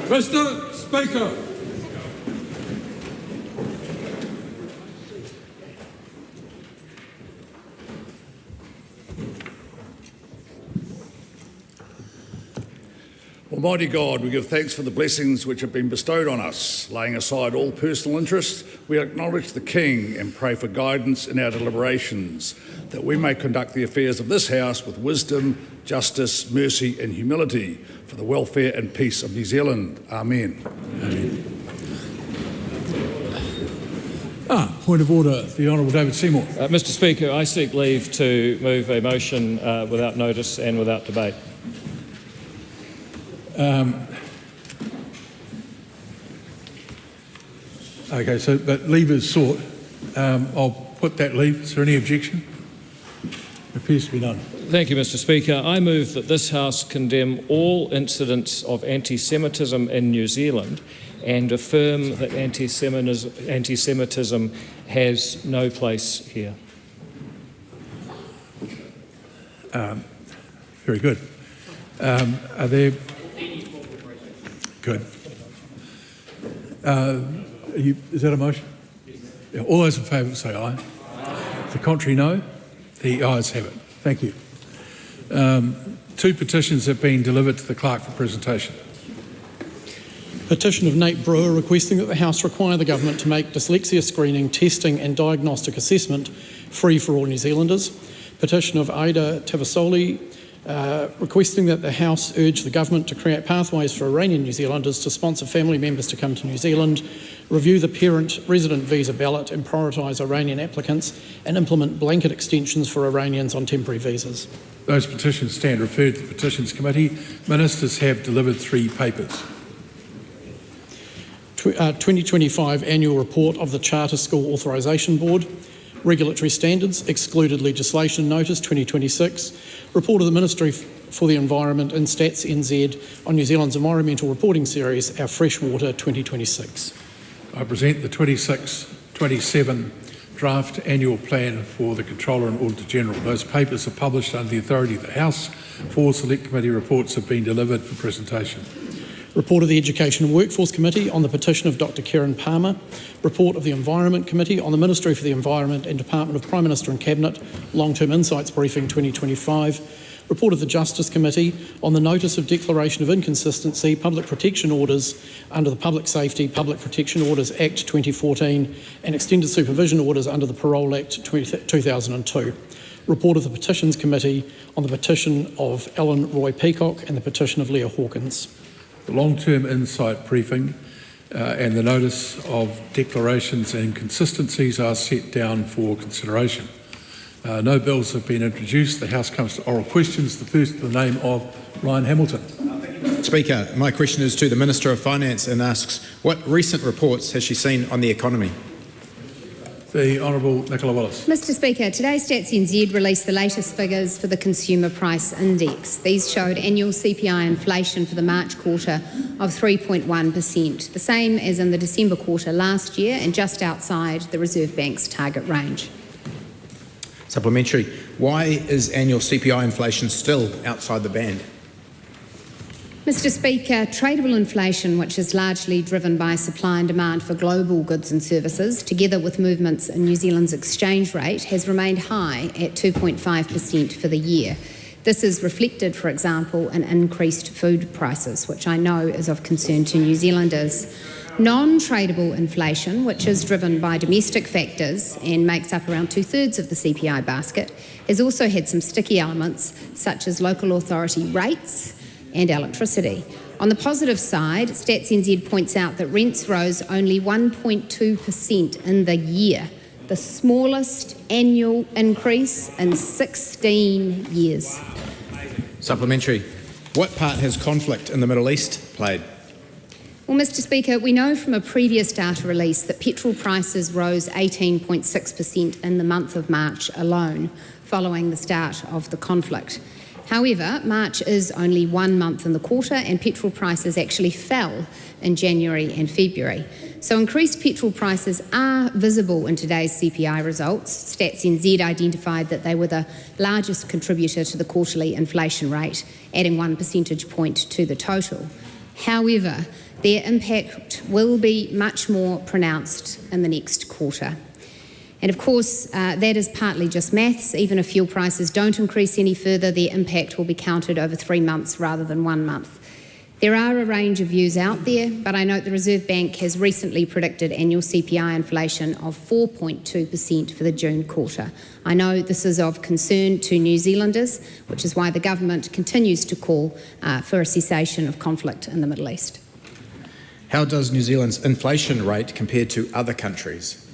Mr. Speaker. Almighty God, we give thanks for the blessings which have been bestowed on us. Laying aside all personal interests, we acknowledge the King and pray for guidance in our deliberations, that we may conduct the affairs of this House with wisdom, justice, mercy and humility for the welfare and peace of New Zealand. Amen. Amen. Point of order, the Honourable David Seymour. Mr. Speaker, I seek leave to move a motion without notice and without debate. Okay, so but leave is sought. I'll put that leave. Is there any objection? Appears to be none. Thank you, Mr. Speaker. I move that this House condemn all incidents of anti-Semitism in New Zealand and affirm that anti-Semitism has no place here. Very good. Are there... Good. Is that a motion? Yeah, all those in favour say aye. The contrary, no. The ayes have it. Thank you. 2 petitions have been delivered to the clerk for presentation. Petition of Nate Brewer requesting that the House require the government to make dyslexia screening, testing and diagnostic assessment free for all New Zealanders. Petition of Aotearoa requesting that the House urge the government to create pathways for Iranian New Zealanders to sponsor family members to come to New Zealand, review the parent resident visa ballot and prioritise Iranian applicants, and implement blanket extensions for Iranians on temporary visas. Those petitions stand referred to the Petitions Committee. Ministers have delivered 3 papers. 2025 Annual Report of the Charter School Authorisation Board, Regulatory Standards, Excluded Legislation Notice 2026, Report of the Ministry for the Environment and Stats NZ on New Zealand's Environmental Reporting Series, Our Freshwater 2026. I present the 26-27 Draft Annual Plan for the Controller and Auditor General. Those papers are published under the authority of the House. 4 Select Committee reports have been delivered for presentation. Report of the Education and Workforce Committee on the petition of Dr Karen Palmer. Report of the Environment Committee on the Ministry for the Environment and Department of Prime Minister and Cabinet Long-Term Insights Briefing 2025. Report of the Justice Committee on the Notice of Declaration of Inconsistency Public Protection Orders under the Public Safety Public Protection Orders Act 2014 and Extended Supervision Orders under the Parole Act 2002. Report of the Petitions Committee on the petition of Alan Roy Peacock and the petition of Leah Hawkins. The long-term insight briefing and the notice of declarations and inconsistencies are set down for consideration. No bills have been introduced. The House comes to oral questions. The first, the name of Ryan Hamilton. Speaker, my question is to the Minister of Finance and asks, what recent reports has she seen on the economy? The Honourable Nicola Willis. Mr Speaker, today Stats NZ released the latest figures for the Consumer Price Index. These showed annual CPI inflation for the March quarter of 3.1%, the same as in the December quarter last year and just outside the Reserve Bank's target range. Supplementary. Why is annual CPI inflation still outside the band? Mr Speaker, tradable inflation, which is largely driven by supply and demand for global goods and services, together with movements in New Zealand's exchange rate, has remained high at 2.5% for the year. This is reflected, for example, in increased food prices, which I know is of concern to New Zealanders. Non-tradable inflation, which is driven by domestic factors and makes up around 2/3 of the CPI basket, has also had some sticky elements such as local authority rates and electricity. On the positive side, Stats NZ points out that rents rose only 1.2% in the year, the smallest annual increase in 16 years. Supplementary. What part has conflict in the Middle East played? Well, Mr Speaker, we know from a previous data release that petrol prices rose 18.6% in the month of March alone, following the start of the conflict. However, March is only 1 month in the quarter and petrol prices actually fell in January and February. So increased petrol prices are visible in today's CPI results. Stats NZ identified that they were the largest contributor to the quarterly inflation rate, adding 1 percentage point to the total. However, Their impact will be much more pronounced in the next quarter. And of course, that is partly just maths. Even if fuel prices don't increase any further, their impact will be counted over 3 months rather than 1 month. There are a range of views out there, but I note the Reserve Bank has recently predicted annual CPI inflation of 4.2% for the June quarter. I know this is of concern to New Zealanders, which is why the government continues to call for a cessation of conflict in the Middle East. How does New Zealand's inflation rate compare to other countries?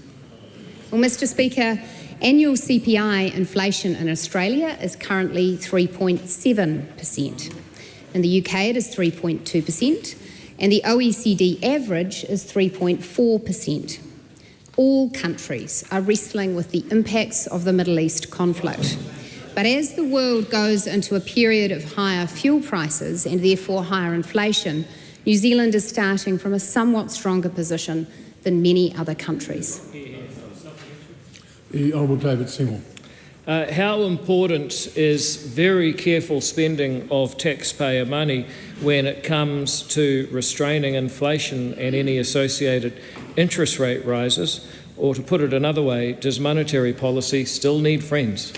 Well, Mr. Speaker, annual CPI inflation in Australia is currently 3.7%. In the UK, it is 3.2%, and the OECD average is 3.4%. All countries are wrestling with the impacts of the Middle East conflict. But as the world goes into a period of higher fuel prices and therefore higher inflation, New Zealand is starting from a somewhat stronger position than many other countries. The Honourable David Seymour. How important is very careful spending of taxpayer money when it comes to restraining inflation and any associated interest rate rises? Or to put it another way, does monetary policy still need friends?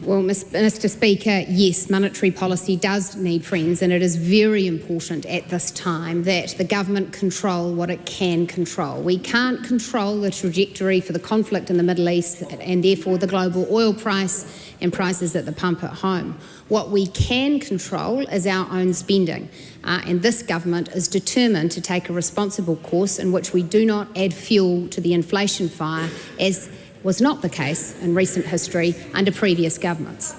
Well, Mr. Speaker, yes, monetary policy does need friends, and it is very important at this time that the government control what it can control. We can't control the trajectory for the conflict in the Middle East and therefore the global oil price and prices at the pump at home. What we can control is our own spending, and this government is determined to take a responsible course in which we do not add fuel to the inflation fire, as was not the case in recent history under previous governments.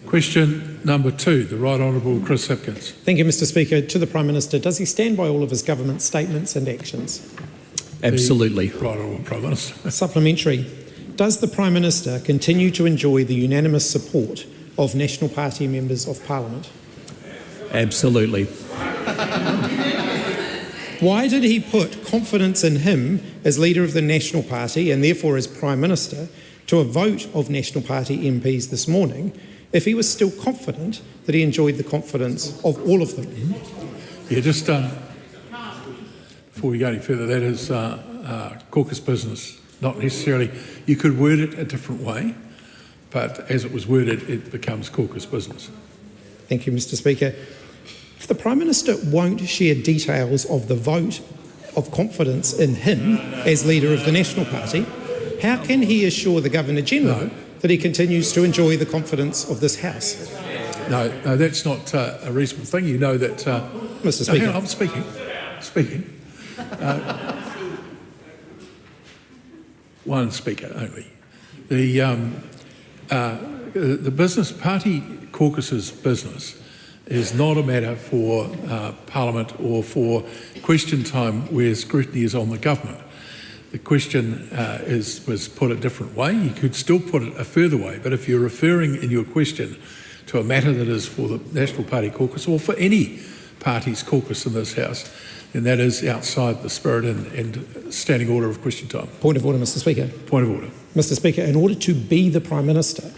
Question number 2, the Right Honourable Chris Hipkins. Thank you, Mr. Speaker. To the Prime Minister, does he stand by all of his government statements and actions? Absolutely. The Right Honourable Prime Minister. Supplementary. Does the Prime Minister continue to enjoy the unanimous support of National Party members of Parliament? Absolutely. Why did he put confidence in him as leader of the National Party and therefore as Prime Minister to a vote of National Party MPs this morning if he was still confident that he enjoyed the confidence of all of them? Yeah, just before we go any further, that is caucus business, not necessarily. You could word it a different way, but as it was worded, it becomes caucus business. Thank you, Mr. Speaker. If the Prime Minister won't share details of the vote of confidence in him as leader of the National Party, how can he assure the Governor-General that he continues to enjoy the confidence of this House? No, that's not a reasonable thing. You know that... Mr. Speaker. No, hang on, I'm speaking. One speaker only. The business party caucus's business is not a matter for Parliament or for question time where scrutiny is on the government. The question was put a different way. You could still put it a further way, but if you're referring in your question to a matter that is for the National Party caucus or for any party's caucus in this House, then that is outside the spirit and standing order of question time. Point of order, Mr. Speaker. Point of order. Mr. Speaker, in order to be the Prime Minister,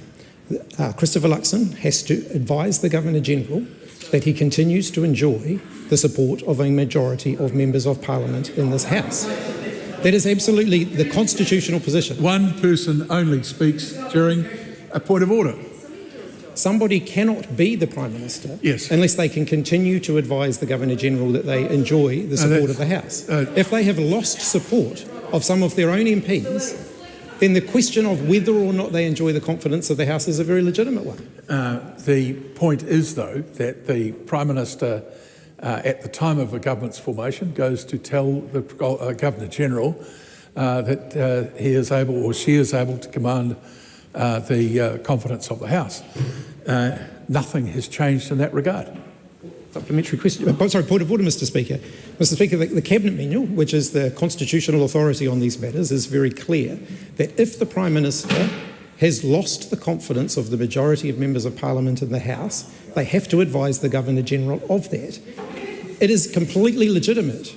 Christopher Luxon has to advise the Governor-General that he continues to enjoy the support of a majority of members of Parliament in this House. That is absolutely the constitutional position. One person only speaks during a point of order. Somebody cannot be the Prime Minister unless they can continue to advise the Governor-General that they enjoy the support of the House. If they have lost support of some of their own MPs, then the question of whether or not they enjoy the confidence of the House is a very legitimate one. The point is, though, that the Prime Minister, at the time of a government's formation, goes to tell the Governor-General that he is able or she is able to command the confidence of the House. Nothing has changed in that regard. Supplementary question. Sorry, point of order, Mr. Speaker. Mr. Speaker, the Cabinet Manual, which is the constitutional authority on these matters, is very clear that if the Prime Minister has lost the confidence of the majority of members of Parliament in the House, they have to advise the Governor-General of that. It is completely legitimate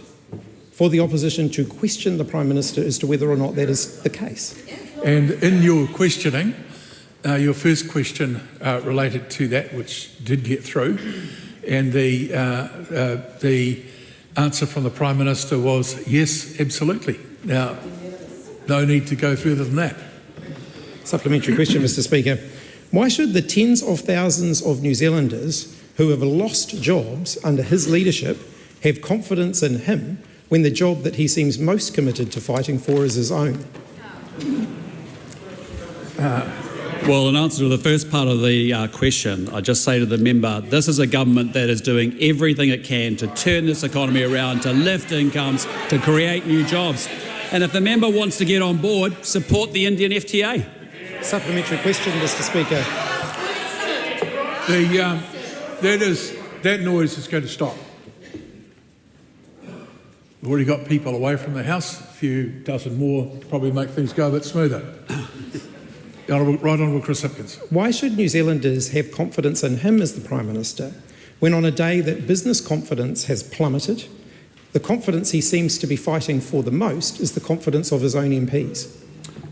for the opposition to question the Prime Minister as to whether or not that is the case. And in your questioning, your first question related to that, which did get through, And the answer from the Prime Minister was yes, absolutely. Now, no need to go further than that. Supplementary question, Mr Speaker. Why should the tens of thousands of New Zealanders who have lost jobs under his leadership have confidence in him when the job that he seems most committed to fighting for is his own? Well, in answer to the first part of the question, I just say to the member, this is a government that is doing everything it can to turn this economy around, to lift incomes, to create new jobs. And if the member wants to get on board, support the Indian FTA. Supplementary question, Mr Speaker. That noise is going to stop. We've already got people away from the House. A few dozen more probably make things go a bit smoother. The Right Honourable Chris Hipkins. Why should New Zealanders have confidence in him as the Prime Minister when on a day that business confidence has plummeted, the confidence he seems to be fighting for the most is the confidence of his own MPs?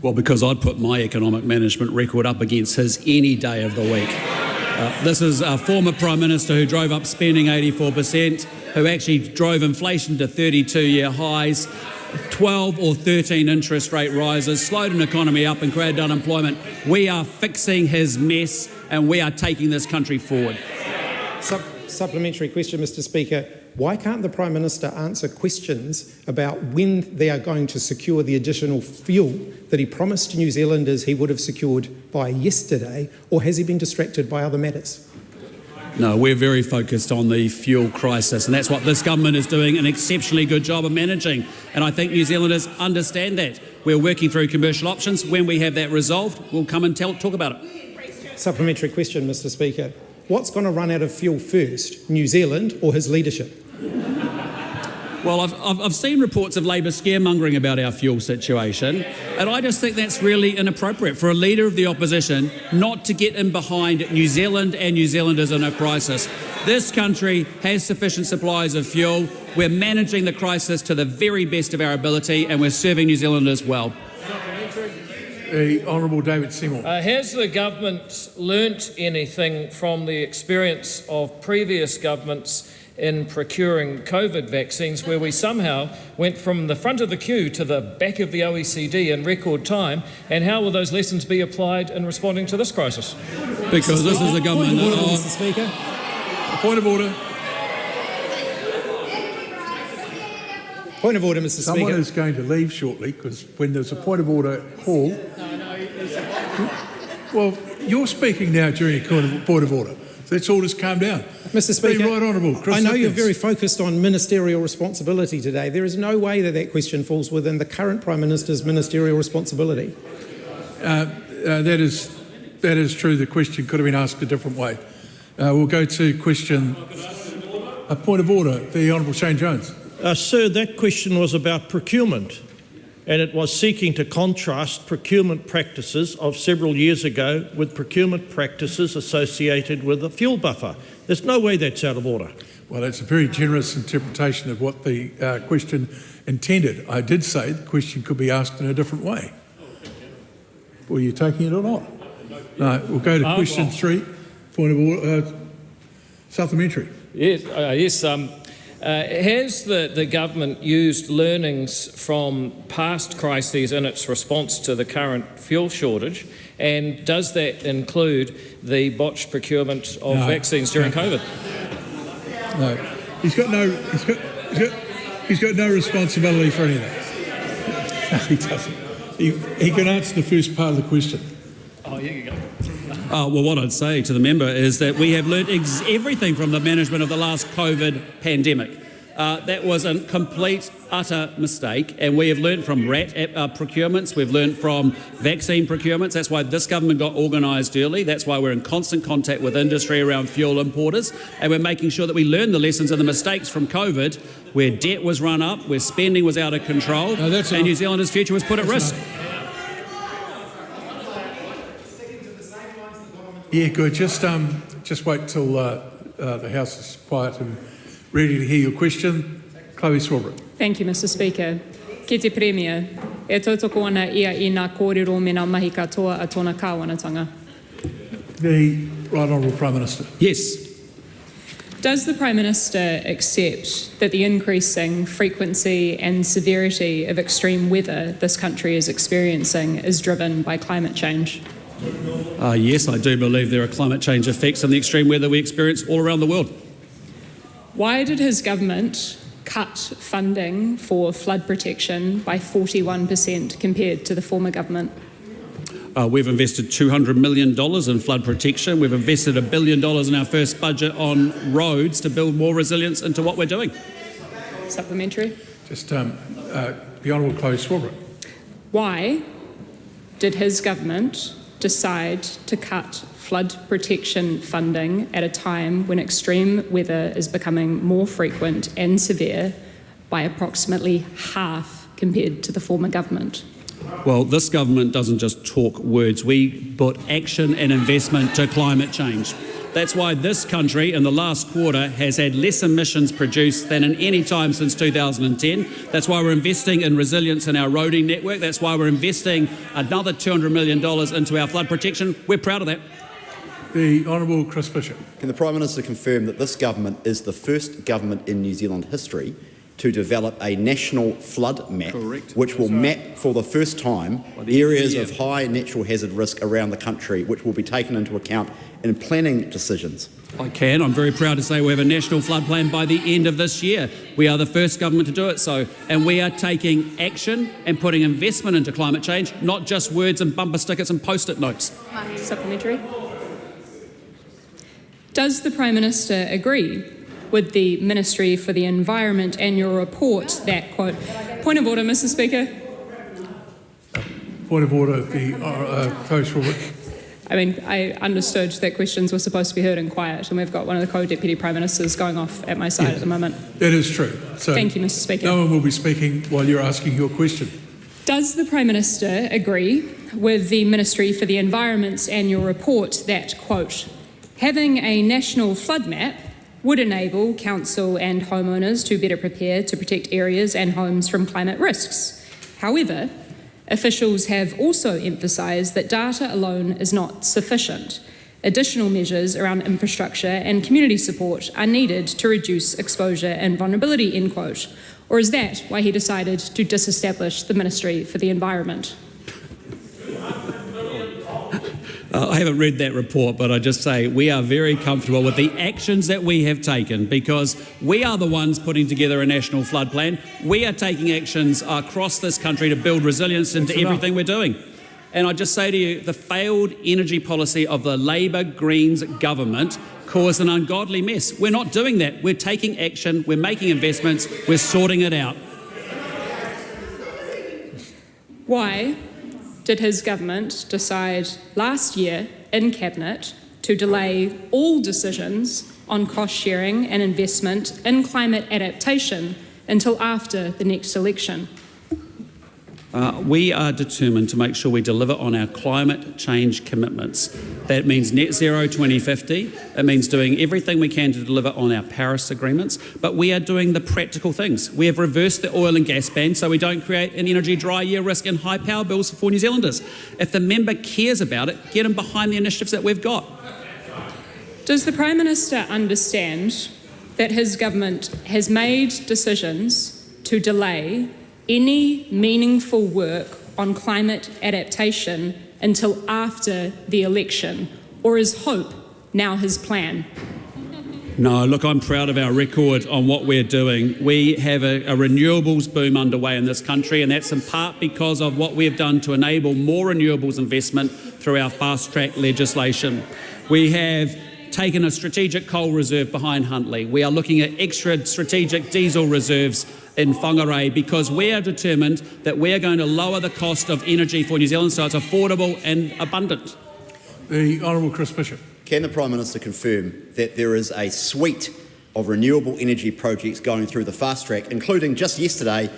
Well, because I'd put my economic management record up against his any day of the week. This is a former Prime Minister who drove up spending 84%, who actually drove inflation to 32-year highs, 12 or 13 interest rate rises, slowed an economy up and created unemployment. We are fixing his mess and we are taking this country forward. Supplementary question, Mr Speaker. Why can't the Prime Minister answer questions about when they are going to secure the additional fuel that he promised to New Zealanders he would have secured by yesterday, or has he been distracted by other matters? No, we're very focused on the fuel crisis, and that's what this government is doing an exceptionally good job of managing. And I think New Zealanders understand that. We're working through commercial options. When we have that resolved, we'll come and talk about it. Supplementary question, Mr Speaker. What's going to run out of fuel first, New Zealand or his leadership? Well, I've seen reports of Labor scaremongering about our fuel situation, and I just think that's really inappropriate for a leader of the opposition not to get in behind New Zealand and New Zealanders in a crisis. This country has sufficient supplies of fuel. We're managing the crisis to the very best of our ability, and we're serving New Zealanders well. The Honourable David Seymour. Has the government learnt anything from the experience of previous governments in procuring COVID vaccines, where we somehow went from the front of the queue to the back of the OECD in record time, and how will those lessons be applied in responding to this crisis? Because this is a government Point of order, Mr Speaker. Point of order. Point of order, Mr Speaker. Someone is going to leave shortly, because when there's a point of order call... Well, you're speaking now during a point of order. Let's all just calm down. Mr Speaker, Right Honourable Chris I know Hipkins. you're very focused on ministerial responsibility today. There is no way that that question falls within the current Prime Minister's ministerial responsibility. That is true. The question could have been asked a different way. We'll go to question... A point of order. The Honourable Shane Jones. Sir, that question was about procurement, and it was seeking to contrast procurement practices of several years ago with procurement practices associated with the fuel buffer. There's no way that's out of order. Well, that's a very generous interpretation of what the question intended. I did say the question could be asked in a different way. Were you taking it or not? No, we'll go to question 3. Point of order. Supplementary. Yes. Has the government used learnings from past crises in its response to the current fuel shortage, and does that include the botched procurement of vaccines during COVID? No, he's got no responsibility for any of that. No, he doesn't. He can answer the first part of the question. Oh, here you go. Well, what I'd say to the member is that we have learnt everything from the management of the last COVID pandemic. That was a complete, utter mistake, and we have learnt from RAT procurements, we've learnt from vaccine procurements. That's why this government got organised early. That's why we're in constant contact with industry around fuel importers, and we're making sure that we learn the lessons and the mistakes from COVID, where debt was run up, where spending was out of control, and New Zealanders' future was put at risk. Yeah, good. Just wait till the House is quiet and ready to hear your question. Chloe Swarbrick. Thank you, Mr Speaker. Ki te Premier, e tautoko ana ia I ngā kōrero me ngā mahi katoa a tōna kāwanatanga. The Right Honourable Prime Minister. Yes. Does the Prime Minister accept that the increasing frequency and severity of extreme weather this country is experiencing is driven by climate change? Yes, I do believe there are climate change effects on the extreme weather we experience all around the world. Why did his government cut funding for flood protection by 41% compared to the former government? We've invested $200 million in flood protection. We've invested $1 billion in our first budget on roads to build more resilience into what we're doing. Supplementary. Just the Honourable Chloe Swarbrick. Why did his government decide to cut flood protection funding at a time when extreme weather is becoming more frequent and severe by approximately half compared to the former government? Well, this government doesn't just talk words. We put action and investment to climate change. That's why this country in the last quarter has had less emissions produced than in any time since 2010. That's why we're investing in resilience in our roading network. That's why we're investing another $200 million into our flood protection. We're proud of that. The Honourable Chris Bishop. Can the Prime Minister confirm that this government is the first government in New Zealand history to develop a national flood map, which will map for the first time areas of high natural hazard risk around the country, which will be taken into account in planning decisions? I can. I'm very proud to say we have a national flood plan by the end of this year. We are the first government to do it so, and we are taking action and putting investment into climate change, not just words and bumper stickers and post-it notes. Supplementary. Does the Prime Minister agree with the Ministry for the Environment annual report that, quote, point of order, Mr Speaker. Point of order, the Chloe Swarbrick. I mean, I understood that questions were supposed to be heard in quiet, and we've got one of the co-deputy Prime Ministers going off at my side at the moment. That is true. So thank you, Mr Speaker. No one will be speaking while you're asking your question. Does the Prime Minister agree with the Ministry for the Environment's annual report that, quote, having a national flood map would enable council and homeowners to better prepare to protect areas and homes from climate risks? However, officials have also emphasised that data alone is not sufficient. Additional measures around infrastructure and community support are needed to reduce exposure and vulnerability, end quote. Or is that why he decided to disestablish the Ministry for the Environment? I haven't read that report, but I just say we are very comfortable with the actions that we have taken because we are the ones putting together a national flood plan. We are taking actions across this country to build resilience into everything we're doing. And I just say to you, the failed energy policy of the Labor Greens government caused an ungodly mess. We're not doing that. We're taking action, we're making investments, we're sorting it out. Why did his government decide last year in Cabinet to delay all decisions on cost sharing and investment in climate adaptation until after the next election? We are determined to make sure we deliver on our climate change commitments. That means net zero 2050. It means doing everything we can to deliver on our Paris agreements, but we are doing the practical things. We have reversed the oil and gas ban so we don't create an energy dry year risk and high power bills for New Zealanders. If the member cares about it, get him behind the initiatives that we've got. Does the Prime Minister understand that his government has made decisions to delay any meaningful work on climate adaptation until after the election? Or is hope now his plan? No, look, I'm proud of our record on what we're doing. We have a renewables boom underway in this country, and that's in part because of what we've done to enable more renewables investment through our fast-track legislation. We have taken a strategic coal reserve behind Huntly. We are looking at extra strategic diesel reserves in Whangarei because we are determined that we are going to lower the cost of energy for New Zealand so it's affordable and abundant. The Honourable Chris Bishop. Can the Prime Minister confirm that there is a suite of renewable energy projects going through the fast track, including just yesterday,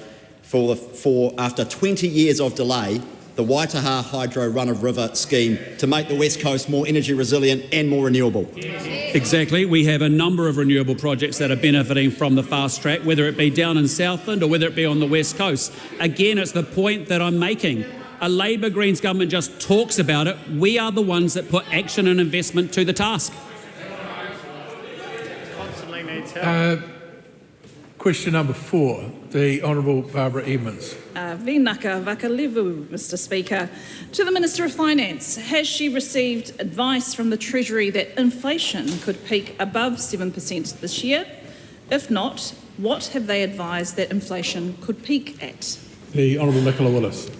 for after 20 years of delay, the Waitaha Hydro Run-of-River scheme to make the West Coast more energy resilient and more renewable? Exactly. We have a number of renewable projects that are benefiting from the fast track, whether it be down in Southland or whether it be on the West Coast. Again, it's the point that I'm making. A Labor Greens government just talks about it. We are the ones that put action and investment to the task. Question number 4, the Honourable Barbara Edmonds. Vinaka Vakalevu, Mr Speaker. To the Minister of Finance, has she received advice from the Treasury that inflation could peak above 7% this year? If not, what have they advised that inflation could peak at? The Honourable Nicola Willis.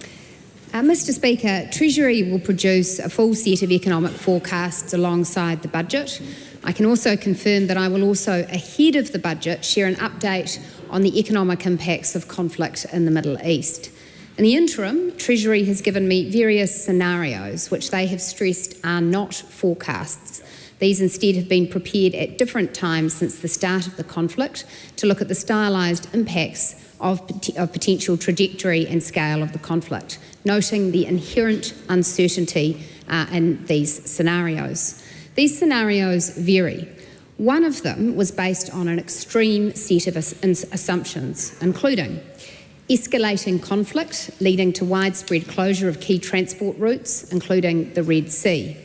Mr Speaker, Treasury will produce a full set of economic forecasts alongside the budget. I can also confirm that I will also, ahead of the budget, share an update on the economic impacts of conflict in the Middle East. In the interim, Treasury has given me various scenarios which they have stressed are not forecasts. These instead have been prepared at different times since the start of the conflict to look at the stylised impacts of potential trajectory and scale of the conflict, noting the inherent uncertainty in these scenarios. These scenarios vary. One of them was based on an extreme set of assumptions, including escalating conflict leading to widespread closure of key transport routes, including the Red Sea,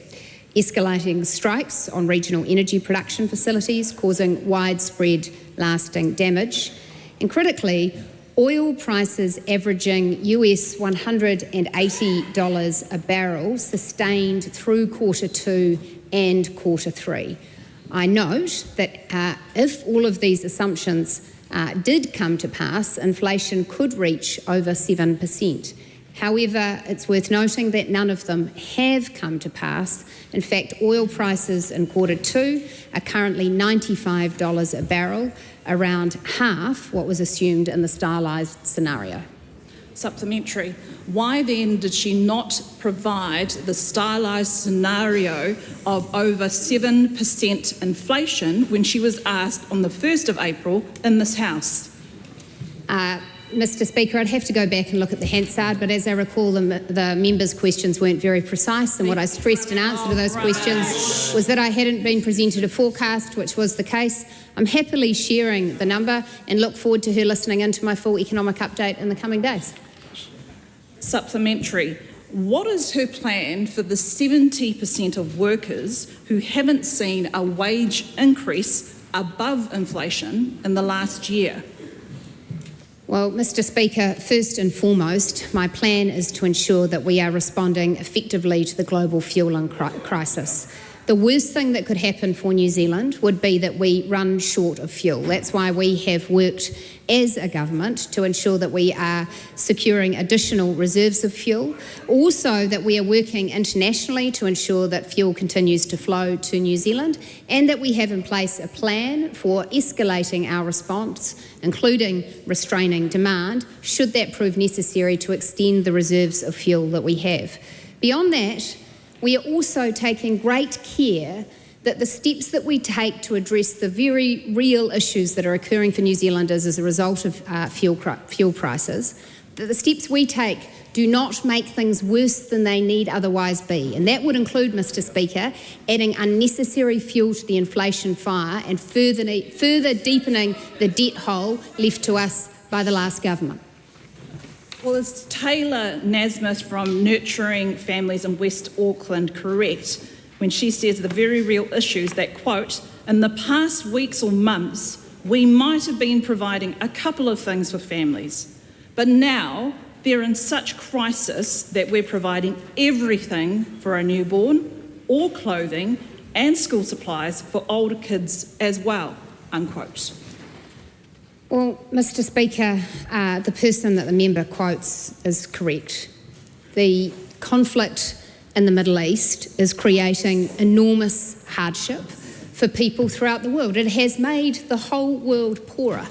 escalating strikes on regional energy production facilities causing widespread lasting damage, and critically, oil prices averaging US $180 a barrel sustained through Q2 and Q3. I note that if all of these assumptions did come to pass, inflation could reach over 7%. However, it's worth noting that none of them have come to pass. In fact, oil prices in Q2 are currently $95 a barrel, around half what was assumed in the stylised scenario. Supplementary. Why then did she not provide the stylised scenario of over 7% inflation when she was asked on the 1st of April in this House? Mr Speaker, I'd have to go back and look at the Hansard, but as I recall, the members' questions weren't very precise, and what I stressed in answer to those questions was that I hadn't been presented a forecast, which was the case. I'm happily sharing the number and look forward to her listening into my full economic update in the coming days. Supplementary. What is her plan for the 70% of workers who haven't seen a wage increase above inflation in the last year? Well, Mr Speaker, first and foremost, my plan is to ensure that we are responding effectively to the global fuelling crisis. The worst thing that could happen for New Zealand would be that we run short of fuel. That's why we have worked as a government to ensure that we are securing additional reserves of fuel. Also that we are working internationally to ensure that fuel continues to flow to New Zealand, and that we have in place a plan for escalating our response, including restraining demand, should that prove necessary to extend the reserves of fuel that we have. Beyond that, we are also taking great care that the steps that we take to address the very real issues that are occurring for New Zealanders as a result of fuel prices, that the steps we take do not make things worse than they need otherwise be. And that would include, Mr Speaker, adding unnecessary fuel to the inflation fire and further deepening the debt hole left to us by the last government. Well, is Taylor Nasmith from Nurturing Families in West Auckland correct when she says the very real issues that, quote, in the past weeks or months, we might have been providing a couple of things for families, but now they're in such crisis that we're providing everything for a newborn, or clothing and school supplies for older kids as well, unquote. Well, Mr Speaker, the person that the member quotes is correct. The conflict in the Middle East is creating enormous hardship for people throughout the world. It has made the whole world poorer.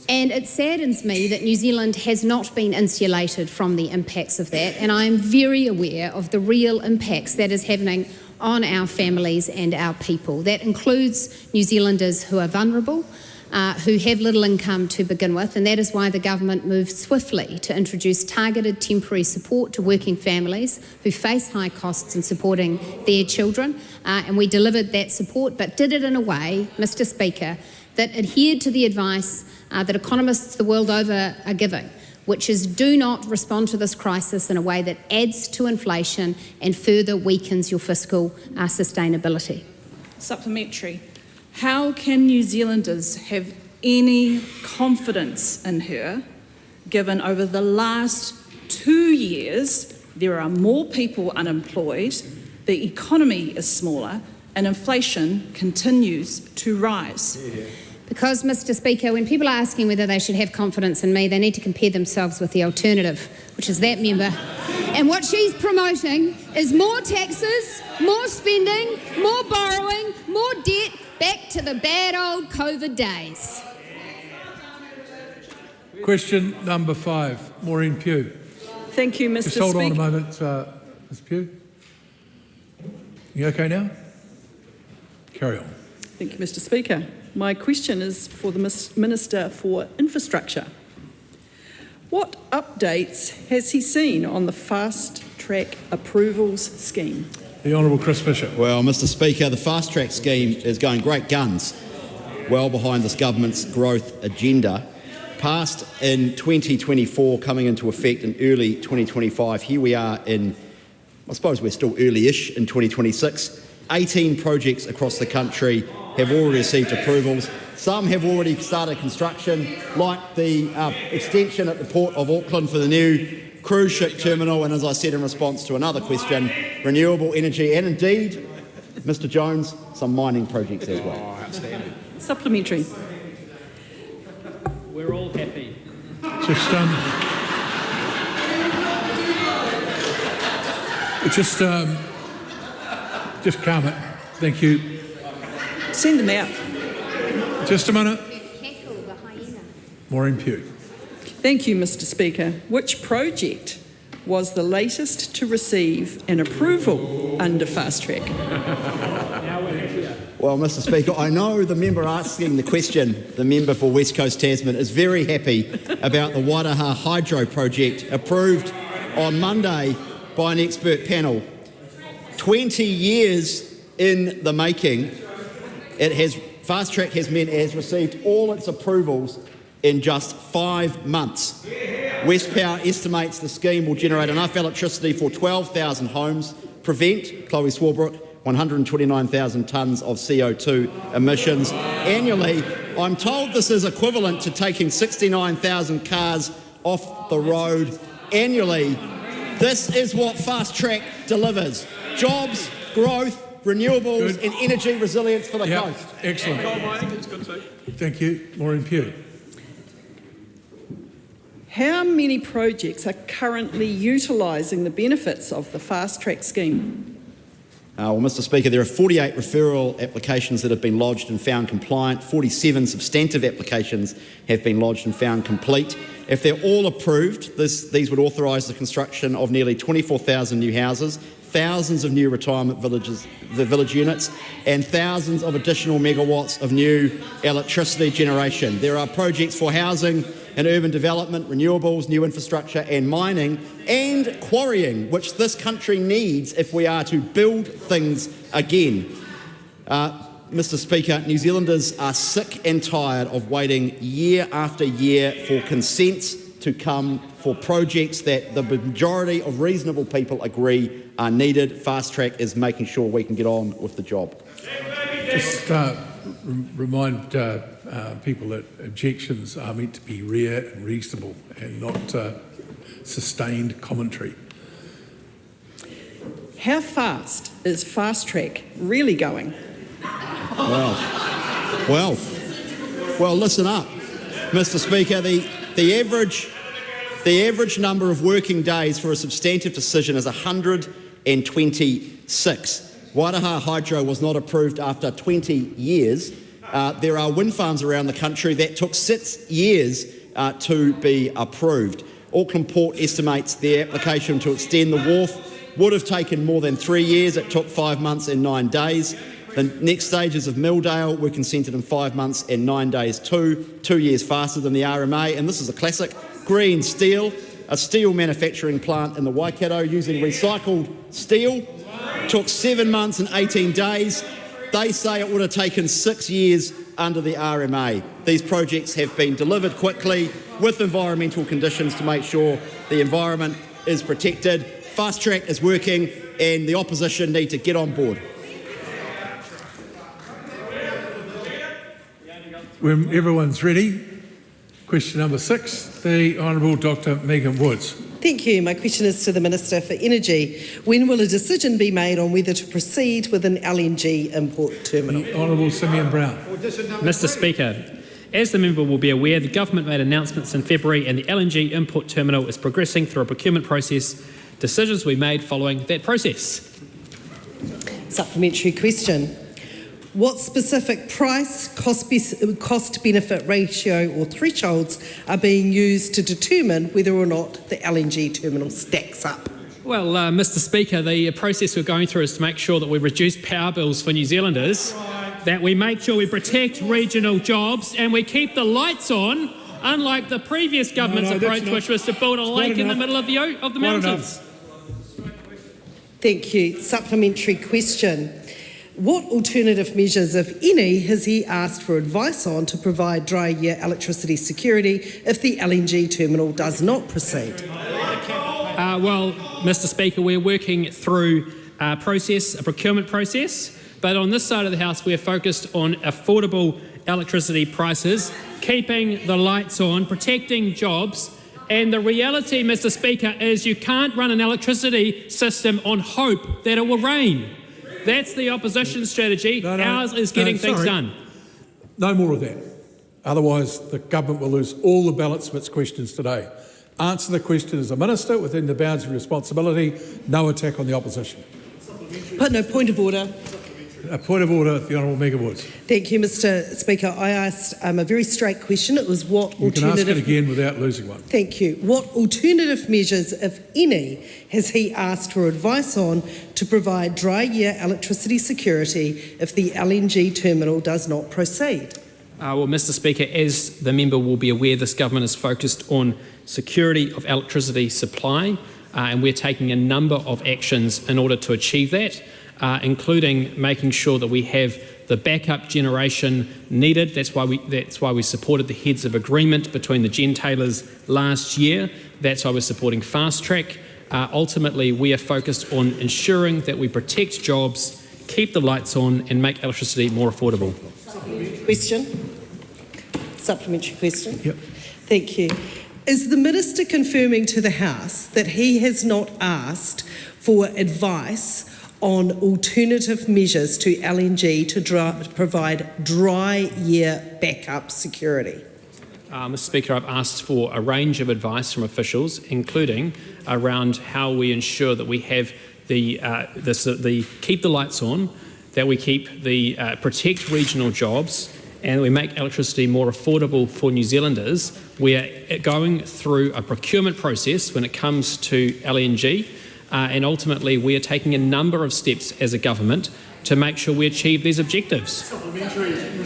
And it saddens me that New Zealand has not been insulated from the impacts of that, and I am very aware of the real impacts that is happening on our families and our people. That includes New Zealanders who are vulnerable, who have little income to begin with, and that is why the government moved swiftly to introduce targeted temporary support to working families who face high costs in supporting their children, and we delivered that support, but did it in a way, Mr Speaker, that adhered to the advice that economists the world over are giving, which is do not respond to this crisis in a way that adds to inflation and further weakens your fiscal sustainability. Supplementary. How can New Zealanders have any confidence in her, given over the last 2 years there are more people unemployed, the economy is smaller, and inflation continues to rise? Because, Mr Speaker, when people are asking whether they should have confidence in me, they need to compare themselves with the alternative, which is that member. And what she's promoting is more taxes, more spending, more borrowing, more debt, back to the bad old COVID days. Question number 5, Maureen Pugh. Thank you, Mr. Just hold Speaker. on a moment, Ms Pugh. You okay now? Carry on. Thank you, Mr. Speaker. My question is for the Minister for Infrastructure. What updates has he seen on the fast track approvals scheme? The Honourable Chris Bishop. Well, Mr. Speaker, the fast track scheme is going great guns, well behind this government's growth agenda. Passed in 2024, coming into effect in early 2025. Here we are in, I suppose we're still early-ish in 2026. 18 projects across the country have already received approvals. Some have already started construction, like the extension at the Port of Auckland for the new cruise ship terminal, and as I said in response to another question, renewable energy, and indeed, Mr Jones, some mining projects as well. Oh, outstanding. Supplementary. We're all happy. Just calm it. Thank you. Send them out. Just a minute. Maureen Pugh. Thank you, Mr. Speaker. Which project was the latest to receive an approval under fast track? Well, Mr. Speaker, I know the member asking the question, the member for West Coast Tasman, is very happy about the Waidaha Hydro project approved on Monday by an expert panel. 20 years in the making, fast track has received all its approvals in just 5 months. Westpower estimates the scheme will generate enough electricity for 12,000 homes, prevent, Chloe Swarbrick, 129,000 tonnes of CO2 emissions annually. I'm told this is equivalent to taking 69,000 cars off the road annually. This is what fast track delivers: jobs, growth, renewables, and energy resilience for the coast. Excellent. Thank you. Maureen Pugh. How many projects are currently utilising the benefits of the fast track scheme? Well, Mr. Speaker, there are 48 referral applications that have been lodged and found compliant. 47 substantive applications have been lodged and found complete. If they're all approved, these would authorise the construction of nearly 24,000 new houses, thousands of new retirement village units, and thousands of additional megawatts of new electricity generation. There are projects for housing and urban development, renewables, new infrastructure and mining, and quarrying, which this country needs if we are to build things again. Mr. Speaker, New Zealanders are sick and tired of waiting year after year for consents to come for projects that the majority of reasonable people agree are needed. Fast track is making sure we can get on with the job. Just remind people that objections are meant to be rare and reasonable and not sustained commentary. How fast is fast track really going? Well, listen up, Mr. Speaker. The average number of working days for a substantive decision is 126. Waidaha Hydro was not approved after 20 years. There are wind farms around the country that took 6 years to be approved. Auckland Port estimates their application to extend the wharf would have taken more than 3 years. It took 5 months and 9 days. The next stages of Milldale were consented in 5 months and 9 days too, 2 years faster than the RMA. And this is a classic: green steel, a steel manufacturing plant in the Waikato using recycled steel. Took 7 months and 18 days. They say it would have taken 6 years under the RMA. These projects have been delivered quickly with environmental conditions to make sure the environment is protected. Fast track is working and the opposition need to get on board. When everyone's ready, question number 6, the Honourable Dr Megan Woods. Thank you. My question is to the Minister for Energy. When will a decision be made on whether to proceed with an LNG import terminal? The Honourable Seymour Brown. Mr Speaker, as the member will be aware, the government made announcements in February and the LNG import terminal is progressing through a procurement process. Decisions will be made following that process. Supplementary question. What specific price, cost-benefit ratio or thresholds are being used to determine whether or not the LNG terminal stacks up? Well, Mr Speaker, the process we're going through is to make sure that we reduce power bills for New Zealanders, that we make sure we protect regional jobs and we keep the lights on, unlike the previous government's approach, which was to build a lake in the middle of the mountains. Thank you. Supplementary question. What alternative measures, if any, has he asked for advice on to provide dry year electricity security if the LNG terminal does not proceed? Well, Mr Speaker, we're working through a procurement process, but on this side of the House we're focused on affordable electricity prices, keeping the lights on, protecting jobs, and the reality, Mr Speaker, is you can't run an electricity system on hope that it will rain. That's the opposition strategy. Ours is getting things done. No more of that. Otherwise, the government will lose all the balance of its questions today. Answer the question as a minister within the bounds of responsibility. No attack on the opposition. No, point of order. A point of order, the Honourable Megan Woods. Thank you, Mr Speaker. I asked a very straight question. It was what alternative... You can ask it again without losing one. Thank you. What alternative measures, if any, has he asked for advice on to provide dry year electricity security if the LNG terminal does not proceed? Well, Mr Speaker, as the member will be aware, this government is focused on security of electricity supply, and we're taking a number of actions in order to achieve that. Including making sure that we have the backup generation needed. That's why we supported the heads of agreement between the gentailers last year. That's why we're supporting Fast Track. Ultimately, we are focused on ensuring that we protect jobs, keep the lights on, and make electricity more affordable. Supplementary question. Yep. Thank you. Is the Minister confirming to the House that he has not asked for advice on alternative measures to LNG to provide dry year backup security? Mr Speaker, I've asked for a range of advice from officials, including around how we ensure that we have the keep the lights on, that we keep the protect regional jobs, and we make electricity more affordable for New Zealanders. We are going through a procurement process when it comes to LNG. And ultimately, we are taking a number of steps as a government to make sure we achieve these objectives.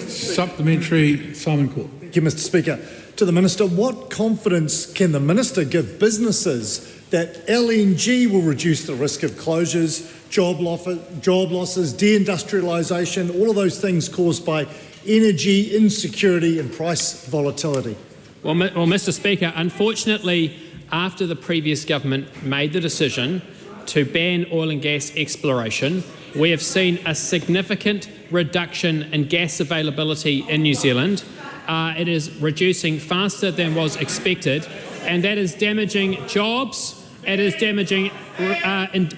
Supplementary, Simon Court. Thank you, Mr Speaker. To the Minister, what confidence can the Minister give businesses that LNG will reduce the risk of closures, job losses, deindustrialisation, all of those things caused by energy insecurity and price volatility? Well, Mr Speaker, unfortunately, after the previous government made the decision to ban oil and gas exploration, we have seen a significant reduction in gas availability in New Zealand. It is reducing faster than was expected, and that is damaging jobs, it is damaging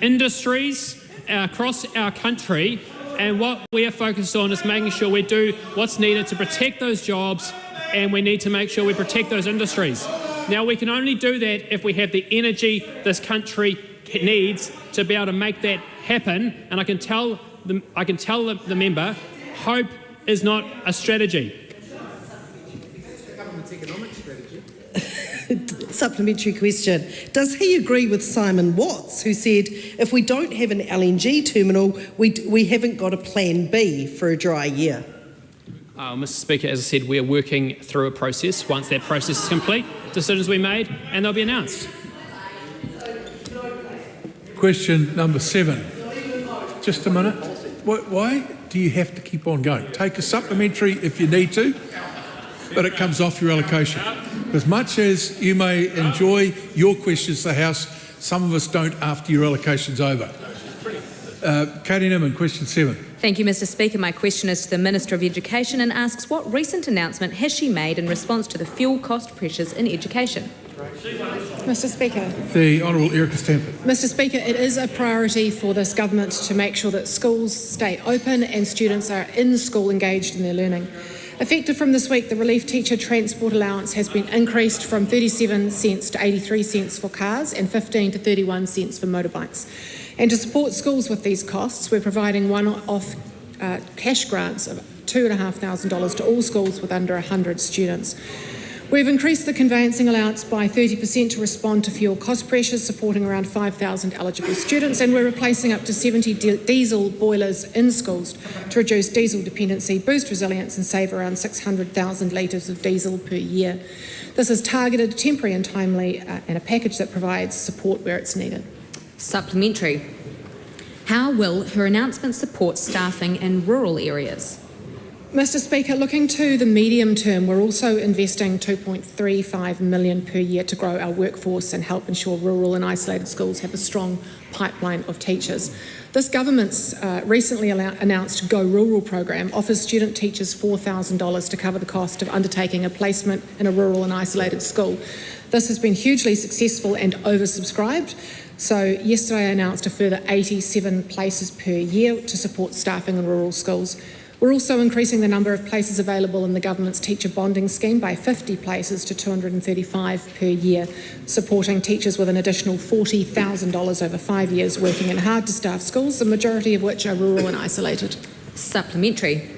industries across our country, and what we are focused on is making sure we do what's needed to protect those jobs, and we need to make sure we protect those industries. Now, we can only do that if we have the energy this country needs to be able to make that happen. And I can tell the member, hope is not a strategy. Supplementary question. Does he agree with Simon Watts, who said, if we don't have an LNG terminal, we haven't got a plan B for a dry year? Mr Speaker, as I said, we are working through a process. Once that process is complete, decisions will be made and they'll be announced. Question number 7. Just a minute. Why do you have to keep on going? Take a supplementary if you need to, but it comes off your allocation. As much as you may enjoy your questions to the House, some of us don't after your allocation's over. Katie Newman, question 7. Thank you, Mr Speaker. My question is to the Minister of Education and asks, what recent announcement has she made in response to the fuel cost pressures in education? Mr Speaker. The Honourable Erica Stanford. Mr Speaker, it is a priority for this government to make sure that schools stay open and students are in school engaged in their learning. Effective from this week, the relief teacher transport allowance has been increased from 37 cents to 83 cents for cars and 15 to 31 cents for motorbikes. And to support schools with these costs, we're providing one-off cash grants of $2,500 to all schools with under 100 students. We've increased the conveyancing allowance by 30% to respond to fuel cost pressures, supporting around 5,000 eligible students, and we're replacing up to 70 diesel boilers in schools to reduce diesel dependency, boost resilience and save around 600,000 litres of diesel per year. This is targeted, temporary and timely, and a package that provides support where it's needed. Supplementary. How will her announcement support staffing in rural areas? Mr Speaker, looking to the medium term, we're also investing $2.35 million per year to grow our workforce and help ensure rural and isolated schools have a strong pipeline of teachers. This government's recently announced Go Rural program offers student teachers $4,000 to cover the cost of undertaking a placement in a rural and isolated school. This has been hugely successful and oversubscribed. So yesterday I announced a further 87 places per year to support staffing in rural schools. We're also increasing the number of places available in the government's teacher bonding scheme by 50 places to 235 per year, supporting teachers with an additional $40,000 over 5 years working in hard-to-staff schools, the majority of which are rural and isolated. Supplementary.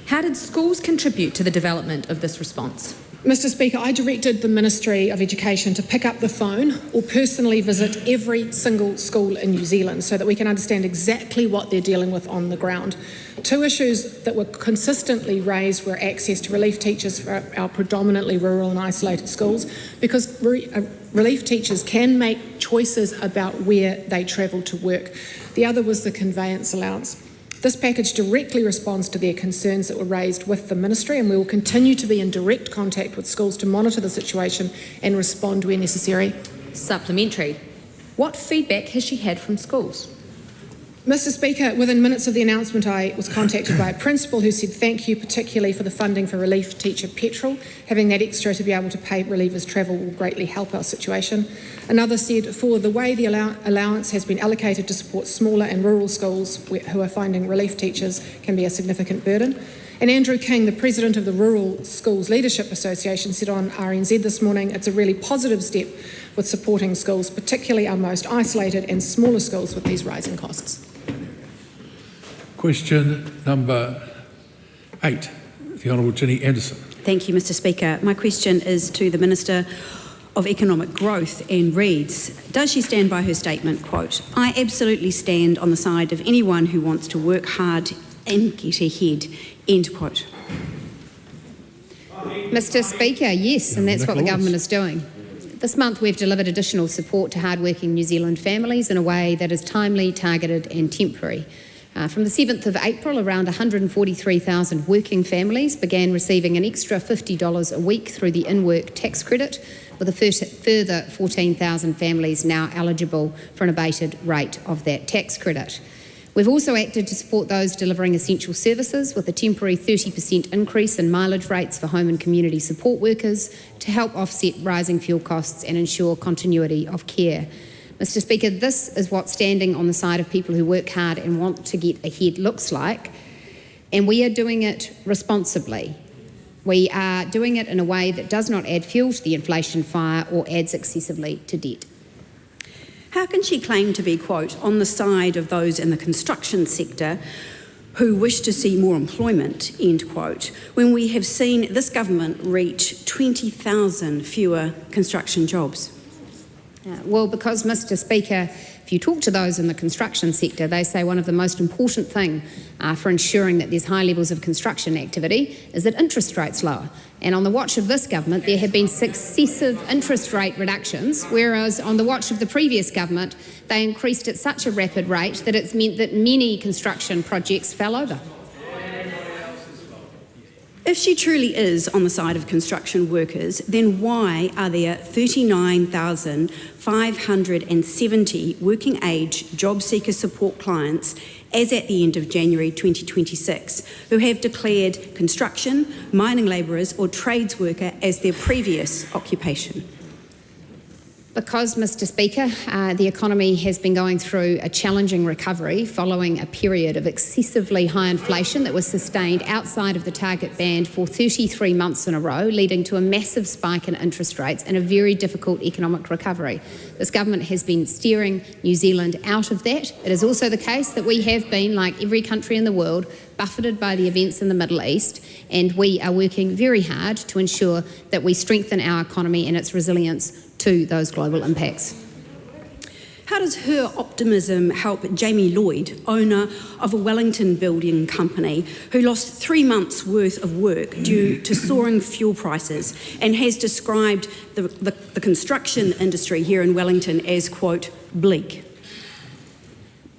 How did schools contribute to the development of this response? Mr Speaker, I directed the Ministry of Education to pick up the phone or personally visit every single school in New Zealand so that we can understand exactly what they're dealing with on the ground. Two issues that were consistently raised were access to relief teachers for our predominantly rural and isolated schools, because relief teachers can make choices about where they travel to work. The other was the conveyance allowance. This package directly responds to their concerns that were raised with the Ministry, and we will continue to be in direct contact with schools to monitor the situation and respond where necessary. Supplementary. What feedback has she had from schools? Mr Speaker, within minutes of the announcement, I was contacted by a principal who said thank you particularly for the funding for relief teacher petrol. Having that extra to be able to pay relievers travel will greatly help our situation. Another said for the way the allowance has been allocated to support smaller and rural schools who are finding relief teachers can be a significant burden. And Andrew King, the president of the Rural Schools Leadership Association, said on RNZ this morning it's a really positive step with supporting schools, particularly our most isolated and smaller schools with these rising costs. Question number 8, the Honourable Ginny Anderson. Thank you, Mr Speaker. My question is to the Minister of Economic Growth and reads, does she stand by her statement, quote, I absolutely stand on the side of anyone who wants to work hard and get ahead, end quote. Mr Speaker, yes, and that's what the government is doing. This month we've delivered additional support to hard-working New Zealand families in a way that is timely, targeted and temporary. From the 7th of April, around 143,000 working families began receiving an extra $50 a week through the in-work tax credit, with a further 14,000 families now eligible for an abated rate of that tax credit. We've also acted to support those delivering essential services with a temporary 30% increase in mileage rates for home and community support workers to help offset rising fuel costs and ensure continuity of care. Mr Speaker, this is what standing on the side of people who work hard and want to get ahead looks like, and we are doing it responsibly. We are doing it in a way that does not add fuel to the inflation fire or adds excessively to debt. How can she claim to be, quote, on the side of those in the construction sector who wish to see more employment, end quote, when we have seen this government reach 20,000 fewer construction jobs? Well, because, Mr Speaker, if you talk to those in the construction sector, they say one of the most important things for ensuring that there's high levels of construction activity is that interest rates lower. And on the watch of this government, there have been successive interest rate reductions, whereas on the watch of the previous government, they increased at such a rapid rate that it's meant that many construction projects fell over. If she truly is on the side of construction workers, then why are there 39,570 working age job seeker support clients as at the end of January 2026, who have declared construction, mining labourers or trades worker as their previous occupation? Because, Mr Speaker, the economy has been going through a challenging recovery following a period of excessively high inflation that was sustained outside of the target band for 33 months in a row, leading to a massive spike in interest rates and a very difficult economic recovery. This government has been steering New Zealand out of that. It is also the case that we have been, like every country in the world, buffeted by the events in the Middle East, and we are working very hard to ensure that we strengthen our economy and its resilience to those global impacts. How does her optimism help Jamie Lloyd, owner of a Wellington building company, who lost 3 months' worth of work due to soaring fuel prices and has described the construction industry here in Wellington as, quote, bleak?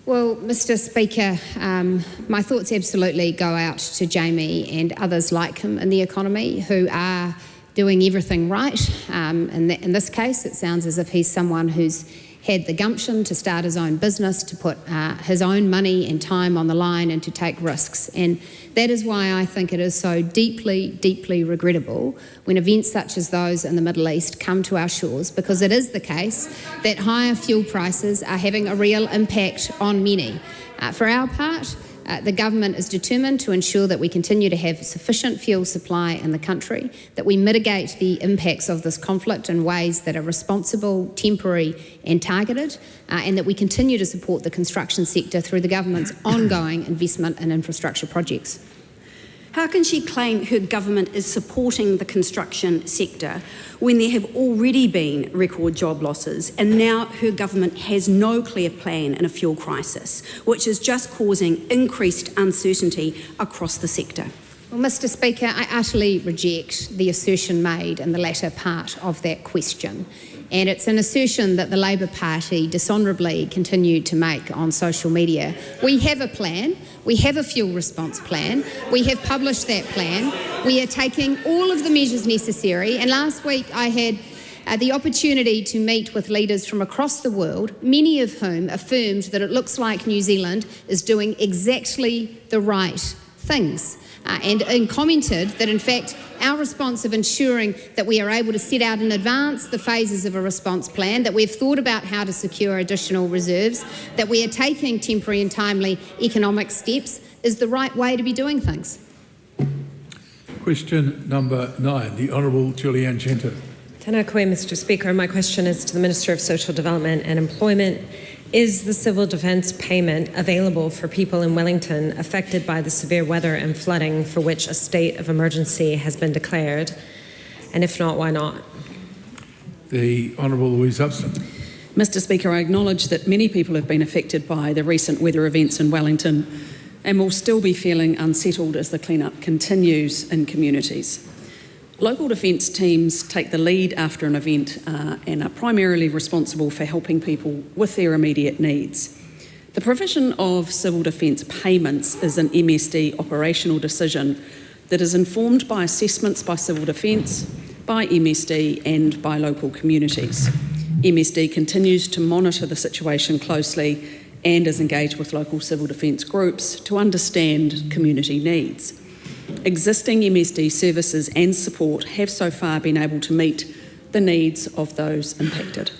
Well, Mr Speaker, my thoughts absolutely go out to Jamie and others like him in the economy who are doing everything right. In this case, it sounds as if he's someone who's had the gumption to start his own business, to put his own money and time on the line and to take risks. And that is why I think it is so deeply, deeply regrettable when events such as those in the Middle East come to our shores, because it is the case that higher fuel prices are having a real impact on many. For our part, the government is determined to ensure that we continue to have sufficient fuel supply in the country, that we mitigate the impacts of this conflict in ways that are responsible, temporary and targeted, and that we continue to support the construction sector through the government's ongoing investment in infrastructure projects. How can she claim her government is supporting the construction sector when there have already been record job losses and now her government has no clear plan in a fuel crisis, which is just causing increased uncertainty across the sector? Well, Mr Speaker, I utterly reject the assertion made in the latter part of that question. And it's an assertion that the Labor Party dishonourably continue to make on social media. We have a plan. We have a fuel response plan. We have published that plan. We are taking all of the measures necessary. And last week I had the opportunity to meet with leaders from across the world, many of whom affirmed that it looks like New Zealand is doing exactly the right things. And commented that, in fact, our response of ensuring that we are able to set out in advance the phases of a response plan, that we've thought about how to secure additional reserves, that we are taking temporary and timely economic steps, is the right way to be doing things. Question number 9, the Honourable Julianne Genter. Tēnā koe, Mr Speaker. My question is to the Minister of Social Development and Employment. Is the civil defence payment available for people in Wellington affected by the severe weather and flooding for which a state of emergency has been declared? And if not, why not? The Honourable Louise Upson. Mr Speaker, I acknowledge that many people have been affected by the recent weather events in Wellington and will still be feeling unsettled as the clean-up continues in communities. Local defence teams take the lead after an event and are primarily responsible for helping people with their immediate needs. The provision of civil defence payments is an MSD operational decision that is informed by assessments by Civil Defence, by MSD and by local communities. MSD continues to monitor the situation closely and is engaged with local civil defence groups to understand community needs. Existing MSD services and support have so far been able to meet the needs of those impacted.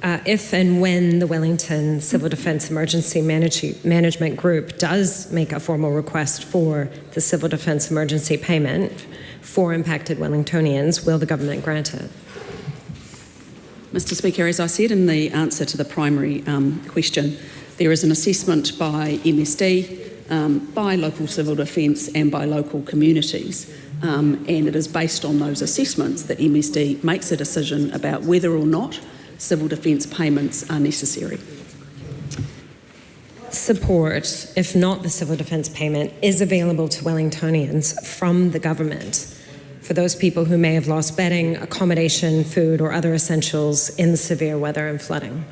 If and when the Wellington Civil Defence Emergency Management Group does make a formal request for the Civil Defence Emergency Payment for impacted Wellingtonians, will the government grant it? Mr Speaker, as I said in the answer to the primary question, there is an assessment by MSD, by local civil defence and by local communities, and it is based on those assessments that MSD makes a decision about whether or not civil defence payments are necessary. Support, if not the civil defence payment, is available to Wellingtonians from the government for those people who may have lost bedding, accommodation, food or other essentials in the severe weather and flooding.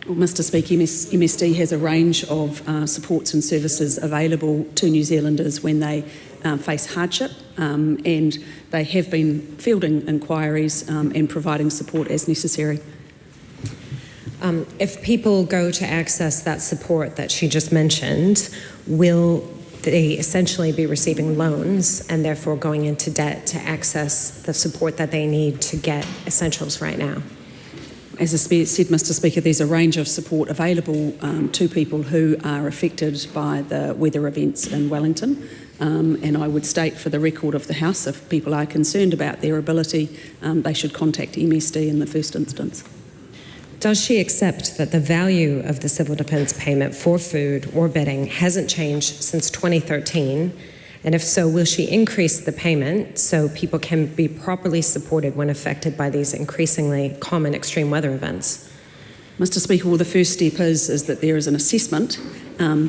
Well, Mr Speaker, MSD has a range of supports and services available to New Zealanders when they face hardship, and they have been fielding inquiries and providing support as necessary. If people go to access that support that she just mentioned, will they essentially be receiving loans and therefore going into debt to access the support that they need to get essentials right now? As I said, Mr Speaker, there's a range of support available to people who are affected by the weather events in Wellington. And I would state for the record of the House, if people are concerned about their ability, they should contact MSD in the first instance. Does she accept that the value of the civil defence payment for food or bedding hasn't changed since 2013? And if so, will she increase the payment so people can be properly supported when affected by these increasingly common extreme weather events? Mr Speaker, well, the first step is that there is an assessment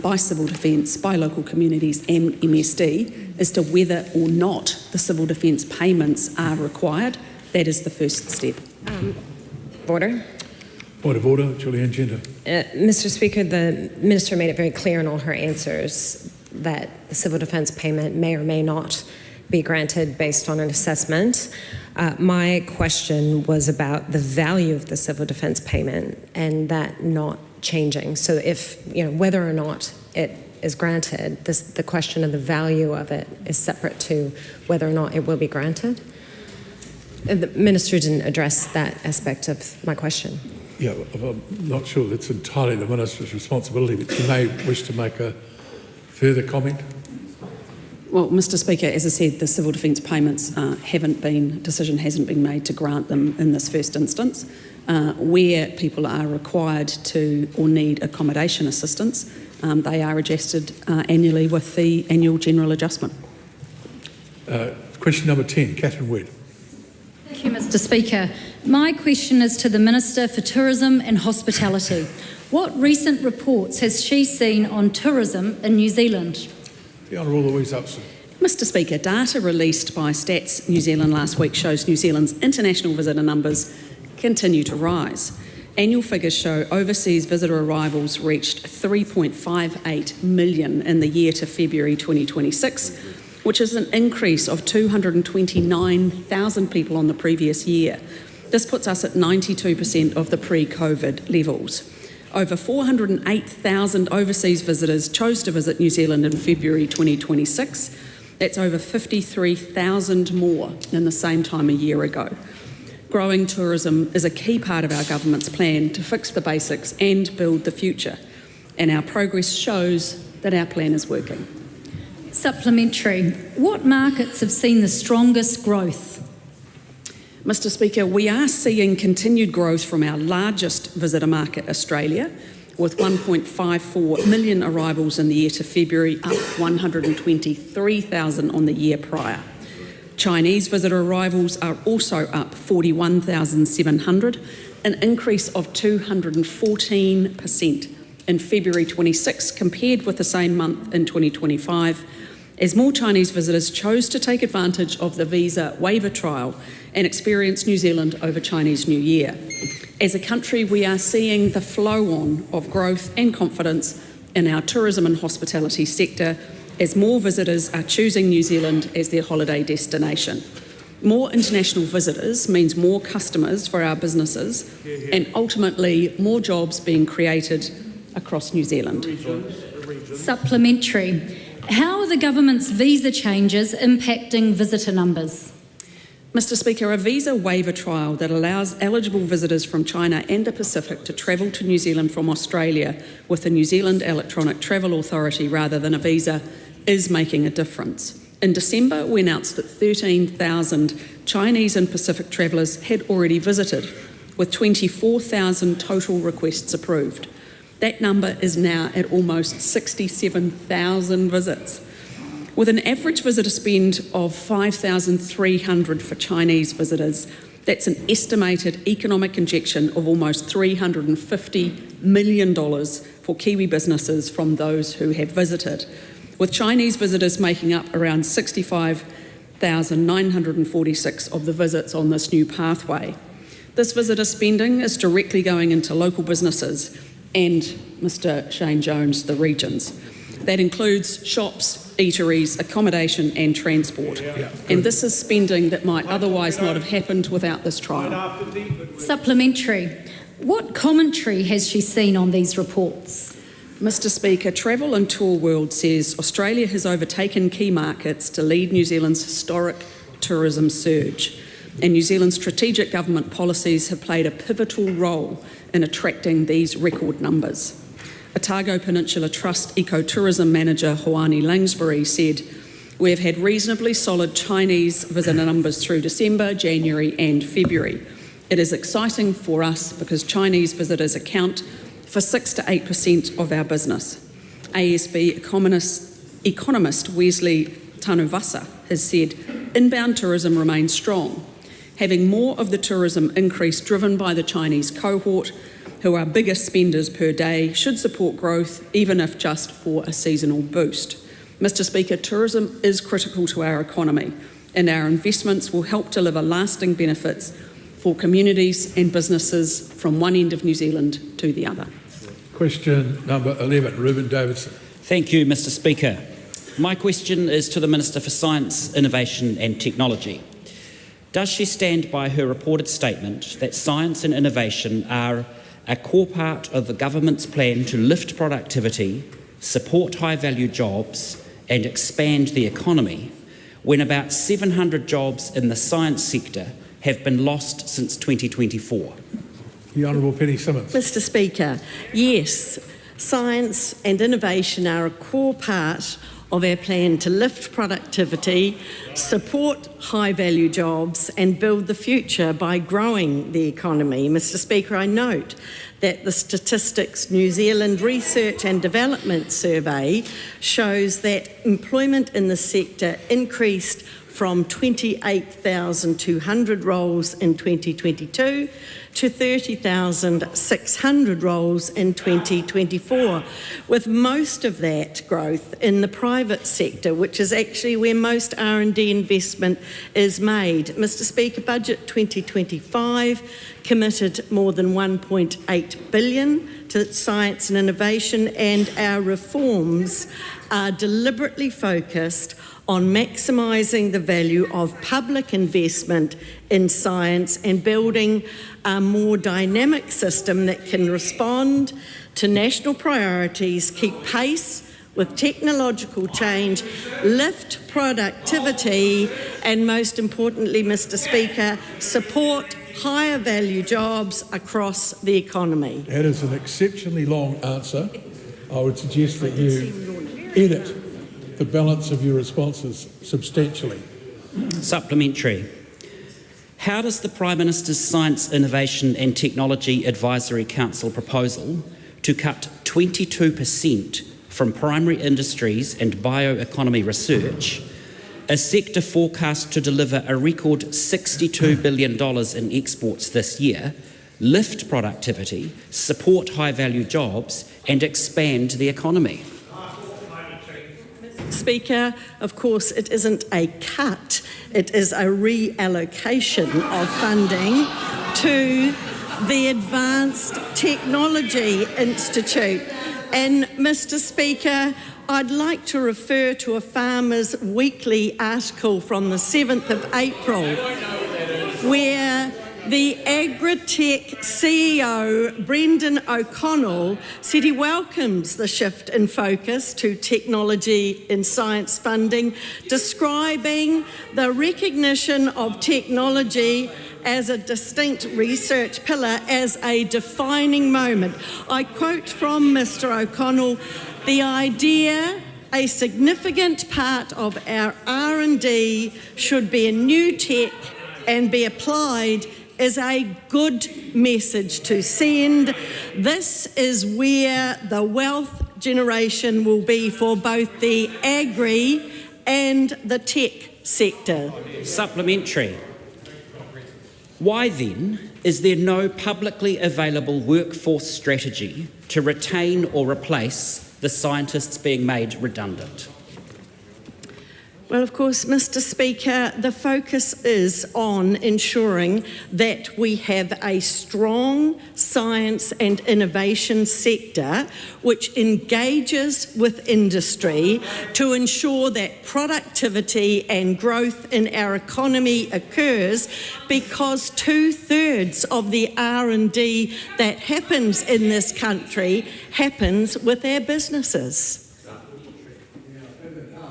by Civil Defence, by local communities and MSD as to whether or not the civil defence payments are required. That is the first step. Order. Point of order, Julianne Gender. Mr Speaker, the Minister made it very clear in all her answers that the civil defence payment may or may not be granted based on an assessment. My question was about the value of the civil defence payment and that not changing. So if, whether or not it is granted, the question of the value of it is separate to whether or not it will be granted. The Minister didn't address that aspect of my question. Yeah, I'm not sure that's entirely the Minister's responsibility, but you may wish to make a further comment. Well, Mr Speaker, as I said, the civil defence payments decision hasn't been made to grant them in this first instance. Where people are required to or need accommodation assistance, they are adjusted annually with the annual general adjustment. Question number 10, Catherine Wedd. Thank you, Mr Speaker. My question is to the Minister for Tourism and Hospitality. What recent reports has she seen on tourism in New Zealand? The Honourable Louise Upson. Mr Speaker, data released by Stats New Zealand last week shows New Zealand's international visitor numbers continue to rise. Annual figures show overseas visitor arrivals reached 3.58 million in the year to February 2026, which is an increase of 229,000 people on the previous year. This puts us at 92% of the pre-COVID levels. Over 408,000 overseas visitors chose to visit New Zealand in February 2026. That's over 53,000 more than the same time a year ago. Growing tourism is a key part of our government's plan to fix the basics and build the future. And our progress shows that our plan is working. Supplementary. What markets have seen the strongest growth? Mr Speaker, we are seeing continued growth from our largest visitor market, Australia, with 1.54 million arrivals in the year to February, up 123,000 on the year prior. Chinese visitor arrivals are also up 41,700, an increase of 214% in February 26 compared with the same month in 2025, as more Chinese visitors chose to take advantage of the visa waiver trial and experience New Zealand over Chinese New Year. As a country, we are seeing the flow-on of growth and confidence in our tourism and hospitality sector as more visitors are choosing New Zealand as their holiday destination. More international visitors means more customers for our businesses and ultimately more jobs being created across New Zealand. Supplementary. How are the government's visa changes impacting visitor numbers? Mr Speaker, a visa waiver trial that allows eligible visitors from China and the Pacific to travel to New Zealand from Australia with the New Zealand Electronic Travel Authority rather than a visa is making a difference. In December, we announced that 13,000 Chinese and Pacific travellers had already visited, with 24,000 total requests approved. That number is now at almost 67,000 visits. With an average visitor spend of $5,300 for Chinese visitors, that's an estimated economic injection of almost $350 million for Kiwi businesses from those who have visited, with Chinese visitors making up around 65,946 of the visits on this new pathway. This visitor spending is directly going into local businesses and, Mr Shane Jones, the regions. That includes shops, eateries, accommodation and transport. And this is spending that might otherwise not have happened without this trial. Supplementary. What commentary has she seen on these reports? Mr Speaker, Travel and Tour World says Australia has overtaken key markets to lead New Zealand's historic tourism surge, and New Zealand's strategic government policies have played a pivotal role in attracting these record numbers. Otago Peninsula Trust Ecotourism Manager Hoani Langsbury said, "We have had reasonably solid Chinese visitor numbers through December, January and February. It is exciting for us because Chinese visitors account for 6 to 8% of our business." ASB economist Wesley Tanuvasa has said, "Inbound tourism remains strong, having more of the tourism increase driven by the Chinese cohort, who are biggest spenders per day, should support growth, even if just for a seasonal boost." Mr Speaker, tourism is critical to our economy, and our investments will help deliver lasting benefits for communities and businesses from one end of New Zealand to the other. Question number 11, Reuben Davidson. Thank you, Mr Speaker. My question is to the Minister for Science, Innovation and Technology. Does she stand by her reported statement that science and innovation are a core part of the government's plan to lift productivity, support high-value jobs and expand the economy, when about 700 jobs in the science sector have been lost since 2024? The Honourable Penny Simmons. Mr Speaker, yes, science and innovation are a core part of our plan to lift productivity, support high-value jobs and build the future by growing the economy. Mr Speaker, I note that the Statistics New Zealand Research and Development Survey shows that employment in the sector increased from 28,200 roles in 2022 to 30,600 roles in 2024, with most of that growth in the private sector, which is actually where most R&D investment is made. Mr Speaker, Budget 2025 committed more than $1.8 billion to science and innovation, and our reforms are deliberately focused on maximising the value of public investment in science and building a more dynamic system that can respond to national priorities, keep pace with technological change, lift productivity and, most importantly, Mr Speaker, support higher value jobs across the economy. That is an exceptionally long answer. I would suggest that you edit the balance of your responses substantially. Supplementary. How does the Prime Minister's Science, Innovation and Technology Advisory Council proposal to cut 22% from primary industries and bioeconomy research, a sector forecast to deliver a record $62 billion in exports this year, lift productivity, support high-value jobs and expand the economy? Speaker, of course, it isn't a cut, it is a reallocation of funding to the Advanced Technology Institute. And, Mr Speaker, I'd like to refer to a Farmers Weekly article from the 7th of April, where the Agritech CEO, Brendan O'Connell, said he welcomes the shift in focus to technology and science funding, describing the recognition of technology as a distinct research pillar as a defining moment. I quote from Mr O'Connell, "The idea a significant part of our R&D should be in new tech and be applied is a good message to send. This is where the wealth generation will be for both the agri and the tech sector." Supplementary. Why then is there no publicly available workforce strategy to retain or replace the scientists being made redundant? Well, of course, Mr. Speaker, the focus is on ensuring that we have a strong science and innovation sector which engages with industry to ensure that productivity and growth in our economy occurs, because 2/3 of the R&D that happens in this country happens with our businesses.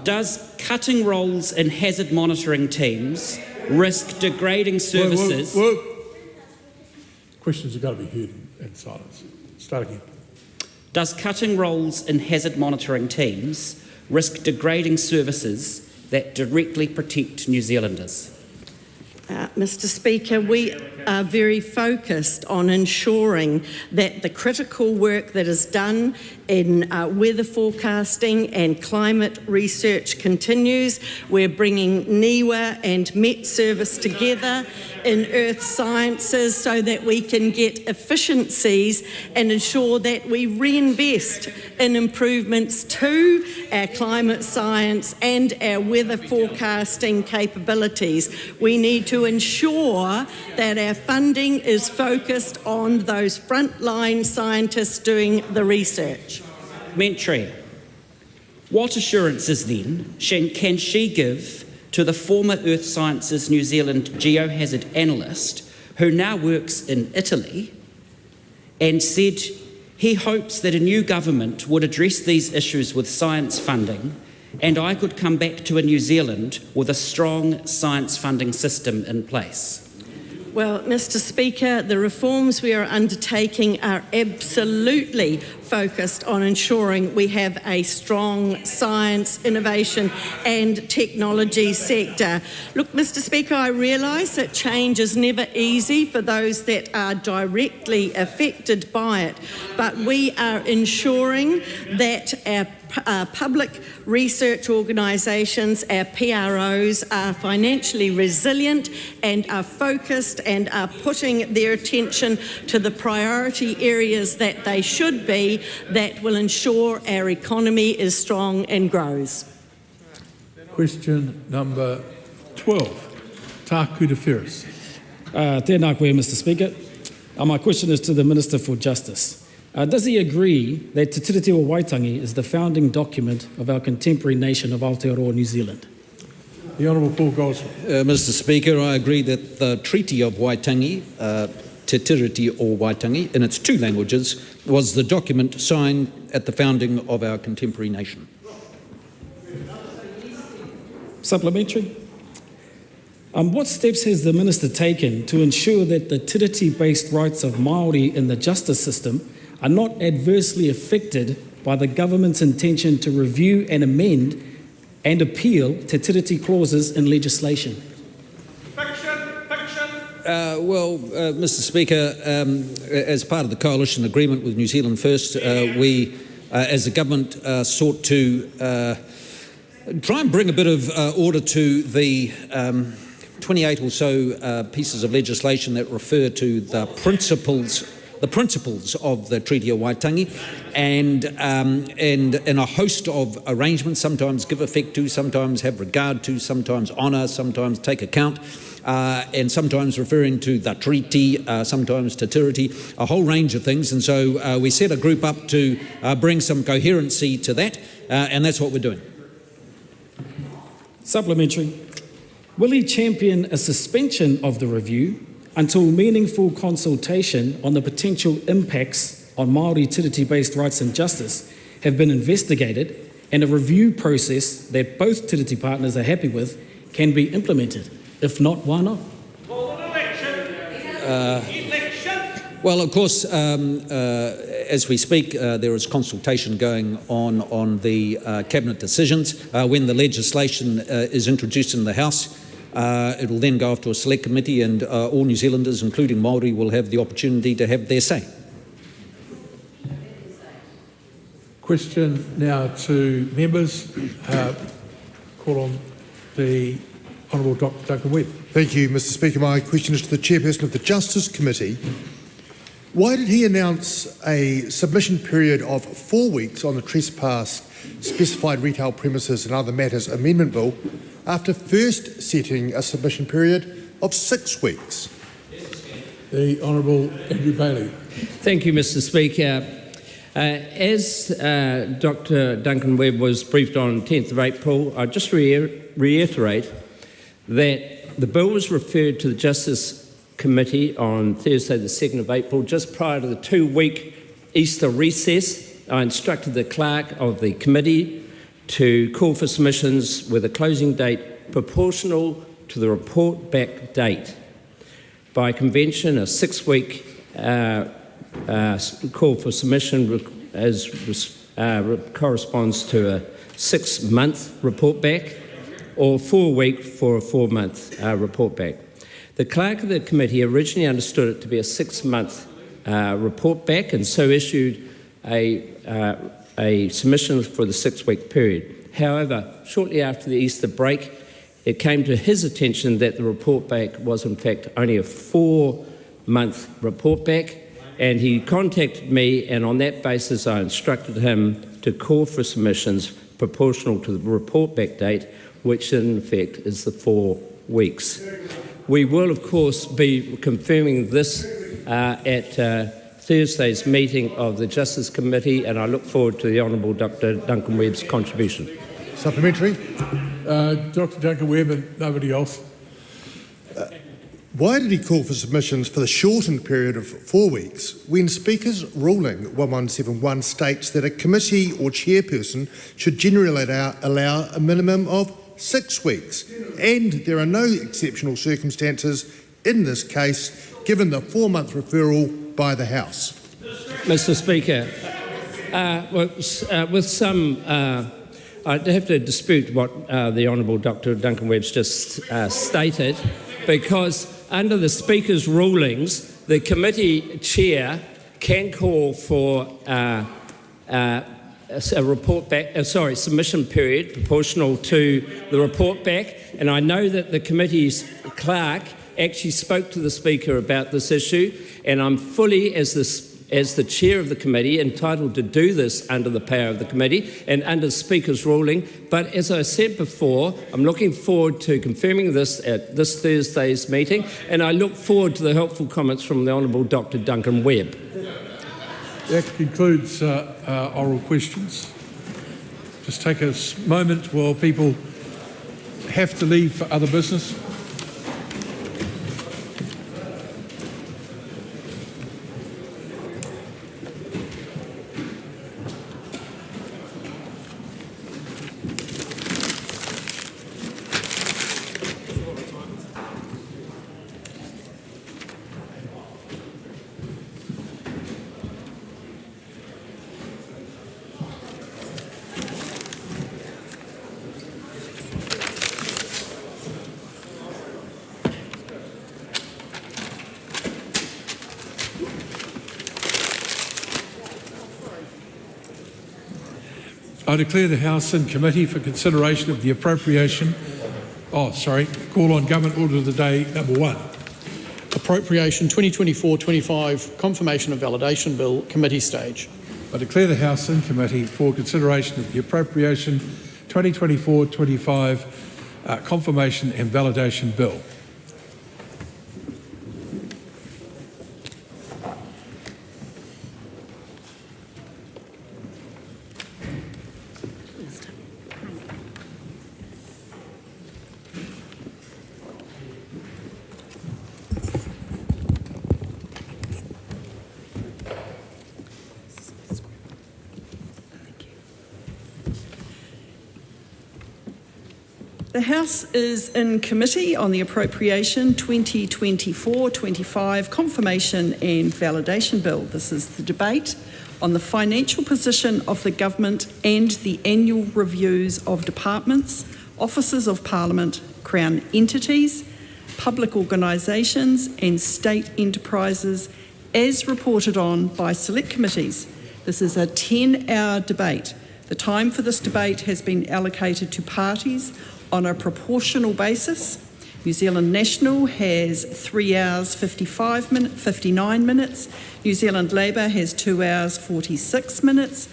Does cutting roles in hazard monitoring teams risk degrading services? Questions have got to be heard in silence. Start again. Does cutting roles in hazard monitoring teams risk degrading services that directly protect New Zealanders? Mr. Speaker, we are very focused on ensuring that the critical work that is done in weather forecasting and climate research continues. We're bringing NIWA and Met Service together in earth sciences so that we can get efficiencies and ensure that we reinvest in improvements to our climate science and our weather forecasting capabilities. We need to ensure that our funding is focused on those frontline scientists doing the research. Mentry, what assurances then can she give to the former Earth Sciences New Zealand geohazard analyst who now works in Italy and said he hopes that a new government would address these issues with science funding and I could come back to a New Zealand with a strong science funding system in place? Well, Mr. Speaker, the reforms we are undertaking are absolutely focused on ensuring we have a strong science, innovation and technology sector. Look, Mr. Speaker, I realise that change is never easy for those that are directly affected by it, but we are ensuring that our public research organisations, our PROs, are financially resilient and are focused and are putting their attention to the priority areas that they should be, that will ensure our economy is strong and grows. Question number 12, Taku de Ferris. Tēnā koe, Mr. Speaker. My question is to the Minister for Justice. Does he agree that Te Tiriti o Waitangi is the founding document of our contemporary nation of Aotearoa, New Zealand? The Honourable Paul Goldsmith. Mr. Speaker, I agree that the Treaty of Waitangi, Te Tiriti o Waitangi, in its two languages, was the document signed at the founding of our contemporary nation. Supplementary. What steps has the Minister taken to ensure that the tiriti-based rights of Māori in the justice system are not adversely affected by the government's intention to review and amend and appeal Te Tiriti clauses in legislation? Mr. Speaker, as part of the coalition agreement with New Zealand First, we, as a government, sought to try and bring a bit of order to the 28 or so pieces of legislation that refer to the principles of the Treaty of Waitangi, and a host of arrangements, sometimes give effect to, sometimes have regard to, sometimes honour, sometimes take account, and sometimes referring to the treaty, sometimes Te Tiriti, a whole range of things. And so we set a group up to bring some coherency to that, and that's what we're doing. Supplementary. Will he champion a suspension of the review until meaningful consultation on the potential impacts on Māori tiriti-based rights and justice have been investigated and a review process that both tiriti partners are happy with can be implemented? If not, why not? Well, of course, as we speak, there is consultation going on the Cabinet decisions. When the legislation is introduced in the House, it will then go off to a select committee, and all New Zealanders, including Māori, will have the opportunity to have their say. Question now to members. Call on the Honourable Dr. Duncan Webb. Thank you, Mr. Speaker. My question is to the Chairperson of the Justice Committee. Why did he announce a submission period of 4 weeks on the Trespass, Specified Retail Premises and Other Matters Amendment Bill after first setting a submission period of 6 weeks? The Honourable Andrew Bailey. Thank you, Mr. Speaker. As Dr. Duncan Webb was briefed on 10th of April, I just reiterate that the bill was referred to the Justice Committee on Thursday the 2nd of April, just prior to the 2-week Easter recess. I instructed the clerk of the committee to call for submissions with a closing date proportional to the report back date. By convention, a 6-week call for submission corresponds to a 6-month report back, or 4-week for a 4-month report back. The clerk of the committee originally understood it to be a 6-month report back, and so issued a submission for the 6-week period. However, shortly after the Easter break, it came to his attention that the report back was in fact only a 4-month report back, and he contacted me, and on that basis I instructed him to call for submissions proportional to the report back date, which in effect is the 4 weeks. We will of course be confirming this at Thursday's meeting of the Justice Committee, and I look forward to the Honourable Dr. Duncan Webb's contribution. Supplementary. Dr. Duncan Webb and nobody else. Why did he call for submissions for the shortened period of 4 weeks when Speaker's ruling 1171 states that a committee or chairperson should generally allow a minimum of 6 weeks, and there are no exceptional circumstances in this case given the 4-month referral by the House? Mr. Speaker, with some, I'd have to dispute what the Honourable Dr. Duncan Webb's just stated, because under the Speaker's rulings, the committee chair can call for a report back, submission period proportional to the report back, and I know that the committee's clerk actually spoke to the Speaker about this issue, and I'm fully, as the chair of the committee, entitled to do this under the power of the committee and under the Speaker's ruling. But as I said before, I'm looking forward to confirming this at this Thursday's meeting, and I look forward to the helpful comments from the Honourable Dr. Duncan Webb. That concludes oral questions. Just take a moment while people have to leave for other business. I declare the House in committee for consideration of the appropriation. Call on Government Order of the Day number 1. Appropriation 2024-25 Confirmation of Validation Bill, Committee Stage. I declare the House in committee for consideration of the Appropriation 2024-25 Confirmation and Validation Bill. The House is in committee on the Appropriation 2024-25 Confirmation and Validation Bill. This is the debate on the financial position of the government and the annual reviews of departments, offices of Parliament, Crown entities, public organisations and state enterprises as reported on by select committees. This is a 10-hour debate. The time for this debate has been allocated to parties on a proportional basis. New Zealand National has 3 hours 59 minutes. New Zealand Labour has 2 hours 46 minutes.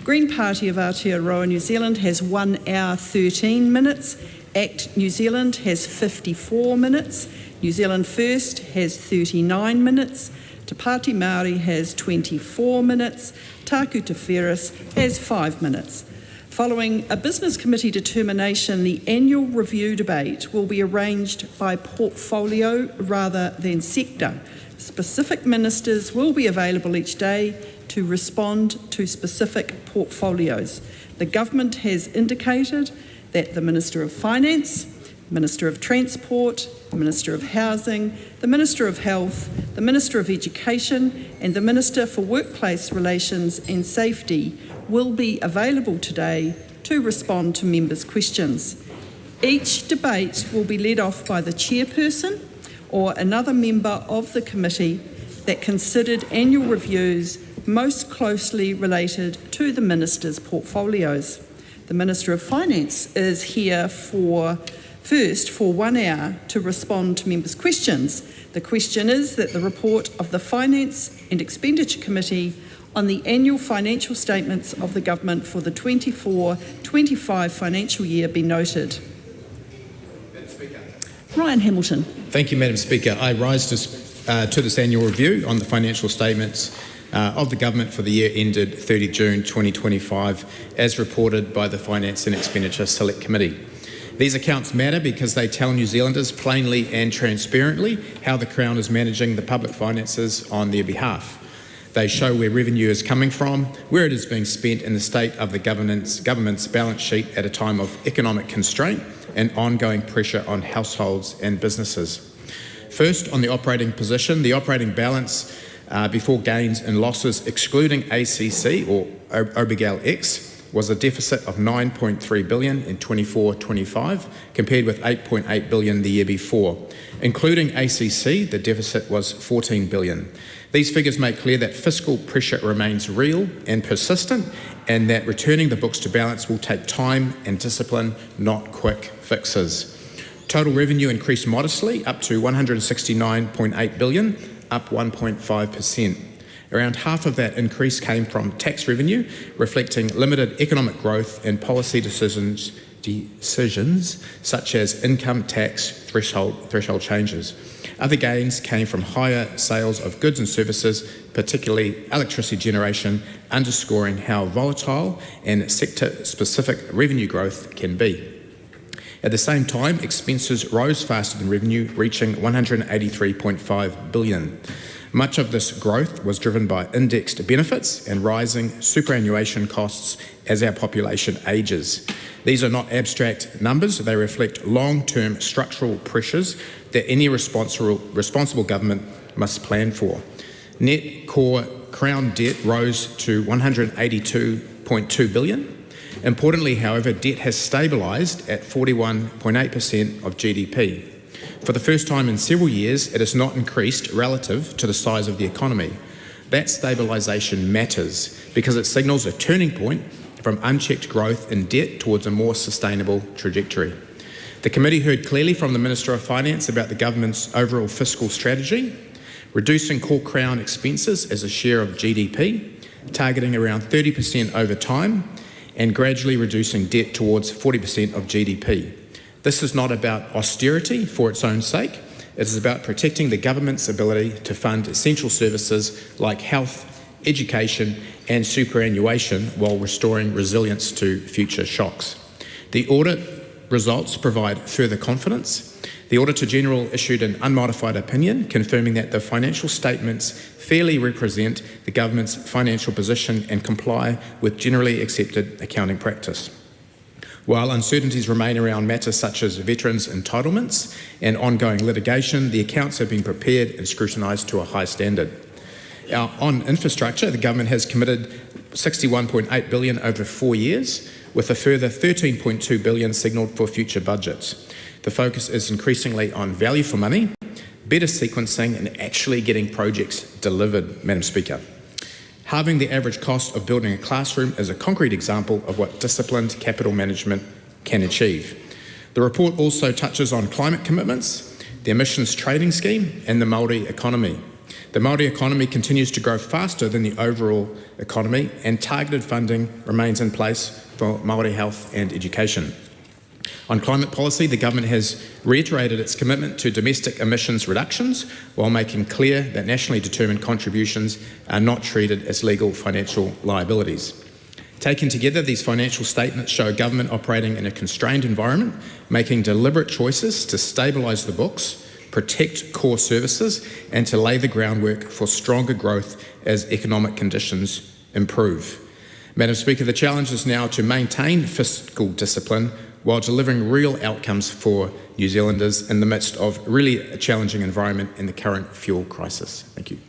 Green Party of Aotearoa New Zealand has 1 hour 13 minutes. ACT New Zealand has 54 minutes, New Zealand First has 39 minutes, Te Pāti Māori has 24 minutes, Tāku Te Wheres has 5 minutes. Following a Business Committee determination, the annual review debate will be arranged by portfolio rather than sector. Specific ministers will be available each day to respond to specific portfolios. The government has indicated that the Minister of Finance, Minister of Transport, the Minister of Housing, the Minister of Health, the Minister of Education and the Minister for Workplace Relations and Safety will be available today to respond to members' questions. Each debate will be led off by the chairperson or another member of the committee that considered annual reviews most closely related to the minister's portfolios. The Minister of Finance is here first for 1 hour to respond to members' questions. The question is that the report of the Finance and Expenditure Committee on the annual financial statements of the government for the 24-25 financial year be noted. Ryan Hamilton. Thank you, Madam Speaker. I rise to this annual review on the financial statements of the government for the year ended 30 June 2025 as reported by the Finance and Expenditure Select Committee. These accounts matter because they tell New Zealanders plainly and transparently how the Crown is managing the public finances on their behalf. They show where revenue is coming from, where it is being spent, and the state of the government's balance sheet at a time of economic constraint and ongoing pressure on households and businesses. First, on the operating position, the operating balance before gains and losses excluding ACC or Obergall X was a deficit of 9.3 billion in 24-25 compared with 8.8 billion the year before. Including ACC, the deficit was 14 billion. These figures make clear that fiscal pressure remains real and persistent and that returning the books to balance will take time and discipline, not quick fixes. Total revenue increased modestly up to 169.8 billion, up 1.5%. Around half of that increase came from tax revenue, reflecting limited economic growth and policy decisions such as income tax threshold changes. Other gains came from higher sales of goods and services, particularly electricity generation, underscoring how volatile and sector-specific revenue growth can be. At the same time, expenses rose faster than revenue, reaching 183.5 billion. Much of this growth was driven by indexed benefits and rising superannuation costs as our population ages. These are not abstract numbers, they reflect long-term structural pressures that any responsible government must plan for. Net core Crown debt rose to 182.2 billion. Importantly, however, debt has stabilised at 41.8% of GDP. For the first time in several years, it has not increased relative to the size of the economy. That stabilisation matters because it signals a turning point from unchecked growth in debt towards a more sustainable trajectory. The committee heard clearly from the Minister of Finance about the government's overall fiscal strategy, reducing core Crown expenses as a share of GDP, targeting around 30% over time, and gradually reducing debt towards 40% of GDP. This is not about austerity for its own sake. It is about protecting the government's ability to fund essential services like health, education and superannuation while restoring resilience to future shocks. The audit results provide further confidence. The Auditor-General issued an unmodified opinion confirming that the financial statements fairly represent the government's financial position and comply with generally accepted accounting practice. While uncertainties remain around matters such as veterans' entitlements and ongoing litigation, the accounts have been prepared and scrutinised to a high standard. On infrastructure, the government has committed 61.8 billion over 4 years, with a further 13.2 billion signalled for future budgets. The focus is increasingly on value for money, better sequencing and actually getting projects delivered, Madam Speaker. Halving the average cost of building a classroom is a concrete example of what disciplined capital management can achieve. The report also touches on climate commitments, the emissions trading scheme and the Māori economy. The Māori economy continues to grow faster than the overall economy and targeted funding remains in place for Māori health and education. On climate policy, the government has reiterated its commitment to domestic emissions reductions while making clear that nationally determined contributions are not treated as legal financial liabilities. Taken together, these financial statements show a government operating in a constrained environment, making deliberate choices to stabilise the books, protect core services, and to lay the groundwork for stronger growth as economic conditions improve. Madam Speaker, the challenge is now to maintain fiscal discipline while delivering real outcomes for New Zealanders in the midst of really a challenging environment in the current fuel crisis. Thank you.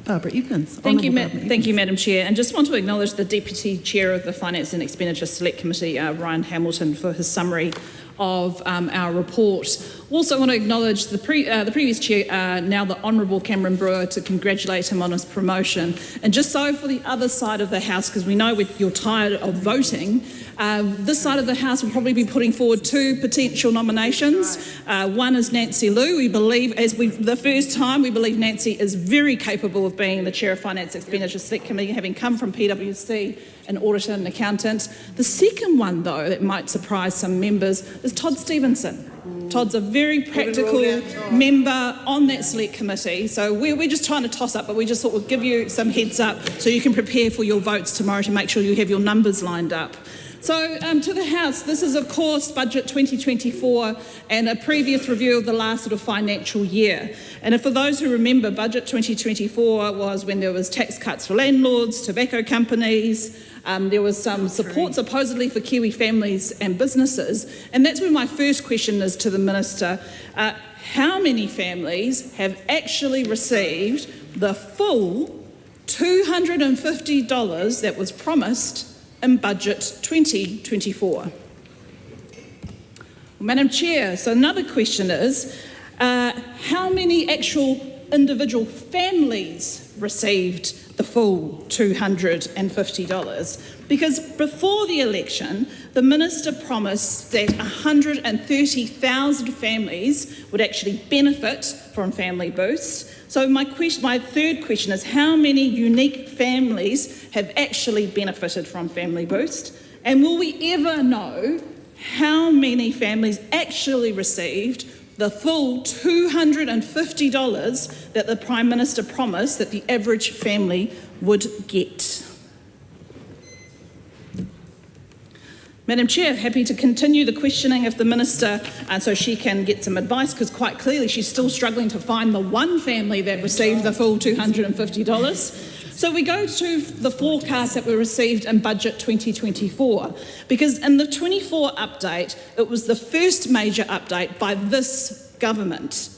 Barbara Evans. Thank you, Madam Chair. And just want to acknowledge the Deputy Chair of the Finance and Expenditure Select Committee, Ryan Hamilton, for his summary of our report. Also want to acknowledge the previous Chair, now the Honourable Cameron Brewer, to congratulate him on his promotion. And just so for the other side of the House, because we know you're tired of voting, this side of the House will probably be putting forward two potential nominations. One is Nancy Liu. We believe, the first time, we believe Nancy is very capable of being the Chair of Finance Expenditure Select Committee, having come from PwC, an auditor and accountant. The second one, though, that might surprise some members, is Todd Stevenson. Todd's a very practical member on that select committee, so we're just trying to toss up, but we just thought we'd give you some heads up so you can prepare for your votes tomorrow to make sure you have your numbers lined up. So to the House, this is of course Budget 2024 and a previous review of the last sort of financial year. And for those who remember, Budget 2024 was when there was tax cuts for landlords, tobacco companies, there was some support supposedly for Kiwi families and businesses. And that's where my first question is to the Minister. How many families have actually received the full $250 that was promised in Budget 2024? Madam Chair, so another question is, how many actual individual families received the full $250? Because before the election, the Minister promised that 130,000 families would actually benefit from Family Boost. So my third question is, how many unique families have actually benefited from Family Boost? And will we ever know how many families actually received the full $250 that the Prime Minister promised that the average family would get? Madam Chair, happy to continue the questioning of the Minister so she can get some advice, because quite clearly she's still struggling to find the one family that received the full $250. So we go to the forecast that were received in Budget 2024, because in the 24 update, it was the first major update by this government.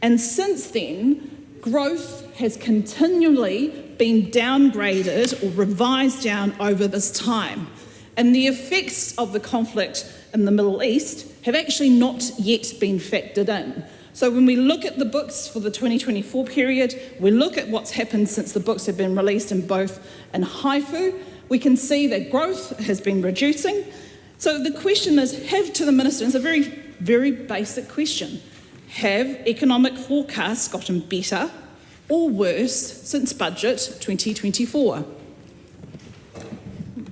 And since then, growth has continually been downgraded or revised down over this time. And the effects of the conflict in the Middle East have actually not yet been factored in. So when we look at the books for the 2024 period, we look at what's happened since the books have been released in Haifu, we can see that growth has been reducing. So the question is, to the Minister, it's a very, very basic question. Have economic forecasts gotten better or worse since Budget 2024?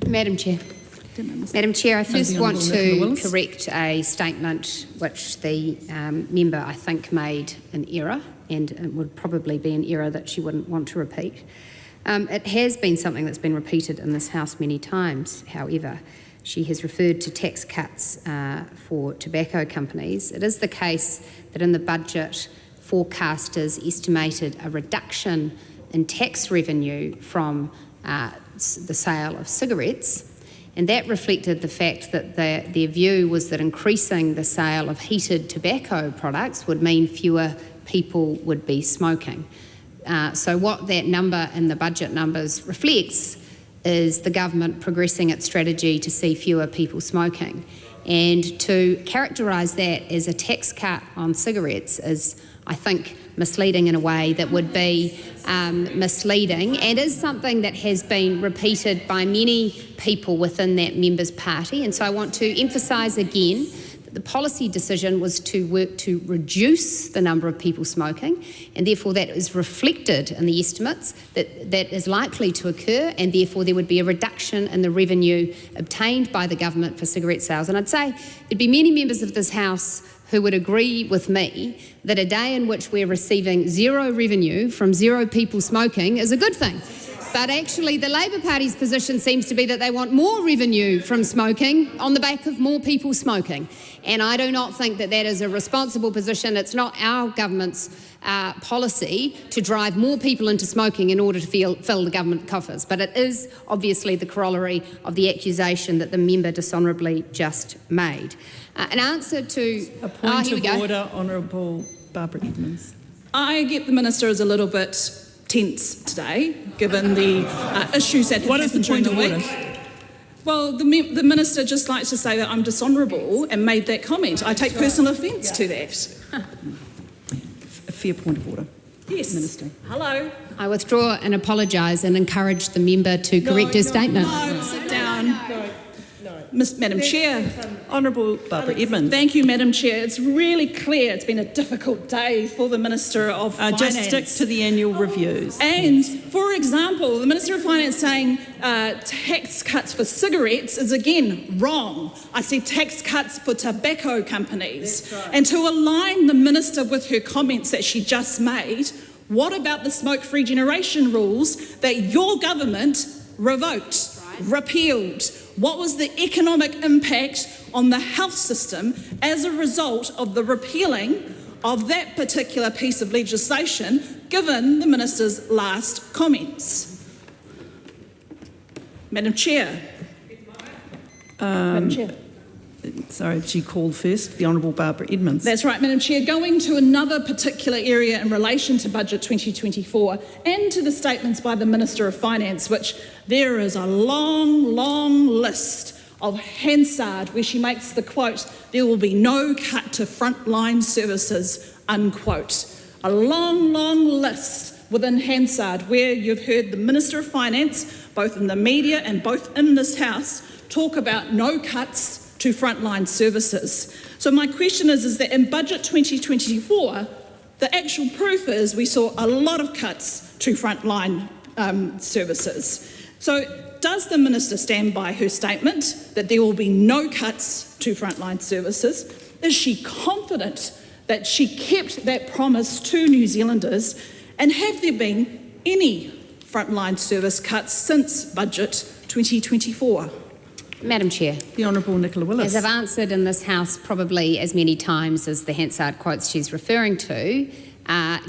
Madam Chair. Madam Chair, I first want to correct a statement which the member, I think, made in error, and it would probably be an error that she wouldn't want to repeat. It has been something that's been repeated in this House many times, however. She has referred to tax cuts for tobacco companies. It is the case that in the budget, forecasters estimated a reduction in tax revenue from the sale of cigarettes, and that reflected the fact that their view was that increasing the sale of heated tobacco products would mean fewer people would be smoking. So what that number in the budget numbers reflects is the government progressing its strategy to see fewer people smoking. And to characterise that as a tax cut on cigarettes is, I think, misleading in a way that would be misleading, and is something that has been repeated by many people within that member's party. And so I want to emphasise again the policy decision was to work to reduce the number of people smoking, and therefore that is reflected in the estimates that is likely to occur, and therefore there would be a reduction in the revenue obtained by the government for cigarette sales. And I'd say there'd be many members of this House who would agree with me that a day in which we're receiving zero revenue from zero people smoking is a good thing. But actually the Labor Party's position seems to be that they want more revenue from smoking on the back of more people smoking. And I do not think that that is a responsible position. It's not our government's policy to drive more people into smoking in order to fill the government coffers. But it is obviously the corollary of the accusation that the member dishonourably just made. An answer to... A point of order, Honourable Barbara Edmonds. I get the Minister is a little bit tense today, given the issues that have happened during the week. Well, the Minister just likes to say that I'm dishonourable and made that comment. I take personal offence to that. A fair point of order. Yes. Minister. Hello. I withdraw and apologise and encourage the member to correct her statement. No, sit down. Madam Chair. Honourable Barbara Edmonds. Thank you, Madam Chair. It's really clear it's been a difficult day for the Minister of Finance. Just stick to the annual reviews. And, for example, the Minister of Finance saying tax cuts for cigarettes is again wrong. I said tax cuts for tobacco companies. Right. And to align the Minister with her comments that she just made, what about the smoke-free generation rules that your government revoked, repealed? What was the economic impact on the health system as a result of the repealing of that particular piece of legislation, given the Minister's last comments? Madam Chair. Madam Chair. Sorry, she called first, the Honourable Barbara Edmonds. That's right, Madam Chair. Going to another particular area in relation to Budget 2024 and to the statements by the Minister of Finance, which there is a long, long list of Hansard where she makes the quote, "There will be no cut to frontline services," unquote. A long, long list within Hansard where you've heard the Minister of Finance, both in the media and both in this House, talk about no cuts to frontline services. So my question is that in Budget 2024, the actual proof is we saw a lot of cuts to frontline services. So does the Minister stand by her statement that there will be no cuts to frontline services? Is she confident that she kept that promise to New Zealanders? And have there been any frontline service cuts since Budget 2024? Madam Chair. The Honourable Nicola Willis. As I've answered in this House probably as many times as the Hansard quotes she's referring to,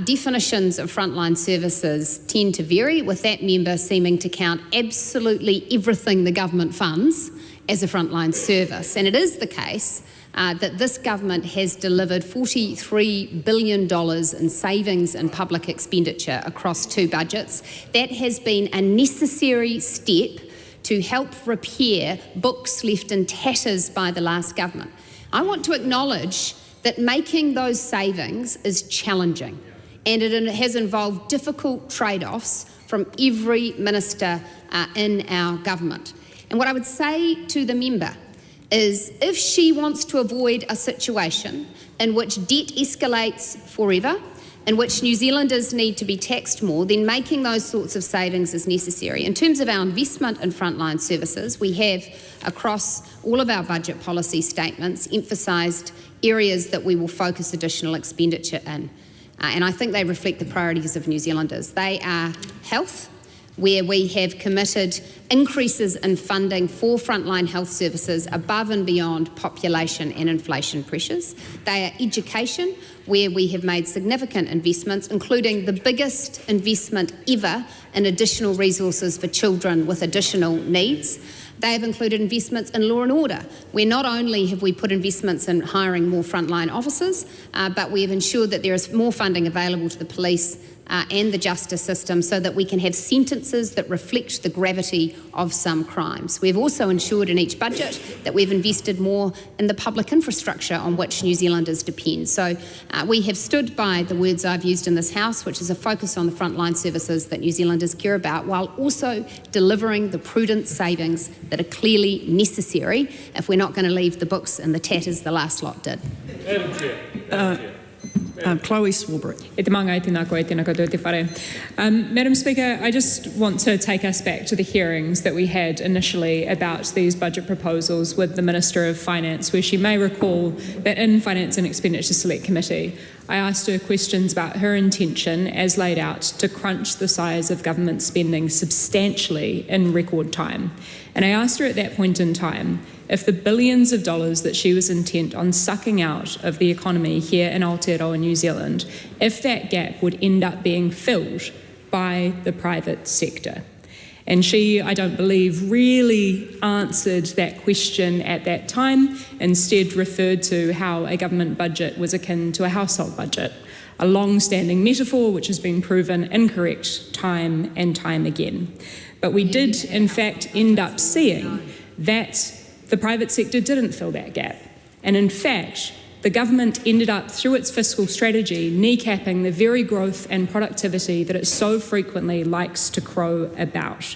definitions of frontline services tend to vary, with that member seeming to count absolutely everything the government funds as a frontline service. And it is the case that this government has delivered $43 billion in savings in public expenditure across two budgets. That has been a necessary step to help repair books left in tatters by the last government. I want to acknowledge that making those savings is challenging, and it has involved difficult trade-offs from every minister in our government. And what I would say to the member is, if she wants to avoid a situation in which debt escalates forever, in which New Zealanders need to be taxed more, then making those sorts of savings is necessary. In terms of our investment in frontline services, we have, across all of our budget policy statements, emphasised areas that we will focus additional expenditure in. And I think they reflect the priorities of New Zealanders. They are health, where we have committed increases in funding for frontline health services above and beyond population and inflation pressures. They are education, where we have made significant investments, including the biggest investment ever in additional resources for children with additional needs. They have included investments in law and order, where not only have we put investments in hiring more frontline officers, but we have ensured that there is more funding available to the police, and the justice system so that we can have sentences that reflect the gravity of some crimes. We've also ensured in each budget that we've invested more in the public infrastructure on which New Zealanders depend. So we have stood by the words I've used in this House, which is a focus on the frontline services that New Zealanders care about, while also delivering the prudent savings that are clearly necessary if we're not going to leave the books in the tatters the last lot did. Madam Chair. Chloe Swarbrick. Madam Speaker, I just want to take us back to the hearings that we had initially about these budget proposals with the Minister of Finance, where she may recall that in Finance and Expenditure Select Committee, I asked her questions about her intention, as laid out, to crunch the size of government spending substantially in record time. And I asked her at that point in time if the billions of dollars that she was intent on sucking out of the economy here in Aotearoa, New Zealand, if that gap would end up being filled by the private sector. And she, I don't believe, really answered that question at that time, instead referred to how a government budget was akin to a household budget, a long-standing metaphor which has been proven incorrect time and time again. But we did, in fact, end up seeing that the private sector didn't fill that gap. And in fact, the government ended up, through its fiscal strategy, kneecapping the very growth and productivity that it so frequently likes to crow about.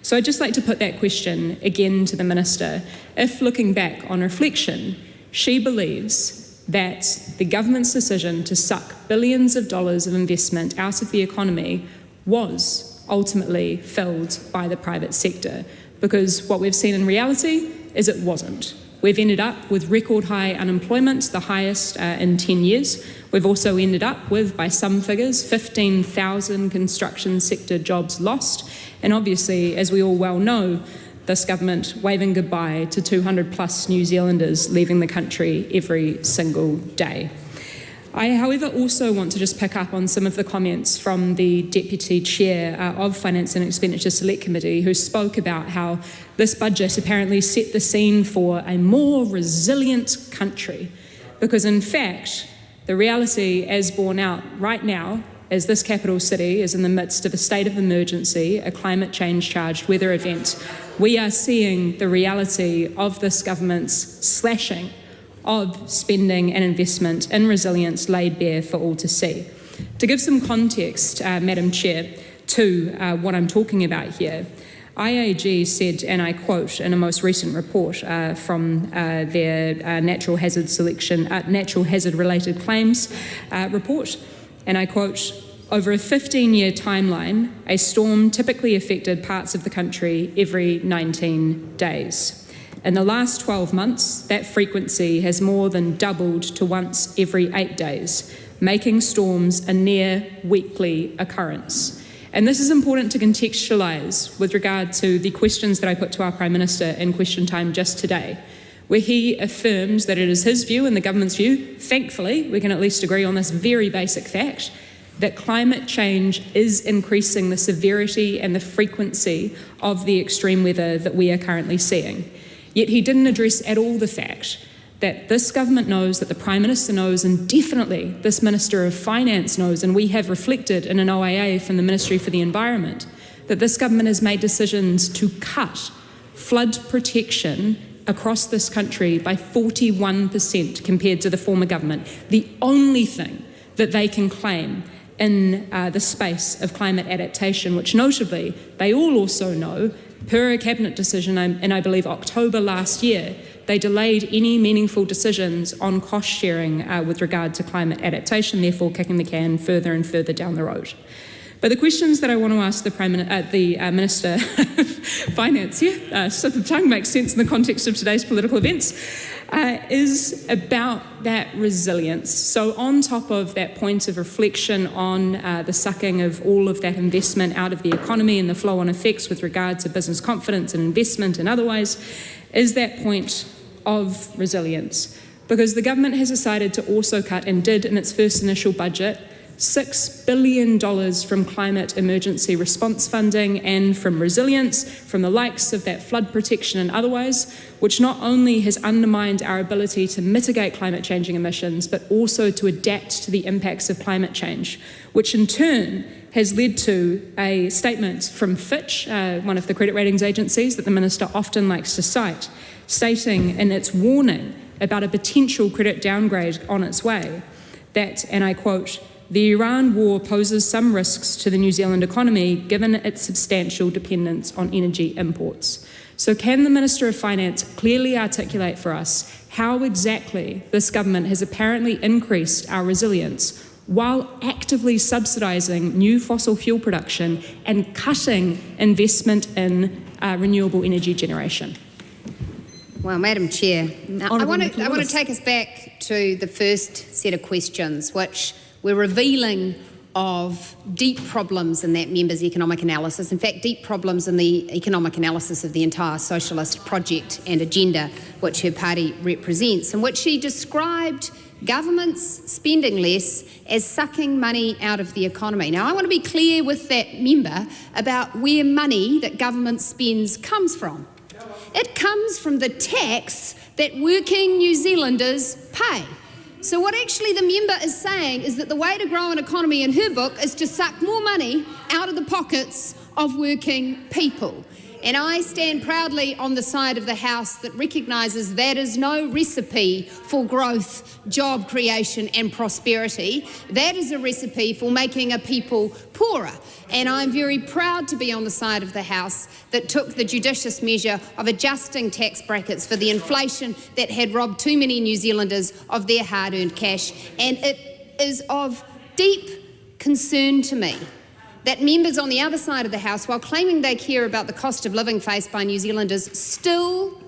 So I'd just like to put that question again to the Minister. If, looking back on reflection, she believes that the government's decision to suck billions of dollars of investment out of the economy was ultimately filled by the private sector, because what we've seen in reality is it wasn't. We've ended up with record high unemployment, the highest in 10 years. We've also ended up with, by some figures, 15,000 construction sector jobs lost. And obviously, as we all well know, this government waving goodbye to 200 plus New Zealanders leaving the country every single day. I, however, also want to just pick up on some of the comments from the Deputy Chair of Finance and Expenditure Select Committee, who spoke about how this budget apparently set the scene for a more resilient country. Because in fact, the reality as borne out right now, as this capital city is in the midst of a state of emergency, a climate change charged weather event, we are seeing the reality of this government's slashing of spending and investment in resilience laid bare for all to see. To give some context, Madam Chair, to what I'm talking about here, IAG said, and I quote in a most recent report from their natural hazard related claims report, and I quote, over a 15-year timeline, a storm typically affected parts of the country every 19 days. In the last 12 months, that frequency has more than doubled to once every 8 days, making storms a near weekly occurrence. And this is important to contextualise with regard to the questions that I put to our Prime Minister in question time just today, where he affirmed that it is his view and the government's view, thankfully, we can at least agree on this very basic fact, that climate change is increasing the severity and the frequency of the extreme weather that we are currently seeing. Yet he didn't address at all the fact that this government knows, that the Prime Minister knows, and definitely this Minister of Finance knows, and we have reflected in an OAA from the Ministry for the Environment, that this government has made decisions to cut flood protection across this country by 41% compared to the former government. The only thing that they can claim in the space of climate adaptation, which notably they all also know, per a cabinet decision in, I believe, October last year, they delayed any meaningful decisions on cost sharing with regard to climate adaptation, therefore kicking the can further and further down the road. But the questions that I want to ask the Minister of Finance here, so the tongue makes sense in the context of today's political events, is about that resilience. So on top of that point of reflection on the sucking of all of that investment out of the economy and the flow-on effects with regard to business confidence and investment and otherwise, is that point of resilience. Because the government has decided to also cut, and did in its first initial budget, $6 billion from climate emergency response funding and from resilience, from the likes of that flood protection and otherwise, which not only has undermined our ability to mitigate climate changing emissions, but also to adapt to the impacts of climate change, which in turn has led to a statement from Fitch, one of the credit ratings agencies that the Minister often likes to cite, stating in its warning about a potential credit downgrade on its way that, and I quote, "The Iran war poses some risks to the New Zealand economy given its substantial dependence on energy imports." So can the Minister of Finance clearly articulate for us how exactly this government has apparently increased our resilience while actively subsidising new fossil fuel production and cutting investment in renewable energy generation? Well, Madam Chair, I want to take us back to the first set of questions, which were revealing of deep problems in that member's economic analysis, in fact, deep problems in the economic analysis of the entire socialist project and agenda which her party represents, in which she described governments spending less as sucking money out of the economy. Now, I want to be clear with that member about where money that government spends comes from. It comes from the tax that working New Zealanders pay. So what actually the member is saying is that the way to grow an economy in her book is to suck more money out of the pockets of working people. And I stand proudly on the side of the House that recognises that is no recipe for growth, job creation and prosperity. That is a recipe for making a people poorer. And I'm very proud to be on the side of the House that took the judicious measure of adjusting tax brackets for the inflation that had robbed too many New Zealanders of their hard-earned cash. And it is of deep concern to me that members on the other side of the House, while claiming they care about the cost of living faced by New Zealanders, still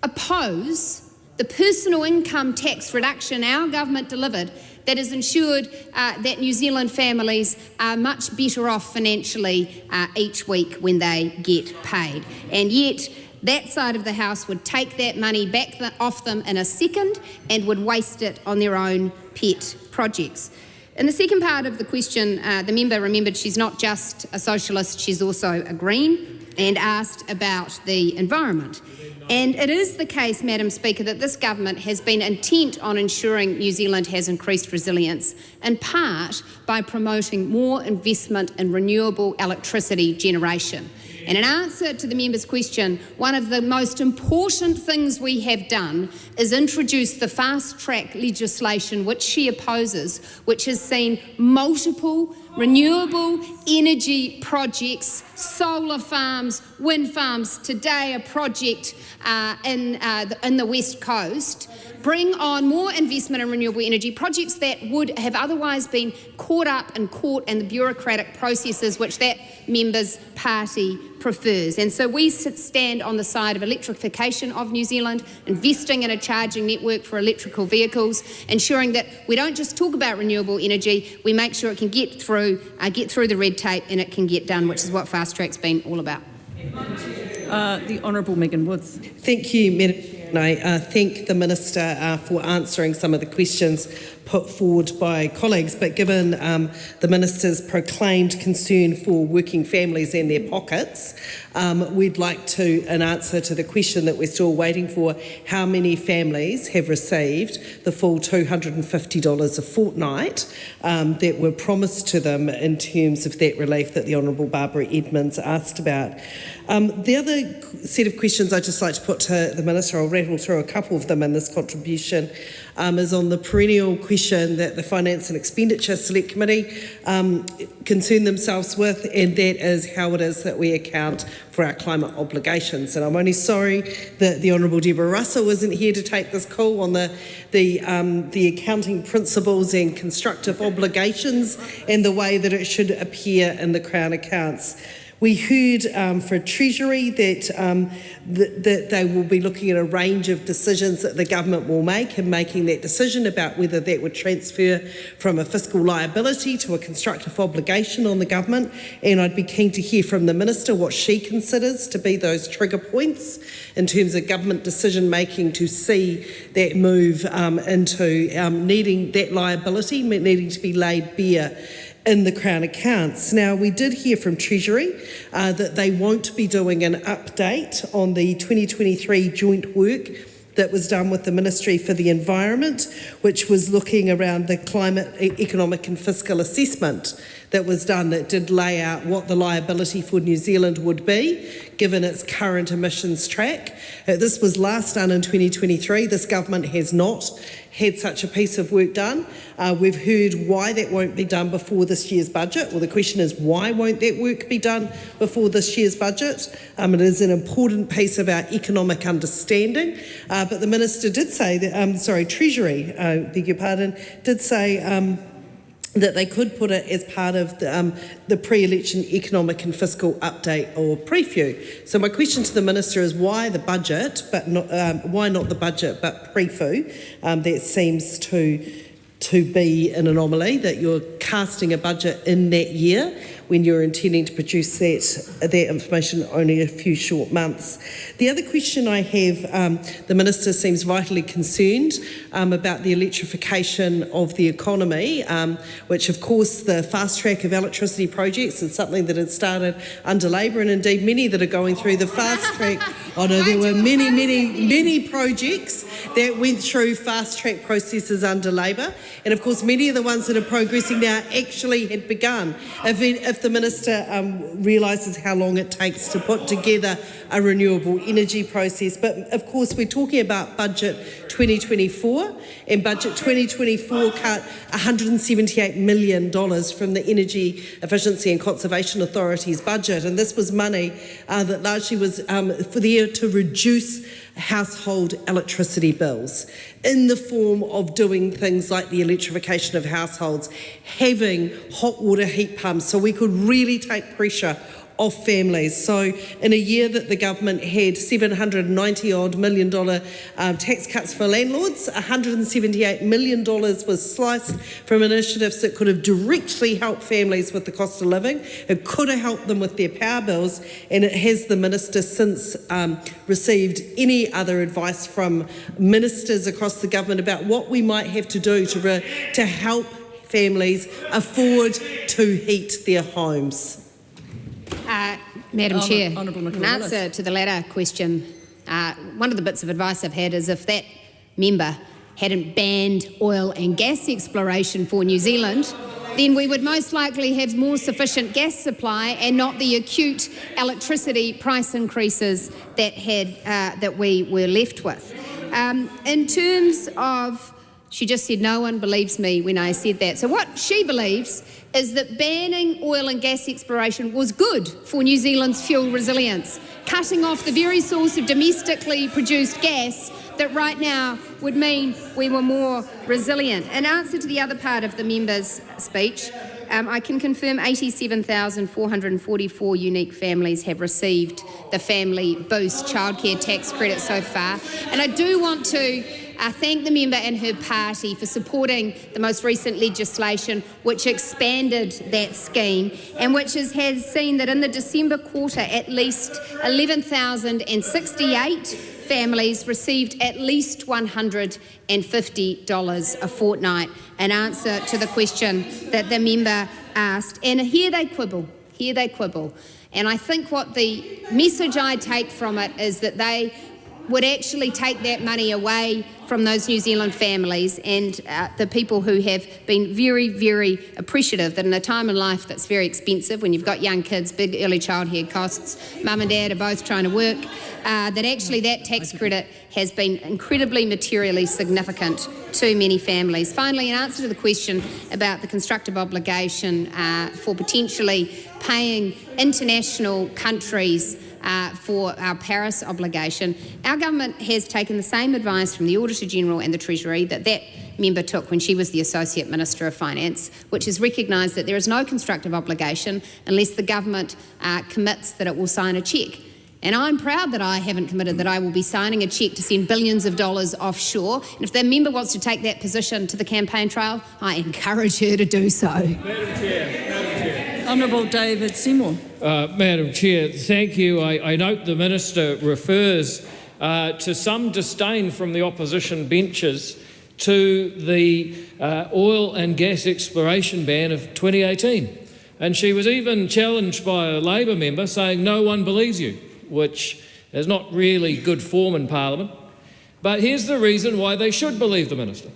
oppose the personal income tax reduction our government delivered that has ensured that New Zealand families are much better off financially each week when they get paid. And yet, that side of the House would take that money back off them in a second and would waste it on their own pet projects. In the second part of the question, the member remembered she's not just a socialist, she's also a Green, and asked about the environment. And it is the case, Madam Speaker, that this government has been intent on ensuring New Zealand has increased resilience, in part by promoting more investment in renewable electricity generation. And in answer to the member's question, one of the most important things we have done is introduce the fast-track legislation which she opposes, which has seen multiple renewable energy projects, solar farms, wind farms, today a project in the West Coast, bring on more investment in renewable energy, projects that would have otherwise been caught up in court and the bureaucratic processes which that member's party prefers. And so we stand on the side of electrification of New Zealand, investing in a charging network for electrical vehicles, ensuring that we don't just talk about renewable energy, we make sure it can get through the red tape and it can get done, which is what Fast Track's been all about. The Honourable Megan Woods. Thank you, Madam Chair, and I thank the Minister for answering some of the questions put forward by colleagues, but given the Minister's proclaimed concern for working families and their pockets, we'd like to, in answer to the question that we're still waiting for, how many families have received the full $250 a fortnight that were promised to them in terms of that relief that the Honourable Barbara Edmonds asked about. The other set of questions I'd just like to put to the Minister, I'll rattle through a couple of them in this contribution, is on the perennial question that the Finance and Expenditure Select Committee concern themselves with, and that is how it is that we account for our climate obligations. And I'm only sorry that the Honourable Deborah Russell isn't here to take this call on the accounting principles and constructive obligations and the way that it should appear in the Crown accounts. We heard for Treasury that they will be looking at a range of decisions that the government will make and making that decision about whether that would transfer from a fiscal liability to a constructive obligation on the government. And I'd be keen to hear from the Minister what she considers to be those trigger points in terms of government decision making to see that move into needing that liability, needing to be laid bare in the Crown accounts. Now, we did hear from Treasury that they won't be doing an update on the 2023 joint work that was done with the Ministry for the Environment, which was looking around the climate, economic and fiscal assessment that was done that did lay out what the liability for New Zealand would be given its current emissions track. This was last done in 2023. This government has not had such a piece of work done. We've heard why that won't be done before this year's budget. Well, the question is, why won't that work be done before this year's budget? It is an important piece of our economic understanding. But the Minister did say that, Treasury, beg your pardon, did say that they could put it as part of the pre-election economic and fiscal update or preview. So my question to the Minister is why the budget, but not, why not the budget but preview? That seems to be an anomaly, that you're casting a budget in that year when you're intending to produce that information only a few short months. The other question I have, the Minister seems vitally concerned about the electrification of the economy, which of course the fast track of electricity projects is something that had started under Labor, and indeed many that are going through the fast track. I know there were many projects that went through fast track processes under Labor, and of course many of the ones that are progressing now actually had begun. If the Minister realises how long it takes to put together a renewable energy process. But of course we're talking about budget 2024, and budget 2024 cut $178 million from the Energy Efficiency and Conservation Authority's budget, and this was money that largely was for the year to reduce household electricity bills in the form of doing things like the electrification of households, having hot water heat pumps so we could really take pressure off families. So in a year that the government had $790 million tax cuts for landlords, $178 million was sliced from initiatives that could have directly helped families with the cost of living. It could have helped them with their power bills, and it has the Minister since received any other advice from ministers across the government about what we might have to do to help families afford to heat their homes. Madam Chair, in answer to the latter question, one of the bits of advice I've had is if that member hadn't banned oil and gas exploration for New Zealand, then we would most likely have more sufficient gas supply and not the acute electricity price increases that we were left with. In terms of, she just said no one believes me when I said that. So what she believes is that banning oil and gas exploration was good for New Zealand's fuel resilience, cutting off the very source of domestically produced gas that right now would mean we were more resilient. In answer to the other part of the member's speech, I can confirm 87,444 unique families have received the Family Boost childcare tax credit so far. And I do want to thank the member and her party for supporting the most recent legislation which expanded that scheme and which has seen that in the December quarter at least 11,068 families received at least $150 a fortnight, in answer to the question that the member asked. And here they quibble. And I think what the message I take from it is that they would actually take that money away from those New Zealand families and the people who have been very, very appreciative that in a time in life that's very expensive, when you've got young kids, big early childcare costs, mum and dad are both trying to work, that actually that tax credit has been incredibly materially significant to many families. Finally, in answer to the question about the constructive obligation for potentially paying international countries for our Paris obligation, our government has taken the same advice from the Auditor-General and the Treasury that member took when she was the Associate Minister of Finance, which is recognised that there is no constructive obligation unless the government commits that it will sign a cheque. And I'm proud that I haven't committed that I will be signing a cheque to send billions of dollars offshore. And if the member wants to take that position to the campaign trail, I encourage her to do so. Madam Chair. Honourable David Seymour. Madam Chair, thank you. I note the Minister refers to some disdain from the opposition benches to the oil and gas exploration ban of 2018. And she was even challenged by a Labor member saying, "No one believes you," which is not really good form in Parliament. But here's the reason why they should believe the Minister.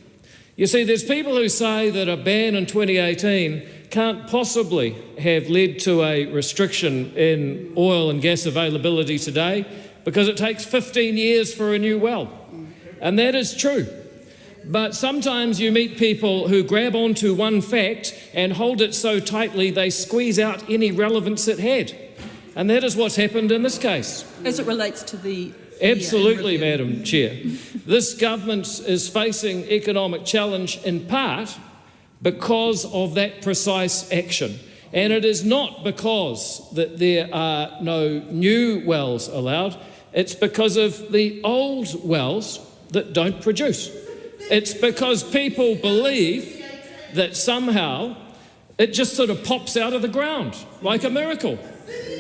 You see, there's people who say that a ban in 2018 can't possibly have led to a restriction in oil and gas availability today because it takes 15 years for a new well. And that is true. But sometimes you meet people who grab onto one fact and hold it so tightly they squeeze out any relevance it had. And that is what's happened in this case. As it relates to the... Absolutely, Madam Chair. This government is facing economic challenge in part because of that precise action. And it is not because that there are no new wells allowed, it's because of the old wells that don't produce. It's because people believe that somehow it just sort of pops out of the ground like a miracle.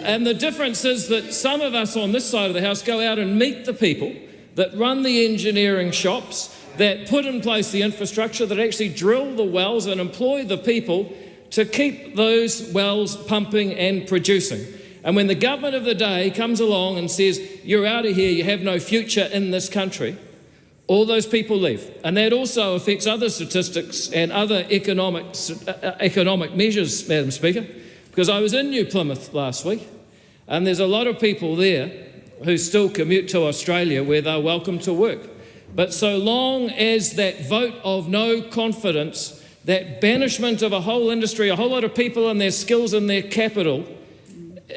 And the difference is that some of us on this side of the House go out and meet the people that run the engineering shops, that put in place the infrastructure, that actually drill the wells and employ the people to keep those wells pumping and producing. And when the government of the day comes along and says, "You're out of here, you have no future in this country," all those people leave. And that also affects other statistics and other economic measures, Madam Speaker, because I was in New Plymouth last week, and there's a lot of people there who still commute to Australia where they're welcome to work. But so long as that vote of no confidence, that banishment of a whole industry, a whole lot of people and their skills and their capital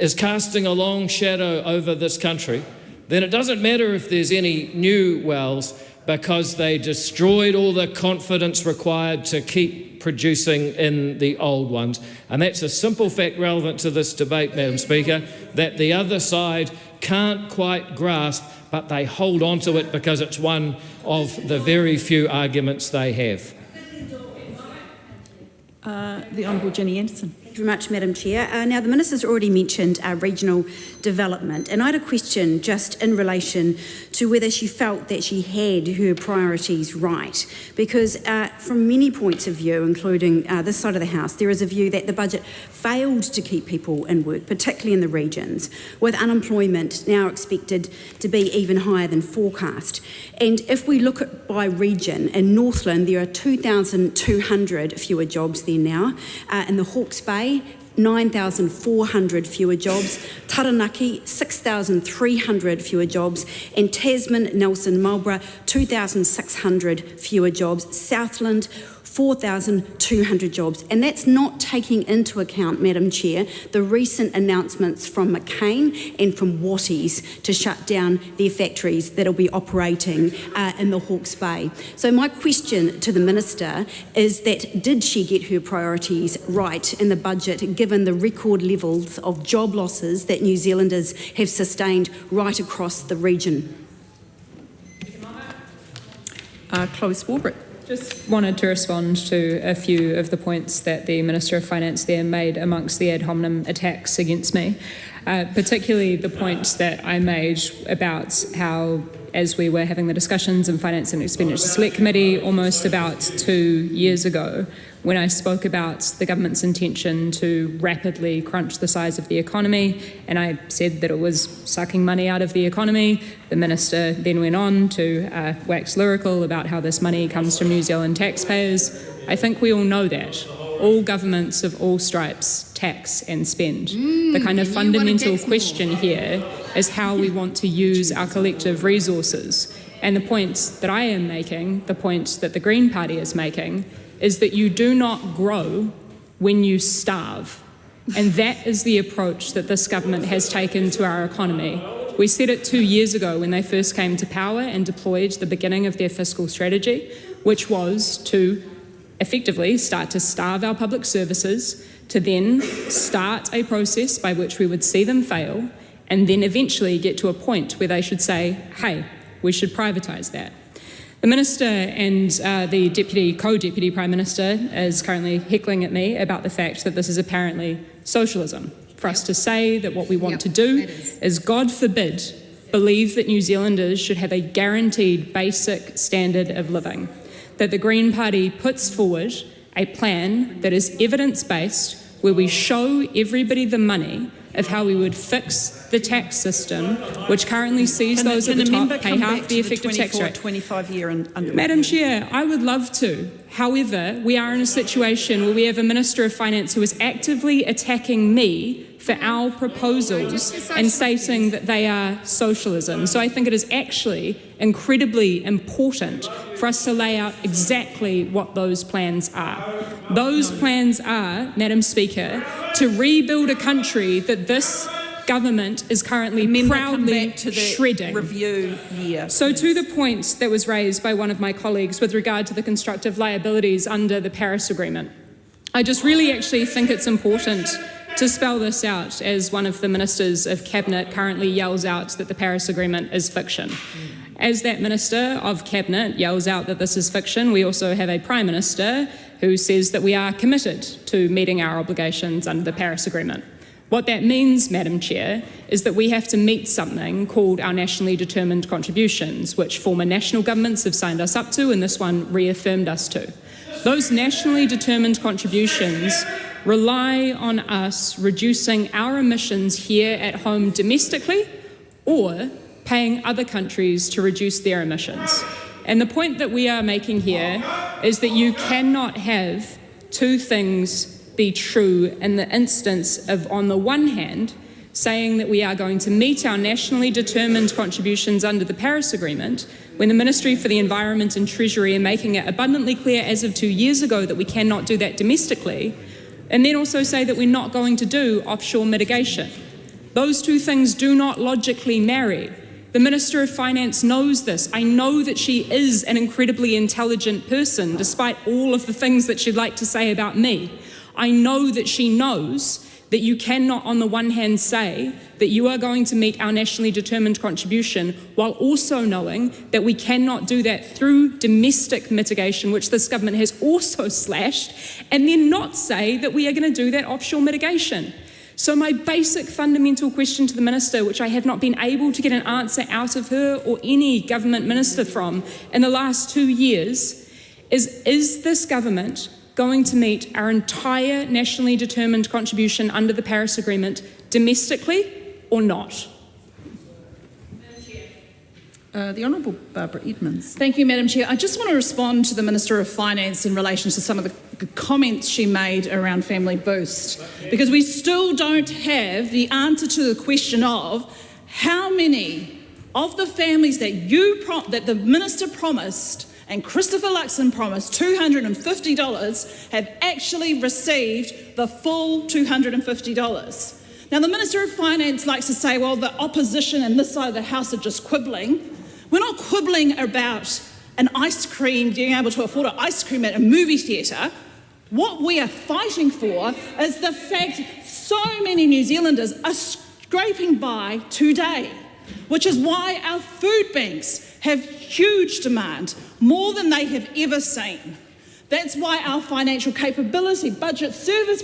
is casting a long shadow over this country, then it doesn't matter if there's any new wells, because they destroyed all the confidence required to keep producing in the old ones. And that's a simple fact relevant to this debate, Madam Speaker, that the other side can't quite grasp, but they hold on to it because it's one of the very few arguments they have. The Honourable Jenny Anderson. Thank you very much, Madam Chair. Now, the Minister's already mentioned regional development, and I had a question just in relation to whether she felt that she had her priorities right, because from many points of view, including this side of the House, there is a view that the budget failed to keep people in work, particularly in the regions, with unemployment now expected to be even higher than forecast. And if we look at by region, in Northland there are 2,200 fewer jobs there now. In the Hawke's Bay, 9,400 fewer jobs, Taranaki 6,300 fewer jobs, and Tasman, Nelson, Marlborough 2,600 fewer jobs, Southland 4,200 jobs. And that's not taking into account, Madam Chair, the recent announcements from McCain and from Watties to shut down their factories that will be operating in the Hawke's Bay. So my question to the Minister is that did she get her priorities right in the budget, given the record levels of job losses that New Zealanders have sustained right across the region? Chloe Swarbrick. Just wanted to respond to a few of the points that the Minister of Finance there made amongst the ad hominem attacks against me, particularly the point that I made about how, as we were having the discussions in Finance and Expenditure Select Committee almost about 2 years ago, when I spoke about the government's intention to rapidly crunch the size of the economy, and I said that it was sucking money out of the economy. The Minister then went on to wax lyrical about how this money comes from New Zealand taxpayers. I think we all know that. All governments of all stripes tax and spend. The kind of fundamental question here is how we want to use our collective resources. And the point that I am making, the point that the Green Party is making, is that you do not grow when you starve. And that is the approach that this government has taken to our economy. We said it 2 years ago when they first came to power and deployed the beginning of their fiscal strategy. which was to effectively start to starve our public services, to then start a process by which we would see them fail, and then eventually get to a point where they should say, hey, we should privatise that. The Minister and the co-Deputy Prime Minister is currently heckling at me about the fact that this is apparently socialism. For us to say that what we want to do is, God forbid, believe that New Zealanders should have a guaranteed basic standard of living. That the Green Party puts forward a plan that is evidence-based, where we show everybody the money of how we would fix the tax system, which currently sees those at the top pay half the effective tax rate. 25-year and Madam Chair, I would love to. However, we are in a situation where we have a Minister of Finance who is actively attacking me for our proposals and stating that they are socialism. So I think it is actually incredibly important for us to lay out exactly what those plans are. Those plans are, Madam Speaker, to rebuild a country that this government is currently proudly shredding. Review year. So to the point that was raised by one of my colleagues with regard to the constructive liabilities under the Paris Agreement, I just really actually think it's important to spell this out as one of the Ministers of Cabinet currently yells out that the Paris Agreement is fiction. As that Minister of Cabinet yells out that this is fiction, we also have a Prime Minister who says that we are committed to meeting our obligations under the Paris Agreement. What that means, Madam Chair, is that we have to meet something called our nationally determined contributions, which former national governments have signed us up to, and this one reaffirmed us to. Those nationally determined contributions rely on us reducing our emissions here at home domestically or paying other countries to reduce their emissions. And the point that we are making here is that you cannot have two things be true in the instance of, on the one hand, saying that we are going to meet our nationally determined contributions under the Paris Agreement, when the Ministry for the Environment and Treasury are making it abundantly clear as of 2 years ago that we cannot do that domestically, and then also say that we're not going to do offshore mitigation. Those two things do not logically marry. The Minister of Finance knows this. I know that she is an incredibly intelligent person, despite all of the things that she'd like to say about me. I know that she knows that you cannot, on the one hand, say that you are going to meet our nationally determined contribution while also knowing that we cannot do that through domestic mitigation, which this government has also slashed, and then not say that we are going to do that offshore mitigation. So my basic fundamental question to the Minister, which I have not been able to get an answer out of her or any government minister from in the last 2 years, is this government going to meet our entire nationally determined contribution under the Paris Agreement domestically or not? The Honourable Barbara Edmonds. Thank you, Madam Chair. I just want to respond to the Minister of Finance in relation to some of the comments she made around Family Boost, because we still don't have the answer to the question of how many of the families that the Minister promised and Christopher Luxon promised $250 have actually received the full $250. Now, the Minister of Finance likes to say, well, the opposition and this side of the House are just quibbling. We're not quibbling about an ice cream, being able to afford an ice cream at a movie theatre. What we are fighting for is the fact so many New Zealanders are scraping by today, which is why our food banks have huge demand, more than they have ever seen. That's why our financial capability budget service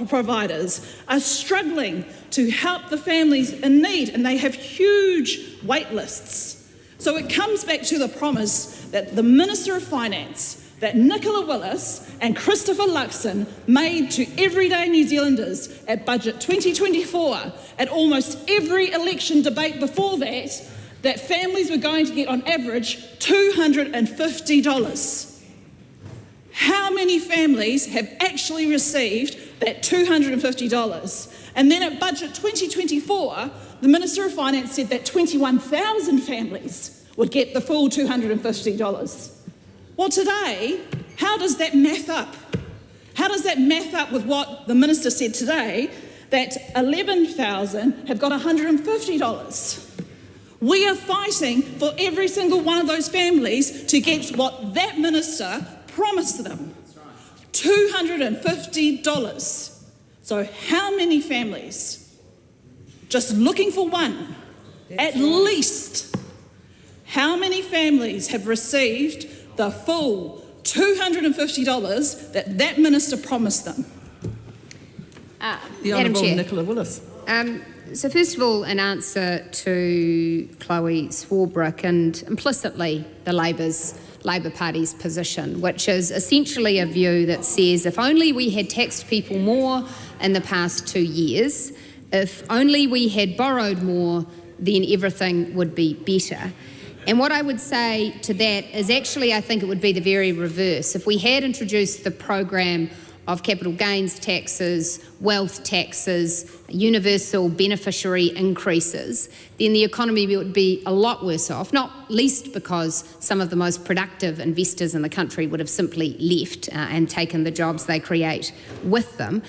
providers are struggling to help the families in need, and they have huge wait lists. So it comes back to the promise that the Minister of Finance, that Nicola Willis and Christopher Luxon made to everyday New Zealanders at Budget 2024, at almost every election debate before that families were going to get on average $250. How many families have actually received that $250? And then at Budget 2024, the Minister of Finance said that 21,000 families would get the full $250. Well, today, how does that math up? How does that math up with what the Minister said today, that 11,000 have got $150? We are fighting for every single one of those families to get what that minister promised them. $250. So how many families? Just looking for one, at least. How many families have received the full $250 that that minister promised them? The Honourable Nicola Willis. So first of all, in answer to Chloe Swarbrick and implicitly the Labor Party's position, which is essentially a view that says if only we had taxed people more in the past 2 years, if only we had borrowed more, then everything would be better. And what I would say to that is actually I think it would be the very reverse. If we had introduced the program of capital gains taxes, wealth taxes, universal beneficiary increases, then the economy would be a lot worse off, not least because some of the most productive investors in the country would have simply left and taken the jobs they create with them,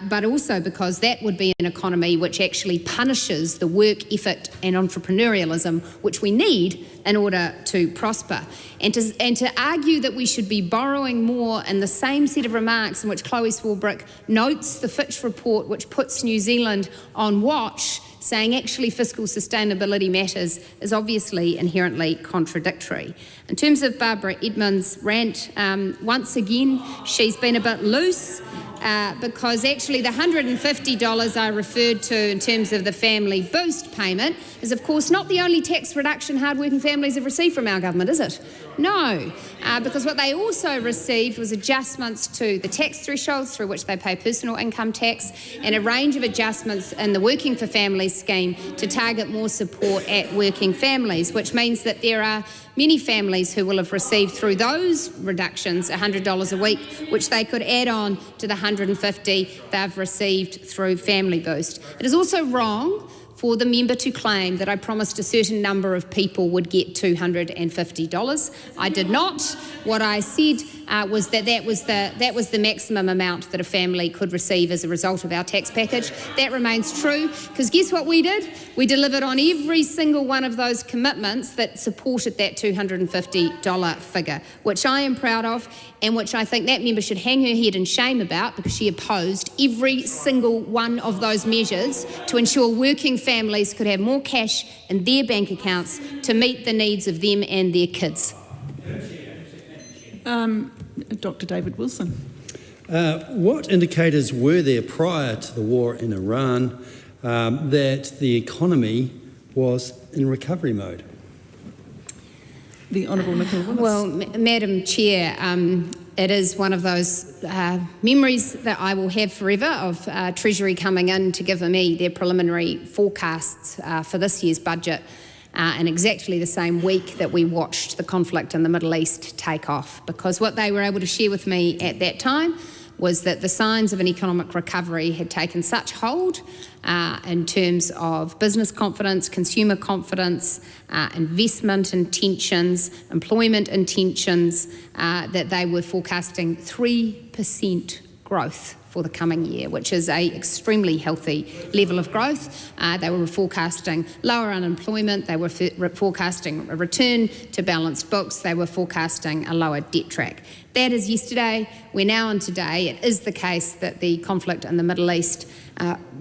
but also because that would be an economy which actually punishes the work effort and entrepreneurialism which we need in order to prosper. And to argue that we should be borrowing more in the same set of remarks in which Chloe Swarbrick notes the Fitch report which puts New Zealand on watch, saying actually fiscal sustainability matters, is obviously inherently contradictory. In terms of Barbara Edmonds' rant, once again, she's been a bit loose because actually the $150 I referred to in terms of the family boost payment is of course not the only tax reduction hardworking families have received from our government, is it? No, because what they also received was adjustments to the tax thresholds through which they pay personal income tax and a range of adjustments in the Working for Families scheme to target more support at working families, which means that there are many families who will have received through those reductions $100 a week, which they could add on to the $150 they've received through Family Boost. It is also wrong for the member to claim that I promised a certain number of people would get $250. I did not. What I said was that was the maximum amount that a family could receive as a result of our tax package. That remains true, because guess what we did? We delivered on every single one of those commitments that supported that $250 figure, which I am proud of and which I think that member should hang her head in shame about, because she opposed every single one of those measures to ensure working families could have more cash in their bank accounts to meet the needs of them and their kids. Dr. David Wilson. What indicators were there prior to the war in Iran that the economy was in recovery mode? The Honourable Nicola Willis. Well, Madam Chair, it is one of those memories that I will have forever of Treasury coming in to give me their preliminary forecasts for this year's budget in exactly the same week that we watched the conflict in the Middle East take off, because what they were able to share with me at that time was that the signs of an economic recovery had taken such hold in terms of business confidence, consumer confidence, investment intentions, employment intentions, that they were forecasting 3% growth for the coming year, which is an extremely healthy level of growth. They were forecasting lower unemployment, they were forecasting a return to balanced books, they were forecasting a lower debt track. That is yesterday. We're now on today. It is the case that the conflict in the Middle East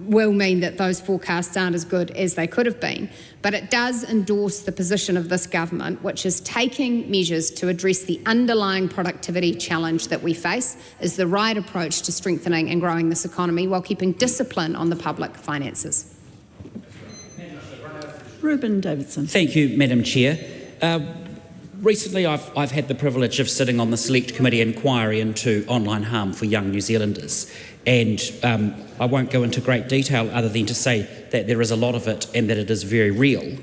will mean that those forecasts aren't as good as they could have been, but it does endorse the position of this government, which is taking measures to address the underlying productivity challenge that we face as the right approach to strengthening and growing this economy while keeping discipline on the public finances. Ruben Davidson. Thank you, Madam Chair. Recently, I've had the privilege of sitting on the Select Committee inquiry into online harm for young New Zealanders, and I won't go into great detail other than to say that there is a lot of it and that it is very real.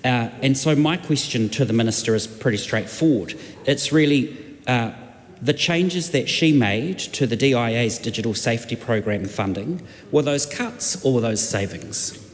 And so my question to the Minister is pretty straightforward. It's really the changes that she made to the DIA's Digital Safety Program funding, were those cuts or were those savings?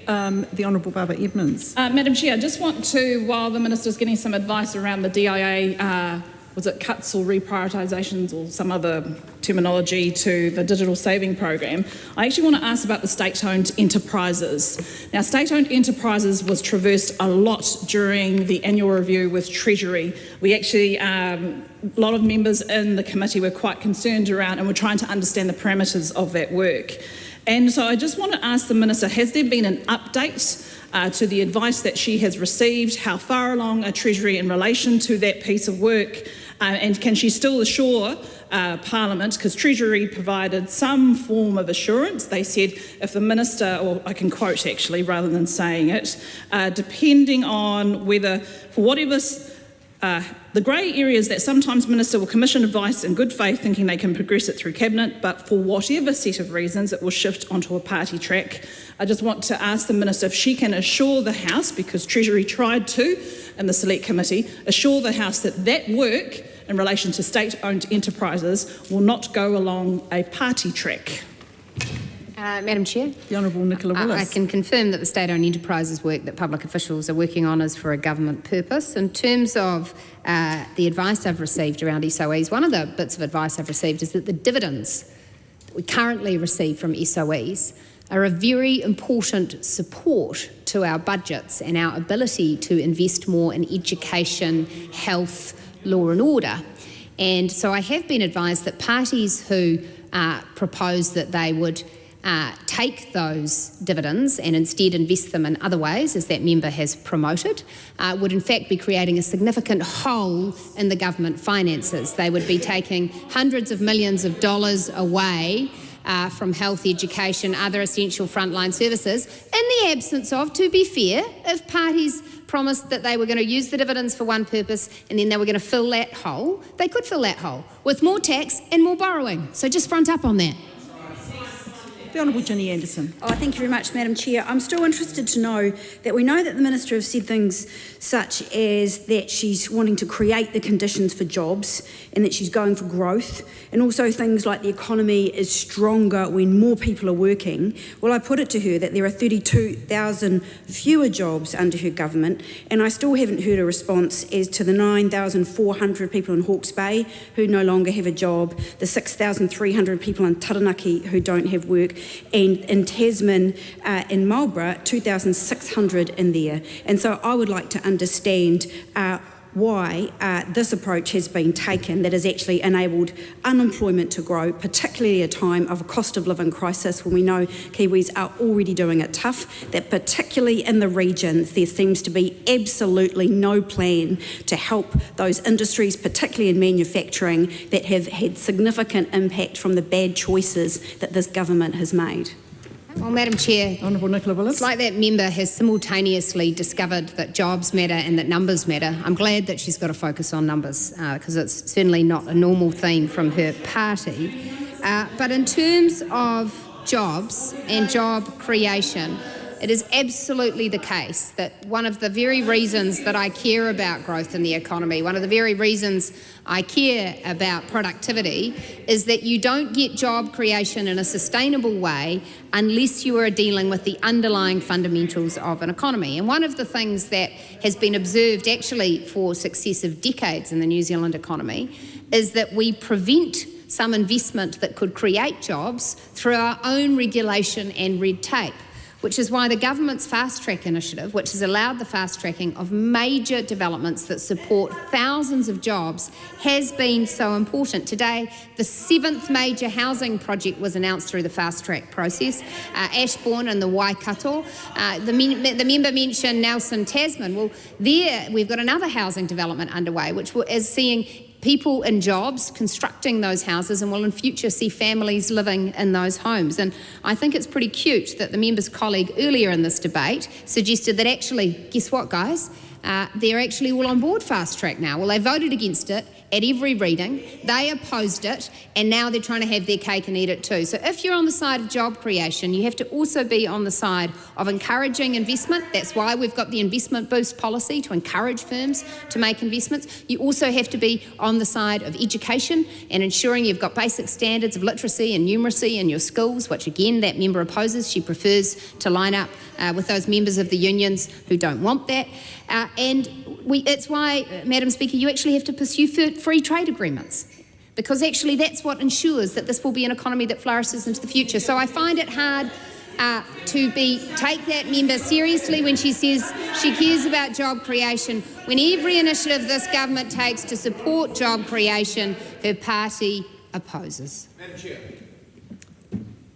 The Honourable Barbara Edmonds. Madam Chair, I just want to, while the Minister's getting some advice around the DIA, was it cuts or reprioritisations or some other terminology to the digital saving program, I actually want to ask about the state-owned enterprises. Now, state-owned enterprises was traversed a lot during the annual review with Treasury. We actually, a lot of members in the committee were quite concerned around, and were trying to understand the parameters of that work. And so I just want to ask the Minister, has there been an update to the advice that she has received? How far along are Treasury in relation to that piece of work? And can she still assure Parliament, because Treasury provided some form of assurance. They said if the Minister, or I can quote actually rather than saying it, depending on whether, for whatever the grey areas that sometimes Minister will commission advice in good faith thinking they can progress it through Cabinet, but for whatever set of reasons it will shift onto a party track. I just want to ask the Minister if she can assure the House, because Treasury tried to in the Select Committee, assure the House that that work in relation to state-owned enterprises will not go along a party track. Madam Chair. The Honourable Nicola Willis. I can confirm that the state-owned enterprises work that public officials are working on is for a government purpose. In terms of the advice I've received around SOEs, one of the bits of advice I've received is that the dividends that we currently receive from SOEs are a very important support to our budgets and our ability to invest more in education, health, law and order. And so I have been advised that parties who propose that they would take those dividends and instead invest them in other ways, as that member has promoted, would in fact be creating a significant hole in the government finances. They would be taking hundreds of millions of dollars away from health, education, other essential frontline services, in the absence of, to be fair, if parties promised that they were going to use the dividends for one purpose and then they were going to fill that hole, they could fill that hole with more tax and more borrowing. So just front up on that. The Honourable Ginny Anderson. Oh, thank you very much, Madam Chair. I'm still interested to know that we know that the Minister has said things such as that she's wanting to create the conditions for jobs and that she's going for growth, and also things like the economy is stronger when more people are working. Well, I put it to her that there are 32,000 fewer jobs under her government, and I still haven't heard a response as to the 9,400 people in Hawke's Bay who no longer have a job, the 6,300 people in Taranaki who don't have work, and in Tasman, in Marlborough, 2,600 in there. And so I would like to understand why this approach has been taken that has actually enabled unemployment to grow, particularly at a time of a cost of living crisis when we know Kiwis are already doing it tough, that particularly in the regions there seems to be absolutely no plan to help those industries, particularly in manufacturing, that have had significant impact from the bad choices that this government has made. Well, Madam Chair, Honourable Nicola Willis. It's like that member has simultaneously discovered that jobs matter and that numbers matter. I'm glad that she's got to focus on numbers because it's certainly not a normal theme from her party. But in terms of jobs and job creation, it is absolutely the case that one of the very reasons that I care about growth in the economy, one of the very reasons I care about productivity, is that you don't get job creation in a sustainable way unless you are dealing with the underlying fundamentals of an economy. And one of the things that has been observed actually for successive decades in the New Zealand economy is that we prevent some investment that could create jobs through our own regulation and red tape, which is why the government's fast track initiative, which has allowed the fast tracking of major developments that support thousands of jobs, has been so important. Today, the 7th major housing project was announced through the fast track process, Ashbourne and the Waikato. The member mentioned Nelson, Tasman. Well, there we've got another housing development underway, which is seeing people in jobs constructing those houses and will in future see families living in those homes. And I think it's pretty cute that the member's colleague earlier in this debate suggested that actually, guess what guys, they're actually all on board fast track now. Well, they voted against it at every reading, they opposed it, and now they're trying to have their cake and eat it too. So if you're on the side of job creation, you have to also be on the side of encouraging investment. That's why we've got the investment boost policy, to encourage firms to make investments. You also have to be on the side of education and ensuring you've got basic standards of literacy and numeracy in your schools, which again that member opposes. She prefers to line up with those members of the unions who don't want that. It's why, Madam Speaker, you actually have to pursue free trade agreements, because actually that's what ensures that this will be an economy that flourishes into the future. So I find it hard to take that member seriously when she says she cares about job creation, when every initiative this government takes to support job creation, her party opposes. Madam Chair.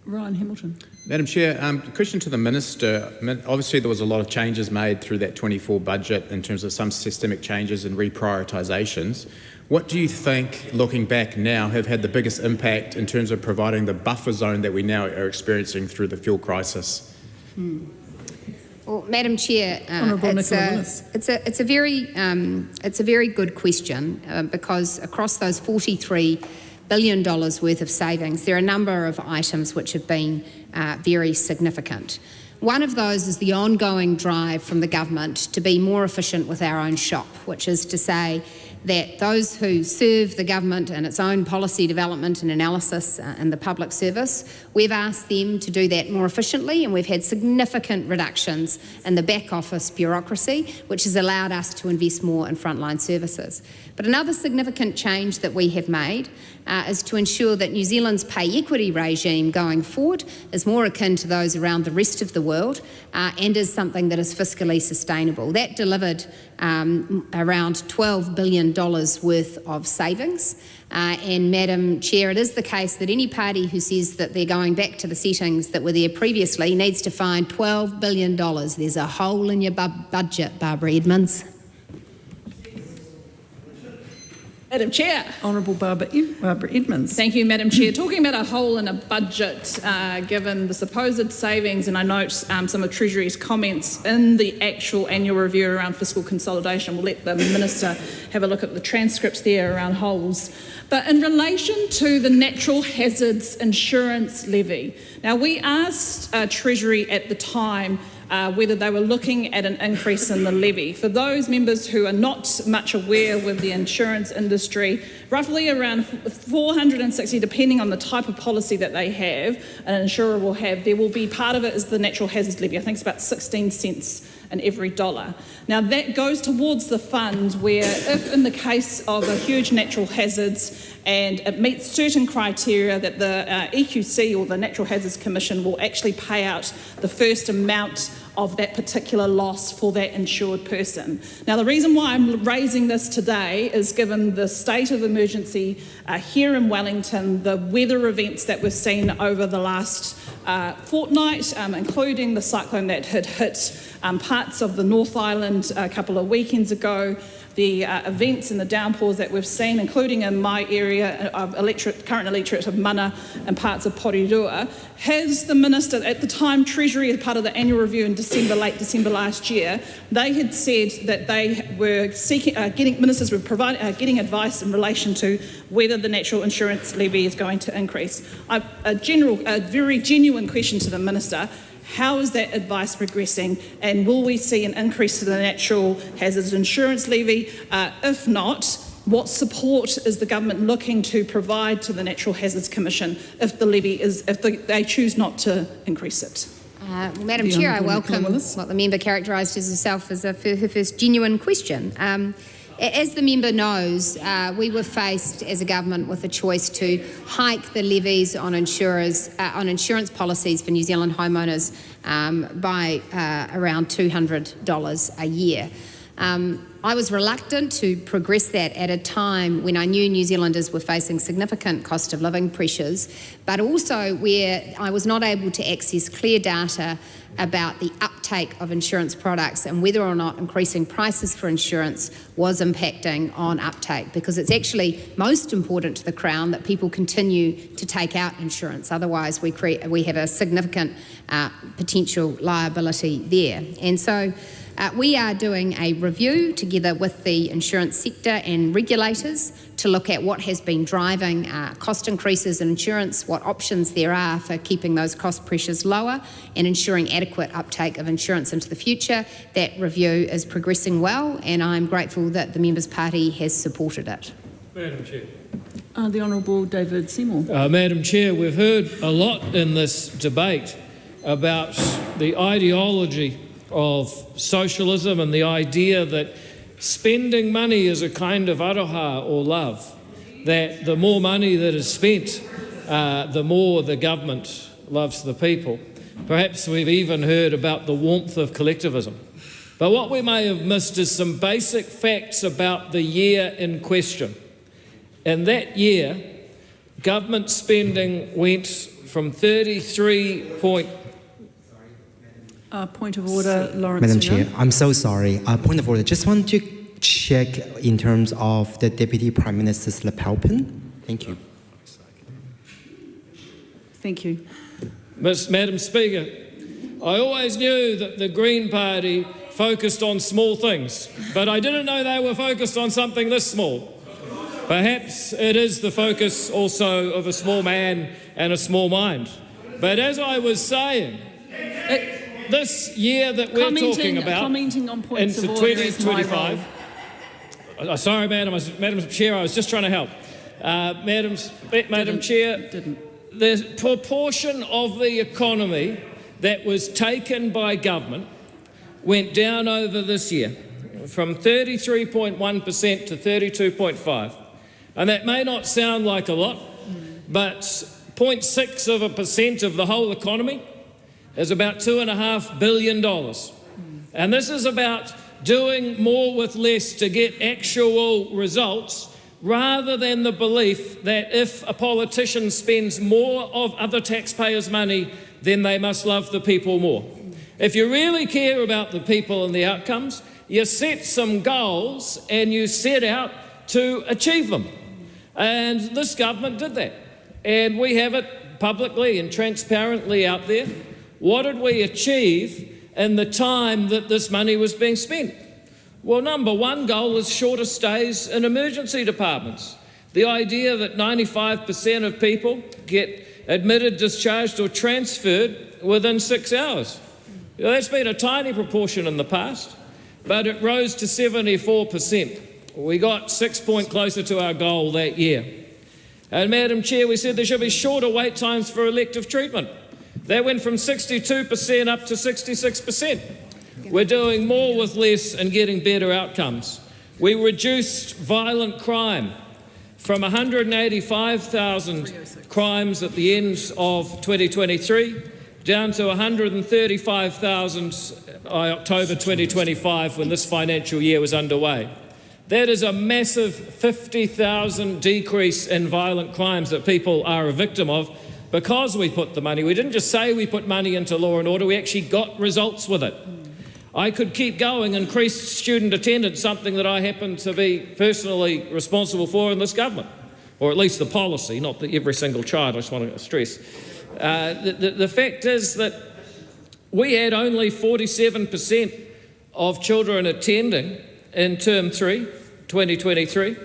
Ryan Hamilton. Madam Chair, question to the Minister. Obviously there was a lot of changes made through that 24 budget in terms of some systemic changes and reprioritisations. What do you think, looking back now, have had the biggest impact in terms of providing the buffer zone that we now are experiencing through the fuel crisis? Well, Madam Chair, it's a very good question because across those $43 billion worth of savings, there are a number of items which have been very significant. One of those is the ongoing drive from the government to be more efficient with our own shop, which is to say that those who serve the government and its own policy development and analysis and the public service, we've asked them to do that more efficiently, and we've had significant reductions in the back office bureaucracy, which has allowed us to invest more in frontline services. But another significant change that we have made is to ensure that New Zealand's pay equity regime going forward is more akin to those around the rest of the world and is something that is fiscally sustainable. That delivered around $12 billion worth of savings. And Madam Chair, it is the case that any party who says that they're going back to the settings that were there previously needs to find $12 billion. There's a hole in your budget, Barbara Edmonds. Madam Chair. Honourable Barbara Edmonds. Thank you, Madam Chair. Talking about a hole in a budget, given the supposed savings, and I note some of Treasury's comments in the actual annual review around fiscal consolidation. We'll let the Minister have a look at the transcripts there around holes. But in relation to the natural hazards insurance levy, now we asked Treasury at the time whether they were looking at an increase in the levy. For those members who are not much aware with the insurance industry, roughly around 460, depending on the type of policy that they have, an insurer will have, there will be part of it is the natural hazards levy. I think it's about 16 cents in every dollar. Now that goes towards the fund where if in the case of a huge natural hazards and it meets certain criteria that the EQC or the Natural Hazards Commission will actually pay out the first amount of that particular loss for that insured person. Now the reason why I'm raising this today is given the state of emergency here in Wellington, the weather events that we've seen over the last fortnight, including the cyclone that had hit parts of the North Island a couple of weekends ago, the events and the downpours that we've seen, including in my area of current electorate of Mana and parts of Porirua. Has the Minister, at the time Treasury, as part of the annual review in late December last year, they had said that they were seeking, ministers were getting advice in relation to whether the natural insurance levy is going to increase. A very genuine question to the Minister. How is that advice progressing, and will we see an increase to the natural hazards insurance levy? If not, what support is the government looking to provide to the Natural Hazards Commission if the levy they choose not to increase it? Well, Madam Chair, I welcome what the member characterised as herself as her first genuine question. As the member knows, we were faced as a government with a choice to hike the levies on insurance policies for New Zealand homeowners by around $200 a year. I was reluctant to progress that at a time when I knew New Zealanders were facing significant cost of living pressures, but also where I was not able to access clear data about the uptake of insurance products and whether or not increasing prices for insurance was impacting on uptake, because it's actually most important to the Crown that people continue to take out insurance. Otherwise, we have a significant potential liability there. And so we are doing a review together with the insurance sector and regulators to look at what has been driving cost increases in insurance, what options there are for keeping those cost pressures lower and ensuring adequate uptake of insurance into the future. That review is progressing well, and I'm grateful that the Members' Party has supported it. Madam Chair. The Honourable David Seymour. Madam Chair, we've heard a lot in this debate about the ideology of socialism and the idea that spending money is a kind of aroha or love, that the more money that is spent, the more the government loves the people. Perhaps we've even heard about the warmth of collectivism. But what we may have missed is some basic facts about the year in question. In that year, government spending went from 33 point... Point of order, Lawrence. Madam Chair, I'm so sorry. Point of order. Just want to check in terms of the Deputy Prime Minister's lapel. Thank you. Thank you. Madam Speaker, I always knew that the Green Party focused on small things, but I didn't know they were focused on something this small. Perhaps it is the focus also of a small man and a small mind. But as I was saying, this year that we're talking about, commenting on points into of order is my 2025. Sorry, Madam Chair, I was just trying to help. Madam Chair, the proportion of the economy that was taken by government went down over this year from 33.1% to 32.5%. And that may not sound like a lot, but 0.6% of the whole economy is about $2.5 billion. And this is about doing more with less to get actual results, rather than the belief that if a politician spends more of other taxpayers' money, then they must love the people more. If you really care about the people and the outcomes, you set some goals and you set out to achieve them. And this government did that. And we have it publicly and transparently out there. What did we achieve in the time that this money was being spent? Well, number one goal is shorter stays in emergency departments. The idea that 95% of people get admitted, discharged or transferred within 6 hours. Now, that's been a tiny proportion in the past, but it rose to 74%. We got 6 points closer to our goal that year. And Madam Chair, we said there should be shorter wait times for elective treatment. That went from 62% up to 66%. We're doing more with less and getting better outcomes. We reduced violent crime from 185,000 crimes at the end of 2023 down to 135,000 by October 2025 when this financial year was underway. That is a massive 50,000 decrease in violent crimes that people are a victim of because we put the money. We didn't just say we put money into law and order, we actually got results with it. I could keep going. Increased student attendance, something that I happen to be personally responsible for in this government, or at least the policy, not every single child, I just want to stress. The fact is that we had only 47% of children attending in Term 3, 2023,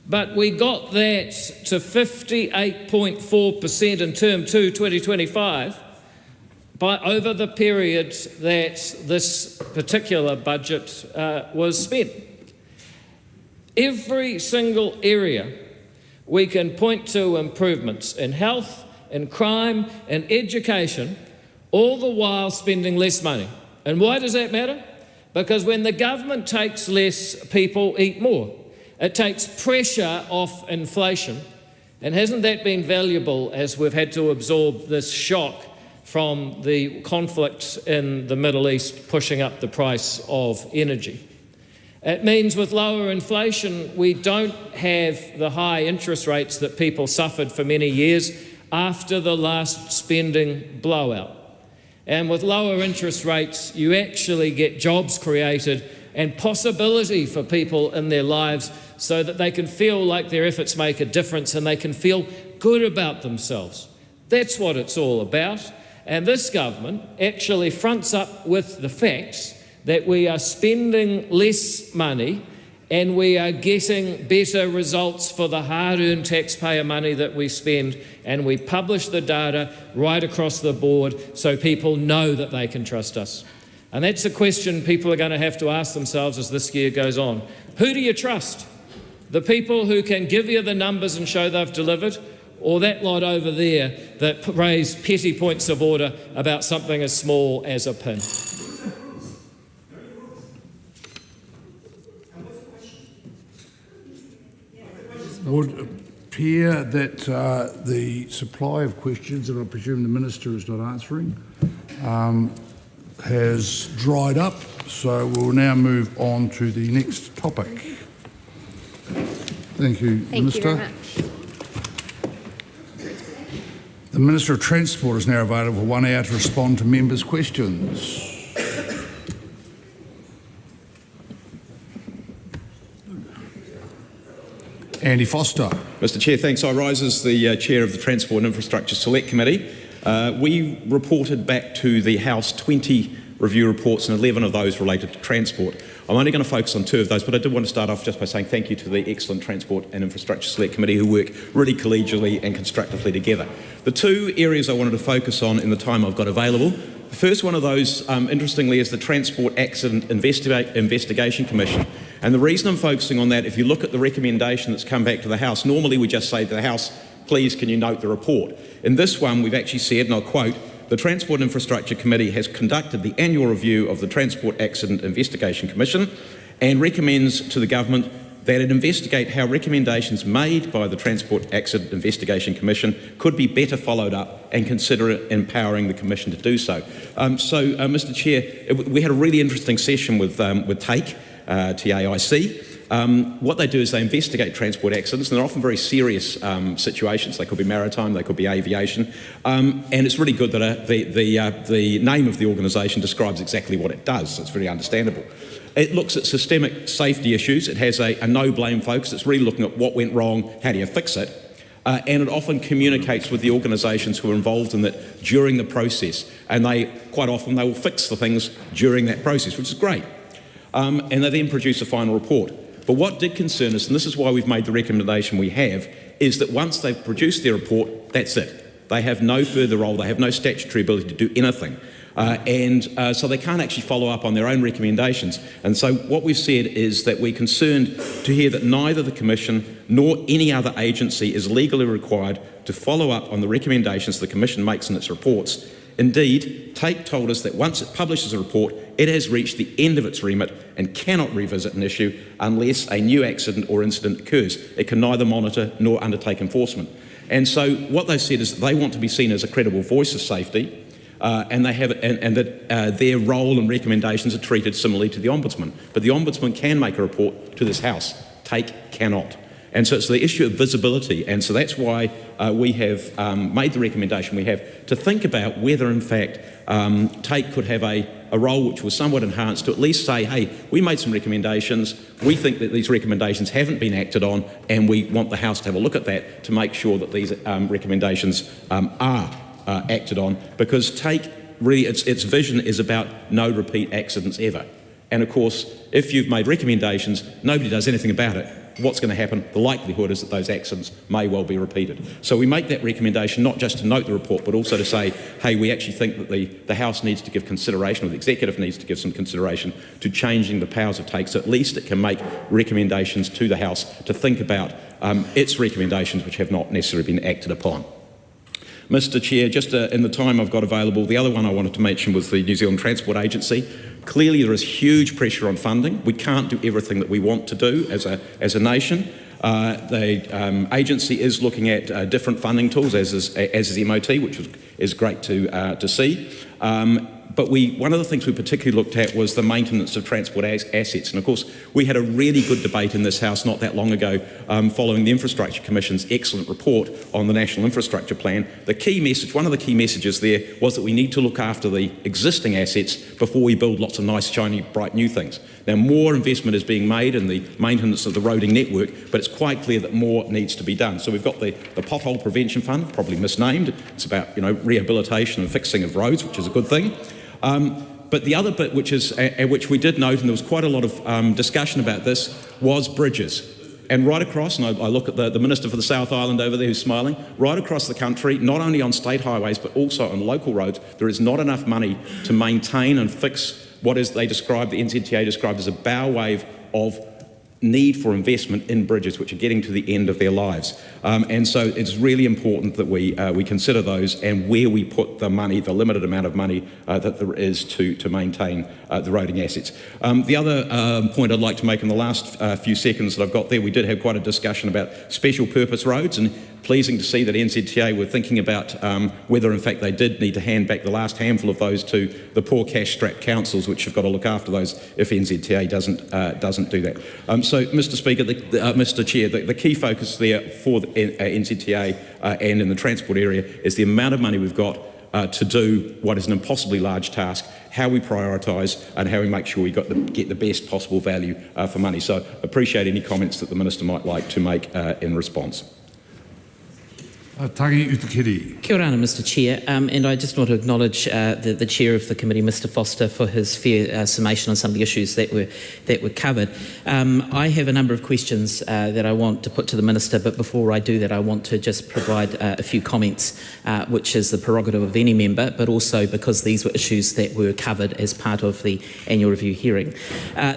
but we got that to 58.4% in Term 2, 2025, over the period that this particular budget was spent. Every single area we can point to improvements in health, in crime, in education, all the while spending less money. And why does that matter? Because when the government takes less, people eat more. It takes pressure off inflation. And hasn't that been valuable as we've had to absorb this shock from the conflict in the Middle East pushing up the price of energy? It means with lower inflation, we don't have the high interest rates that people suffered for many years after the last spending blowout. And with lower interest rates, you actually get jobs created and possibility for people in their lives so that they can feel like their efforts make a difference and they can feel good about themselves. That's what it's all about. And this government actually fronts up with the facts that we are spending less money and we are getting better results for the hard-earned taxpayer money that we spend, and we publish the data right across the board so people know that they can trust us. And that's a question people are going to have to ask themselves as this year goes on. Who do you trust? The people who can give you the numbers and show they've delivered, or that lot over there that raise petty points of order about something as small as a pin? would appear that the supply of questions, and I presume the Minister is not answering, has dried up. So we'll now move on to the next topic. Thank you, Minister. Thank you very much. The Minister of Transport is now available for 1 hour to respond to members' questions. Andy Foster. Mr Chair, thanks. I rise as the Chair of the Transport and Infrastructure Select Committee. We reported back to the House 20 review reports, and 11 of those related to transport. I'm only going to focus on 2 of those, but I did want to start off just by saying thank you to the excellent Transport and Infrastructure Select Committee who work really collegially and constructively together. The 2 areas I wanted to focus on in the time I've got available. The first one of those, interestingly, is the Transport Accident Investigation Commission. And the reason I'm focusing on that, if you look at the recommendation that's come back to the House, normally we just say to the House, please can you note the report. In this one, we've actually said, and I'll quote, the Transport and Infrastructure Committee has conducted the annual review of the Transport Accident Investigation Commission and recommends to the Government that it investigate how recommendations made by the Transport Accident Investigation Commission could be better followed up and consider empowering the Commission to do so. Mr Chair, we had a really interesting session with TAIC, TAIC. What they do is they investigate transport accidents, and they're often very serious situations. They could be maritime, they could be aviation, and it's really good that the name of the organisation describes exactly what it does. So it's very understandable. It looks at systemic safety issues. It has a no-blame focus. It's really looking at what went wrong, how do you fix it, and it often communicates with the organisations who are involved in it during the process, and quite often they will fix the things during that process, which is great. And they then produce a final report. But what did concern us, and this is why we've made the recommendation we have, is that once they've produced their report, that's it. They have no further role, they have no statutory ability to do anything. So they can't actually follow up on their own recommendations. And so what we've said is that we're concerned to hear that neither the Commission nor any other agency is legally required to follow up on the recommendations the Commission makes in its reports. Indeed, TAIC told us that once it publishes a report, it has reached the end of its remit and cannot revisit an issue unless a new accident or incident occurs. It can neither monitor nor undertake enforcement. And so what they said is that they want to be seen as a credible voice of safety, and that their role and recommendations are treated similarly to the Ombudsman. But the Ombudsman can make a report to this House. TAIC cannot. And so it's the issue of visibility, and so that's why we have made the recommendation we have to think about whether in fact TAIC could have a role which was somewhat enhanced to at least say, hey, we made some recommendations, we think that these recommendations haven't been acted on, and we want the House to have a look at that to make sure that these recommendations are acted on, because TAIC really, its vision is about no repeat accidents ever. And of course, if you've made recommendations, nobody does anything about it, what's going to happen? The likelihood is that those accidents may well be repeated. So we make that recommendation not just to note the report, but also to say, hey, we actually think that the House needs to give consideration, or the Executive needs to give some consideration to changing the powers of TAIC, so at least it can make recommendations to the House to think about its recommendations which have not necessarily been acted upon. Mr Chair, just in the time I've got available, the other one I wanted to mention was the New Zealand Transport Agency. Clearly there is huge pressure on funding. We can't do everything that we want to do as a nation. The agency is looking at different funding tools, as is MOT, which is great to see. But one of the things we particularly looked at was the maintenance of transport assets. And of course, we had a really good debate in this House not that long ago following the Infrastructure Commission's excellent report on the National Infrastructure Plan. The key message, one of the key messages there, was that we need to look after the existing assets before we build lots of nice, shiny, bright new things. Now, more investment is being made in the maintenance of the roading network, but it's quite clear that more needs to be done. So we've got the Pothole Prevention Fund, probably misnamed. It's about rehabilitation and fixing of roads, which is a good thing. But the other bit which we did note, and there was quite a lot of discussion about this, was bridges. And right across, and I look at the Minister for the South Island over there who's smiling, right across the country, not only on state highways but also on local roads, there is not enough money to maintain and fix what is the NZTA described as a bow wave of need for investment in bridges which are getting to the end of their lives. And so it's really important that we consider those and where we put the money, the limited amount of money that there is to maintain the roading assets. The other point I'd like to make in the last few seconds that I've got there, we did have quite a discussion about special purpose roads, and pleasing to see that NZTA were thinking about whether in fact they did need to hand back the last handful of those to the poor cash-strapped councils which have got to look after those if NZTA doesn't do that. So, Mr Speaker, Mr Chair, the key focus there for the NZTA and in the transport area is the amount of money we've got to do what is an impossibly large task, how we prioritise and how we make sure we get the best possible value for money. So appreciate any comments that the Minister might like to make in response. Tangi Utakiri. Kia ora, Mr Chair, and I just want to acknowledge the Chair of the committee, Mr Foster, for his fair summation on some of the issues that were covered. I have a number of questions that I want to put to the Minister, but before I do that I want to just provide a few comments, which is the prerogative of any member, but also because these were issues that were covered as part of the annual review hearing.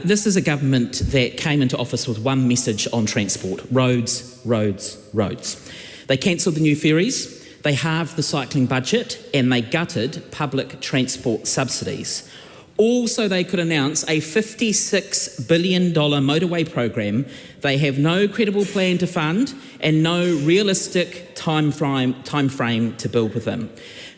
This is a government that came into office with one message on transport: roads, roads, roads. They cancelled the new ferries, they halved the cycling budget, and they gutted public transport subsidies. All so they could announce a $56 billion motorway program they have no credible plan to fund and no realistic time frame to build within.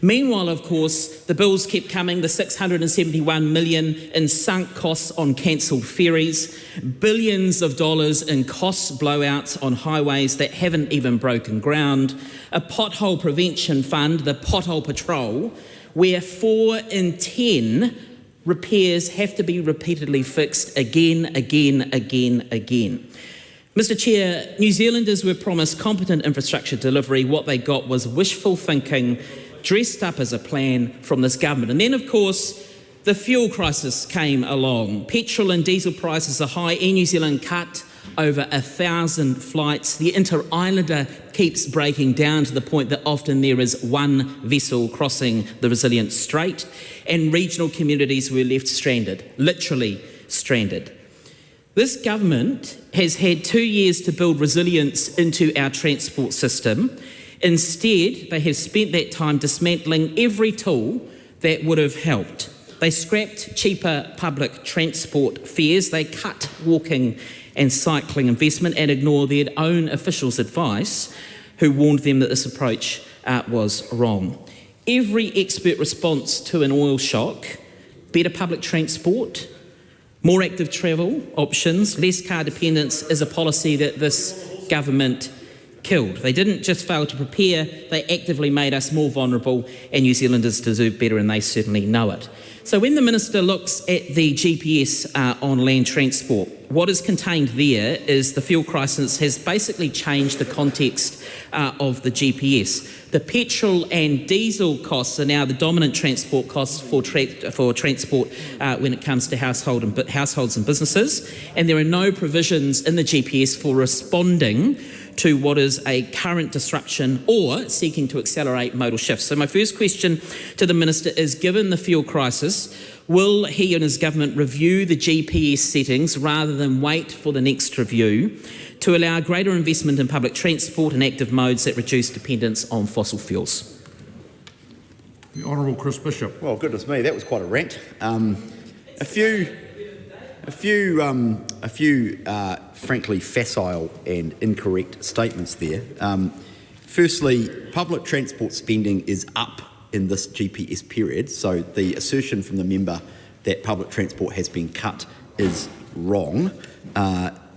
Meanwhile, of course, the bills kept coming, the $671 million in sunk costs on cancelled ferries, billions of dollars in cost blowouts on highways that haven't even broken ground, a pothole prevention fund, the Pothole Patrol, where 4 in 10 repairs have to be repeatedly fixed again. Mr Chair, New Zealanders were promised competent infrastructure delivery. What they got was wishful thinking dressed up as a plan from this government. And then, of course, the fuel crisis came along. Petrol and diesel prices are high. Air New Zealand cut over 1,000 flights. The Inter-Islander keeps breaking down to the point that often there is one vessel crossing the resilient strait, and regional communities were left stranded, literally stranded. This government has had 2 years to build resilience into our transport system. Instead, they have spent that time dismantling every tool that would have helped. They scrapped cheaper public transport fares, they cut walking and cycling investment and ignored their own officials' advice, who warned them that this approach was wrong. Every expert response to an oil shock: better public transport, more active travel options, less car dependence, is a policy that this government killed. They didn't just fail to prepare, they actively made us more vulnerable, and New Zealanders deserve better, and they certainly know it. So when the Minister looks at the GPS on land transport, what is contained there is the fuel crisis has basically changed the context of the GPS. The petrol and diesel costs are now the dominant transport costs for transport when it comes to households and businesses, and there are no provisions in the GPS for responding to what is a current disruption or seeking to accelerate modal shifts. So my first question to the Minister is, given the fuel crisis, will he and his government review the GPS settings rather than wait for the next review to allow greater investment in public transport and active modes that reduce dependence on fossil fuels? The Honourable Chris Bishop. Well, goodness me, that was quite a rant. A few frankly facile and incorrect statements there. Firstly, public transport spending is up in this GPS period, so the assertion from the member that public transport has been cut is wrong.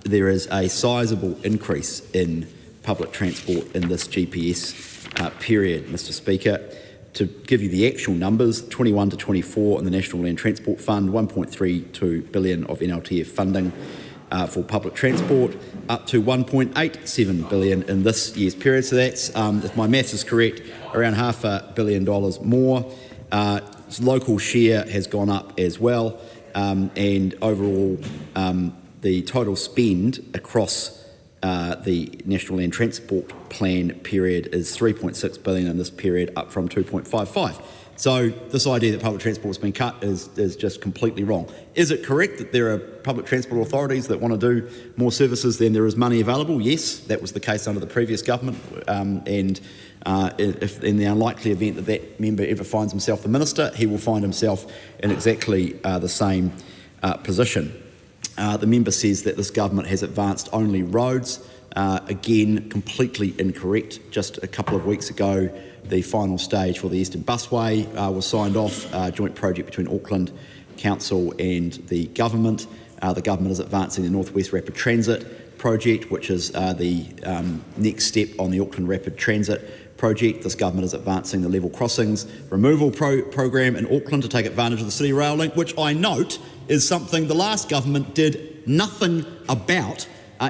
There is a sizable increase in public transport in this GPS period, Mr Speaker. To give you the actual numbers, 21 to 24 in the National Land Transport Fund, 1.32 billion of NLTF funding for public transport, up to 1.87 billion in this year's period. So that's, if my maths is correct, around $500 million more. Local share has gone up as well, and overall the total spend across the National Land Transport Plan period is $3.6 billion in this period, up from $2.55. So this idea that public transport has been cut is just completely wrong. Is it correct that there are public transport authorities that want to do more services than there is money available? Yes, that was the case under the previous government, and if in the unlikely event that that member ever finds himself the minister, he will find himself in exactly the same position. The member says that this government has advanced only roads. Again, completely incorrect. Just a couple of weeks ago, the final stage for the Eastern Busway was signed off, a joint project between Auckland Council and the government. The government is advancing the North West Rapid Transit project, which is the next step on the Auckland Rapid Transit project. This government is advancing the level crossings removal program in Auckland to take advantage of the City Rail Link, which I note is something the last government did nothing about,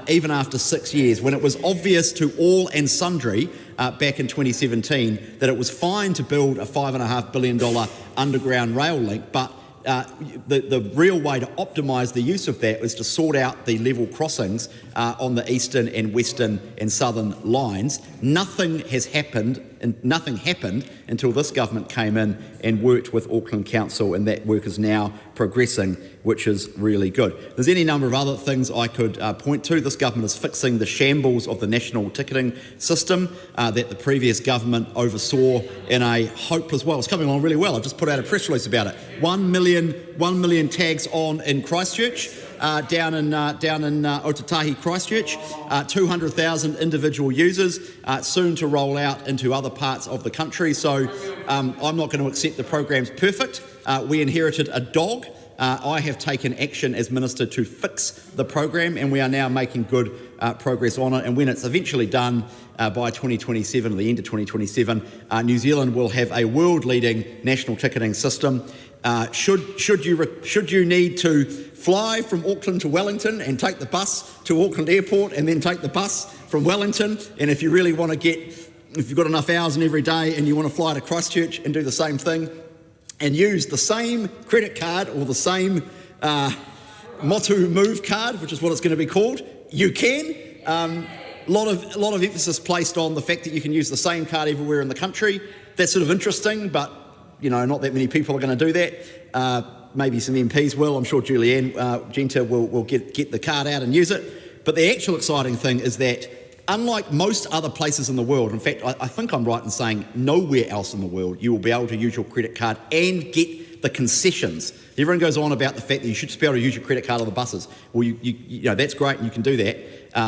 even after 6 years, when it was obvious to all and sundry back in 2017 that it was fine to build a $5.5 billion underground rail link, but the real way to optimise the use of that was to sort out the level crossings on the eastern and western and southern lines. Nothing has happened, and nothing happened until this government came in and worked with Auckland Council, and that work is now progressing, which is really good. There's any number of other things I could point to. This government is fixing the shambles of the national ticketing system that the previous government oversaw in a hopeless way. It's coming along really well. I just put out a press release about it. 1 million tags on in Christchurch. Down in Aotearoa, Christchurch, 200,000 individual users, soon to roll out into other parts of the country. So I'm not going to accept the program's perfect. We inherited a dog. I have taken action as Minister to fix the program, and we are now making good progress on it. And when it's eventually done by 2027, or the end of 2027, New Zealand will have a world-leading national ticketing system. Should you need to fly from Auckland to Wellington and take the bus to Auckland Airport and then take the bus from Wellington, and if you really want to if you've got enough hours in every day and you want to fly to Christchurch and do the same thing and use the same credit card or the same Motu Move card, which is what it's going to be called, you can. A lot of emphasis placed on the fact that you can use the same card everywhere in the country. That's sort of interesting, but not that many people are going to do that. Maybe some MPs will. I'm sure Julianne Genter will get the card out and use it. But the actual exciting thing is that, unlike most other places in the world, in fact, I think I'm right in saying nowhere else in the world you will be able to use your credit card and get the concessions. Everyone goes on about the fact that you should just be able to use your credit card on the buses. Well, you that's great, and you can do that.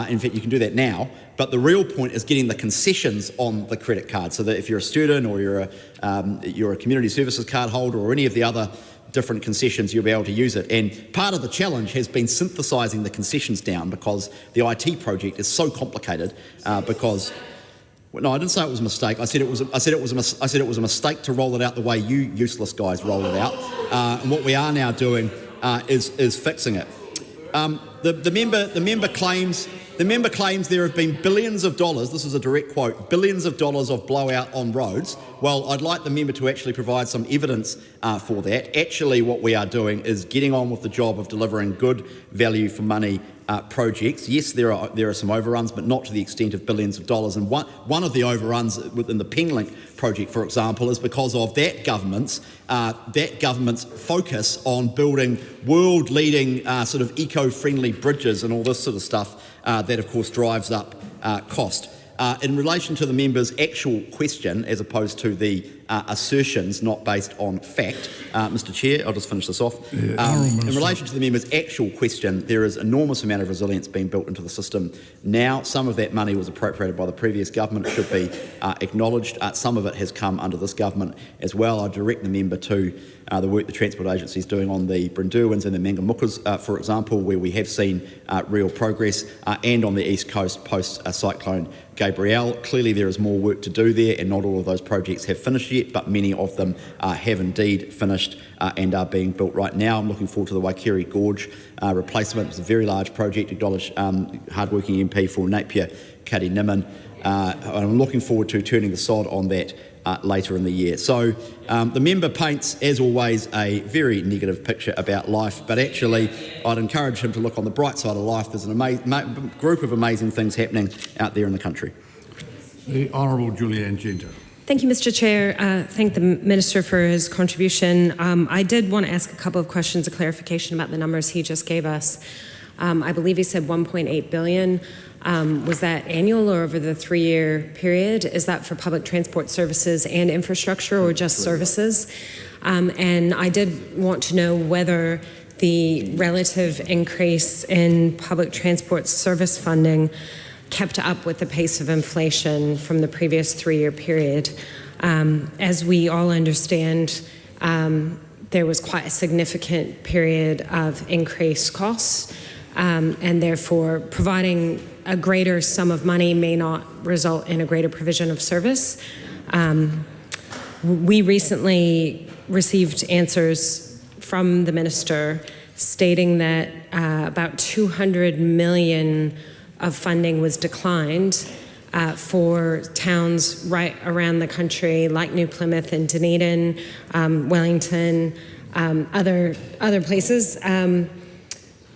In fact, you can do that now. But the real point is getting the concessions on the credit card, so that if you're a student or you're a community services card holder or any of the other different concessions, you'll be able to use it. And part of the challenge has been synthesising the concessions down, because the IT project is so complicated. No, I didn't say it was a mistake. I said it was a mistake to roll it out the way you useless guys rolled it out. And what we are now doing is fixing it. The member claims there have been billions of dollars. This is a direct quote: billions of dollars of blowout on roads. Well, I'd like the member to actually provide some evidence for that. Actually, what we are doing is getting on with the job of delivering good value for money projects. Yes, there are some overruns, but not to the extent of billions of dollars. And one of the overruns within the Penlink project, for example, is because of that government's focus on building world-leading sort of eco-friendly bridges and all this sort of stuff. That, of course, drives up cost. In relation to the member's actual question, as opposed to the assertions not based on fact, Mr Chair, I'll just finish this off. In relation to the member's actual question, there is an enormous amount of resilience being built into the system now. Some of that money was appropriated by the previous government. It should be acknowledged. Some of it has come under this government as well. I direct the member to the work the Transport Agency is doing on the Brindurwins and the Mangamukas, for example, where we have seen real progress, and on the East Coast post-Cyclone Gabrielle. Clearly there is more work to do there, and not all of those projects have finished yet, but many of them have indeed finished and are being built right now. I'm looking forward to the Waikiri Gorge replacement. It's a very large project. Acknowledge hard-working MP for Napier, Kari Niman. I'm looking forward to turning the sod on that later in the year. So the member paints, as always, a very negative picture about life, but actually I'd encourage him to look on the bright side of life. There's an group of amazing things happening out there in the country. The Honourable Julianne Genter. Thank you, Mr. Chair. Thank the Minister for his contribution. I did want to ask a couple of questions of clarification about the numbers he just gave us. I believe he said 1.8 billion. Was that annual or over the 3-year period? Is that for public transport services and infrastructure or just services? And I did want to know whether the relative increase in public transport service funding kept up with the pace of inflation from the previous 3-year period. As we all understand, there was quite a significant period of increased costs, and therefore providing a greater sum of money may not result in a greater provision of service. We recently received answers from the Minister stating that about 200 million of funding was declined for towns right around the country, like New Plymouth and Dunedin, Wellington, other places.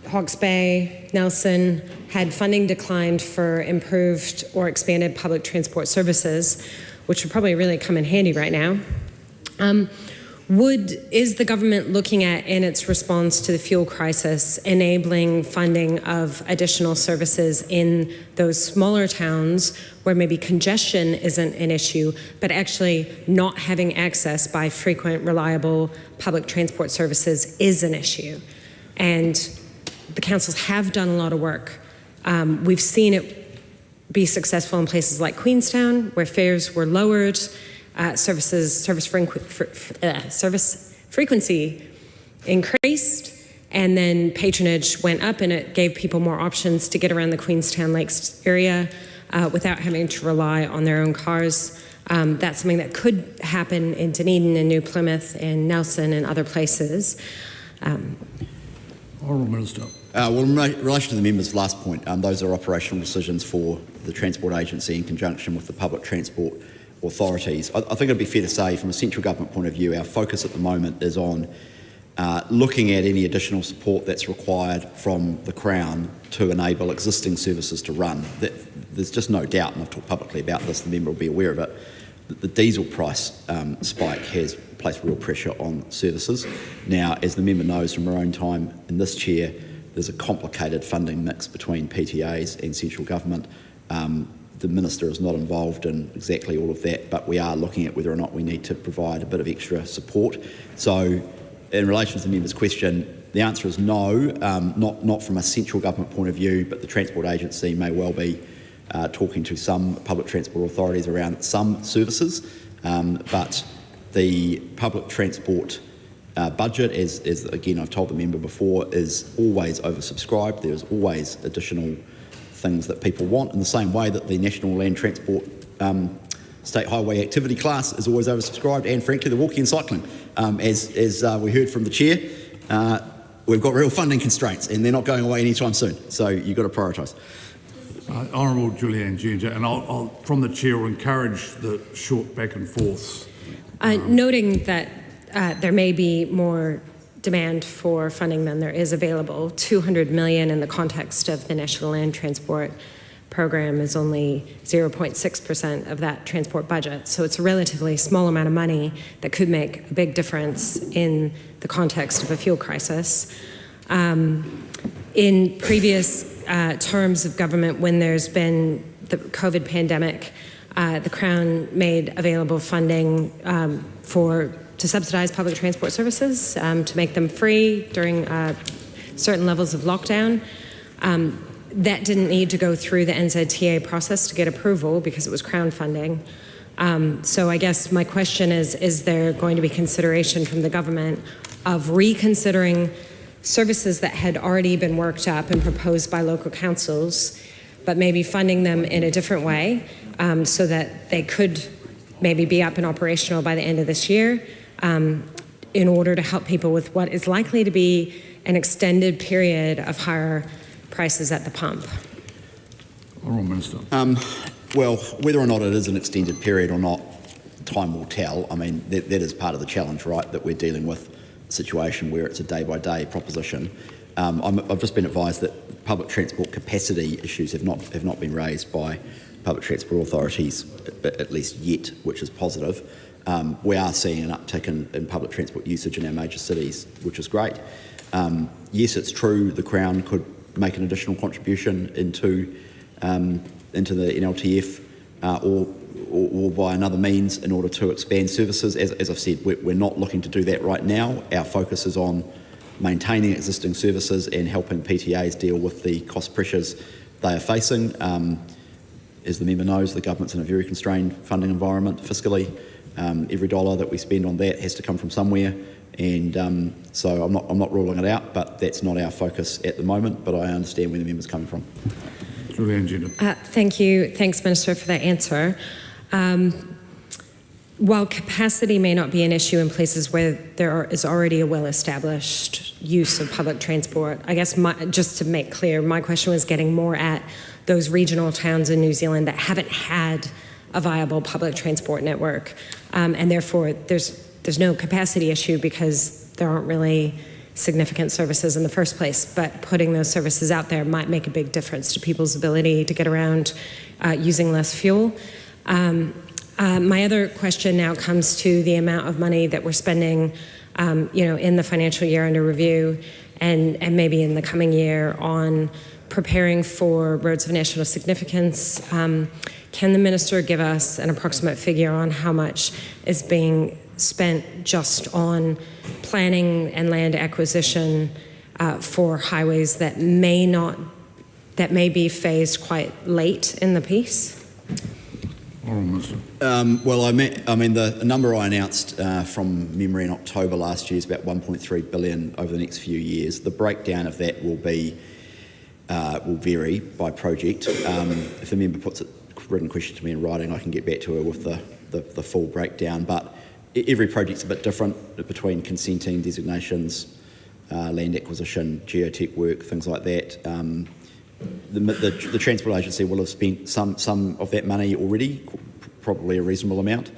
Hawke's Bay, Nelson, had funding declined for improved or expanded public transport services, which would probably really come in handy right now. Is the government looking at, in its response to the fuel crisis, enabling funding of additional services in those smaller towns where maybe congestion isn't an issue, but actually not having access by frequent, reliable public transport services is an issue? And the councils have done a lot of work. We've seen it be successful in places like Queenstown, where fares were lowered, service frequency increased, and then patronage went up, and it gave people more options to get around the Queenstown Lakes area without having to rely on their own cars. That's something that could happen in Dunedin and New Plymouth and Nelson and other places. Honourable Minister. Well, in relation to the member's last point, those are operational decisions for the Transport Agency in conjunction with the public transport authorities. I think it'd be fair to say, from a central government point of view, our focus at the moment is on looking at any additional support that's required from the Crown to enable existing services to run. There's just no doubt, and I've talked publicly about this, the member will be aware of it, that the diesel price spike has placed real pressure on services. Now, as the member knows from her own time in this chair, there's a complicated funding mix between PTAs and central government. The Minister is not involved in exactly all of that, but we are looking at whether or not we need to provide a bit of extra support. So, in relation to the member's question, the answer is no, not from a central government point of view, but the Transport Agency may well be talking to some public transport authorities around some services, but the public transport budget, as again I've told the member before, is always oversubscribed. There's always additional things that people want, in the same way that the National Land Transport State Highway Activity Class is always oversubscribed, and frankly the walking and cycling. As we heard from the Chair, we've got real funding constraints and they're not going away anytime soon, so you've got to prioritise. Honourable Julianne Genter, and I'll from the Chair, will encourage the short back and forths. Noting that there may be more demand for funding than there is available, 200 million in the context of the National Land Transport Program is only 0.6% of that transport budget. So it's a relatively small amount of money that could make a big difference in the context of a fuel crisis. In previous terms of government, when there's been the COVID pandemic, the Crown made available funding to subsidise public transport services, to make them free during certain levels of lockdown. That didn't need to go through the NZTA process to get approval because it was Crown funding. So I guess my question is there going to be consideration from the government of reconsidering services that had already been worked up and proposed by local councils, but maybe funding them in a different way so that they could maybe be up and operational by the end of this year, in order to help people with what is likely to be an extended period of higher prices at the pump? Honourable Minister. Well, whether or not it is an extended period or not, time will tell. I mean, that is part of the challenge, right, that we're dealing with a situation where it's a day-by-day proposition. I've just been advised that public transport capacity issues have not been raised by public transport authorities, at least yet, which is positive. We are seeing an uptick in public transport usage in our major cities, which is great. Yes, it's true the Crown could make an additional contribution into the NLTF or by another means in order to expand services. As I've said, we're not looking to do that right now. Our focus is on maintaining existing services and helping PTAs deal with the cost pressures they are facing. As the member knows, the government's in a very constrained funding environment fiscally. Every dollar that we spend on that has to come from somewhere, and so I'm not ruling it out, but that's not our focus at the moment. But I understand where the member's coming from. Thank you. Thanks, Minister, for that answer. While capacity may not be an issue in places where there is already a well-established use of public transport, I guess just to make clear, my question was getting more at those regional towns in New Zealand that haven't had a viable public transport network, and therefore there's no capacity issue because there aren't really significant services in the first place, but putting those services out there might make a big difference to people's ability to get around using less fuel. My other question now comes to the amount of money that we're spending in the financial year under review and maybe in the coming year on preparing for roads of national significance. Can the Minister give us an approximate figure on how much is being spent just on planning and land acquisition for highways that may be phased quite late in the piece? Well, I mean, the number I announced from memory in October last year is about 1.3 billion over the next few years. The breakdown of that will vary by project. If the member puts a written question to me in writing, I can get back to her with the full breakdown. But every project's a bit different between consenting, designations, land acquisition, geotech work, things like that. The Transport Agency will have spent some of that money already, probably a reasonable amount.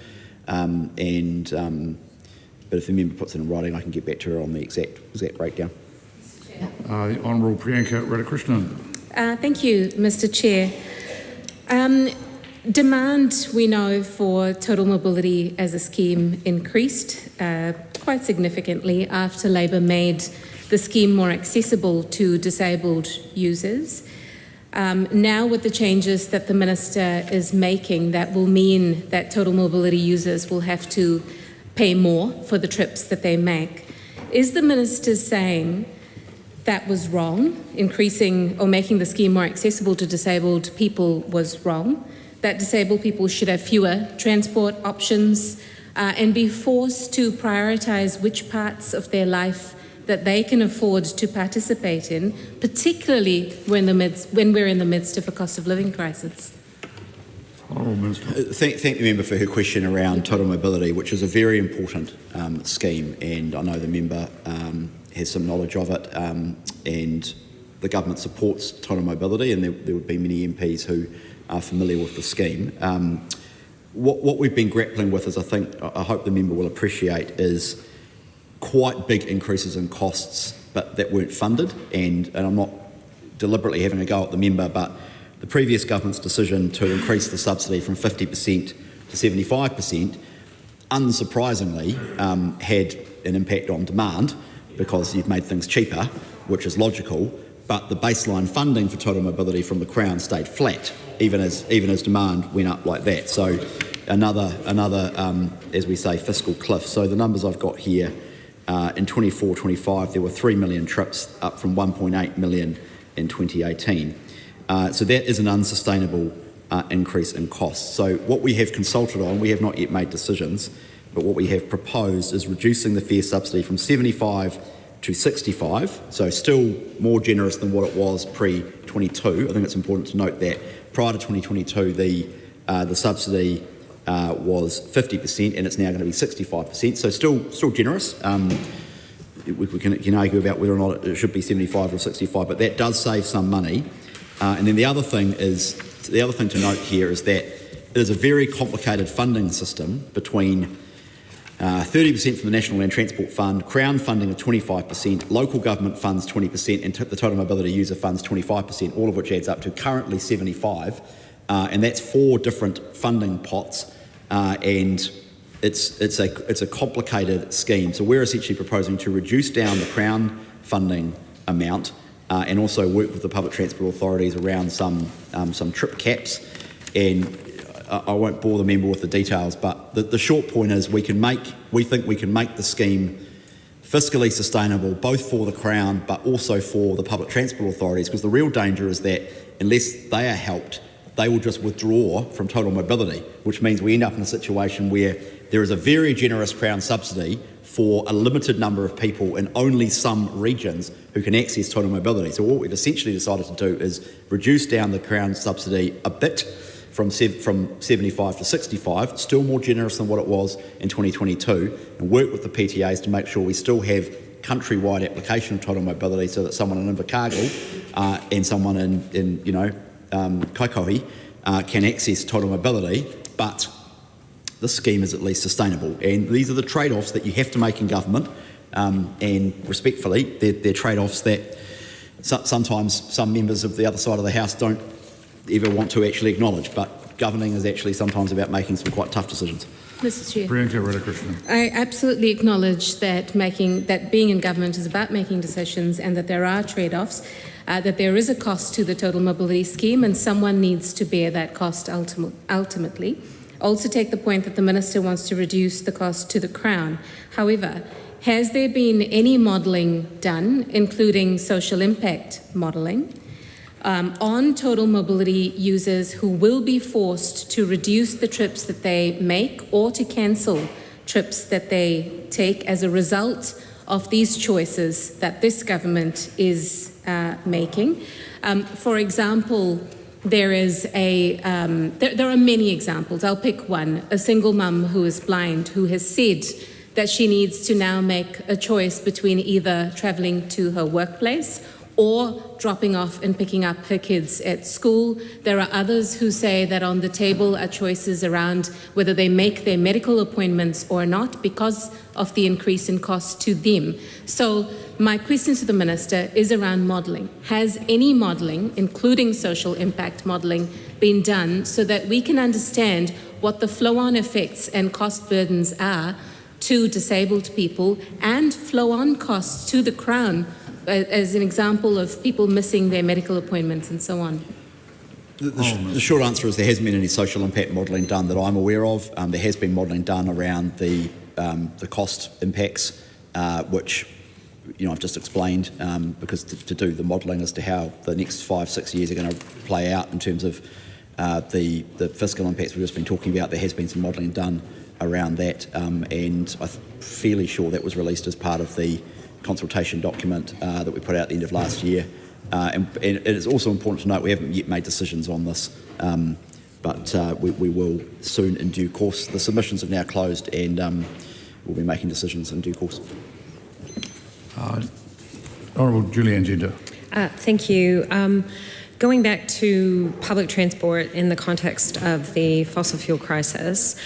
But if the member puts it in writing, I can get back to her on the exact breakdown. The Honourable Priyanka Radhakrishnan. Thank you, Mr. Chair. Demand, we know, for total mobility as a scheme increased quite significantly after Labor made the scheme more accessible to disabled users. Now, with the changes that the Minister is making, that will mean that total mobility users will have to pay more for the trips that they make. Is the Minister saying that was wrong, increasing or making the scheme more accessible to disabled people was wrong, that disabled people should have fewer transport options and be forced to prioritise which parts of their life that they can afford to participate in, particularly when we're in the midst of a cost of living crisis? Thank the member for her question around total mobility, which is a very important scheme, and I know the member has some knowledge of it, and the government supports total mobility, and there would be many MPs who are familiar with the scheme. What we've been grappling with, as I hope the member will appreciate, is quite big increases in costs, but that weren't funded, and I'm not deliberately having a go at the member, but the previous government's decision to increase the subsidy from 50% to 75%, unsurprisingly, had an impact on demand because you've made things cheaper, which is logical, but the baseline funding for total mobility from the Crown stayed flat, even as demand went up like that. So another as we say, fiscal cliff. So the numbers I've got here, in 24-25, there were 3 million trips, up from 1.8 million in 2018. So that is an unsustainable increase in costs. So what we have consulted on, we have not yet made decisions, but what we have proposed is reducing the fare subsidy from 75 to 65, so still more generous than what it was pre-22. I think it's important to note that prior to 2022, the subsidy was 50%, and it's now going to be 65%. So still generous. We can argue about whether or not it should be 75 or 65, but that does save some money. And then the other thing to note here is that it is a very complicated funding system between 30% from the National Land Transport Fund, Crown funding of 25%, local government funds 20%, and the Total Mobility User funds 25%, all of which adds up to currently 75%, and that's 4 different funding pots, and it's a complicated scheme. So we're essentially proposing to reduce down the Crown funding amount and also work with the public transport authorities around some trip caps. And I won't bore the member with the details, but the short point is we think we can make the scheme fiscally sustainable, both for the Crown but also for the public transport authorities, because the real danger is that unless they are helped, they will just withdraw from total mobility, which means we end up in a situation where there is a very generous Crown subsidy for a limited number of people in only some regions who can access total mobility. So what we've essentially decided to do is reduce down the Crown subsidy a bit from 75 to 65, still more generous than what it was in 2022, and work with the PTAs to make sure we still have countrywide application of total mobility so that someone in Invercargill and someone in Kaikohe can access total mobility, but the scheme is at least sustainable. And these are the trade-offs that you have to make in government, and respectfully, they're trade-offs that sometimes some members of the other side of the House don't ever want to actually acknowledge, but governing is actually sometimes about making some quite tough decisions. Mr. Chair. Priyanka Radhakrishnan. I absolutely acknowledge that being in government is about making decisions and that there are trade-offs, that there is a cost to the total mobility scheme and someone needs to bear that cost ultimately. I also take the point that the Minister wants to reduce the cost to the Crown. However, has there been any modelling done, including social impact modelling, on total mobility users who will be forced to reduce the trips that they make or to cancel trips that they take as a result of these choices that this government is making? For example, there are many examples. I'll pick one. A single mum who is blind who has said that she needs to now make a choice between either travelling to her workplace or dropping off and picking up her kids at school. There are others who say that on the table are choices around whether they make their medical appointments or not because of the increase in cost to them. So my question to the Minister is around modelling. Has any modelling, including social impact modelling, been done so that we can understand what the flow-on effects and cost burdens are to disabled people and flow-on costs to the Crown, as an example of people missing their medical appointments and so on? The short answer is there hasn't been any social impact modelling done that I'm aware of. There has been modelling done around the cost impacts, which I've just explained, because to do the modelling as to how the next 5-6 years are going to play out in terms of the fiscal impacts we've just been talking about, there has been some modelling done around that, and I'm fairly sure that was released as part of the consultation document that we put out at the end of last year. And it is also important to note we haven't yet made decisions on this, but we will soon in due course. The submissions have now closed and we'll be making decisions in due course. Honourable Julianne Gender. Thank you. Going back to public transport in the context of the fossil fuel crisis,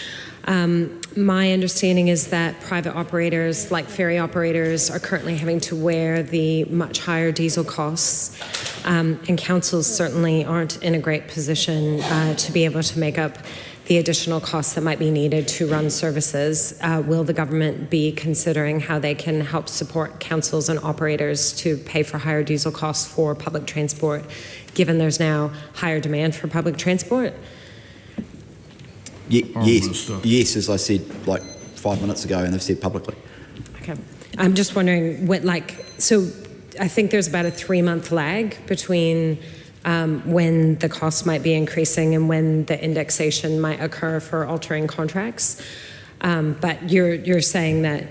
my understanding is that private operators, like ferry operators, are currently having to wear the much higher diesel costs, and councils certainly aren't in a great position to be able to make up the additional costs that might be needed to run services. Will the government be considering how they can help support councils and operators to pay for higher diesel costs for public transport, given there's now higher demand for public transport? Yes, as I said like 5 minutes ago, and they've said publicly. Okay. I'm just wondering so I think there's about a 3-month lag between when the costs might be increasing and when the indexation might occur for altering contracts. But you're saying that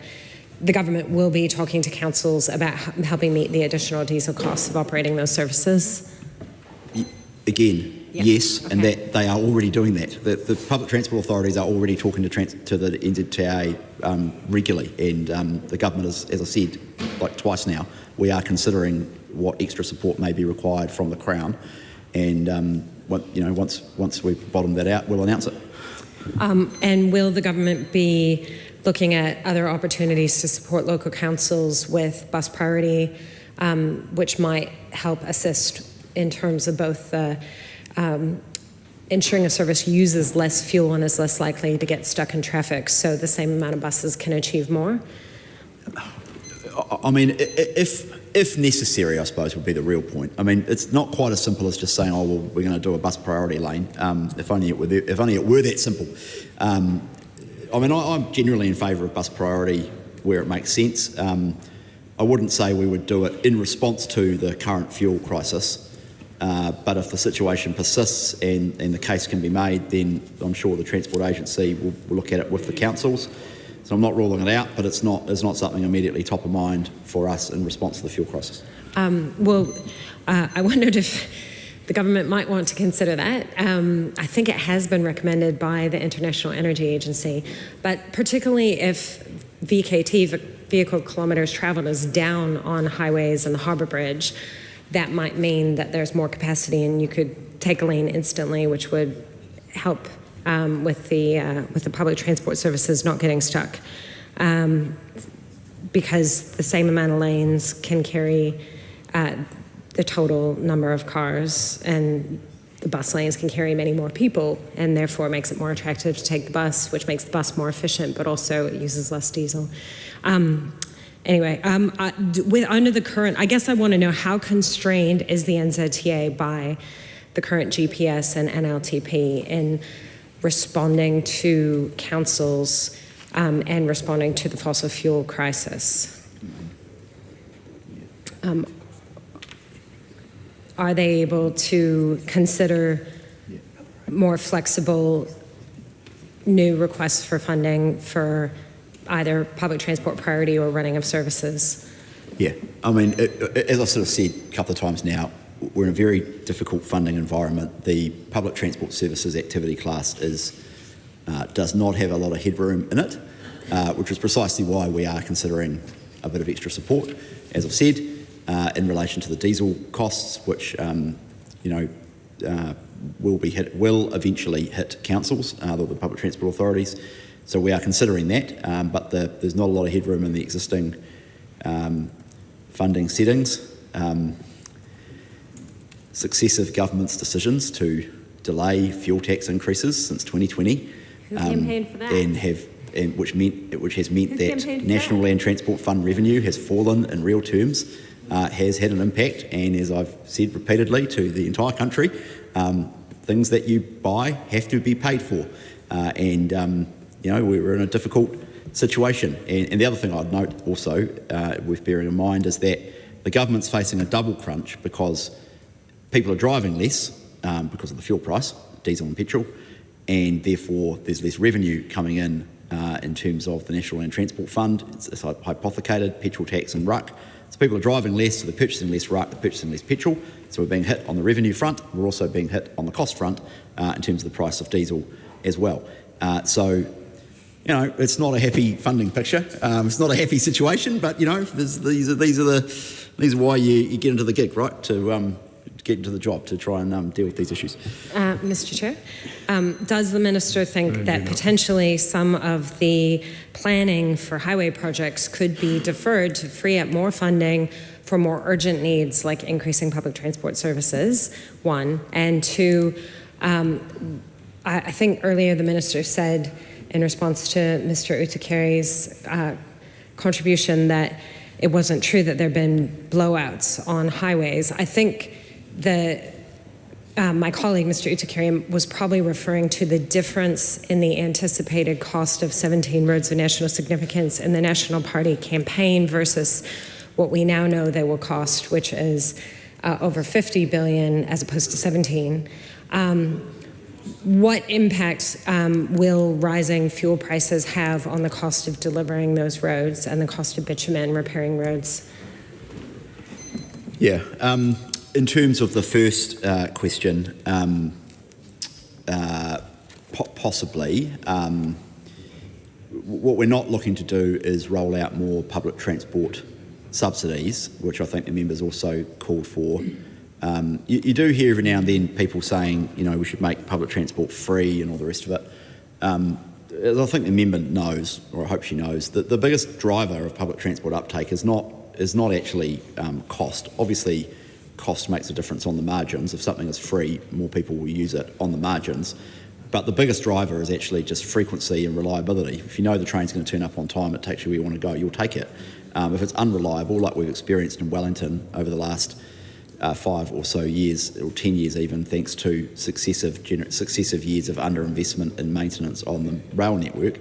the government will be talking to councils about helping meet the additional diesel costs of operating those services? Again, yes, okay. And that they are already doing that. The public transport authorities are already talking to the NZTA regularly, and the government is, as I said, like twice now, we are considering what extra support may be required from the Crown, and once we've bottomed that out, we'll announce it. And will the government be looking at other opportunities to support local councils with bus priority, which might help assist in terms of both ensuring a service uses less fuel and is less likely to get stuck in traffic, so the same amount of buses can achieve more? I mean, if necessary, I suppose, would be the real point. I mean, it's not quite as simple as just saying, oh, well, we're going to do a bus priority lane. If only it were that simple. I mean, I'm generally in favour of bus priority where it makes sense. I wouldn't say we would do it in response to the current fuel crisis, but if the situation persists and the case can be made, then I'm sure the Transport Agency will look at it with the councils. So I'm not ruling it out, but it's not something immediately top of mind for us in response to the fuel crisis. I wondered if the government might want to consider that. I think it has been recommended by the International Energy Agency, but particularly if VKT, vehicle kilometres travelled, is down on highways and the Harbour Bridge, that might mean that there's more capacity and you could take a lane instantly, which would help with the public transport services not getting stuck, because the same amount of lanes can carry the total number of cars, and the bus lanes can carry many more people, and therefore makes it more attractive to take the bus, which makes the bus more efficient, but also it uses less diesel. Anyway, under the current, I guess I want to know, how constrained is the NZTA by the current GPS and NLTP in responding to councils and responding to the fossil fuel crisis? Are they able to consider more flexible new requests for funding for either public transport priority or running of services? Yeah, I mean, as I sort of said a couple of times now, we're in a very difficult funding environment. The public transport services activity class does not have a lot of headroom in it, which is precisely why we are considering a bit of extra support, as I've said, in relation to the diesel costs, which will eventually hit councils, the public transport authorities. So we are considering that, but there's not a lot of headroom in the existing funding settings. Successive government's decisions to delay fuel tax increases since 2020, Who campaigned for that? which has meant that National Land Transport Fund revenue has fallen in real terms, has had an impact, and as I've said repeatedly to the entire country, things that you buy have to be paid for, we're in a difficult situation. And the other thing I'd note also, worth bearing in mind, is that the government's facing a double crunch because people are driving less because of the fuel price, diesel and petrol, and therefore there's less revenue coming in terms of the National Land Transport Fund. It's hypothecated, petrol tax and RUC. So people are driving less, so they're purchasing less RUC, they're purchasing less petrol. So we're being hit on the revenue front. We're also being hit on the cost front in terms of the price of diesel as well. It's not a happy funding picture. It's not a happy situation, but these are why you get into the gig, right? To get into the job to try and deal with these issues. Mr. Chair, does the Minister think that potentially some of the planning for highway projects could be deferred to free up more funding for more urgent needs like increasing public transport services, one, and two, I think earlier the Minister said in response to Mr. Aotearoa's contribution that it wasn't true that there have been blowouts on highways. I think my colleague, Mr. Aotearoa, was probably referring to the difference in the anticipated cost of 17 roads of national significance in the National Party campaign versus what we now know they will cost, which is over 50 billion as opposed to 17. What impact will rising fuel prices have on the cost of delivering those roads and the cost of bitumen repairing roads? Yeah. In terms of the first question, possibly. What we're not looking to do is roll out more public transport subsidies, which I think the members also called for You do hear every now and then people saying, we should make public transport free and all the rest of it. As I think the member knows, or I hope she knows, that the biggest driver of public transport uptake is not actually cost. Obviously, cost makes a difference on the margins. If something is free, more people will use it on the margins. But the biggest driver is actually just frequency and reliability. If you know the train's going to turn up on time, it takes you where you want to go, you'll take it. If it's unreliable, like we've experienced in Wellington over the last 5 or so years, or 10 years even, thanks to successive years of underinvestment in maintenance on the rail network,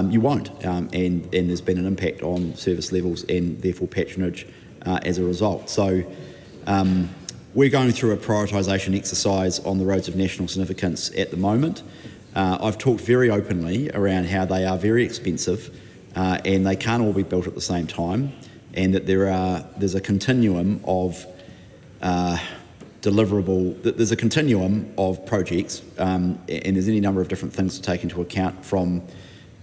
you won't. And there's been an impact on service levels and therefore patronage as a result. So we're going through a prioritisation exercise on the roads of national significance at the moment. I've talked very openly around how they are very expensive and they can't all be built at the same time, and that there's a continuum of there's a continuum of projects, and there's any number of different things to take into account, from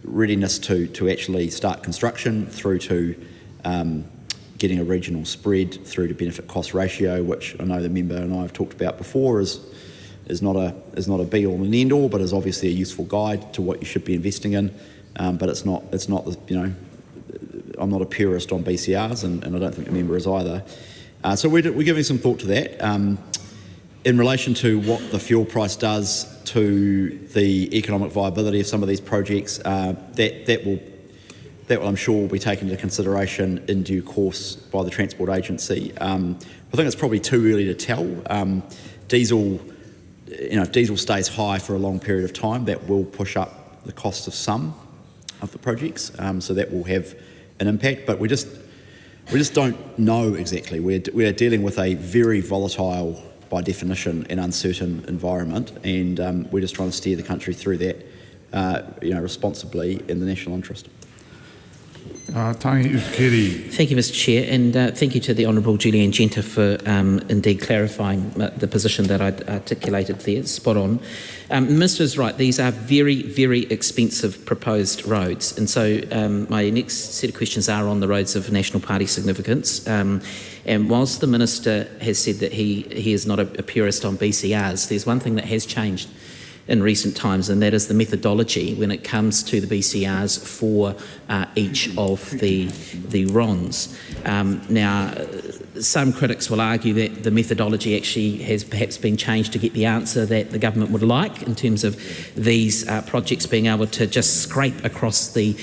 readiness to actually start construction through to getting a regional spread, through to benefit cost ratio, which I know the member and I have talked about before is not a be all and end all, but is obviously a useful guide to what you should be investing in. But it's not I'm not a purist on BCRs, and I don't think the member is either. So we're giving some thought to that. In relation to what the fuel price does to the economic viability of some of these projects, that will I'm sure will be taken into consideration in due course by the Transport Agency. I think it's probably too early to tell. Diesel, if diesel stays high for a long period of time, that will push up the cost of some of the projects. So that will have an impact, but we just don't know exactly. We're dealing with a very volatile, by definition, and uncertain environment, and we're just trying to steer the country through that, responsibly in the national interest. Thank you, Mr Chair, and thank you to the Honourable Julianne Genter for indeed clarifying the position that I articulated there. Spot on. The Minister is right, these are very, very expensive proposed roads, and so my next set of questions are on the roads of national party significance. And whilst the Minister has said that he is not a purist on BCRs, there's one thing that has changed in recent times, and that is the methodology when it comes to the BCRs for each of the RONs. Now, some critics will argue that the methodology actually has perhaps been changed to get the answer that the government would like, in terms of these projects being able to just scrape across the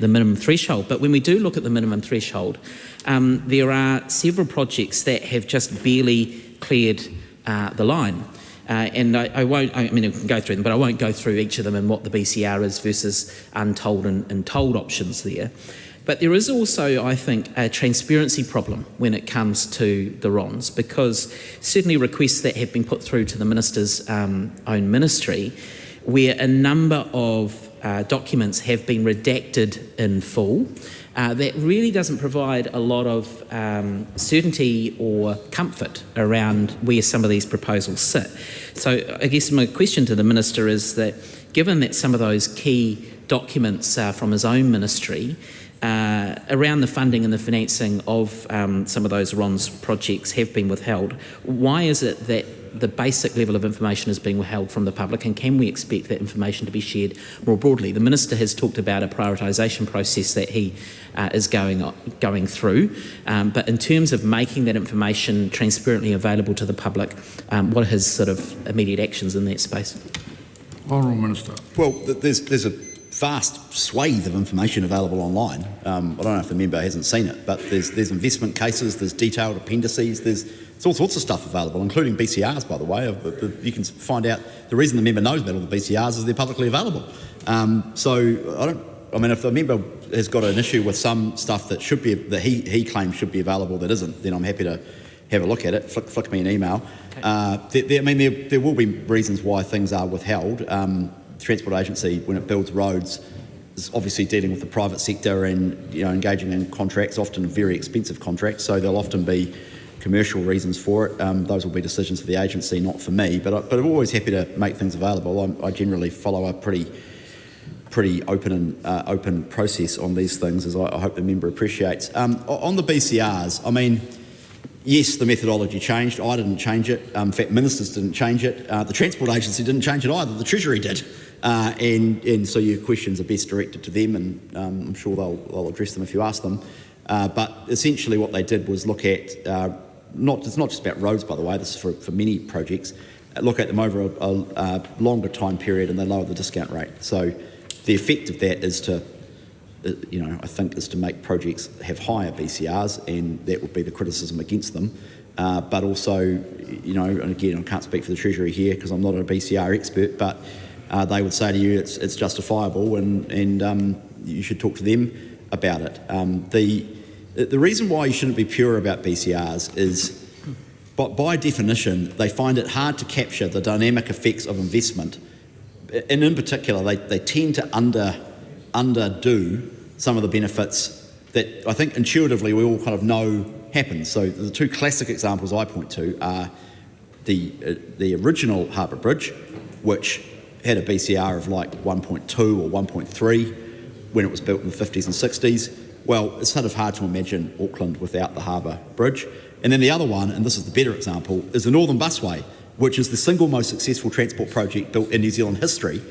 minimum threshold. But when we do look at the minimum threshold, there are several projects that have just barely cleared the line. And I can go through them, but I won't go through each of them and what the BCR is versus untold and told options there. But there is also, I think, a transparency problem when it comes to the RONs, because certainly requests that have been put through to the Minister's own ministry, where a number of documents have been redacted in full, that really doesn't provide a lot of certainty or comfort around where some of these proposals sit. So I guess my question to the Minister is that, given that some of those key documents from his own ministry around the funding and the financing of some of those RONs projects have been withheld, why is it that the basic level of information is being withheld from the public, and can we expect that information to be shared more broadly? The Minister has talked about a prioritisation process that he is going through, but in terms of making that information transparently available to the public, what are his sort of immediate actions in that space? Honourable Minister. Well, there's a vast swathe of information available online. I don't know if the member hasn't seen it, but there's investment cases, there's detailed appendices, there's all sorts of stuff available, including BCRs, by the way. You can find out the reason the member knows about all the BCRs is they're publicly available. If the member has got an issue with some stuff that he claims should be available that isn't, then I'm happy to have a look at it. Flick me an email. Okay. There will be reasons why things are withheld. The Transport Agency, when it builds roads, is obviously dealing with the private sector and engaging in contracts, often very expensive contracts. So there'll often be commercial reasons for it. Those will be decisions for the agency, not for me. But I'm always happy to make things available. I generally follow a pretty open process on these things, as I hope the member appreciates. On the BCRs, Yes, the methodology changed. I didn't change it. In fact, ministers didn't change it. The Transport Agency didn't change it either. The Treasury did. And so your questions are best directed to them, and I'm sure they'll address them if you ask them. But essentially what they did was look at, it's not just about roads, by the way, this is for many projects, look at them over a longer time period, and they lower the discount rate. So the effect of that is to, I think, is to make projects have higher BCRs, and that would be the criticism against them. But also, and again, I can't speak for the Treasury here because I'm not a BCR expert, but they would say to you it's justifiable, and you should talk to them about it. The reason why you shouldn't be pure about BCRs is, but by definition, they find it hard to capture the dynamic effects of investment, and in particular, they tend to underdo some of the benefits that I think intuitively we all kind of know happens. So the two classic examples I point to are the original Harbour Bridge, which had a BCR of like 1.2 or 1.3 when it was built in the 50s and 60s. Well, it's sort of hard to imagine Auckland without the Harbour Bridge. And then the other one, and this is the better example, is the Northern Busway, which is the single most successful transport project built in New Zealand history,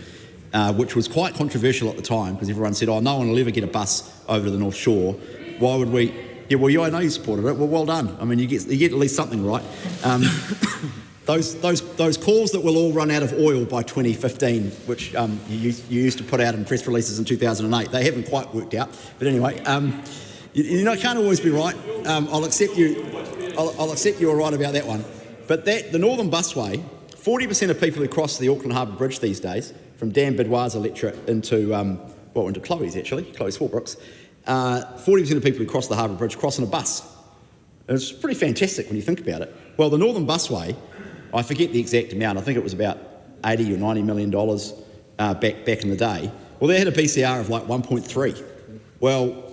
which was quite controversial at the time because everyone said, no one will ever get a bus over to the North Shore. Why would we? Yeah, well, I know you supported it. Well done. I mean, you get at least something right. Those calls that will all run out of oil by 2015, which you used to put out in press releases in 2008, they haven't quite worked out. But anyway, can't always be right. I'll accept you were right about that one. But the Northern Busway, 40% of people who cross the Auckland Harbour Bridge these days, from Dan Bidwar's electorate into Chloe's actually, Chloe Swartbrook's, 40% of people who cross the Harbour Bridge cross in a bus. And it's pretty fantastic when you think about it. Well, the Northern Busway, I forget the exact amount, I think it was about $80 or $90 million back in the day. Well, they had a BCR of like 1.3. Well,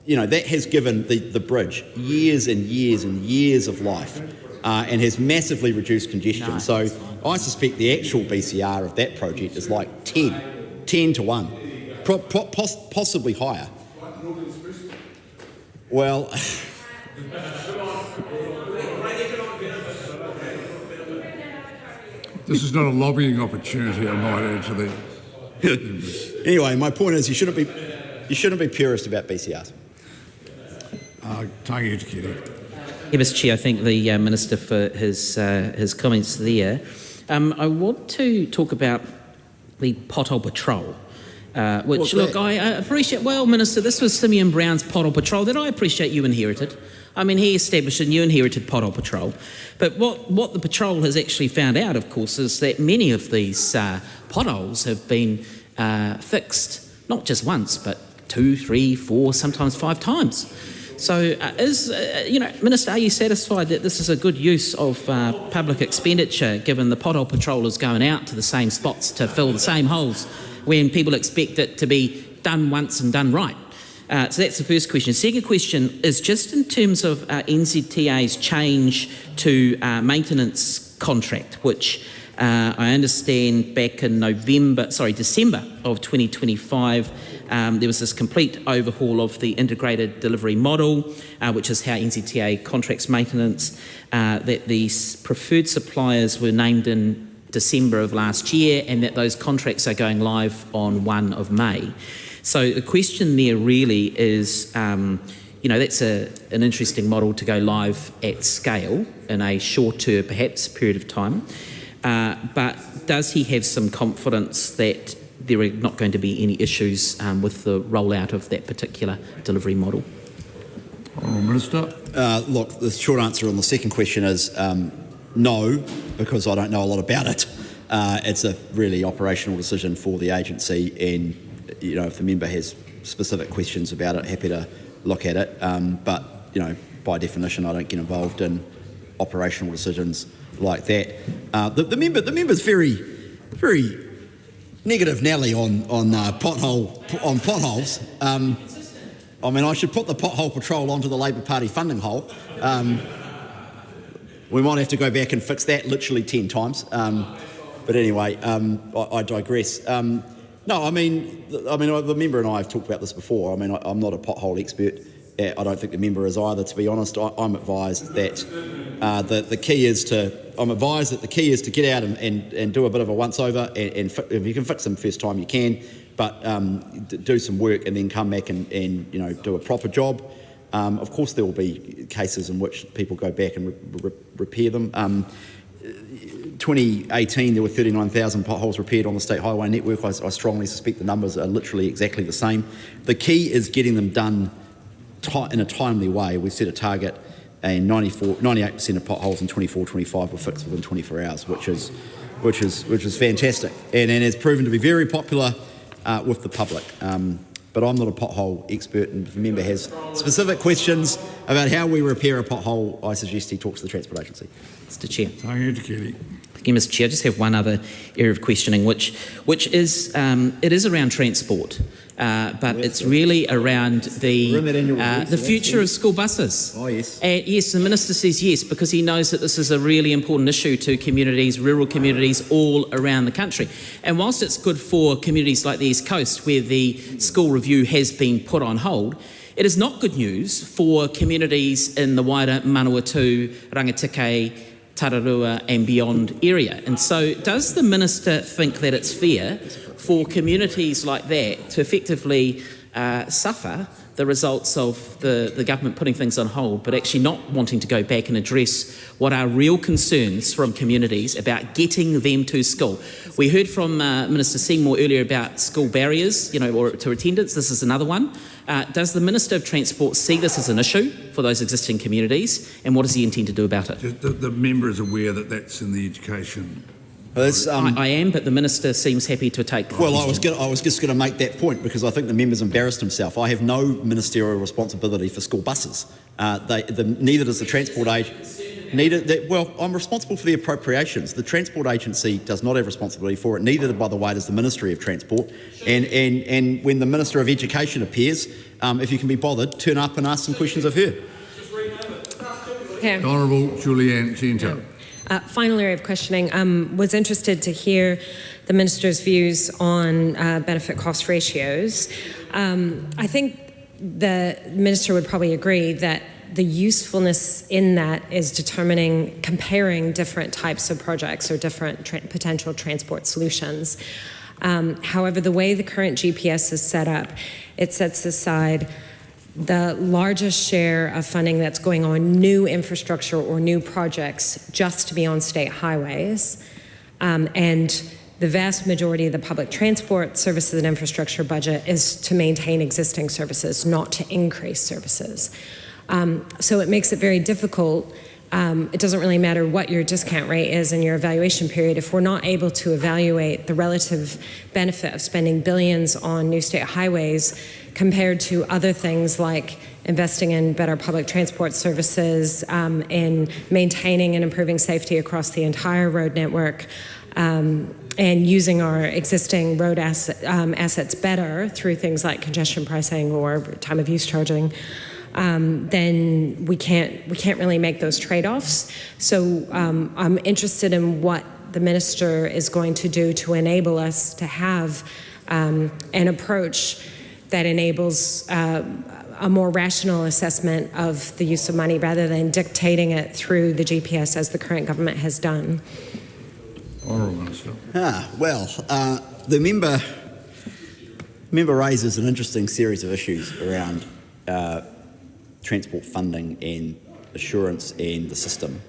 that has given the bridge years and years and years of life and has massively reduced congestion. So I suspect the actual BCR of that project is like 10 to 1, possibly higher. Well, this is not a lobbying opportunity, I might add to that. Anyway, my point is you shouldn't be purist about BCRs. Taking it to Kitty. Yeah, Mr. Chair, I thank the Minister for his comments there. I want to talk about the pothole patrol, which, look, I appreciate. Well, Minister, this was Simeon Brown's pothole patrol that I appreciate you inherited. I mean, he established and you inherited pothole patrol. But what the patrol has actually found out, of course, is that many of these potholes have been fixed, not just once, but 2, 3, 4, sometimes 5 times. So, Minister, are you satisfied that this is a good use of public expenditure, given the pothole patrol is going out to the same spots to fill the same holes when people expect it to be done once and done right? So that's the first question. Second question is just in terms of NZTA's change to maintenance contract, which I understand back in December of 2025, there was this complete overhaul of the integrated delivery model, which is how NZTA contracts maintenance, that the preferred suppliers were named in December of last year, and that those contracts are going live on 1 of May. So the question there really is, that's an interesting model to go live at scale in a shorter, perhaps, period of time. But does he have some confidence that there are not going to be any issues with the rollout of that particular delivery model? Minister? Look, the short answer on the second question is no, because I don't know a lot about it. It's a really operational decision for the agency, and if the member has specific questions about it, happy to look at it. But by definition, I don't get involved in operational decisions like that. The member's very, very negative Nelly on potholes. I mean, I should put the pothole patrol onto the Labor Party funding hole. We might have to go back and fix that literally 10 times. But anyway, I digress. The member and I have talked about this before. I mean, I'm not a pothole expert. I don't think the member is either, to be honest. I'm advised that the key is to get out and do a bit of a once-over, and if you can fix them first time, you can, but do some work and then come back and do a proper job. Of course, there will be cases in which people go back and repair them. 2018, there were 39,000 potholes repaired on the state highway network. I strongly suspect the numbers are literally exactly the same. The key is getting them done in a timely way. We set a target, and 98% of potholes in 24-25 were fixed within 24 hours, which is fantastic, and it's proven to be very popular with the public. But I'm not a pothole expert, and if a member has specific questions about how we repair a pothole, I suggest he talks to the Transport Agency. Mr. Chair. Thank you, Thank you, Mr. Chair. I just have one other area of questioning, which is it is around transport, but it's really around the future of school buses. Oh, yes. Yes, the Minister says yes, because he knows that this is a really important issue to communities, rural communities all around the country. And whilst it's good for communities like the East Coast, where the school review has been put on hold, it is not good news for communities in the wider Manawatu, Rangitikei, Tararua and beyond area. And so does the Minister think that it's fair for communities like that to effectively suffer the results of the government putting things on hold, but actually not wanting to go back and address what are real concerns from communities about getting them to school? We heard from Minister Seymour earlier about school barriers, or to attendance. This is another one. Does the Minister of Transport see this as an issue for those existing communities, and what does he intend to do about it? The member is aware that that's in the education. I am, but the Minister seems happy to take. Well, I was just going to make that point, because I think the member's embarrassed himself. I have no ministerial responsibility for school buses. Neither does the Transport Agency. I'm responsible for the appropriations. The Transport Agency does not have responsibility for it. Neither, by the way, does the Ministry of Transport. And when the Minister of Education appears, if you can be bothered, turn up and ask some questions of her. Yeah. Honourable Julianne Gento. Final area of questioning. Was interested to hear the Minister's views on benefit cost ratios. I think the Minister would probably agree that the usefulness in that is comparing different types of projects or different potential transport solutions. However, the way the current GPS is set up, it sets aside the largest share of funding that's going on new infrastructure or new projects just to be on state highways. And the vast majority of the public transport services and infrastructure budget is to maintain existing services, not to increase services. So it makes it very difficult. It doesn't really matter what your discount rate is in your evaluation period if we're not able to evaluate the relative benefit of spending billions on new state highways compared to other things like investing in better public transport services, in maintaining and improving safety across the entire road network, and using our existing road assets better through things like congestion pricing or time of use charging. Then we can't really make those trade-offs. So I'm interested in what the Minister is going to do to enable us to have an approach that enables a more rational assessment of the use of money rather than dictating it through the GPS as the current government has done. Honourable Minister. The member raises an interesting series of issues around transport funding and assurance and the system.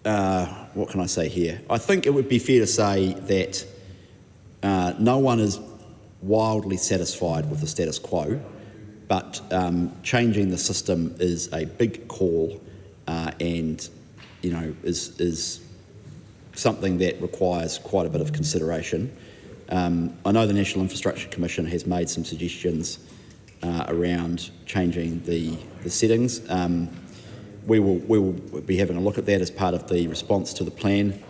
What can I say here? I think it would be fair to say that no one is wildly satisfied with the status quo, but changing the system is a big call and is something that requires quite a bit of consideration. I know the National Infrastructure Commission has made some suggestions around changing the settings. We will be having a look at that as part of the response to the plan.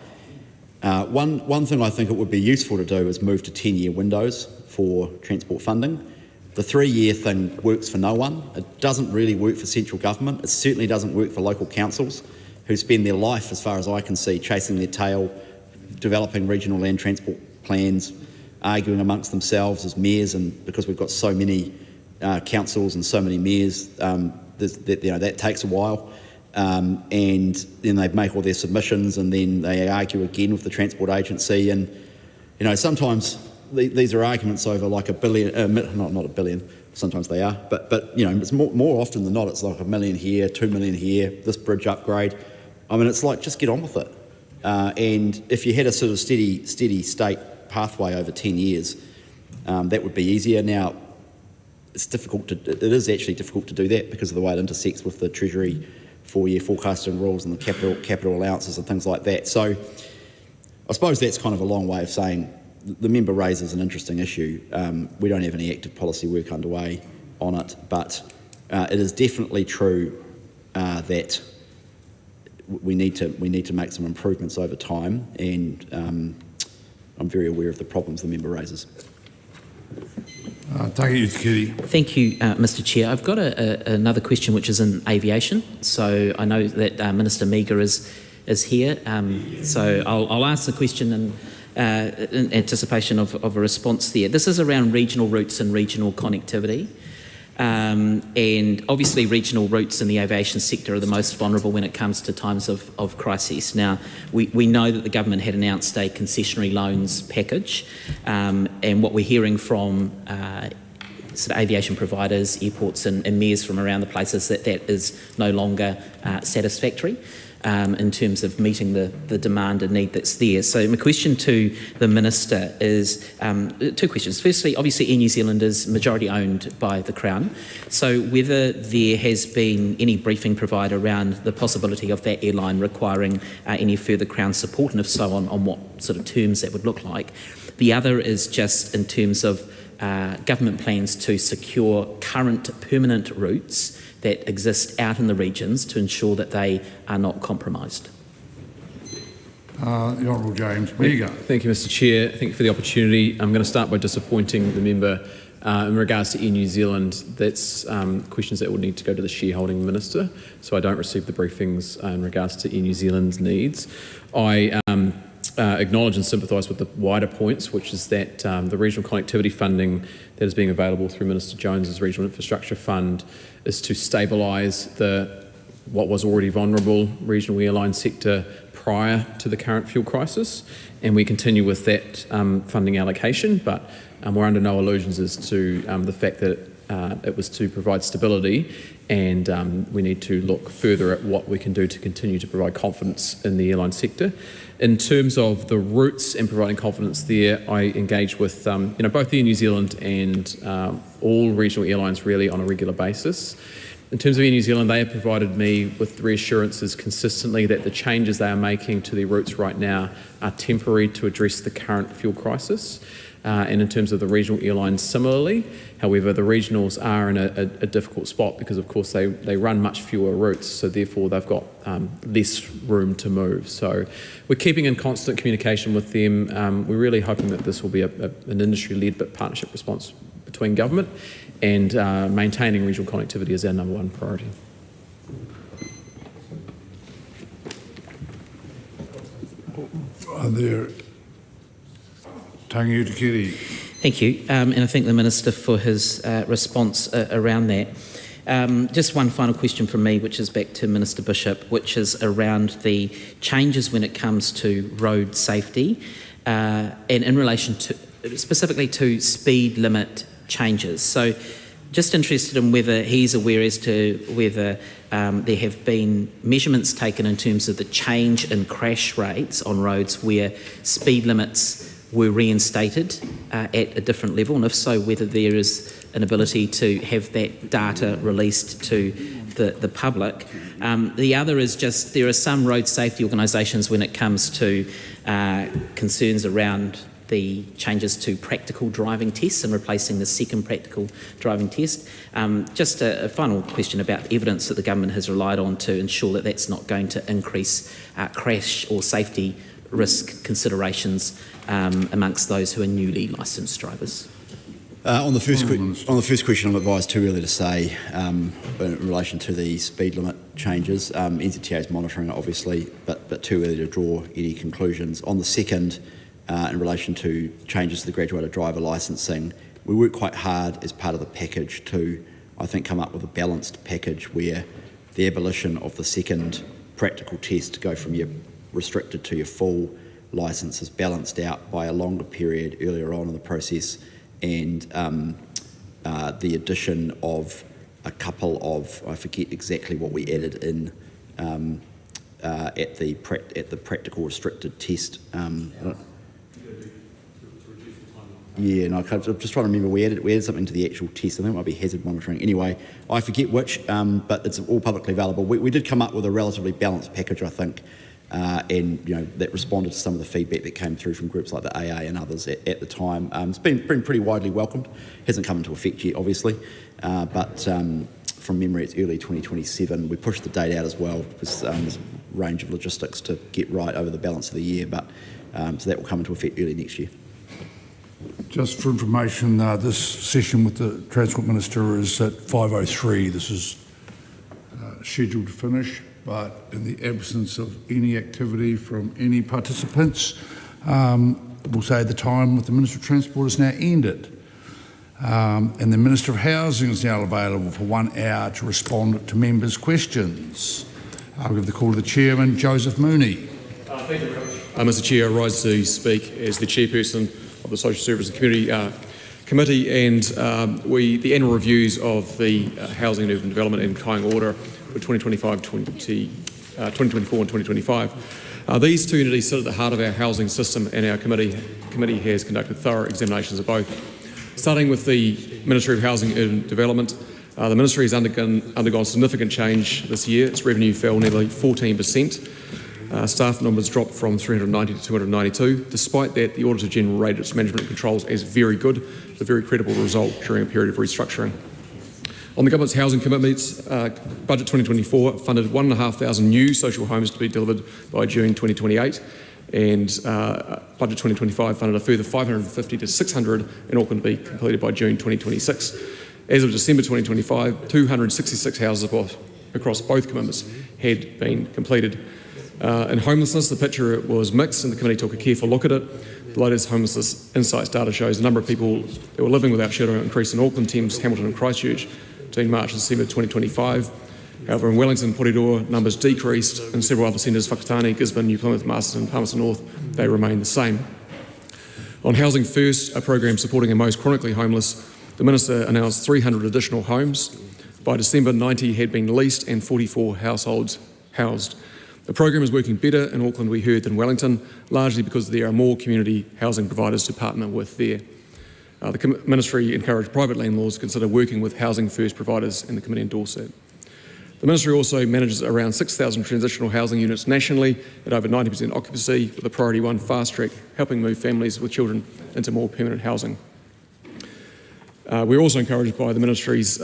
One thing I think it would be useful to do is move to 10-year windows for transport funding. The 3-year thing works for no one. It doesn't really work for central government. It certainly doesn't work for local councils who spend their life, as far as I can see, chasing their tail, developing regional land transport plans, arguing amongst themselves as mayors, and because we've got so many councils and so many mayors. That takes a while. And then they make all their submissions and then they argue again with the Transport Agency. And, sometimes these are arguments over like $1 billion, not $1 billion, sometimes they are, but it's more often than not, it's like $1 million here, $2 million here, this bridge upgrade. I mean, it's like, just get on with it. And if you had a sort of steady state pathway over 10 years, that would be easier. Now, it is actually difficult to do that because of the way it intersects with the Treasury 4-year forecasting rules and the capital allowances and things like that. So I suppose that's kind of a long way of saying the member raises an interesting issue. We don't have any active policy work underway on it, but it is definitely true that we need to make some improvements over time, and I'm very aware of the problems the member raises. Thank you, Mr. Chair. I've got another question which is in aviation. So I know that Minister Meager is here. So I'll ask the question in anticipation of a response there. This is around regional routes and regional connectivity. And obviously regional routes in the aviation sector are the most vulnerable when it comes to times of crisis. Now, we know that the government had announced a concessionary loans package, and what we're hearing from sort of aviation providers, airports and mayors from around the place is that is no longer satisfactory. In terms of meeting the demand and need that's there. So my question to the Minister is two questions. Firstly, obviously Air New Zealand is majority owned by the Crown. So whether there has been any briefing provided around the possibility of that airline requiring any further Crown support, and if so, on what sort of terms that would look like. The other is just in terms of government plans to secure current permanent routes that exist out in the regions to ensure that they are not compromised. The Honourable James Meager. Thank you, Mr. Chair. Thank you for the opportunity. I'm going to start by disappointing the member in regards to Air New Zealand. That's questions that would need to go to the shareholding minister, so I don't receive the briefings in regards to Air New Zealand's needs. I acknowledge and sympathise with the wider points, which is that the regional connectivity funding that is being available through Minister Jones's Regional Infrastructure Fund is to stabilise what was already vulnerable regional airline sector prior to the current fuel crisis, and we continue with that funding allocation, but we're under no illusions as to the fact that it was to provide stability, and we need to look further at what we can do to continue to provide confidence in the airline sector. In terms of the routes and providing confidence there, I engage with both Air New Zealand and all regional airlines really on a regular basis. In terms of Air New Zealand, they have provided me with reassurances consistently that the changes they are making to their routes right now are temporary to address the current fuel crisis. And in terms of the regional airlines similarly. However, the regionals are in a difficult spot because of course they run much fewer routes, so therefore they've got less room to move. So we're keeping in constant communication with them. We're really hoping that this will be an industry-led but partnership response between government, and maintaining regional connectivity is our #1 priority. Are there... Thank you, and I thank the Minister for his response around that. Just one final question from me, which is back to Minister Bishop, which is around the changes when it comes to road safety and in relation to specifically to speed limit changes. So just interested in whether he's aware as to whether there have been measurements taken in terms of the change in crash rates on roads where speed limits were reinstated at a different level, and if so, whether there is an ability to have that data released to the public. The other is just there are some road safety organisations when it comes to concerns around the changes to practical driving tests and replacing the second practical driving test. Just a final question about evidence that the government has relied on to ensure that that's not going to increase crash or safety risk considerations amongst those who are newly licensed drivers. On the first question, I'm advised too early to say in relation to the speed limit changes. NZTA is monitoring it, obviously, but too early to draw any conclusions. On the second, in relation to changes to the graduated driver licensing, we worked quite hard as part of the package to, I think, come up with a balanced package where the abolition of the second practical test to go from your restricted to your full licence is balanced out by a longer period earlier on in the process, and the addition of a couple of, I forget exactly what we added in at the practical restricted test. Yeah, no, I'm just trying to remember. We added something to the actual test. I think it might be hazard monitoring. Anyway, I forget which, but it's all publicly available. We did come up with a relatively balanced package, I think, and that responded to some of the feedback that came through from groups like the AA and others at the time. It's been pretty widely welcomed. Hasn't come into effect yet, obviously, but from memory, it's early 2027. We pushed the date out as well because there's a range of logistics to get right over the balance of the year, but so that will come into effect early next year. Just for information, this session with the Transport Minister is at 5:03. This is scheduled to finish, but in the absence of any activity from any participants, we'll say the time with the Minister of Transport is now ended. And the Minister of Housing is now available for 1 hour to respond to members' questions. I'll give the call to the Chairman, Joseph Mooney. Thank you very much. Mr Chair, I rise to speak as the Chairperson of the Social Services and Community Committee, and the annual reviews of the Housing and Urban Development and Kāinga Order for 2024 and 2025. These two entities sit at the heart of our housing system, and our committee has conducted thorough examinations of both. Starting with the Ministry of Housing and Urban Development, the Ministry has undergone significant change this year. Its revenue fell nearly 14%. Staff numbers dropped from 390 to 292. Despite that, the Auditor General rated its management controls as very good, a very credible result during a period of restructuring. On the Government's housing commitments, Budget 2024 funded 1,500 new social homes to be delivered by June 2028, and Budget 2025 funded a further 550 to 600 in Auckland to be completed by June 2026. As of December 2025, 266 houses across both commitments had been completed. In homelessness, the picture was mixed, and the committee took a careful look at it. The latest homelessness insights data shows the number of people that were living without shelter increased in Auckland, Thames, Hamilton and Christchurch between March and December 2025. However, in Wellington and Aotearoa, numbers decreased. In several other centres, Whakatane, Gisborne, New Plymouth, Marsden and Palmerston North, they remain the same. On Housing First, a program supporting the most chronically homeless, the Minister announced 300 additional homes. By December, 90 had been leased and 44 households housed. The program is working better in Auckland, we heard, than Wellington, largely because there are more community housing providers to partner with there. The Ministry encouraged private landlords to consider working with Housing First providers, and the committee endorsed that. The Ministry also manages around 6,000 transitional housing units nationally at over 90% occupancy, with a priority one fast track helping move families with children into more permanent housing. We're also encouraged by the Ministry's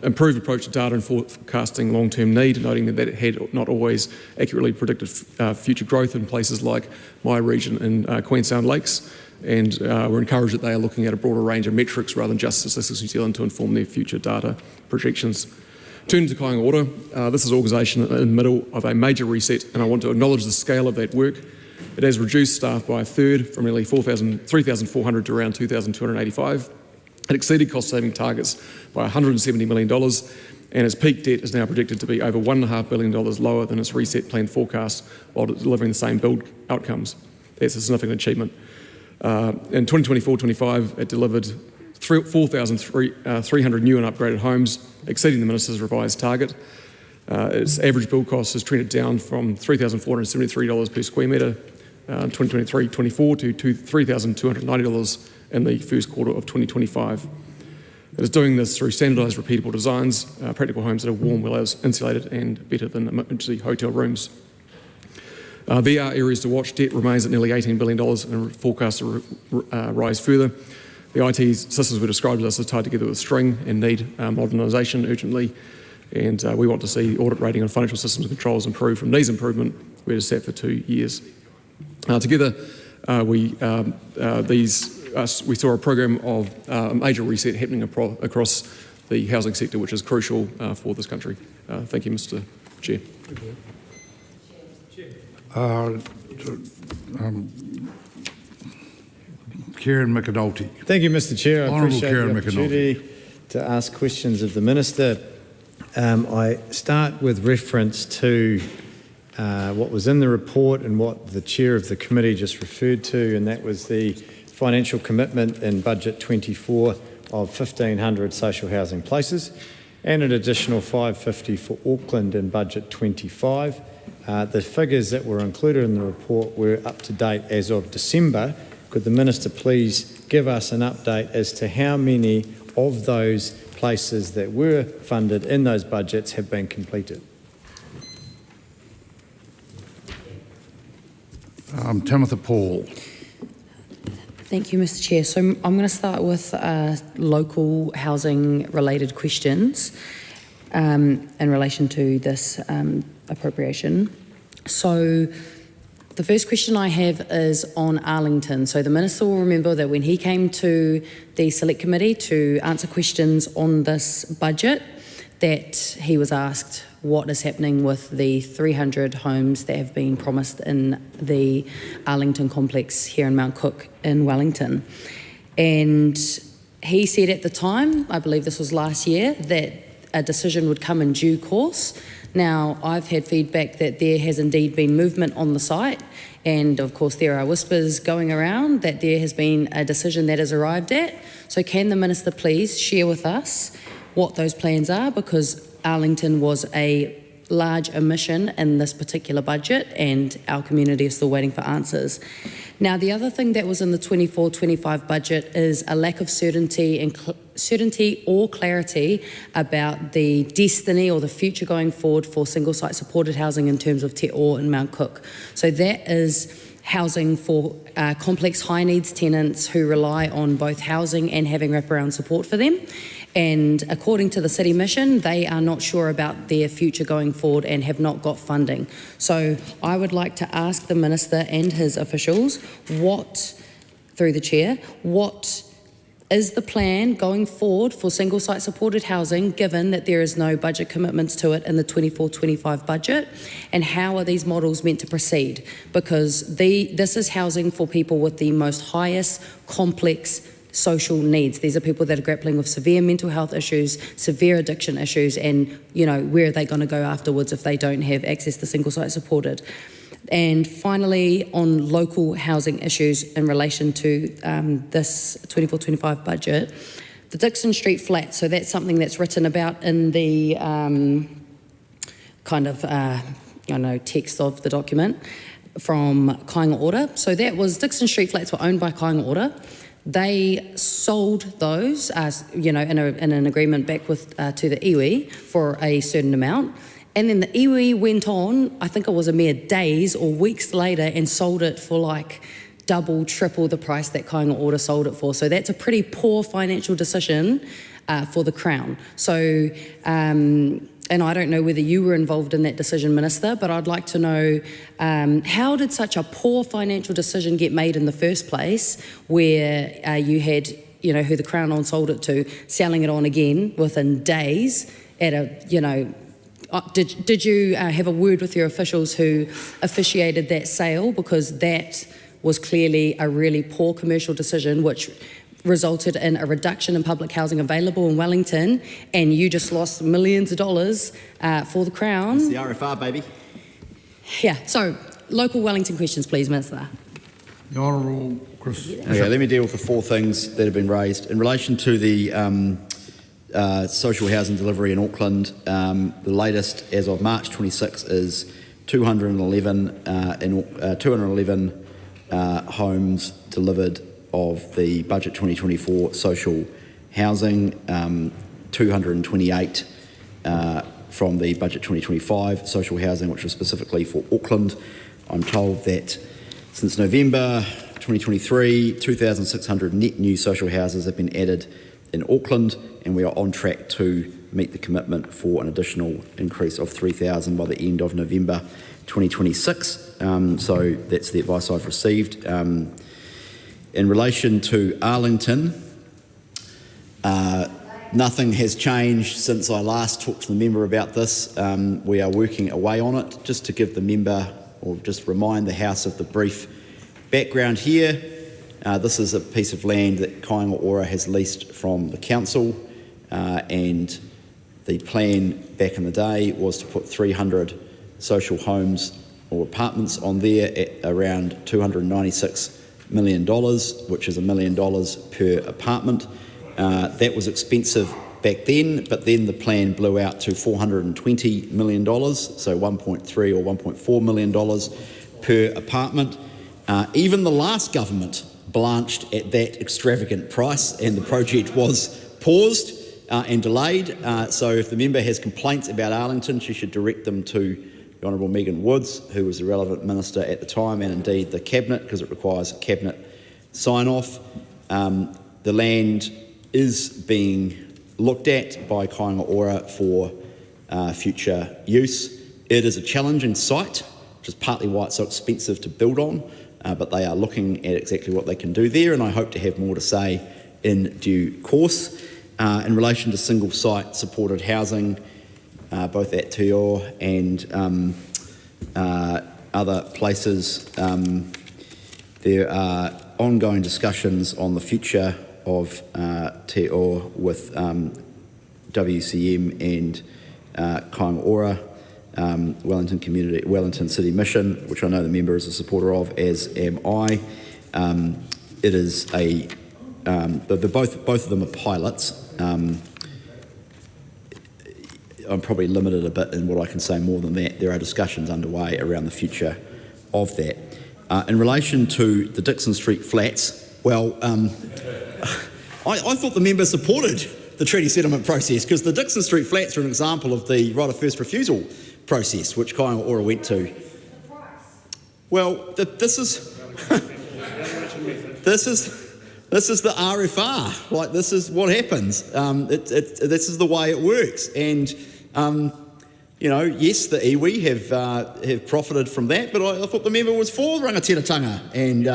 improved approach to data and forecasting long-term need, noting that it had not always accurately predicted future growth in places like my region in Queenstown Lakes, and we're encouraged that they are looking at a broader range of metrics rather than just Statistics New Zealand to inform their future data projections. Turning to Kāinga Order, this is an organisation in the middle of a major reset, and I want to acknowledge the scale of that work. It has reduced staff by a third, from nearly 3,400 to around 2,285. It exceeded cost-saving targets by $170 million, and its peak debt is now predicted to be over $1.5 billion lower than its reset plan forecast, while delivering the same build outcomes. That's a significant achievement. In 2024-25, it delivered 4,300 new and upgraded homes, exceeding the Minister's revised target. Its average build cost has trended down from $3,473 per square metre in 2023-24 to $3,290 in the first quarter of 2025. It is doing this through standardised, repeatable designs, practical homes that are warm, well insulated and better than emergency hotel rooms. There are areas to watch. Debt remains at nearly $18 billion and forecast to rise further. The IT systems were described as tied together with string and need modernisation urgently, and we want to see audit rating on financial systems and controls improve from these improvement, where it is sat for 2 years. Together, we saw a program of major reset happening across the housing sector, which is crucial for this country. Thank you, Mr. Chair. Kieran McAnulty. Thank you, Mr. Chair. I Honourable appreciate Kieran the opportunity to ask questions of the Minister. I start with reference to what was in the report and what the Chair of the committee just referred to, and that was the financial commitment in Budget 24 of 1,500 social housing places and an additional 550 for Auckland in Budget 25. The figures that were included in the report were up to date as of December. Could the Minister please give us an update as to how many of those places that were funded in those budgets have been completed? Timothy Paul. Thank you, Mr. Chair. So I'm going to start with local housing related questions in relation to this appropriation. So the first question I have is on Arlington. So the Minister will remember that when he came to the Select Committee to answer questions on this budget, that he was asked what is happening with the 300 homes that have been promised in the Arlington complex here in Mount Cook in Wellington. And he said at the time, I believe this was last year, that a decision would come in due course. Now, I've had feedback that there has indeed been movement on the site, and of course there are whispers going around that there has been a decision that has arrived at. So can the Minister please share with us what those plans are, because Arlington was a large omission in this particular budget and our community is still waiting for answers. Now, the other thing that was in the 24-25 budget is a lack of certainty or clarity about the destiny or the future going forward for single site supported housing in terms of Te O and Mount Cook. So that is housing for complex high needs tenants who rely on both housing and having wraparound support for them. And according to the City Mission, they are not sure about their future going forward and have not got funding. So I would like to ask the Minister and his officials through the Chair, what is the plan going forward for single site supported housing, given that there is no budget commitments to it in the 24-25 budget, and how are these models meant to proceed? Because this is housing for people with the most highest complex social needs. These are people that are grappling with severe mental health issues, severe addiction issues, and where are they going to go afterwards if they don't have access to single site supported? And finally, on local housing issues in relation to this 24-25 budget, the Dixon Street flat, so that's something that's written about in the text of the document from Kāinga Ora. So that was, Dixon Street flats were owned by Kāinga Ora. They sold those, in an agreement back with to the iwi for a certain amount. And then the iwi went on, I think it was a mere days or weeks later, and sold it for like double, triple the price that Kāinga Ora sold it for. So that's a pretty poor financial decision for the Crown. So, and I don't know whether you were involved in that decision, Minister, but I'd like to know how did such a poor financial decision get made in the first place, where you had, who the Crown on sold it to, selling it on again within days at a, did you have a word with your officials who officiated that sale? Because that was clearly a really poor commercial decision, which resulted in a reduction in public housing available in Wellington, and you just lost millions of dollars for the Crown. It's the RFR, baby. Yeah, so local Wellington questions, please, Minister. The Honourable Chris. Okay, let me deal with the four things that have been raised. In relation to the social housing delivery in Auckland, the latest as of March 26 is 211 homes delivered of the Budget 2024 social housing, 228 from the Budget 2025 social housing, which was specifically for Auckland. I'm told that since November 2023, 2,600 net new social houses have been added in Auckland, and we are on track to meet the commitment for an additional increase of 3,000 by the end of November 2026. So that's the advice I've received. In relation to Arlington, nothing has changed since I last talked to the member about this. We are working away on it. Just to give the member, or just remind the House of the brief background here, This is a piece of land that Kāinga Ora has leased from the council, and the plan back in the day was to put 300 social homes or apartments on there at around $296 million, which is $1 million per apartment. That was expensive back then, but then the plan blew out to $420 million, so $1.3 or $1.4 million per apartment. Even the last government blanched at that extravagant price, and the project was paused and delayed. So if the member has complaints about Arlington, she should direct them to the Honourable Megan Woods, who was the relevant minister at the time, and indeed the Cabinet, because it requires Cabinet sign-off. The land is being looked at by Kāinga Ora for future use. It is a challenging site, which is partly why it's so expensive to build on, but they are looking at exactly what they can do there, and I hope to have more to say in due course. In relation to single site supported housing, both at Aotearoa and other places, there are ongoing discussions on the future of Aotearoa with WCM and Kāinga Ora, Wellington City Mission, which I know the member is a supporter of, as am I. It is both of them are pilots. I'm probably limited a bit in what I can say more than that. There are discussions underway around the future of that. In relation to the Dixon Street flats, well, I thought the member supported the treaty settlement process, because the Dixon Street flats are an example of the right of first refusal process, which Kāinga Ora went to. Well, this is the RFR. Like, this is what happens. This is the way it works, and yes, the iwi have profited from that, but I thought the member was for rangatiratanga and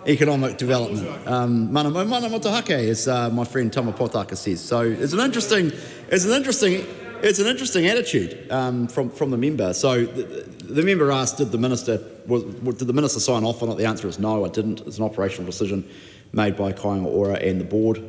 economic development. Mana motuhake, as my friend Tama Potaka says. So it's an interesting attitude from the member. So the member asked, did the minister sign off on it? The answer is no, I didn't. It's an operational decision made by Kāinga Ora and the board.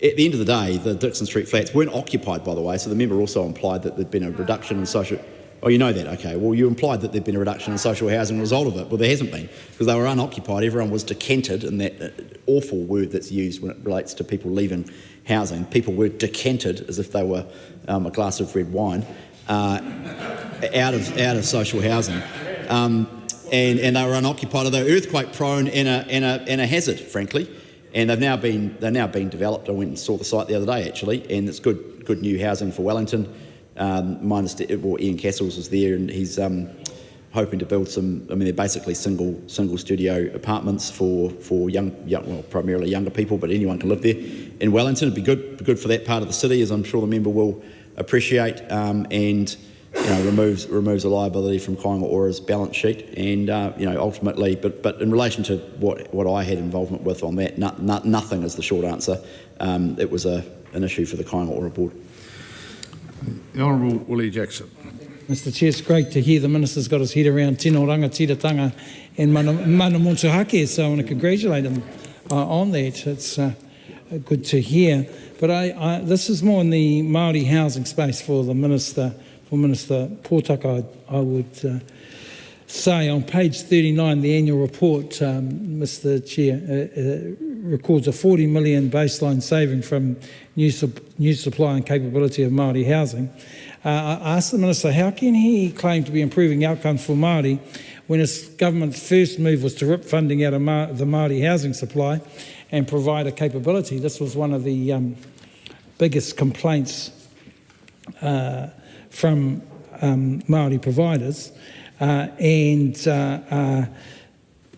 At the end of the day, the Dixon Street flats weren't occupied, by the way, so the member also implied that there'd been a reduction in social... Oh, you know that, okay. Well, you implied that there'd been a reduction in social housing as a result of it. Well, there hasn't been, because they were unoccupied. Everyone was decanted, and that awful word that's used when it relates to people leaving housing. People were decanted as if they were a glass of red wine out of social housing. And they were unoccupied, they were earthquake prone and a hazard, frankly. And they're now being developed. I went and saw the site the other day, actually, and it's good new housing for Wellington. Ian Castles is there, and he's hoping to build some. I mean, they're basically single studio apartments for young, well, primarily younger people, but anyone can live there in Wellington. It'd be good for that part of the city, as I'm sure the member will appreciate, and removes a liability from Kāinga Ora's balance sheet, and ultimately, but in relation to what I had involvement with on that, nothing is the short answer. It was an issue for the Kāinga Ora board. The Honourable Willie Jackson. Mr. Chair, it's great to hear the Minister's got his head around tino rangatiratanga and mana motuhake, so I want to congratulate him on that. It's good to hear. But this is more in the Māori housing space for the Minister, Minister Potaka, I would say. On page 39, the annual report, Mr. Chair, records a $40 million baseline saving from new supply and capability of Māori housing. I asked the Minister, how can he claim to be improving outcomes for Māori when his government's first move was to rip funding out of the Māori housing supply and provide a capability? This was one of the biggest complaints from Māori providers,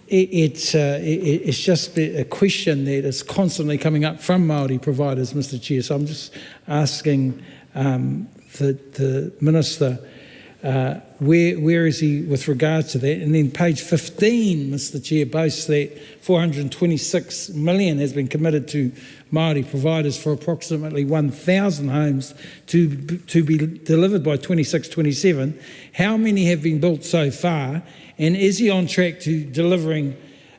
it's just a question that is constantly coming up from Māori providers, Mr. Chair. So I'm just asking the Minister, where is he with regards to that? And then page 15, Mr. Chair, boasts that $426 million has been committed to Māori providers for approximately 1,000 homes to be delivered by 26-27. How many have been built so far? And is he on track to delivering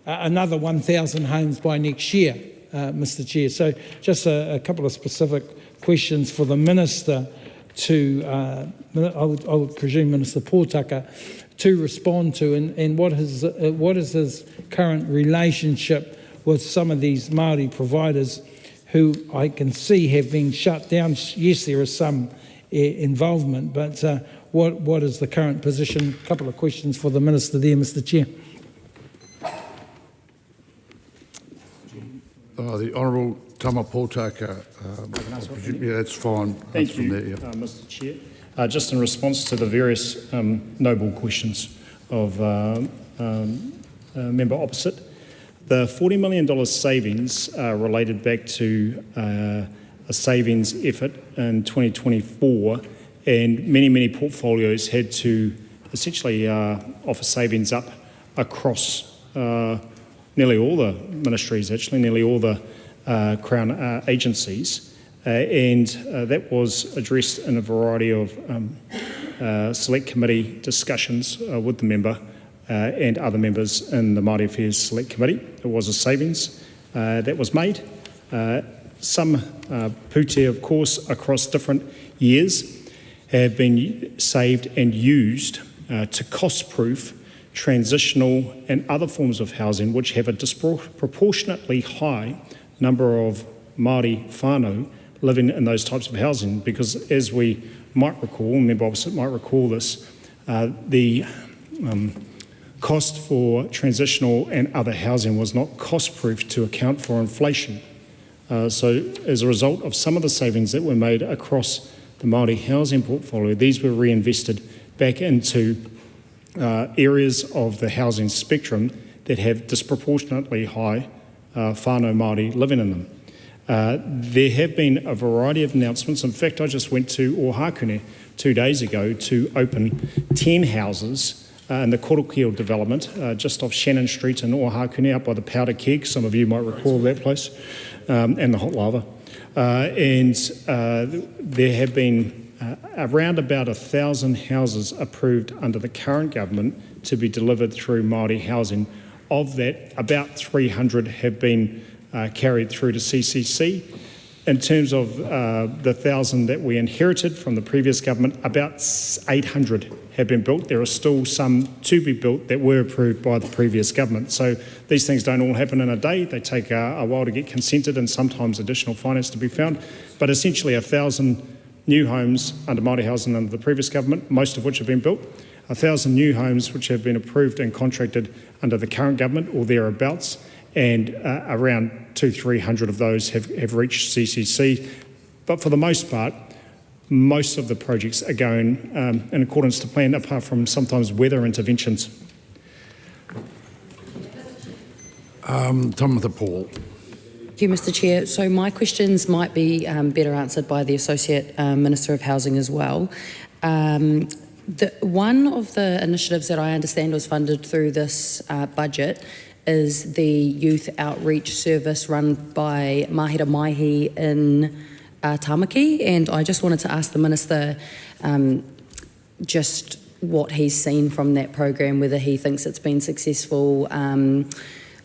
another 1,000 homes by next year, Mr Chair. So just a couple of specific questions for the Minister to, I would presume Minister Pōtaka, to respond to, and what is his current relationship with some of these Māori providers who I can see have been shut down. Yes, there is some involvement, but what is the current position? A couple of questions for the Minister there, Mr Chair. The Honourable Tama Pōtaka, yeah, that's fine. Thank you, Mr Chair. Just in response to the various noble questions of member opposite, the $40 million savings related back to a savings effort in 2024, and many portfolios had to essentially offer savings up across nearly all the ministries, actually, nearly all the Crown agencies, and that was addressed in a variety of Select Committee discussions with the member and other members in the Māori Affairs Select Committee. There was a savings that was made. Some pūtea, of course, across different years have been saved and used to cost-proof transitional and other forms of housing which have a disproportionately high number of Māori whānau living in those types of housing, because as we might recall, member opposite might recall this, the cost for transitional and other housing was not cost-proof to account for inflation. So as a result of some of the savings that were made across the Māori housing portfolio, these were reinvested back into areas of the housing spectrum that have disproportionately high whānau Māori living in them. There have been a variety of announcements. In fact, I just went to Ohakune 2 days ago to open 10 houses in the Korokeo development just off Shannon Street in Ohakune, up by the Powder Keg. Some of you might recall that place, and the hot lava. There have been around about 1,000 houses approved under the current government to be delivered through Māori housing. Of that, about 300 have been carried through to CCC. In terms of the 1,000 that we inherited from the previous government, about 800 have been built. There are still some to be built that were approved by the previous government. So these things don't all happen in a day. They take a while to get consented and sometimes additional finance to be found. But essentially 1,000 new homes under Māori housing under the previous government, most of which have been built. 1,000 new homes which have been approved and contracted under the current government or thereabouts, and around 200-300 of those have reached CCC. But for the most part, most of the projects are going in accordance to plan, apart from sometimes weather interventions. Timothy Paul. Thank you, Mr Chair. So my questions might be better answered by the Associate Minister of Housing as well. One of the initiatives that I understand was funded through this budget is the youth outreach service run by Mahira Maihi in Tamaki, and I just wanted to ask the Minister just what he's seen from that program, whether he thinks it's been successful,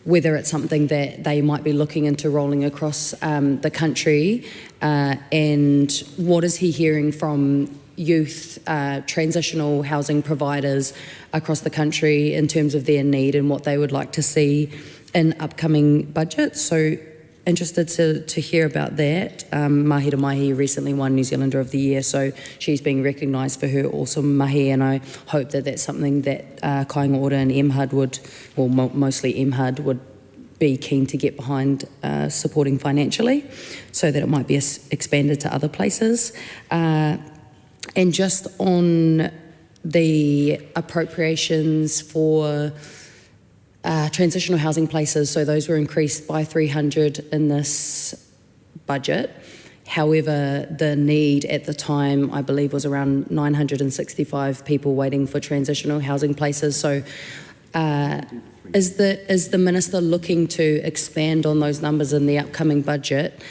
whether it's something that they might be looking into rolling across the country, and what is he hearing from youth transitional housing providers across the country in terms of their need and what they would like to see in upcoming budgets. So interested to hear about that. Mahira Maihi recently won New Zealander of the Year, so she's being recognised for her awesome mahi, and I hope that that's something that Kāinga Ora and MHUD would, or mostly MHUD, would be keen to get behind supporting financially, so that it might be expanded to other places. And just on the appropriations for transitional housing places, so those were increased by 300 in this budget. However, the need at the time, I believe, was around 965 people waiting for transitional housing places. So is the Minister looking to expand on those numbers in the upcoming budget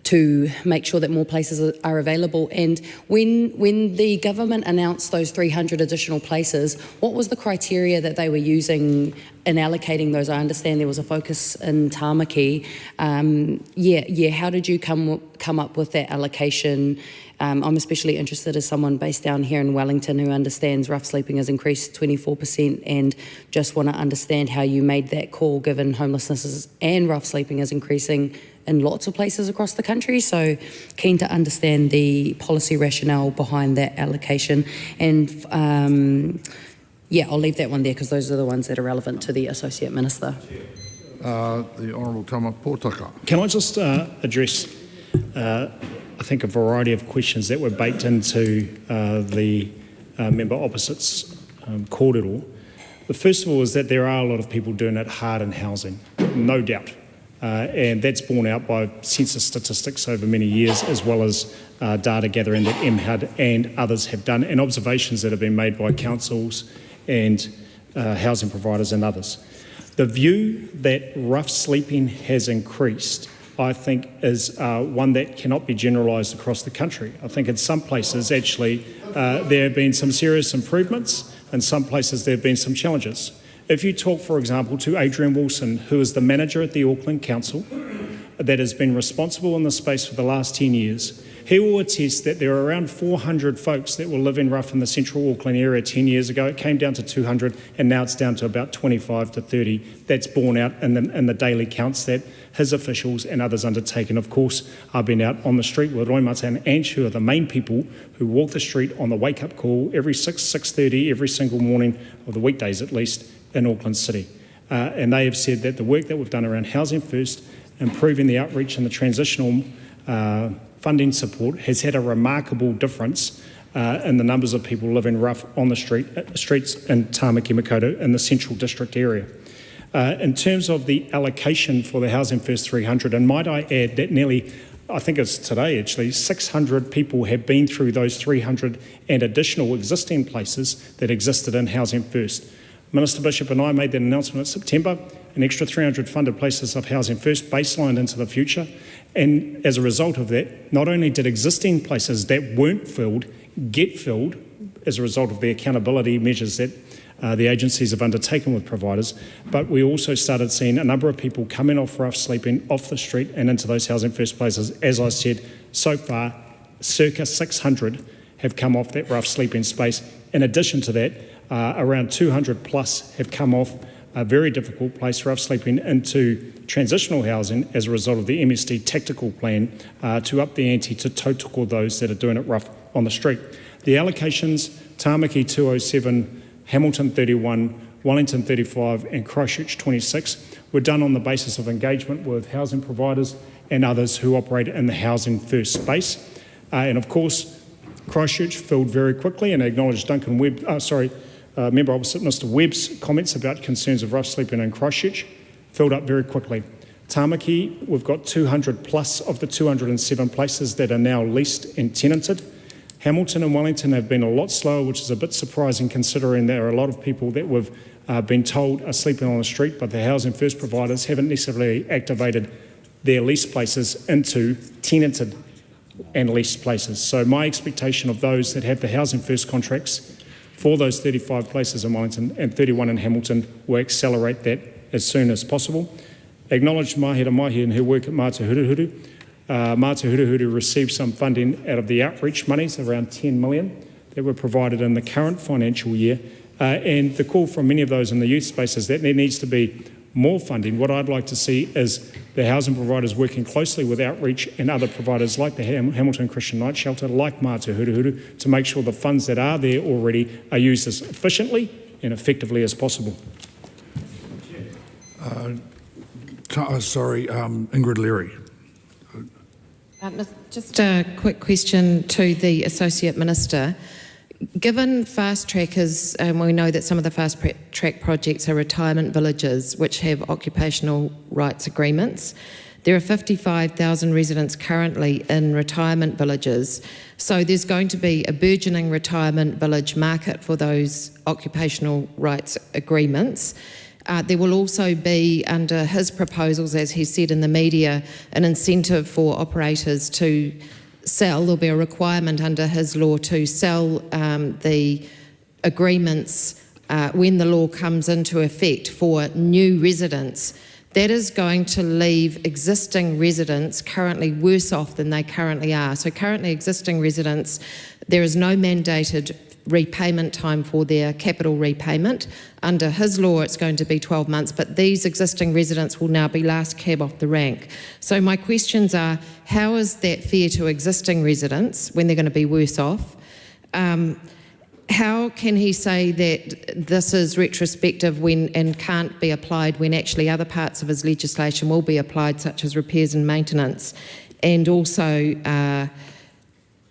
to make sure that more places are available. And when the government announced those 300 additional places, what was the criteria that they were using in allocating those? I understand there was a focus in Tāmaki. How did you come up with that allocation? I'm especially interested as someone based down here in Wellington who understands rough sleeping has increased 24%, and just want to understand how you made that call, given homelessness and rough sleeping is increasing in lots of places across the country. So keen to understand the policy rationale behind that allocation. And I'll leave that one there because those are the ones that are relevant to the Associate Minister. The Honourable Tama Pōtaka. Can I just address, I think, a variety of questions that were baked into the member opposite's kōrero. The first of all is that there are a lot of people doing it hard in housing, no doubt. And that's borne out by census statistics over many years, as well as data gathering that MHUD and others have done, and observations that have been made by councils and housing providers and others. The view that rough sleeping has increased, I think, is one that cannot be generalised across the country. I think in some places, actually, there have been some serious improvements. In some places, there have been some challenges. If you talk, for example, to Adrian Wilson, who is the manager at the Auckland Council, that has been responsible in this space for the last 10 years, he will attest that there are around 400 folks that were living rough in the central Auckland area 10 years ago. It came down to 200, and now it's down to about 25 to 30. That's borne out in the daily counts that his officials and others undertake. And of course, I've been out on the street with Roimata and Ange, who are the main people who walk the street on the wake-up call every 6:30 every single morning, of the weekdays at least, in Auckland City. And they have said that the work that we've done around Housing First, improving the outreach and the transitional funding support, has had a remarkable difference in the numbers of people living rough on the streets in Tāmaki Makaurau in the Central District area. In terms of the allocation for the Housing First 300, and might I add that nearly, I think it's today actually, 600 people have been through those 300 and additional existing places that existed in Housing First. Minister Bishop and I made that announcement in September, an extra 300 funded places of Housing First baselined into the future. And as a result of that, not only did existing places that weren't filled get filled as a result of the accountability measures that the agencies have undertaken with providers, but we also started seeing a number of people coming off rough sleeping off the street and into those Housing First places. As I said, so far, circa 600 have come off that rough sleeping space. In addition to that, around 200 plus have come off a very difficult place, rough sleeping, into transitional housing as a result of the MSD tactical plan to up the ante to tautoko those that are doing it rough on the street. The allocations, Tāmaki 207, Hamilton 31, Wellington 35 and Christchurch 26 were done on the basis of engagement with housing providers and others who operate in the Housing First space. And of course, Christchurch filled very quickly, and I acknowledge Duncan Webb, member opposite Mr Webb's comments about concerns of rough sleeping in Christchurch, filled up very quickly. Tāmaki, we've got 200 plus of the 207 places that are now leased and tenanted. Hamilton and Wellington have been a lot slower, which is a bit surprising considering there are a lot of people that we've been told are sleeping on the street, but the Housing First providers haven't necessarily activated their lease places into tenanted and leased places. So my expectation of those that have the Housing First contracts for those 35 places in Wellington and 31 in Hamilton will accelerate that as soon as possible. Acknowledge Mahira Mahi and her work at Mata Huruhuru. Mata Huruhuru received some funding out of the outreach monies, around 10 million, that were provided in the current financial year. And the call from many of those in the youth space is that there needs to be more funding. What I'd like to see is the housing providers working closely with outreach and other providers like the Hamilton Christian Night Shelter, like Mata Huruhuru, to make sure the funds that are there already are used as efficiently and effectively as possible. Ingrid Leary. Just a quick question to the Associate Minister. Given fast trackers, and we know that some of the fast track projects are retirement villages which have occupational rights agreements, there are 55,000 residents currently in retirement villages, so there's going to be a burgeoning retirement village market for those occupational rights agreements. There will also be, under his proposals, as he said in the media, an incentive for operators to sell. There'll be a requirement under his law to sell the agreements when the law comes into effect for new residents. That is going to leave existing residents currently worse off than they currently are. So currently existing residents, there is no mandated repayment time for their capital repayment. Under his law, it's going to be 12 months, but these existing residents will now be last cab off the rank. So my questions are, how is that fair to existing residents when they're going to be worse off? How can he say that this is retrospective and can't be applied when actually other parts of his legislation will be applied, such as repairs and maintenance, and also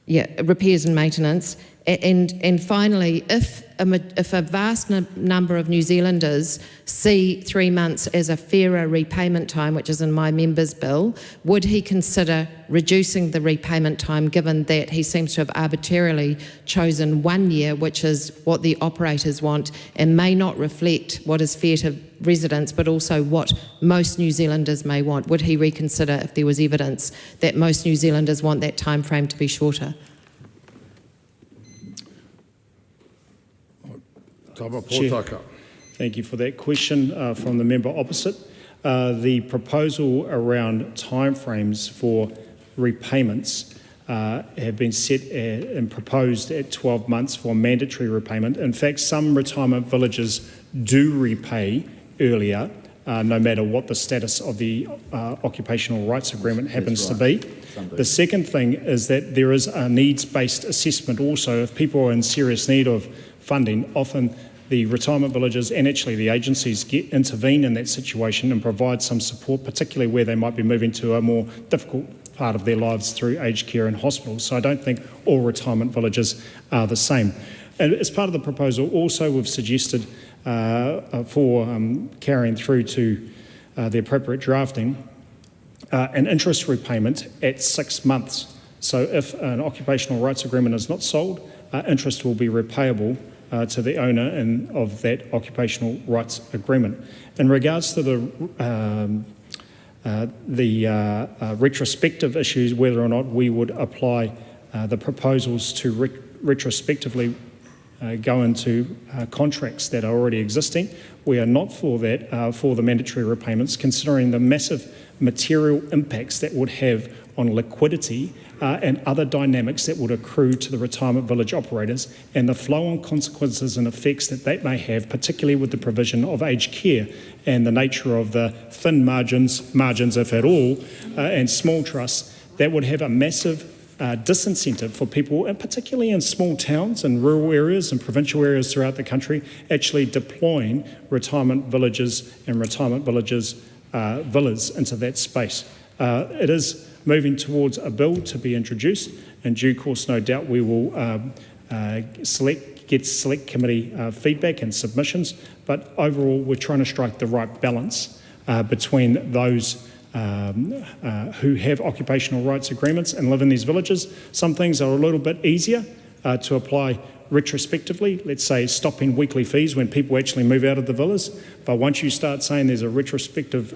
repairs and maintenance? And finally, if a vast number of New Zealanders see 3 months as a fairer repayment time, which is in my member's bill, would he consider reducing the repayment time, given that he seems to have arbitrarily chosen 1 year, which is what the operators want, and may not reflect what is fair to residents, but also what most New Zealanders may want? Would he reconsider if there was evidence that most New Zealanders want that time frame to be shorter? Chair, thank you for that question from the member opposite. The proposal around timeframes for repayments have been set and proposed at 12 months for mandatory repayment. In fact, some retirement villages do repay earlier, no matter what the status of the occupational rights agreement happens to be. The second thing is that there is a needs-based assessment also. If people are in serious need of funding, often the retirement villages and actually the agencies intervene in that situation and provide some support, particularly where they might be moving to a more difficult part of their lives through aged care and hospitals. So I don't think all retirement villages are the same. And as part of the proposal, also we've suggested for carrying through to the appropriate drafting, an interest repayment at 6 months. So if an occupational rights agreement is not sold, interest will be repayable to the owner of that occupational rights agreement. In regards to the retrospective issues, whether or not we would apply the proposals to retrospectively go into contracts that are already existing, we are not for that, for the mandatory repayments, considering the massive material impacts that would have on liquidity and other dynamics that would accrue to the retirement village operators, and the flow-on consequences and effects that they may have, particularly with the provision of aged care and the nature of the thin margins if at all, and small trusts, that would have a massive disincentive for people, and particularly in small towns and rural areas and provincial areas throughout the country, actually deploying retirement villages and retirement villages villas into that space. It is moving towards a bill to be introduced. In due course, no doubt we will get select committee feedback and submissions, but overall we're trying to strike the right balance between those who have occupational rights agreements and live in these villages. Some things are a little bit easier to apply retrospectively, let's say stopping weekly fees when people actually move out of the villas. But once you start saying there's a retrospective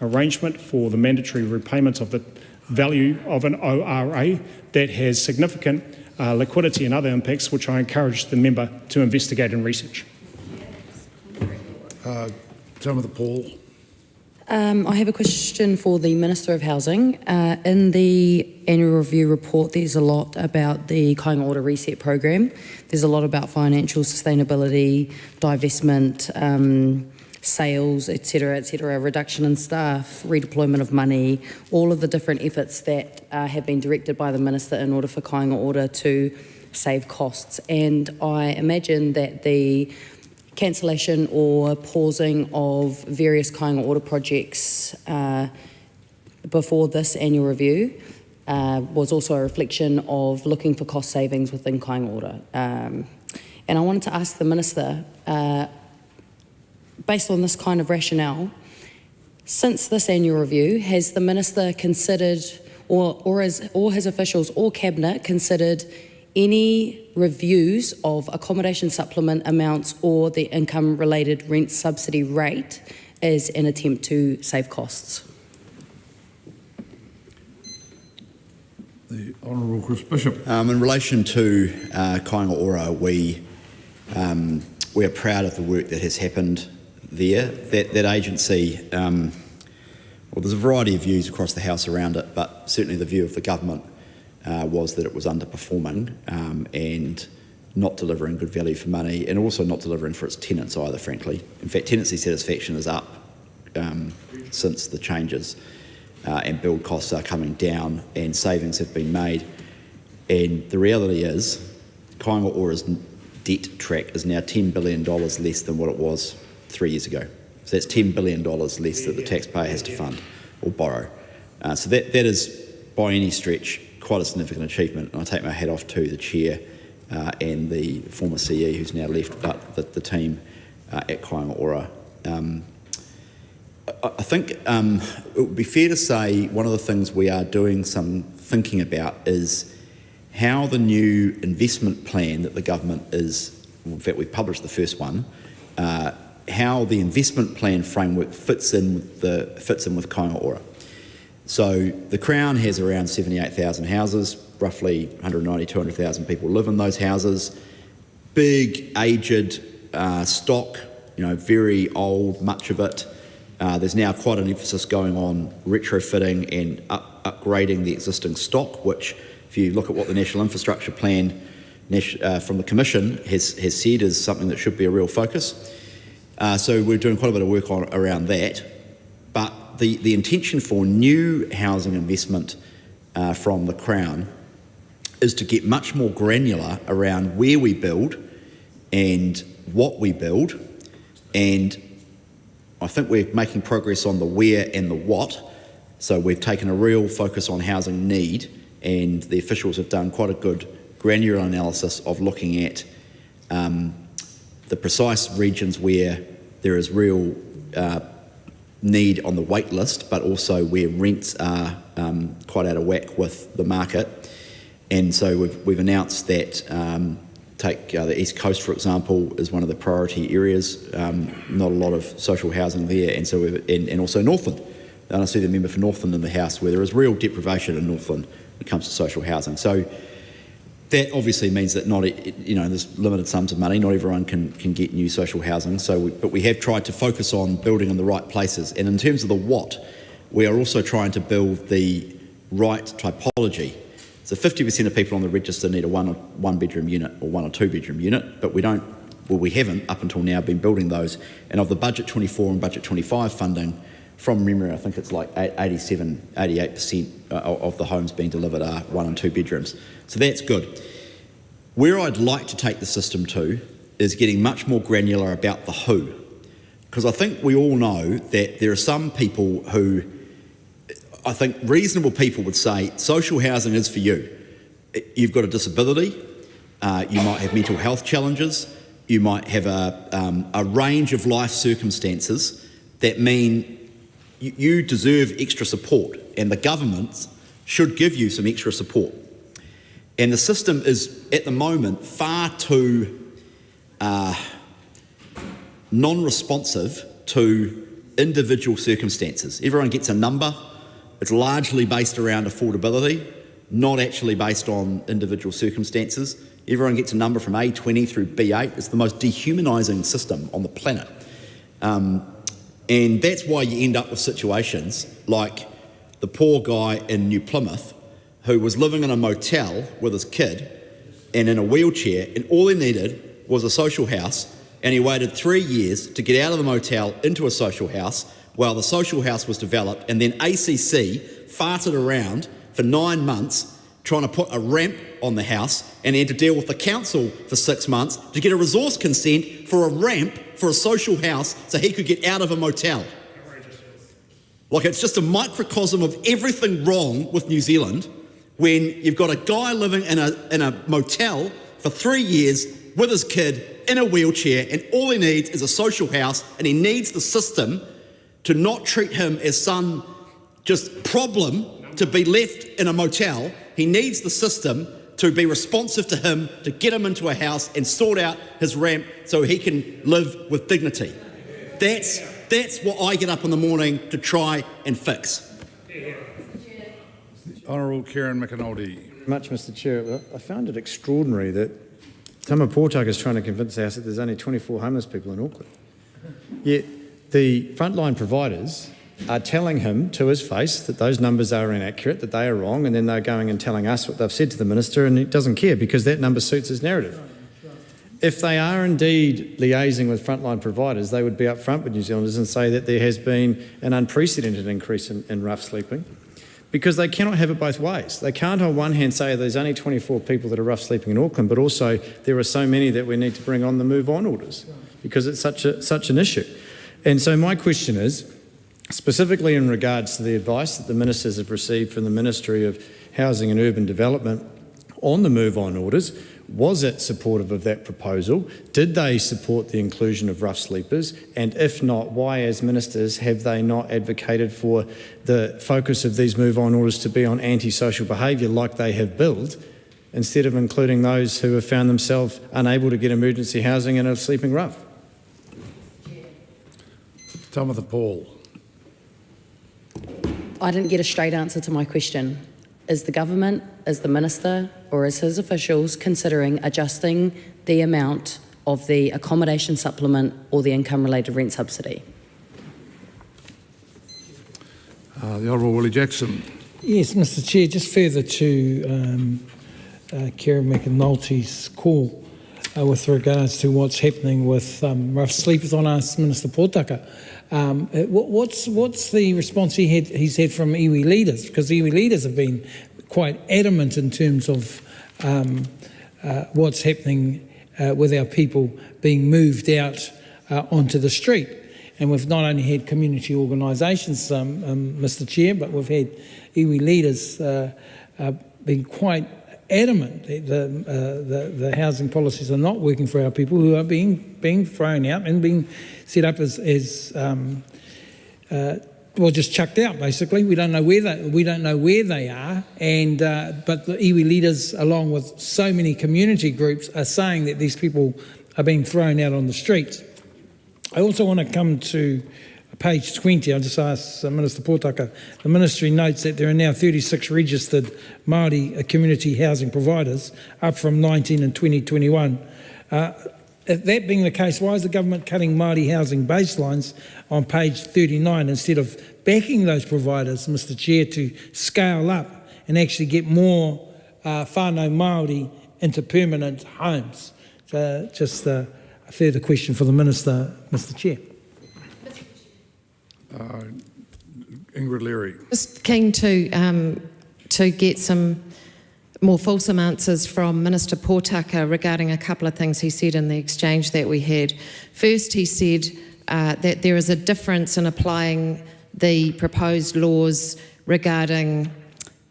arrangement for the mandatory repayment of the value of an ORA, that has significant liquidity and other impacts, which I encourage the member to investigate and research. Timothy Paul. I have a question for the Minister of Housing. In the annual review report, there's a lot about the Kāinga Ora Reset program. There's a lot about financial sustainability, divestment, sales, etc., reduction in staff, redeployment of money, all of the different efforts that have been directed by the Minister in order for Kāinga Ora to save costs. And I imagine that the cancellation or pausing of various Kāinga Ora projects before this annual review was also a reflection of looking for cost savings within Kāinga Ora. And I wanted to ask the Minister, based on this kind of rationale, since this annual review, has the Minister considered, or his officials or Cabinet considered any reviews of accommodation supplement amounts or the income-related rent subsidy rate as an attempt to save costs? The Honourable Chris Bishop. In relation to Kāinga Ora, we are proud of the work that has happened there. That agency, well, there's a variety of views across the House around it, but certainly the view of the government was that it was underperforming and not delivering good value for money, and also not delivering for its tenants either, frankly. In fact, tenancy satisfaction is up since the changes, and build costs are coming down and savings have been made. And the reality is, Kāinga Ora's debt track is now $10 billion less than what it was 3 years ago. So that's $10 billion less that the taxpayer has to fund or borrow. So that is, by any stretch, quite a significant achievement. And I take my hat off to the Chair and the former CE who's now left, but the team at Kāinga Ora. I think it would be fair to say one of the things we are doing some thinking about is how the new investment plan that the government is, in fact we've published the first one, how the investment plan framework fits in with Kāinga Ora. So the Crown has around 78,000 houses, roughly 190,000, 200,000 people live in those houses. Big, aged stock, very old, much of it. There's now quite an emphasis going on retrofitting and upgrading the existing stock, which, if you look at what the National Infrastructure Plan from the Commission has said, is something that should be a real focus. So we're doing quite a bit of work around that. But the intention for new housing investment from the Crown is to get much more granular around where we build and what we build, and I think we're making progress on the where and the what. So we've taken a real focus on housing need, and the officials have done quite a good granular analysis of looking at the precise regions where there is real need on the wait list, but also where rents are quite out of whack with the market. And so we've announced that take the East Coast, for example, is one of the priority areas. Not a lot of social housing there, and so and also Northland. And I see the member for Northland in the House, where there is real deprivation in Northland when it comes to social housing. So that obviously means that not, there's limited sums of money. Not everyone can get new social housing. But we have tried to focus on building in the right places. And in terms of the what, we are also trying to build the right typology. So 50% of people on the register need a one bedroom unit or 1 or 2 bedroom unit, but we haven't up until now been building those. And of the Budget 24 and Budget 25 funding, from memory, I think it's like 88% of the homes being delivered are 1 and 2 bedrooms. So that's good. Where I'd like to take the system to is getting much more granular about the who. Because I think we all know that there are some people who, I think reasonable people would say, social housing is for you. You've got a disability, you might have mental health challenges, you might have a range of life circumstances that mean you deserve extra support, and the government should give you some extra support. And the system is, at the moment, far too non-responsive to individual circumstances. Everyone gets a number. It's largely based around affordability, not actually based on individual circumstances. Everyone gets a number from A20 through B8. It's the most dehumanising system on the planet. And that's why you end up with situations like the poor guy in New Plymouth who was living in a motel with his kid and in a wheelchair, and all he needed was a social house, and he waited 3 years to get out of the motel into a social house while the social house was developed, and then ACC farted around for 9 months trying to put a ramp on the house, and he had to deal with the council for 6 months to get a resource consent for a ramp for a social house so he could get out of a motel. Like, it's just a microcosm of everything wrong with New Zealand when you've got a guy living in a motel for 3 years with his kid in a wheelchair, and all he needs is a social house, and he needs the system to not treat him as some just problem to be left in a motel. He needs the system to be responsive to him, to get him into a house and sort out his ramp so he can live with dignity. That's what I get up in the morning to try and fix. Honourable Kieran McAnulty. Much, Mr Chair. I found it extraordinary that Tama Pōtaka is trying to convince us that there's only 24 homeless people in Auckland. Yet the frontline providers are telling him to his face that those numbers are inaccurate, that they are wrong, and then they're going and telling us what they've said to the minister, and he doesn't care because that number suits his narrative. If they are indeed liaising with frontline providers, they would be upfront with New Zealanders and say that there has been an unprecedented increase in rough sleeping, because they cannot have it both ways. They can't on one hand say there's only 24 people that are rough sleeping in Auckland, but also there are so many that we need to bring on the move on orders because it's such an issue. And so my question is, specifically in regards to the advice that the ministers have received from the Ministry of Housing and Urban Development on the move on orders, was it supportive of that proposal? Did they support the inclusion of rough sleepers? And if not, why as ministers have they not advocated for the focus of these move on orders to be on antisocial behaviour like they have billed, instead of including those who have found themselves unable to get emergency housing and are sleeping rough? Tamatha Paul. I didn't get a straight answer to my question. Is the government, is the minister, or is his officials considering adjusting the amount of the accommodation supplement or the income-related rent subsidy? The Honourable Willie Jackson. Yes, Mr Chair, just further to Kieran McAnulty's call with regards to what's happening with rough sleepers, on asked Minister Pōtaka. What's the response he's had from iwi leaders? Because iwi leaders have been quite adamant in terms of what's happening with our people being moved out onto the street. And we've not only had community organisations, Mr Chair, but we've had iwi leaders being quite adamant that the housing policies are not working for our people who are being thrown out and being set up as just chucked out. Basically, we don't know where they are, and but the iwi leaders, along with so many community groups, are saying that these people are being thrown out on the streets. I also want to come to page 20. I just asked Minister Pōtaka. The ministry notes that there are now 36 registered Māori community housing providers, up from 19 in 2021. If that being the case, why is the government cutting Māori housing baselines on page 39 instead of backing those providers, Mr Chair, to scale up and actually get more whānau Māori into permanent homes? So just a further question for the Minister, Mr Chair. Ingrid Leary. Just keen to get some more fulsome answers from Minister Pōtaka regarding a couple of things he said in the exchange that we had. First, he said that there is a difference in applying the proposed laws regarding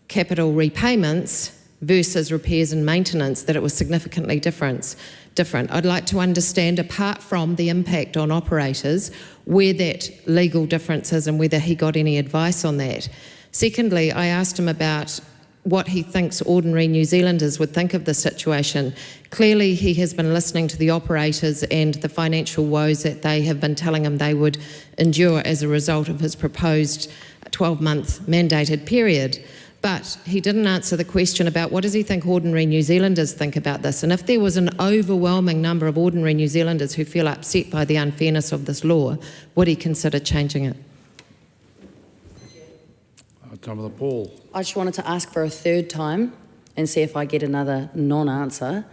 capital repayments versus repairs and maintenance, that it was significantly different. I'd like to understand, apart from the impact on operators, where that legal difference is and whether he got any advice on that. Secondly, I asked him about what he thinks ordinary New Zealanders would think of the situation. Clearly, he has been listening to the operators and the financial woes that they have been telling him they would endure as a result of his proposed 12-month mandated period. But he didn't answer the question about what does he think ordinary New Zealanders think about this. And if there was an overwhelming number of ordinary New Zealanders who feel upset by the unfairness of this law, would he consider changing it? Tamatha Paul. I just wanted to ask for a third time and see if I get another non-answer.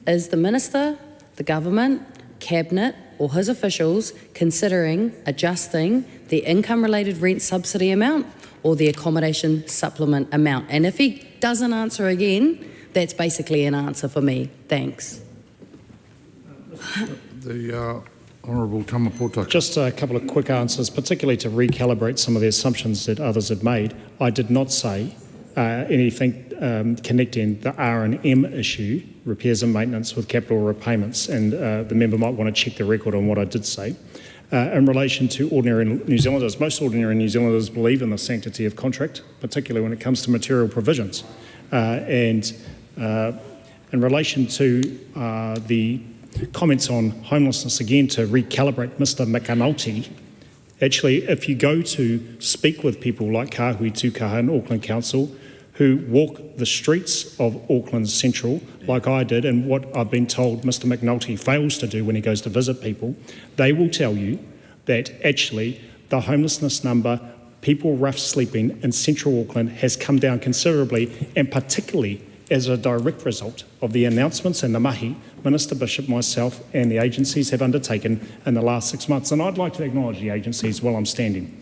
Is the Minister, the Government, Cabinet or his officials considering adjusting the income-related rent subsidy amount or the accommodation supplement amount? And if he doesn't answer again, that's basically an answer for me. Thanks. The Honourable Tama Pōtaka. Just a couple of quick answers, particularly to recalibrate some of the assumptions that others had made. I did not say anything connecting the R&M issue, repairs and maintenance, with capital repayments, and the member might want to check the record on what I did say. In relation to ordinary New Zealanders, most ordinary New Zealanders believe in the sanctity of contract, particularly when it comes to material provisions. And In relation to the comments on homelessness, again, to recalibrate Mr McAnulty, actually, if you go to speak with people like Kahui Tukaha in Auckland Council, who walk the streets of Auckland Central, like I did, and what I've been told Mr McNulty fails to do when he goes to visit people, they will tell you that actually the homelessness number, people rough sleeping in central Auckland, has come down considerably, and particularly as a direct result of the announcements and the mahi Minister Bishop, myself and the agencies have undertaken in the last 6 months. And I'd like to acknowledge the agencies while I'm standing.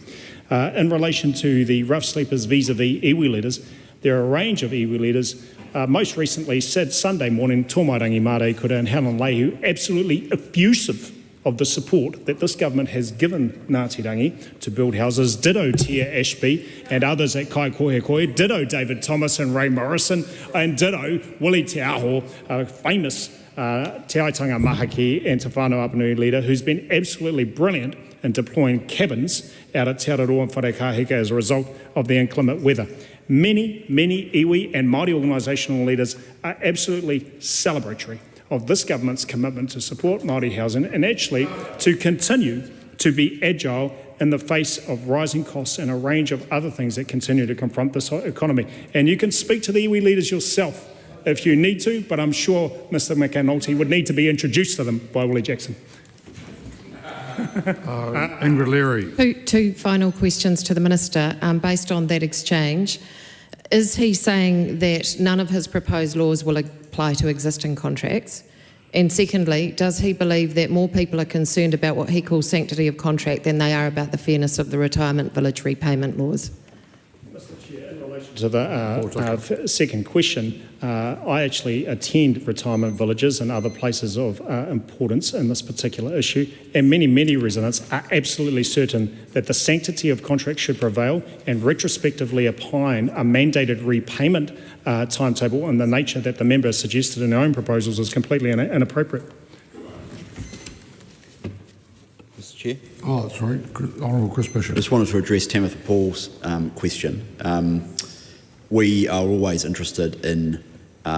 In relation to the rough sleepers vis-a-vis iwi leaders, there are a range of iwi leaders. Most recently, Sunday morning, Tōmairangi Mare Kura and Helen Leahu, absolutely effusive of the support that this government has given Ngāti Rangi to build houses. Ditto Tia Ashby and others at Kaikohe, ditto David Thomas and Ray Morrison, and ditto Willie Te Aho, a famous Te Aitanga Mahaki and Te Whānau Apanui leader who's been absolutely brilliant in deploying cabins out at Aotearoa and Wharekahika as a result of the inclement weather. Many iwi and Māori organisational leaders are absolutely celebratory of this government's commitment to support Māori housing and actually to continue to be agile in the face of rising costs and a range of other things that continue to confront this economy. And you can speak to the iwi leaders yourself if you need to, but I'm sure Mr McAnulty would need to be introduced to them by Willie Jackson. Ingrid Leary. Two final questions to the Minister based on that exchange. Is he saying that none of his proposed laws will apply to existing contracts? And secondly, does he believe that more people are concerned about what he calls sanctity of contract than they are about the fairness of the retirement village repayment laws? Mr Chair, in relation to the second question, I actually attend retirement villages and other places of importance in this particular issue, and many residents are absolutely certain that the sanctity of contract should prevail, and retrospectively applying a mandated repayment timetable in the nature that the member has suggested in their own proposals is completely inappropriate. Mr Chair. Oh, that's right. Honourable Chris Bishop. I just wanted to address Tamitha Paul's question. We are always interested in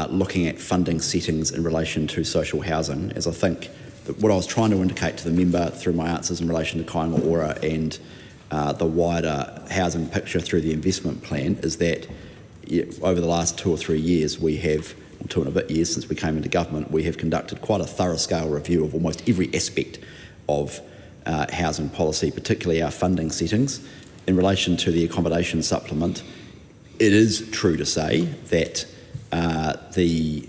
looking at funding settings in relation to social housing, as I think that what I was trying to indicate to the member through my answers in relation to Kāinga Ora and the wider housing picture through the investment plan is that over the last 2 or 3 years we have, or 2 and a bit years since we came into government, we have conducted quite a thorough scale review of almost every aspect of housing policy, particularly our funding settings. In relation to the accommodation supplement, it is true to say that the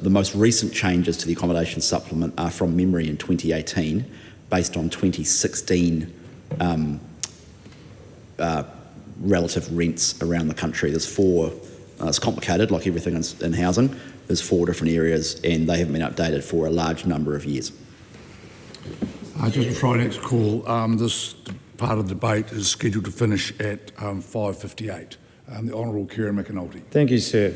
most recent changes to the accommodation supplement are from memory in 2018, based on 2016 relative rents around the country. There's 4, it's complicated like everything in housing, there's 4 different areas and they haven't been updated for a large number of years. Just before our next call, this part of the debate is scheduled to finish at 5:58. The Honourable Kieran McAnulty. Thank you, sir.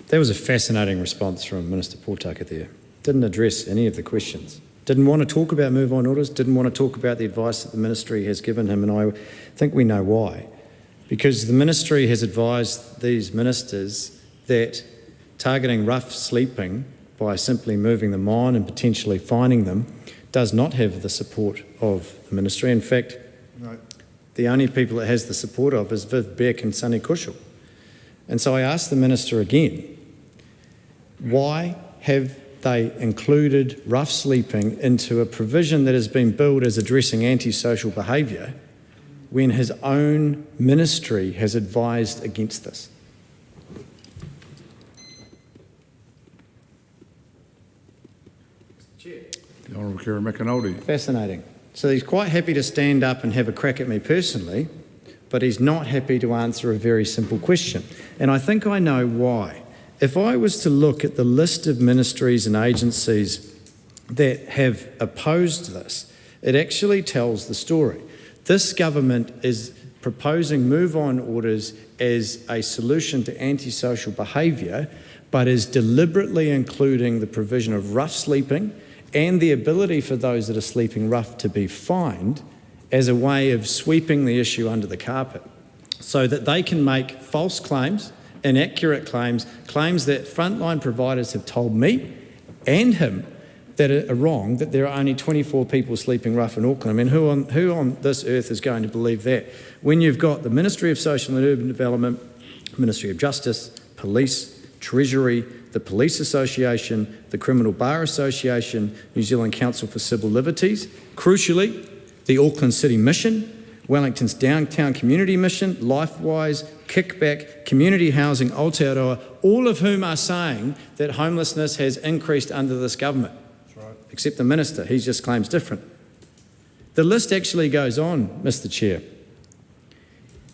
That was a fascinating response from Minister Portaka there. Didn't address any of the questions. Didn't want to talk about move-on orders, didn't want to talk about the advice that the Ministry has given him, and I think we know why. Because the Ministry has advised these ministers that targeting rough sleeping by simply moving them on and potentially fining them does not have the support of the Ministry. In fact, the only people it has the support of is Viv Beck and Sonny Cushel. And so I asked the Minister again, why have they included rough sleeping into a provision that has been billed as addressing antisocial behaviour when his own ministry has advised against this? The Honourable Kieran McAnulty. Fascinating. So he's quite happy to stand up and have a crack at me personally, but he's not happy to answer a very simple question. And I think I know why. If I was to look at the list of ministries and agencies that have opposed this, it actually tells the story. This government is proposing move-on orders as a solution to antisocial behaviour, but is deliberately including the provision of rough sleeping and the ability for those that are sleeping rough to be fined as a way of sweeping the issue under the carpet so that they can make false claims inaccurate claims, claims that frontline providers have told me and him that are wrong, that there are only 24 people sleeping rough in Auckland. I mean, who on this earth is going to believe that? When you've got the Ministry of Social and Urban Development, Ministry of Justice, Police, Treasury, the Police Association, the Criminal Bar Association, New Zealand Council for Civil Liberties, crucially, the Auckland City Mission, Wellington's Downtown Community Mission, LifeWise, Kickback, Community Housing, Aotearoa, all of whom are saying that homelessness has increased under this government. That's right. Except the Minister, he just claims different. The list actually goes on, Mr. Chair.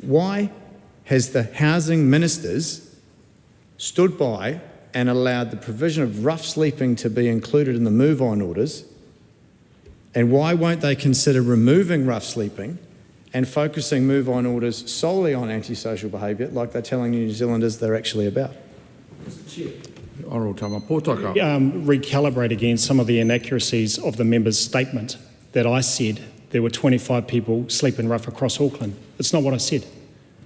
Why has the housing ministers stood by and allowed the provision of rough sleeping to be included in the move-on orders? And why won't they consider removing rough sleeping and focusing move-on orders solely on antisocial behaviour, like they're telling New Zealanders they're actually about? Recalibrate again some of the inaccuracies of the member's statement that I said there were 25 people sleeping rough across Auckland. It's not what I said.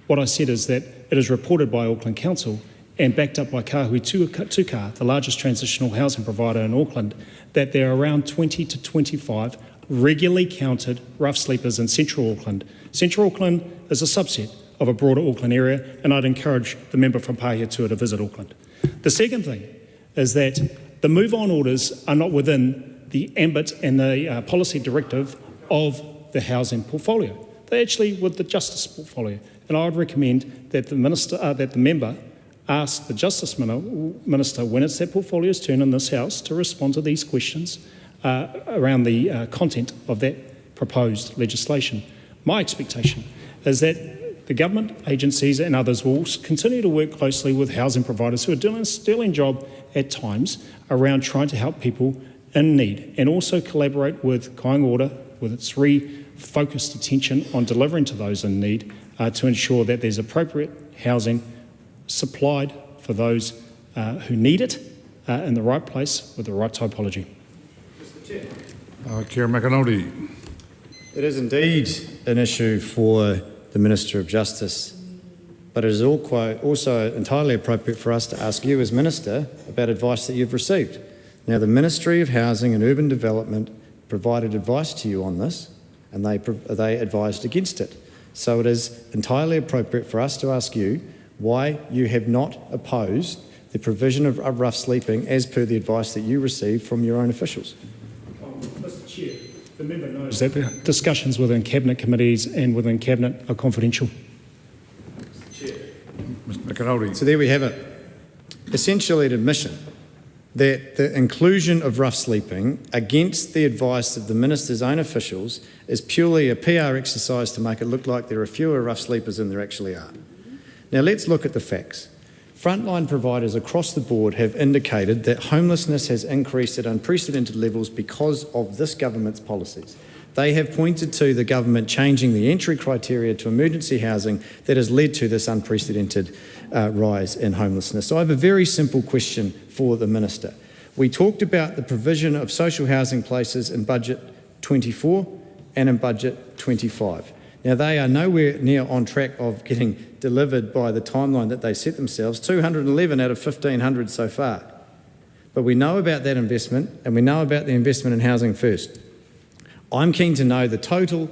What I said is that it is reported by Auckland Council and backed up by Kahui Tuka, the largest transitional housing provider in Auckland, that there are around 20 to 25 regularly counted rough sleepers in central Auckland. Central Auckland is a subset of a broader Auckland area, and I'd encourage the member from Pāhiatua to visit Auckland. The second thing is that the move-on orders are not within the ambit and the policy directive of the housing portfolio. They're actually with the justice portfolio, and I would recommend that the member ask the Justice Minister, when it's their portfolio's turn in this House, to respond to these questions around the content of that proposed legislation. My expectation is that the government agencies and others will continue to work closely with housing providers who are doing a sterling job at times around trying to help people in need, and also collaborate with Kāinga Order with its refocused attention on delivering to those in need to ensure that there's appropriate housing supplied for those who need it in the right place with the right typology. Kia McAnulty. It is indeed an issue for the Minister of Justice, but it is also entirely appropriate for us to ask you as Minister about advice that you've received. Now, the Ministry of Housing and Urban Development provided advice to you on this, and they advised against it. So it is entirely appropriate for us to ask you why you have not opposed the provision of rough sleeping as per the advice that you received from your own officials. Mr. Chair, the member knows that the discussions within Cabinet committees and within Cabinet are confidential. Mr. McAnulty. So there we have it. Essentially an admission that the inclusion of rough sleeping against the advice of the Minister's own officials is purely a PR exercise to make it look like there are fewer rough sleepers than there actually are. Now let's look at the facts. Frontline providers across the board have indicated that homelessness has increased at unprecedented levels because of this government's policies. They have pointed to the government changing the entry criteria to emergency housing that has led to this unprecedented rise in homelessness. So I have a very simple question for the Minister. We talked about the provision of social housing places in Budget 24 and in Budget 25. Now, they are nowhere near on track of getting delivered by the timeline that they set themselves, 211 out of 1,500 so far. But we know about that investment, and we know about the investment in housing first. I'm keen to know the total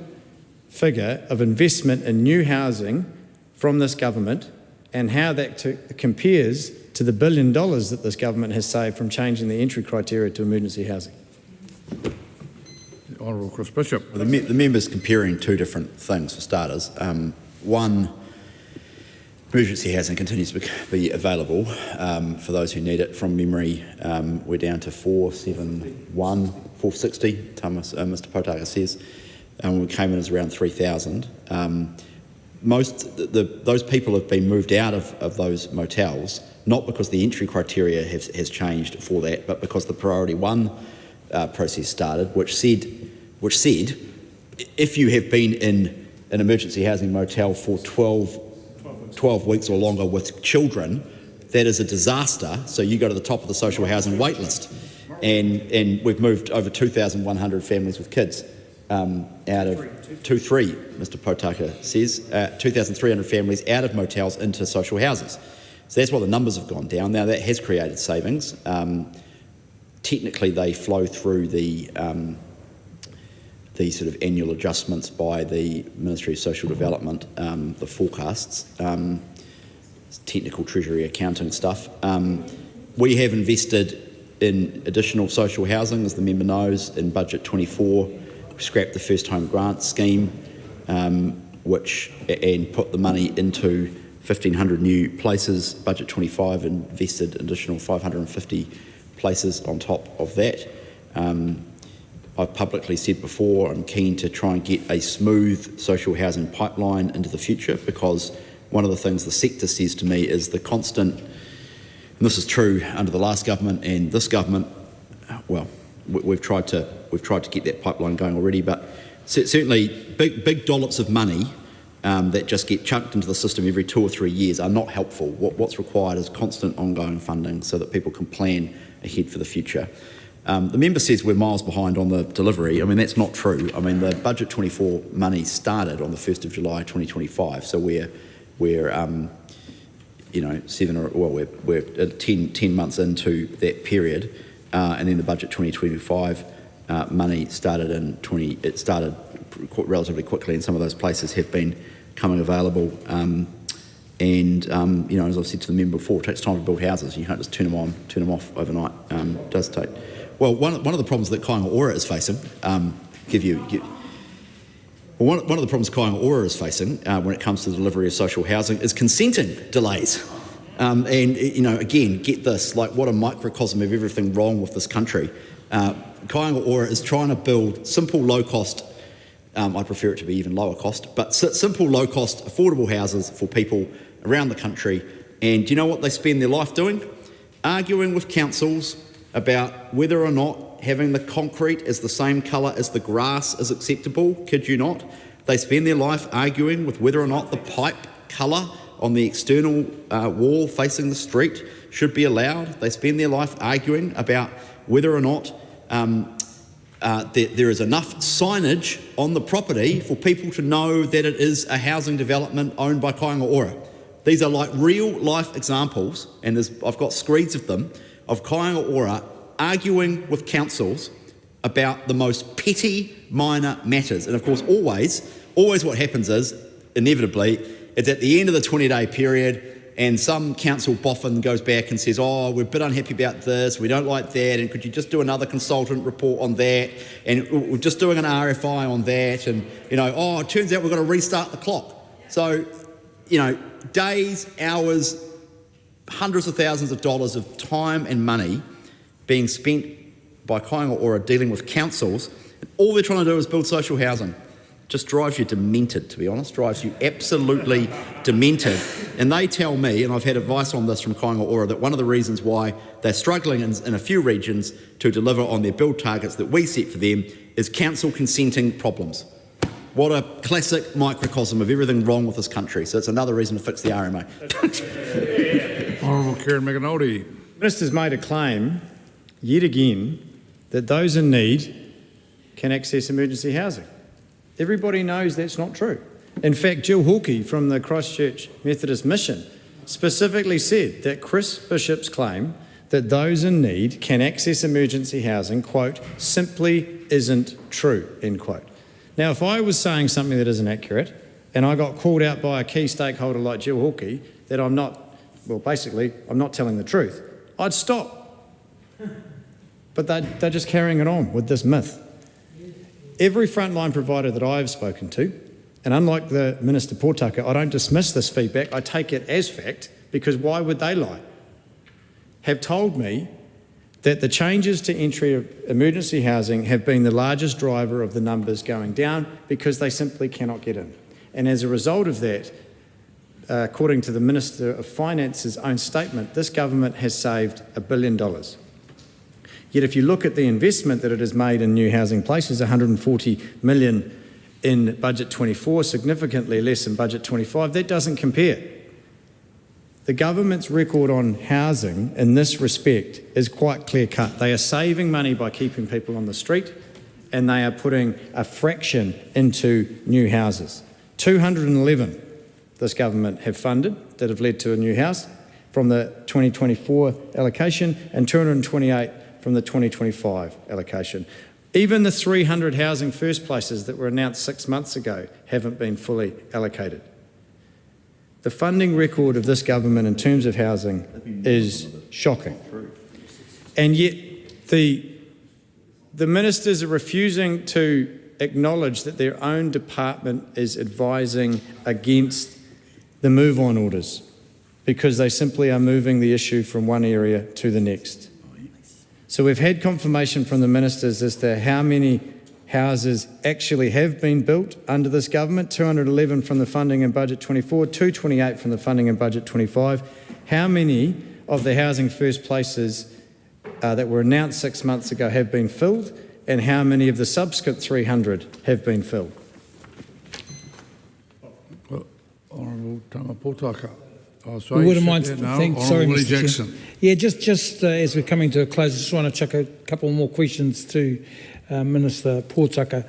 figure of investment in new housing from this government and how that compares to the $1 billion that this government has saved from changing the entry criteria to emergency housing. Honourable Chris Bishop. Well, the member's comparing two different things for starters. One, emergency housing continues to be available for those who need it. From memory, we're down to 460, Mr Potaka says. When we came in as around 3,000. Those people have been moved out of those motels, not because the entry criteria has changed for that, but because the Priority 1 process started, which said if you have been in an emergency housing motel for 12 weeks or longer with children, that is a disaster, so you go to the top of the social housing wait list. And we've moved over 2,100 families with kids out of 2,300, Mr Potaka says, 2,300 families out of motels into social houses. So that's why the numbers have gone down. Now that has created savings. Technically, they flow through the sort of annual adjustments by the Ministry of Social Development, the forecasts, technical treasury accounting stuff. We have invested in additional social housing, as the member knows, in Budget 24. We scrapped the First Home Grant scheme, and put the money into 1,500 new places. Budget 25 invested additional 550 places on top of that. I've publicly said before I'm keen to try and get a smooth social housing pipeline into the future, because one of the things the sector says to me is the constant, and this is true under the last government and this government, well, we've tried to get that pipeline going already, but certainly big dollops of money that just get chunked into the system every 2 or 3 years are not helpful. What's required is constant ongoing funding so that people can plan ahead for the future. The member says we're miles behind on the delivery. I mean, that's not true. I mean, the Budget 24 money started on the 1st of July 2025, so we're 10 months into that period, and then the Budget 2025 money started it started relatively quickly, and some of those places have been coming available. As I've said to the member before, it takes time to build houses. You can't just turn them on, turn them off overnight. It does take. Well, one of the problems that Aotearoa is facing, one of the problems Aotearoa is facing when it comes to the delivery of social housing is consenting delays. Again, get this, like what a microcosm of everything wrong with this country. Aotearoa is trying to build simple, low-cost, I prefer it to be even lower cost, but simple, low-cost, affordable houses for people around the country. And do you know what they spend their life doing? Arguing with councils about whether or not having the concrete is the same colour as the grass is acceptable. Kid you not. They spend their life arguing with whether or not the pipe colour on the external wall facing the street should be allowed. They spend their life arguing about whether or not there is enough signage on the property for people to know that it is a housing development owned by Aotearoa. These are like real life examples, and I've got screeds of them, of Aotearoa arguing with councils about the most petty minor matters. And of course, always what happens is, inevitably, it's at the end of the 20-day period and some council boffin goes back and says, oh, we're a bit unhappy about this, we don't like that, and could you just do another consultant report on that, and we're just doing an RFI on that, and, it turns out we've got to restart the clock. So, days, hours, hundreds of thousands of dollars of time and money being spent by Aotearoa dealing with councils, and all they're trying to do is build social housing. Just drives you demented, to be honest, drives you absolutely demented. And they tell me, and I've had advice on this from Aotearoa, that one of the reasons why they're struggling in a few regions to deliver on their build targets that we set for them is council consenting problems. What a classic microcosm of everything wrong with this country. So it's another reason to fix the RMA. Honourable Karen McAnulty. The Minister's made a claim, yet again, that those in need can access emergency housing. Everybody knows that's not true. In fact, Jill Hawkey from the Christchurch Methodist Mission specifically said that Chris Bishop's claim that those in need can access emergency housing, quote, simply isn't true, end quote. Now, if I was saying something that isn't accurate and I got called out by a key stakeholder like Jill Hawkey that I'm not telling the truth, I'd stop. But they're just carrying it on with this myth. Every frontline provider that I've spoken to, and unlike the Minister Portaka, I don't dismiss this feedback, I take it as fact, because why would they lie, have told me that the changes to entry of emergency housing have been the largest driver of the numbers going down because they simply cannot get in. And as a result of that, according to the Minister of Finance's own statement, this government has saved $1 billion. Yet if you look at the investment that it has made in new housing places, $140 million in Budget 24, significantly less in Budget 25, that doesn't compare. The government's record on housing in this respect is quite clear-cut. They are saving money by keeping people on the street, and they are putting a fraction into new houses. 211 this government have funded that have led to a new house. from the 2024 allocation and 228 from the 2025 allocation. Even the 300 housing first places that were announced 6 months ago haven't been fully allocated. The funding record of this government in terms of housing is shocking. And yet the ministers are refusing to acknowledge that their own department is advising against the move-on orders because they simply are moving the issue from one area to the next. So we've had confirmation from the ministers as to how many houses actually have been built under this government, 211 from the funding in budget 24, 228 from the funding in budget 25. How many of the housing first places that were announced 6 months ago have been filled, and how many of the subsequent 300 have been filled? Honourable Potaka. Oh, We sorry, wouldn't mind. Sorry, Willie Mr. Chair. Jackson. Yeah, just as we're coming to a close, I just want to chuck a couple more questions to Minister Potaka.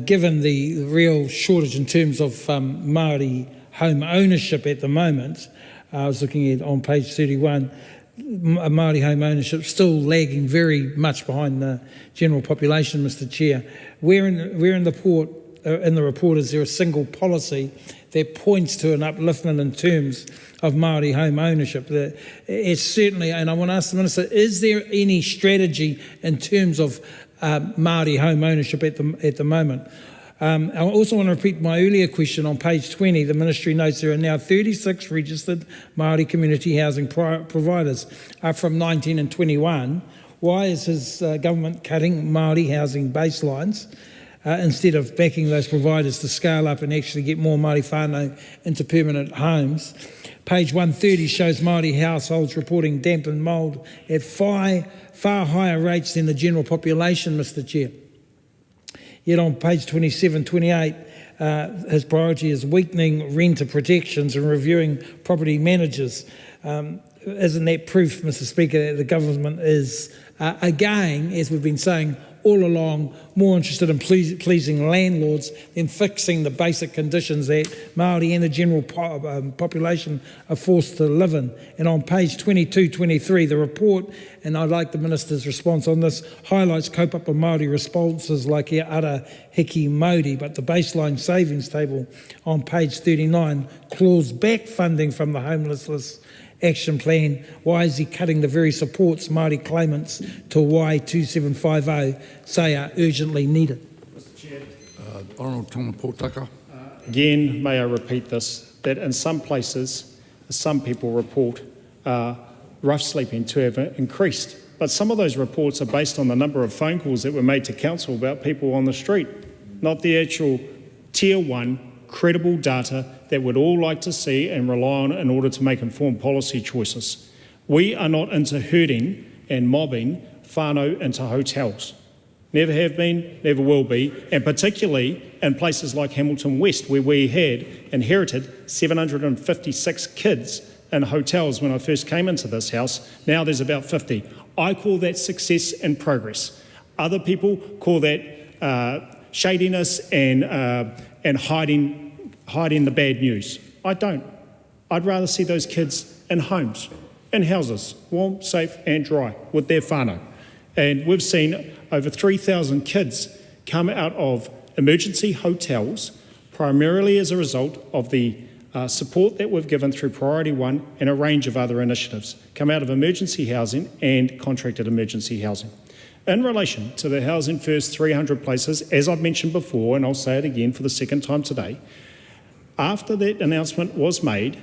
Given the real shortage in terms of Māori home ownership at the moment, I was looking at on page 31, Māori home ownership still lagging very much behind the general population, Mr. Chair. Where in the report is there a single policy that points to an upliftment in terms of Māori home ownership? It's certainly, and I want to ask the Minister, is there any strategy in terms of Māori home ownership at the moment? I also want to repeat my earlier question on page 20. The Ministry notes there are now 36 registered Māori community housing providers, up from 19 and 21. Why is his government cutting Māori housing baselines instead of backing those providers to scale up and actually get more Māori whānau into permanent homes? Page 130 shows Māori households reporting damp and mould at far higher rates than the general population, Mr. Chair. Yet on page 27, 28, his priority is weakening renter protections and reviewing property managers. Isn't that proof, Mr. Speaker, that the government is, again, as we've been saying all along, more interested in pleasing landlords than fixing the basic conditions that Māori and the general population are forced to live in? And on page 22, 23, the report, and I'd like the Minister's response on this, highlights kaupapa Māori responses like e ara hiki mauri, but the baseline savings table on page 39 claws back funding from the homelessness action plan. Why is he cutting the very supports Māori claimants to Y2750 say are urgently needed? Mr. Chair. Honourable Potaka. Again, may I repeat this, that in some places, some people report rough sleeping to have increased. But some of those reports are based on the number of phone calls that were made to council about people on the street, not the actual tier one credible data that we'd all like to see and rely on in order to make informed policy choices. We are not into herding and mobbing whānau into hotels. Never have been, never will be, and particularly in places like Hamilton West, where we had inherited 756 kids in hotels when I first came into this house. Now there's about 50. I call that success and progress. Other people call that shadiness and hiding the bad news. I don't. I'd rather see those kids in homes, in houses, warm, safe and dry with their whānau. And we've seen over 3,000 kids come out of emergency hotels, primarily as a result of the support that we've given through Priority 1 and a range of other initiatives, come out of emergency housing and contracted emergency housing. In relation to the Housing First 300 places, as I've mentioned before, and I'll say it again for the second time today, after that announcement was made,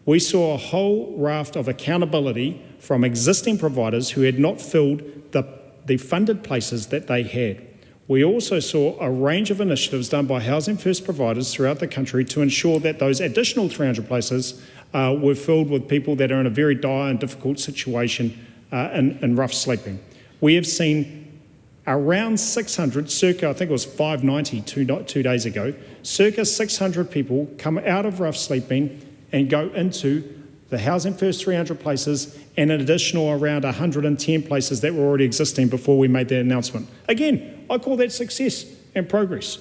we saw a whole raft of accountability from existing providers who had not filled the funded places that they had. We also saw a range of initiatives done by Housing First providers throughout the country to ensure that those additional 300 places were filled with people that are in a very dire and difficult situation in rough sleeping. We have seen around 600, circa, I think it was 590 two days ago, circa 600 people come out of rough sleeping and go into the Housing First 300 places and an additional around 110 places that were already existing before we made that announcement. Again, I call that success and progress.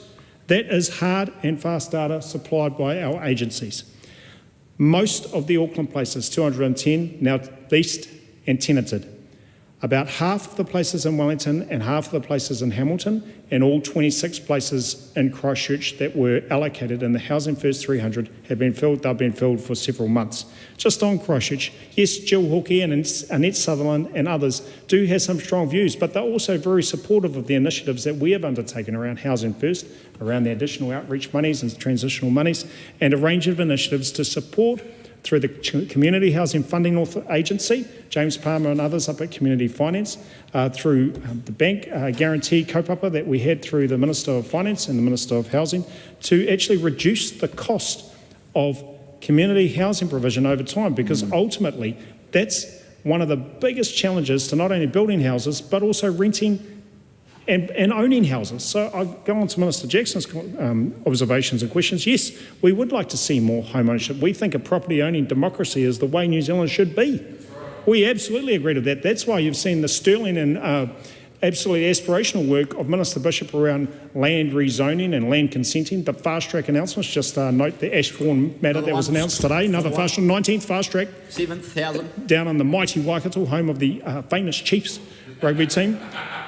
That is hard and fast data supplied by our agencies. Most of the Auckland places, 210, now leased and tenanted. About half of the places in Wellington and half of the places in Hamilton, and all 26 places in Christchurch that were allocated in the Housing First 300 have been filled. They've been filled for several months. Just on Christchurch, yes, Jill Hawkey and Annette Sutherland and others do have some strong views, but they're also very supportive of the initiatives that we have undertaken around Housing First, around the additional outreach monies and transitional monies, and a range of initiatives to support through the Community Housing Funding Agency, James Palmer and others up at Community Finance, through the bank guarantee kaupapa that we had through the Minister of Finance and the Minister of Housing, to actually reduce the cost of community housing provision over time, because ultimately that's one of the biggest challenges to not only building houses but also renting and owning houses. So I go on to Minister Jackson's observations and questions. Yes, we would like to see more home ownership. We think a property owning democracy is the way New Zealand should be. We absolutely agree with that. That's why you've seen the sterling and absolutely aspirational work of Minister Bishop around land rezoning and land consenting. The fast track announcements, just note the Ashbourne matter that was announced today, another fast track, 19th fast track. 7,000. Down on the mighty Waikato, home of the famous Chiefs rugby team.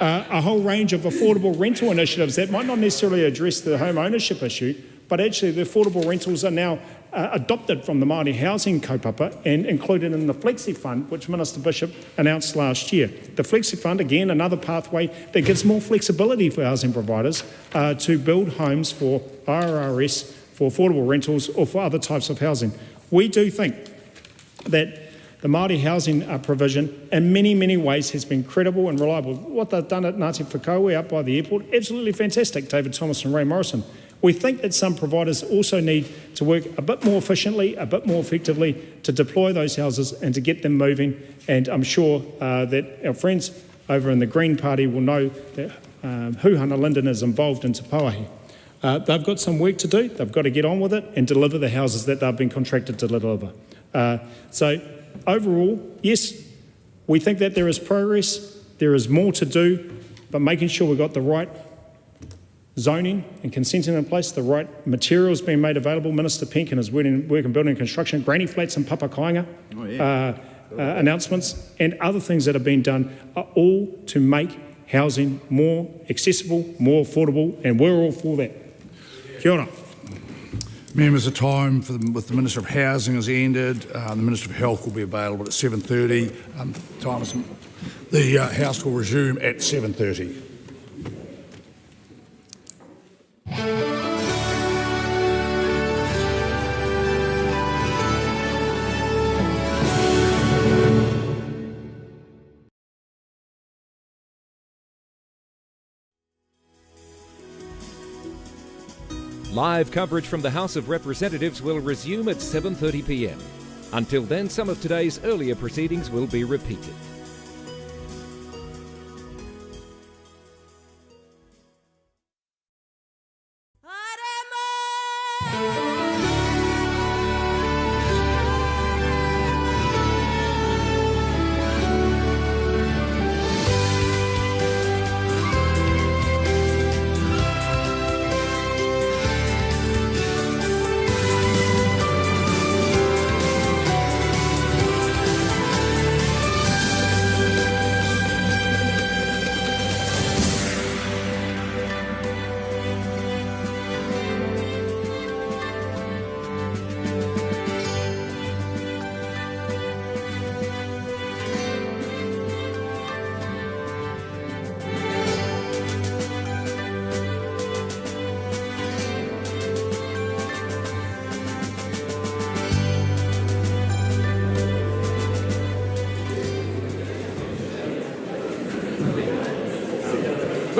A whole range of affordable rental initiatives that might not necessarily address the home ownership issue, but actually the affordable rentals are now adopted from the Māori housing kaupapa and included in the Flexi Fund, which Minister Bishop announced last year. The Flexi Fund, again, another pathway that gives more flexibility for housing providers to build homes for RRS, for affordable rentals or for other types of housing. We do think that the Māori housing provision in many, many ways has been credible and reliable. What they've done at Ngāti Whakaue out by the airport, absolutely fantastic, David Thomas and Ray Morrison. We think that some providers also need to work a bit more efficiently, a bit more effectively to deploy those houses and to get them moving. And I'm sure that our friends over in the Green Party will know that Huhana Linden is involved in Te Pauahi. They've got some work to do. They've got to get on with it and deliver the houses that they've been contracted to deliver. So overall, yes, we think that there is progress. There is more to do, but making sure we've got the right zoning and consenting in place, the right materials being made available. Minister Penkin is work in building and construction, granny flats and papakainga announcements, and other things that have been done are all to make housing more accessible, more affordable, and we're all for that. Kia ora. Members, the time with the Minister of Housing has ended. The Minister of Health will be available at 7:30. The House will resume at 7:30. Live coverage from the House of Representatives will resume at 7:30 p.m. Until then, some of today's earlier proceedings will be repeated.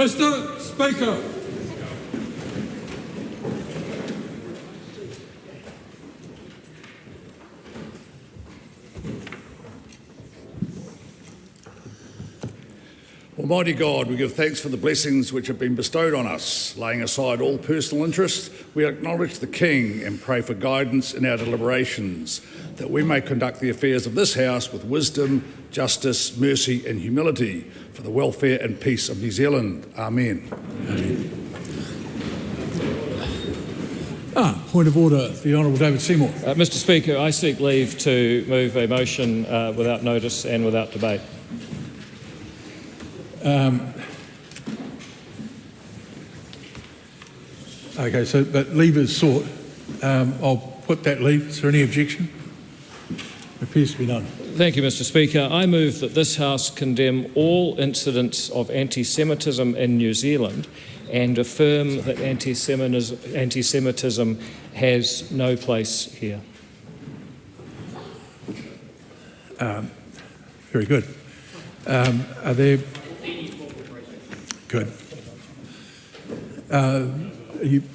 Mr. Speaker. Almighty God, we give thanks for the blessings which have been bestowed on us. Laying aside all personal interests, we acknowledge the King and pray for guidance in our deliberations, that we may conduct the affairs of this House with wisdom, justice, mercy and humility for the welfare and peace of New Zealand. Amen. Point of order, the Honourable David Seymour. Mr Speaker, I seek leave to move a motion without notice and without debate. Okay, so but leave is sought. I'll put that leave. Is there any objection? Appears to be none. Thank you, Mr Speaker. I move that this House condemn all incidents of anti-Semitism in New Zealand and affirm that anti-Semitism has no place here. Very good. Are there... Good.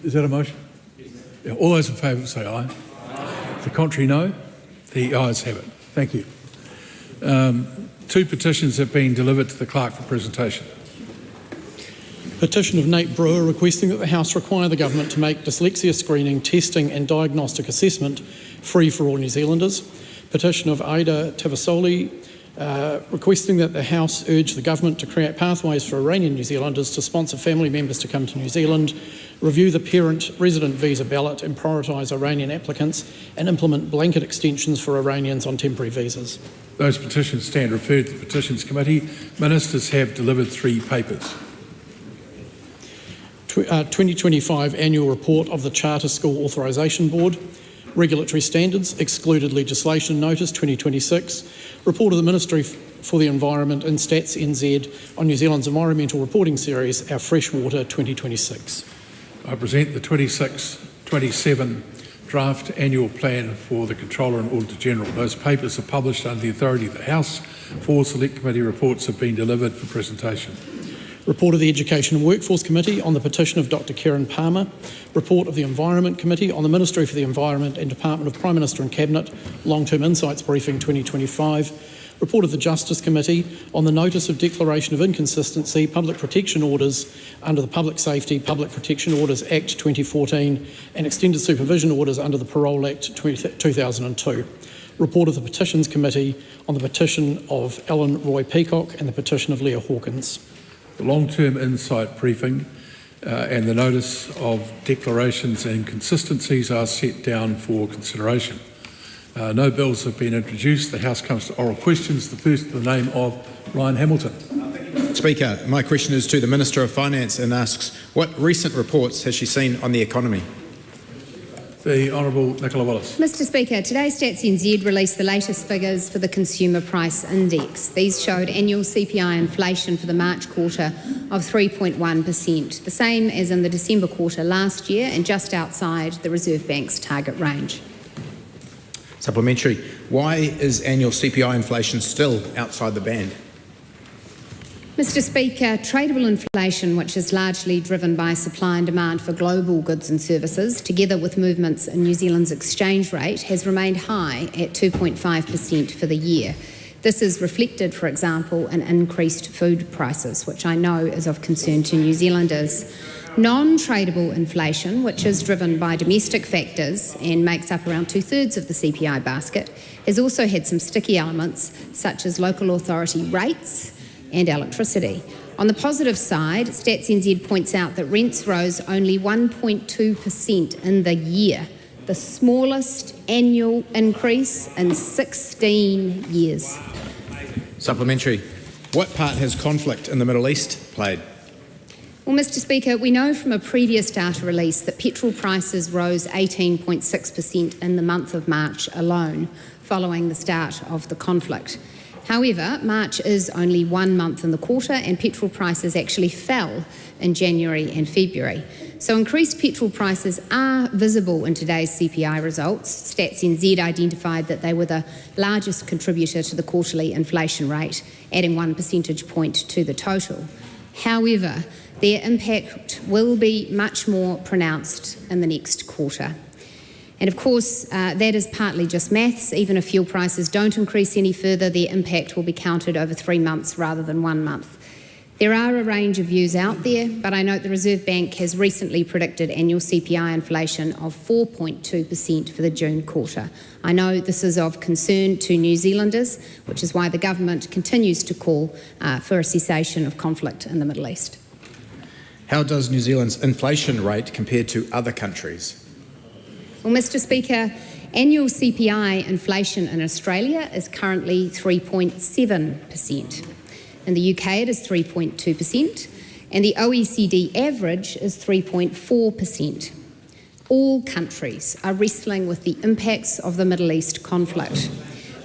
Is that a motion? Yeah, all those in favour say aye. The contrary, no. The ayes have it. Thank you. 2 petitions have been delivered to the clerk for presentation. Petition of Nate Brewer requesting that the House require the government to make dyslexia screening, testing and diagnostic assessment free for all New Zealanders. Petition of Aida Tavasoli requesting that the House urge the government to create pathways for Iranian New Zealanders to sponsor family members to come to New Zealand, review the parent resident visa ballot and prioritise Iranian applicants, and implement blanket extensions for Iranians on temporary visas. Those petitions stand referred to the Petitions Committee. Ministers have delivered 3 papers. 2025 Annual Report of the Charter School Authorisation Board, Regulatory Standards, Excluded Legislation Notice 2026, Report of the Ministry for the Environment and Stats NZ on New Zealand's Environmental Reporting Series, Our Freshwater 2026. I present the 26-27 Draft Annual Plan for the Controller and Auditor General. Those papers are published under the authority of the House. 4 Select Committee reports have been delivered for presentation. Report of the Education and Workforce Committee on the petition of Dr Karen Palmer. Report of the Environment Committee on the Ministry for the Environment and Department of Prime Minister and Cabinet Long-Term Insights Briefing 2025. Report of the Justice Committee on the Notice of Declaration of Inconsistency Public Protection Orders under the Public Safety Public Protection Orders Act 2014 and Extended Supervision Orders under the Parole Act 2002. Report of the Petitions Committee on the petition of Alan Roy Peacock and the petition of Leah Hawkins. The long-term insight briefing and the notice of declarations and inconsistencies are set down for consideration. No bills have been introduced. The House comes to oral questions. The first in the name of Ryan Hamilton. Speaker, my question is to the Minister of Finance and asks, what recent reports has she seen on the economy? The Honourable Nicola Willis. Mr Speaker, today Stats NZ released the latest figures for the Consumer Price Index. These showed annual CPI inflation for the March quarter of 3.1%, the same as in the December quarter last year and just outside the Reserve Bank's target range. Supplementary. Why is annual CPI inflation still outside the band? Mr Speaker, tradable inflation, which is largely driven by supply and demand for global goods and services, together with movements in New Zealand's exchange rate, has remained high at 2.5% for the year. This is reflected, for example, in increased food prices, which I know is of concern to New Zealanders. Non-tradable inflation, which is driven by domestic factors and makes up around 2/3 of the CPI basket, has also had some sticky elements, such as local authority rates and electricity. On the positive side, Stats NZ points out that rents rose only 1.2% in the year, the smallest annual increase in 16 years. Supplementary. What part has conflict in the Middle East played? Well, Mr Speaker, we know from a previous data release that petrol prices rose 18.6% in the month of March alone, following the start of the conflict. However, March is only 1 month in the quarter and petrol prices actually fell in January and February. So increased petrol prices are visible in today's CPI results. Stats NZ identified that they were the largest contributor to the quarterly inflation rate, adding 1 percentage point to the total. However, their impact will be much more pronounced in the next quarter. And of course, that is partly just maths. Even if fuel prices don't increase any further, their impact will be counted over 3 months rather than 1 month. There are a range of views out there, but I note the Reserve Bank has recently predicted annual CPI inflation of 4.2% for the June quarter. I know this is of concern to New Zealanders, which is why the government continues to call for a cessation of conflict in the Middle East. How does New Zealand's inflation rate compare to other countries? Well, Mr Speaker, annual CPI inflation in Australia is currently 3.7%. In the UK it is 3.2%, and the OECD average is 3.4%. All countries are wrestling with the impacts of the Middle East conflict.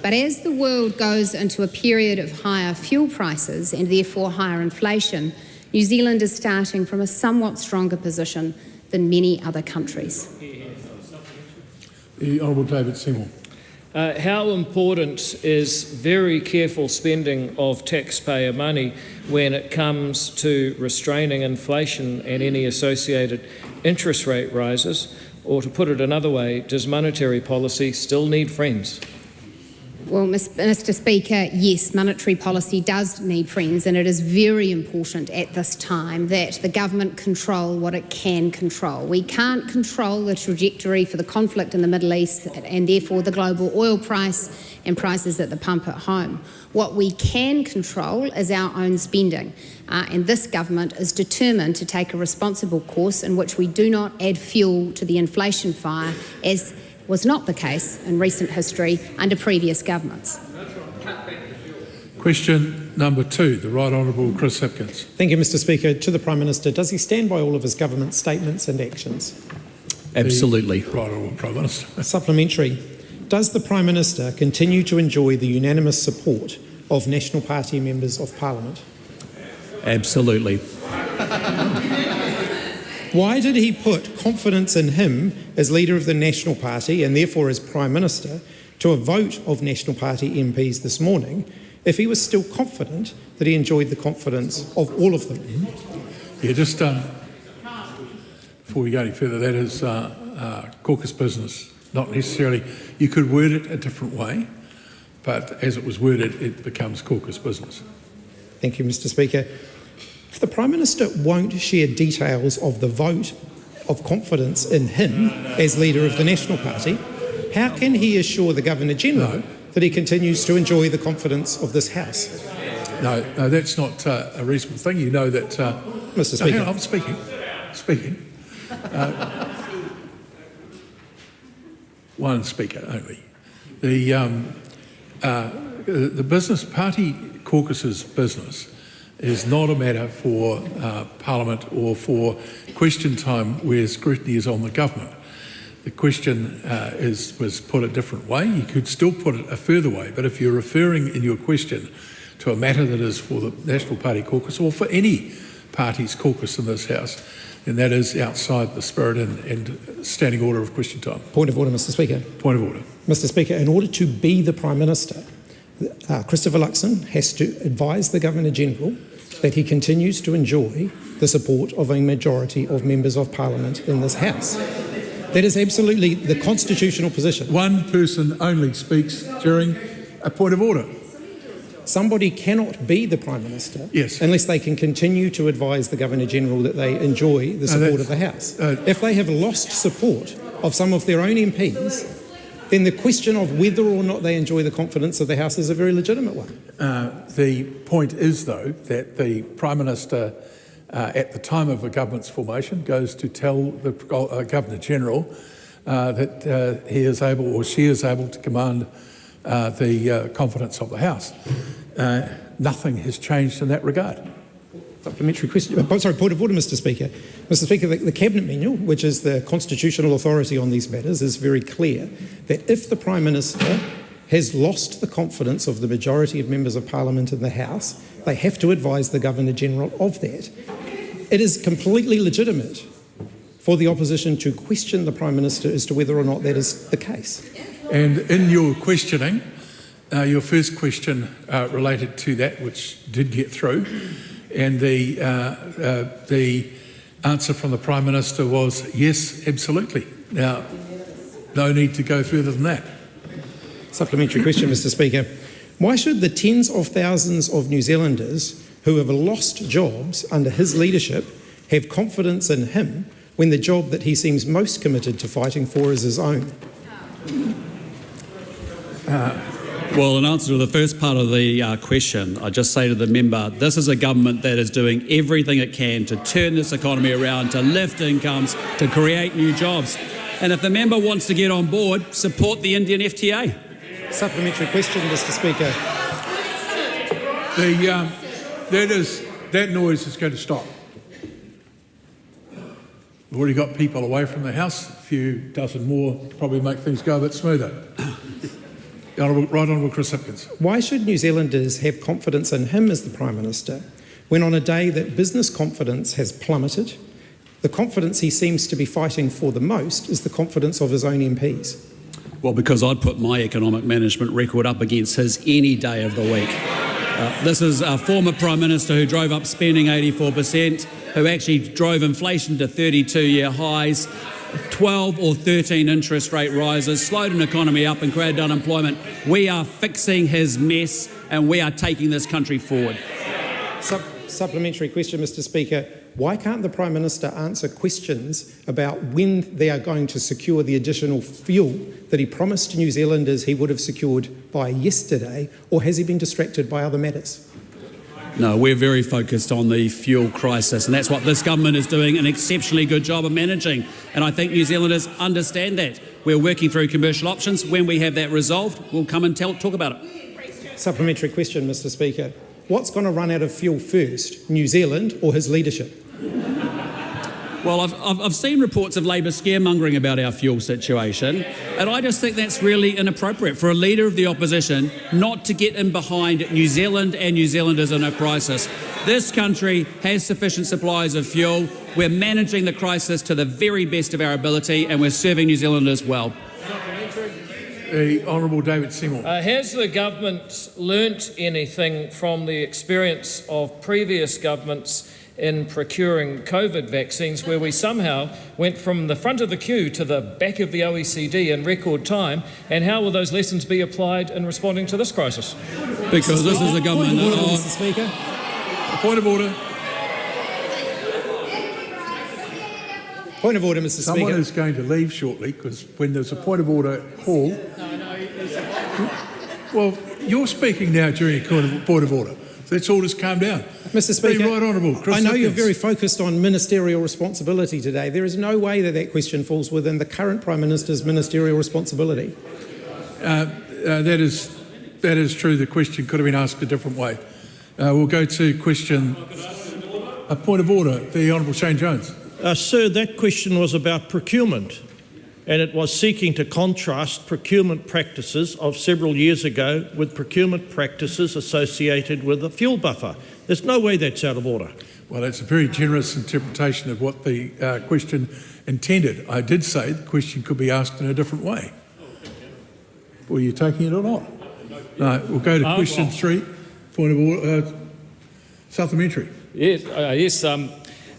But as the world goes into a period of higher fuel prices and therefore higher inflation, New Zealand is starting from a somewhat stronger position than many other countries. The Honourable David Seymour. How important is very careful spending of taxpayer money when it comes to restraining inflation and any associated interest rate rises? Or to put it another way, does monetary policy still need friends? Well, Mr Speaker, yes, monetary policy does need friends, and it is very important at this time that the government control what it can control. We can't control the trajectory for the conflict in the Middle East and therefore the global oil price and prices at the pump at home. What we can control is our own spending, and this government is determined to take a responsible course in which we do not add fuel to the inflation fire, as was not the case in recent history under previous governments. Question number 2, the Right Honourable Chris Hipkins. Thank you, Mr Speaker. To the Prime Minister, does he stand by all of his government statements and actions? Absolutely. The Right Honourable Prime Minister. Supplementary. Does the Prime Minister continue to enjoy the unanimous support of National Party members of Parliament? Absolutely. Why did he put confidence in him as leader of the National Party and therefore as Prime Minister to a vote of National Party MPs this morning if he was still confident that he enjoyed the confidence of all of them? Yeah, just before we go any further, that is caucus business. Not necessarily, you could word it a different way, but as it was worded, it becomes caucus business. Thank you, Mr Speaker. If the Prime Minister won't share details of the vote of confidence in him as leader of the National Party, how can he assure the Governor-General that he continues to enjoy the confidence of this House? No, that's not a reasonable thing. You know that... Mr Speaker. No, I'm speaking. One speaker only. The business party caucus's business is not a matter for Parliament or for question time where scrutiny is on the government. The question was put a different way. You could still put it a further way, but if you're referring in your question to a matter that is for the National Party caucus or for any party's caucus in this House, then that is outside the spirit and standing order of question time. Point of order, Mr Speaker. Point of order. Mr Speaker, in order to be the Prime Minister, Christopher Luxon has to advise the Governor-General that he continues to enjoy the support of a majority of members of Parliament in this House. That is absolutely the constitutional position. One person only speaks during a point of order. Somebody cannot be the Prime Minister unless they can continue to advise the Governor-General that they enjoy the support of the House. If they have lost support of some of their own MPs, then the question of whether or not they enjoy the confidence of the House is a very legitimate one. The point is, though, that the Prime Minister, at the time of a government's formation, goes to tell the Governor-General that he is able or she is able to command the confidence of the House. Nothing has changed in that regard. Supplementary question. Point of order, Mr Speaker. Mr Speaker, the Cabinet Manual, which is the constitutional authority on these matters, is very clear that if the Prime Minister has lost the confidence of the majority of members of Parliament in the House, they have to advise the Governor-General of that. It is completely legitimate for the opposition to question the Prime Minister as to whether or not that is the case. And in your questioning, your first question related to that, which did get through, and the answer from the Prime Minister was yes, absolutely. Now, no need to go further than that. Supplementary question, Mr Speaker. Why should the tens of thousands of New Zealanders who have lost jobs under his leadership have confidence in him when the job that he seems most committed to fighting for is his own? Well, in answer to the first part of the question, I just say to the member, this is a government that is doing everything it can to turn this economy around, to lift incomes, to create new jobs. And if the member wants to get on board, support the Indian FTA. Supplementary question, Mr Speaker. That noise is going to stop. We've already got people away from the House. A few dozen more probably make things go a bit smoother. The Right Honourable Chris Hipkins. Why should New Zealanders have confidence in him as the Prime Minister when on a day that business confidence has plummeted, the confidence he seems to be fighting for the most is the confidence of his own MPs? Well, because I'd put my economic management record up against his any day of the week. This is a former Prime Minister who drove up spending 84%, who actually drove inflation to 32-year highs, 12 or 13 interest rate rises, slowed an economy up and created unemployment. We are fixing his mess and we are taking this country forward. Supplementary question, Mr Speaker. Why can't the Prime Minister answer questions about when they are going to secure the additional fuel that he promised to New Zealanders he would have secured by yesterday, or has he been distracted by other matters? No, we're very focused on the fuel crisis, and that's what this government is doing an exceptionally good job of managing. And I think New Zealanders understand that. We're working through commercial options. When we have that resolved, we'll come and talk about it. Supplementary question, Mr Speaker. What's going to run out of fuel first, New Zealand or his leadership? Well, I've seen reports of Labor scaremongering about our fuel situation, and I just think that's really inappropriate for a leader of the opposition not to get in behind New Zealand and New Zealanders in a crisis. This country has sufficient supplies of fuel. We're managing the crisis to the very best of our ability, and we're serving New Zealanders well. The Honourable David Seymour. Has the government learnt anything from the experience of previous governments in procuring COVID vaccines, where we somehow went from the front of the queue to the back of the OECD in record time, and how will those lessons be applied in responding to this crisis? Because this is a government... Point of order, Mr Speaker. Point of order. Point of order, Mr Speaker. Someone is going to leave shortly, because when there's a point of order called... Well, you're speaking now during a point of order. Let's all just calm down. Mr Speaker, Right Honourable Chris I know Hipkins. you're very focused on ministerial responsibility today. There is no way that that question falls within the current Prime Minister's ministerial responsibility. That is true. The question could have been asked a different way. We'll go to question... A point of order. The Honourable Shane Jones. Sir, that question was about procurement, and it was seeking to contrast procurement practices of several years ago with procurement practices associated with a fuel buffer. There's no way that's out of order. Well, that's a very generous interpretation of what the question intended. I did say the question could be asked in a different way. Were you taking it or not? No, we'll go to question 3. Point of order. Supplementary. Yes.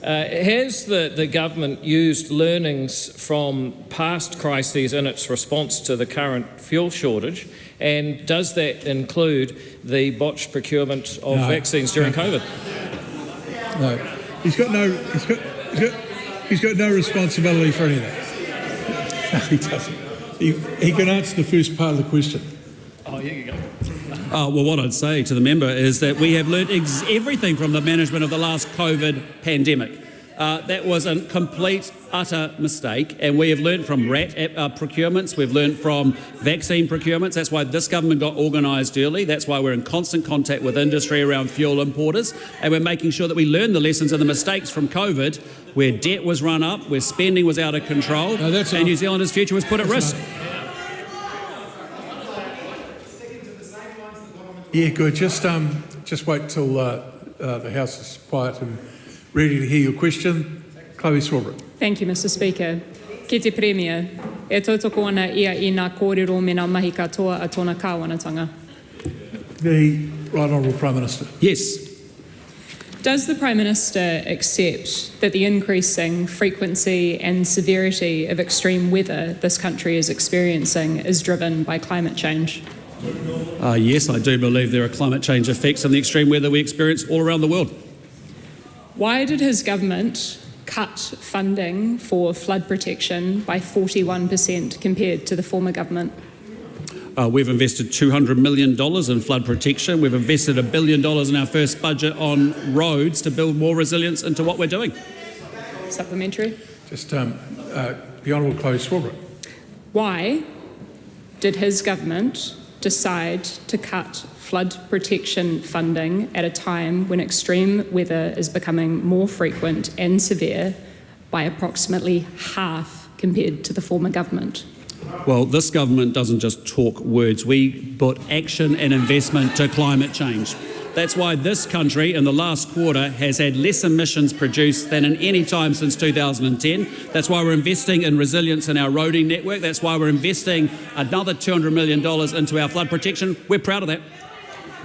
Has the government used learnings from past crises in its response to the current fuel shortage, and does that include the botched procurement of vaccines during COVID? No, he's got no responsibility for any of that. No, he doesn't. He can answer the first part of the question. Oh, here you go. Well, what I'd say to the member is that we have learnt everything from the management of the last COVID pandemic. That was a complete, utter mistake, and we have learnt from RAT procurements, we've learnt from vaccine procurements. That's why this government got organised early. That's why we're in constant contact with industry around fuel importers, and we're making sure that we learn the lessons and the mistakes from COVID, where debt was run up, where spending was out of control, and New Zealanders' future was put at risk. Yeah, good. Just wait till the House is quiet and ready to hear your question. KiwiPulse. Thank you, Mr Speaker. Ki te Premier, e tautoko ana ia I ngā kōrero me ngā mahi katoa a tōna kāwanatanga. The Right Honourable Prime Minister. Yes. Does the Prime Minister accept that the increasing frequency and severity of extreme weather this country is experiencing is driven by climate change? Yes, I do believe there are climate change effects in the extreme weather we experience all around the world. Why did his government cut funding for flood protection by 41% compared to the former government? We've invested $200 million in flood protection. We've invested $1 billion in our first budget on roads to build more resilience into what we're doing. Supplementary. Just The Honourable Chloe Swarbrick. Why did his government decide to cut flood protection funding at a time when extreme weather is becoming more frequent and severe by approximately half compared to the former government? Well, this government doesn't just talk words. We put action and investment to climate change. That's why this country in the last quarter has had less emissions produced than in any time since 2010. That's why we're investing in resilience in our roading network. That's why we're investing another $200 million into our flood protection. We're proud of that.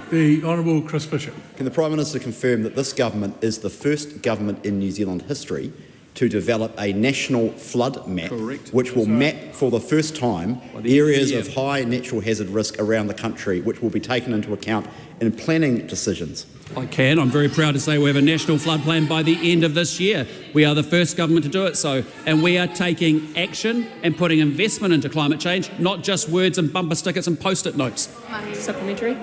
The Honourable Chris Bishop. Can the Prime Minister confirm that this government is the first government in New Zealand history to develop a national flood map, which will map for the first time areas of high natural hazard risk around the country, which will be taken into account in planning decisions? I can. I'm very proud to say we have a national flood plan by the end of this year. We are the first government to do it so, and we are taking action and putting investment into climate change, not just words and bumper stickers and post-it notes. Supplementary.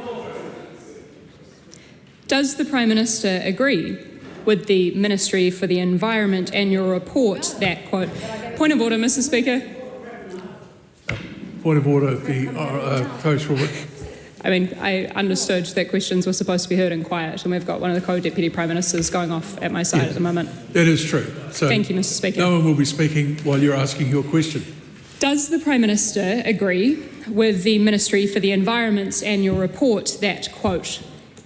Does the Prime Minister agree with the Ministry for the Environment annual report that, quote, point of order, Mr Speaker. Point of order, the Chloe Swarbrick. I mean, I understood that questions were supposed to be heard in quiet, and we've got one of the co-deputy Prime Ministers going off at my side at the moment. That is true. So thank you, Mr Speaker. No one will be speaking while you're asking your question. Does the Prime Minister agree with the Ministry for the Environment's annual report that, quote,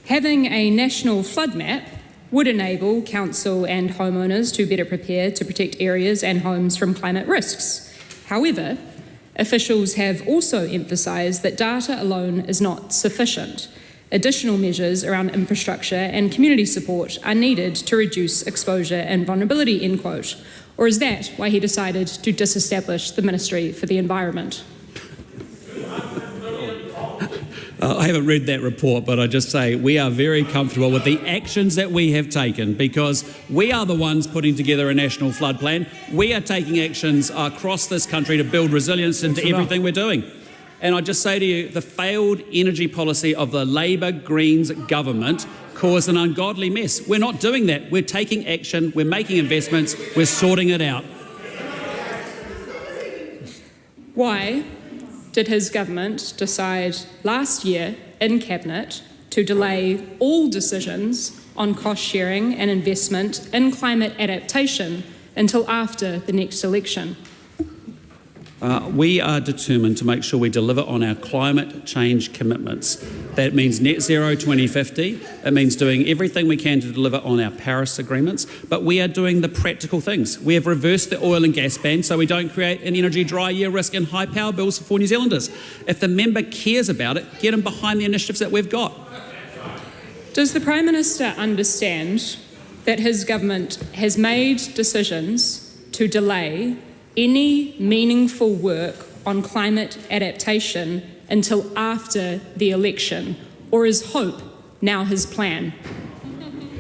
having a national flood map would enable council and homeowners to better prepare to protect areas and homes from climate risks? However, officials have also emphasised that data alone is not sufficient. Additional measures around infrastructure and community support are needed to reduce exposure and vulnerability, end quote. Or is that why he decided to disestablish the Ministry for the Environment? I haven't read that report, but I just say we are very comfortable with the actions that we have taken because we are the ones putting together a national flood plan. We are taking actions across this country to build resilience into everything we're doing. And I just say to you, the failed energy policy of the Labor Greens government caused an ungodly mess. We're not doing that. We're taking action, we're making investments, we're sorting it out. Why did his government decide last year in Cabinet to delay all decisions on cost sharing and investment in climate adaptation until after the next election? We are determined to make sure we deliver on our climate change commitments. That means net zero 2050. It means doing everything we can to deliver on our Paris agreements, but we are doing the practical things. We have reversed the oil and gas ban so we don't create an energy dry year risk and high power bills for New Zealanders. If the member cares about it, get him behind the initiatives that we've got. Does the Prime Minister understand that his government has made decisions to delay any meaningful work on climate adaptation until after the election? Or is hope now his plan?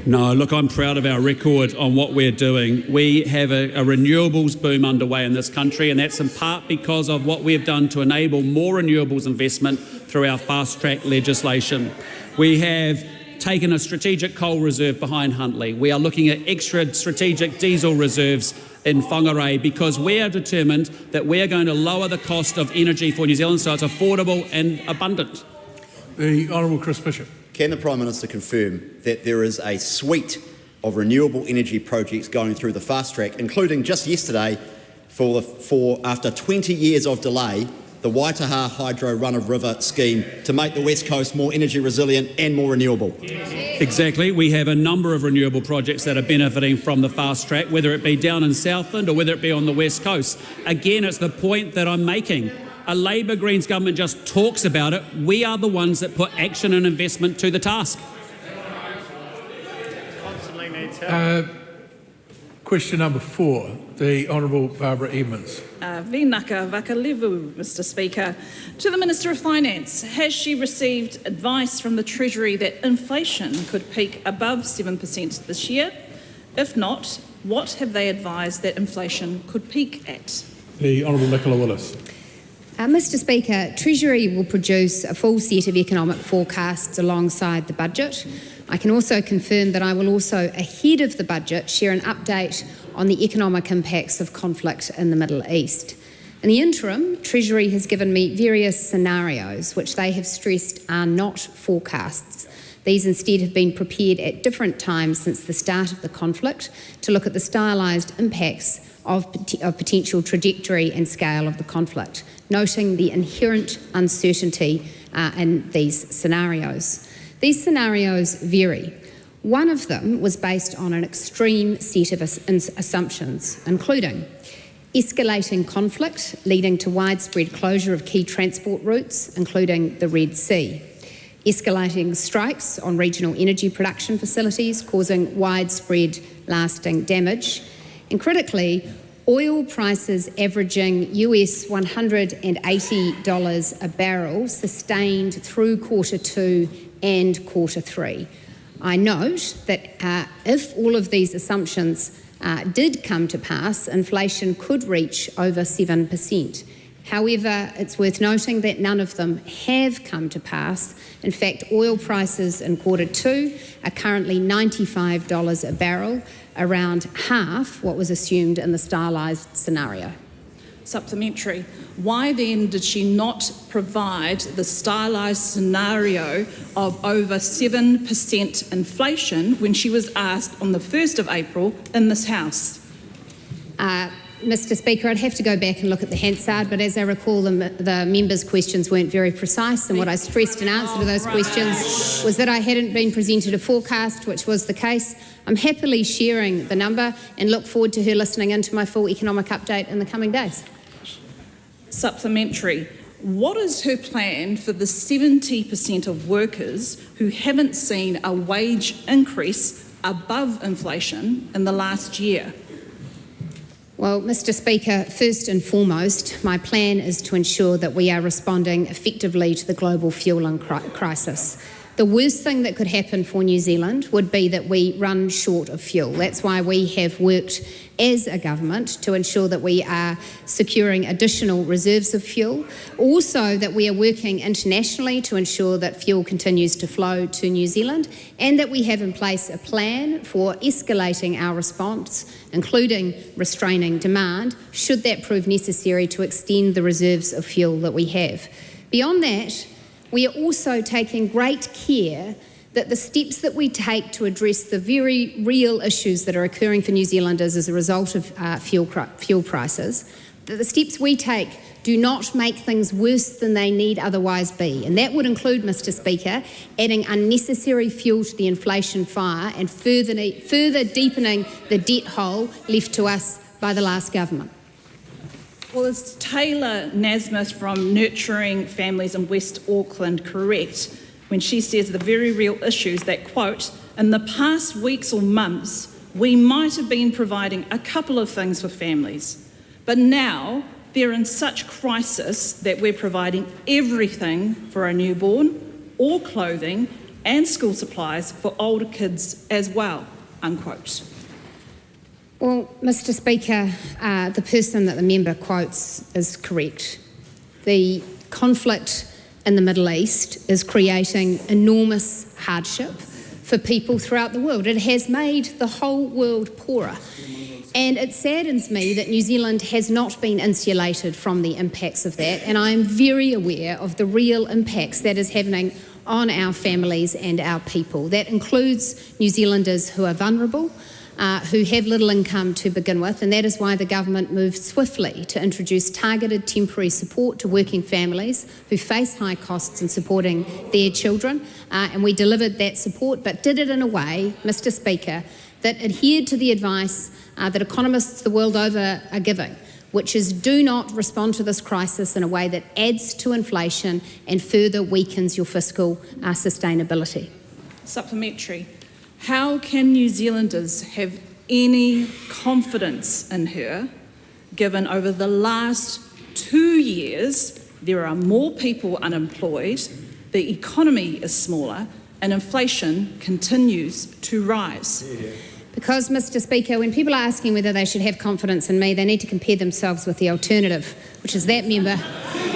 No, look, I'm proud of our record on what we're doing. We have a renewables boom underway in this country, and that's in part because of what we've done to enable more renewables investment through our fast-track legislation. We have taken a strategic coal reserve behind Huntly. We are looking at extra strategic diesel reserves in Whangarei because we are determined that we are going to lower the cost of energy for New Zealand so it's affordable and abundant. The Honourable Chris Bishop. Can the Prime Minister confirm that there is a suite of renewable energy projects going through the fast track, including just yesterday, for after 20 years of delay, the Waitaha Hydro Run-of-River scheme to make the West Coast more energy resilient and more renewable? Exactly. We have a number of renewable projects that are benefiting from the fast track, whether it be down in Southland or whether it be on the West Coast. Again, it's the point that I'm making. A Labor Greens government just talks about it. We are the ones that put action and investment to the task. Question number 4, the Honourable Barbara Edmonds. Vinaka Vakalevu, Mr Speaker. To the Minister of Finance, has she received advice from the Treasury that inflation could peak above 7% this year? If not, what have they advised that inflation could peak at? The Honourable Nicola Willis. Mr Speaker, Treasury will produce a full set of economic forecasts alongside the budget. I can also confirm that I will also, ahead of the budget, share an update on the economic impacts of conflict in the Middle East. In the interim, Treasury has given me various scenarios which they have stressed are not forecasts. These instead have been prepared at different times since the start of the conflict to look at the stylised impacts of potential trajectory and scale of the conflict, noting the inherent uncertainty in these scenarios. These scenarios vary. One of them was based on an extreme set of assumptions, including escalating conflict leading to widespread closure of key transport routes, including the Red Sea, escalating strikes on regional energy production facilities causing widespread lasting damage, and critically, oil prices averaging US $180 a barrel sustained through Q2 and Q3. I note that if all of these assumptions did come to pass, inflation could reach over 7%. However, it's worth noting that none of them have come to pass. In fact, oil prices in Q2 are currently $95 a barrel, around half what was assumed in the stylised scenario. Supplementary. Why then did she not provide the stylised scenario of over 7% inflation when she was asked on the 1st of April in this House? Mr Speaker, I'd have to go back and look at the Hansard, but as I recall, the members' questions weren't very precise, and what I stressed in answer to those questions was that I hadn't been presented a forecast, which was the case. I'm happily sharing the number and look forward to her listening into my full economic update in the coming days. Supplementary. What is her plan for the 70% of workers who haven't seen a wage increase above inflation in the last year? Well, Mr Speaker, first and foremost, my plan is to ensure that we are responding effectively to the global fuelling crisis. The worst thing that could happen for New Zealand would be that we run short of fuel. That's why we have worked as a government to ensure that we are securing additional reserves of fuel. Also, that we are working internationally to ensure that fuel continues to flow to New Zealand, and that we have in place a plan for escalating our response, including restraining demand, should that prove necessary to extend the reserves of fuel that we have. Beyond that, we are also taking great care that the steps that we take to address the very real issues that are occurring for New Zealanders as a result of fuel prices, that the steps we take do not make things worse than they need otherwise be. And that would include, Mr Speaker, adding unnecessary fuel to the inflation fire and further deepening the debt hole left to us by the last government. Well, is Taylor Nasmith from Nurturing Families in West Auckland correct when she says the very real issues that, quote, in the past weeks or months, we might have been providing a couple of things for families, but now they're in such crisis that we're providing everything for a newborn, or clothing and school supplies for older kids as well, unquote. Well, Mr Speaker, the person that the member quotes is correct. The conflict in the Middle East is creating enormous hardship for people throughout the world. It has made the whole world poorer. And it saddens me that New Zealand has not been insulated from the impacts of that, and I am very aware of the real impacts that is having on our families and our people. That includes New Zealanders who are vulnerable, who have little income to begin with, and that is why the government moved swiftly to introduce targeted temporary support to working families who face high costs in supporting their children, and we delivered that support, but did it in a way, Mr Speaker, that adhered to the advice that economists the world over are giving, which is do not respond to this crisis in a way that adds to inflation and further weakens your fiscal sustainability. Supplementary. How can New Zealanders have any confidence in her, given over the last 2 years there are more people unemployed, the economy is smaller, and inflation continues to rise? Because, Mr Speaker, when people are asking whether they should have confidence in me, they need to compare themselves with the alternative, which is that member.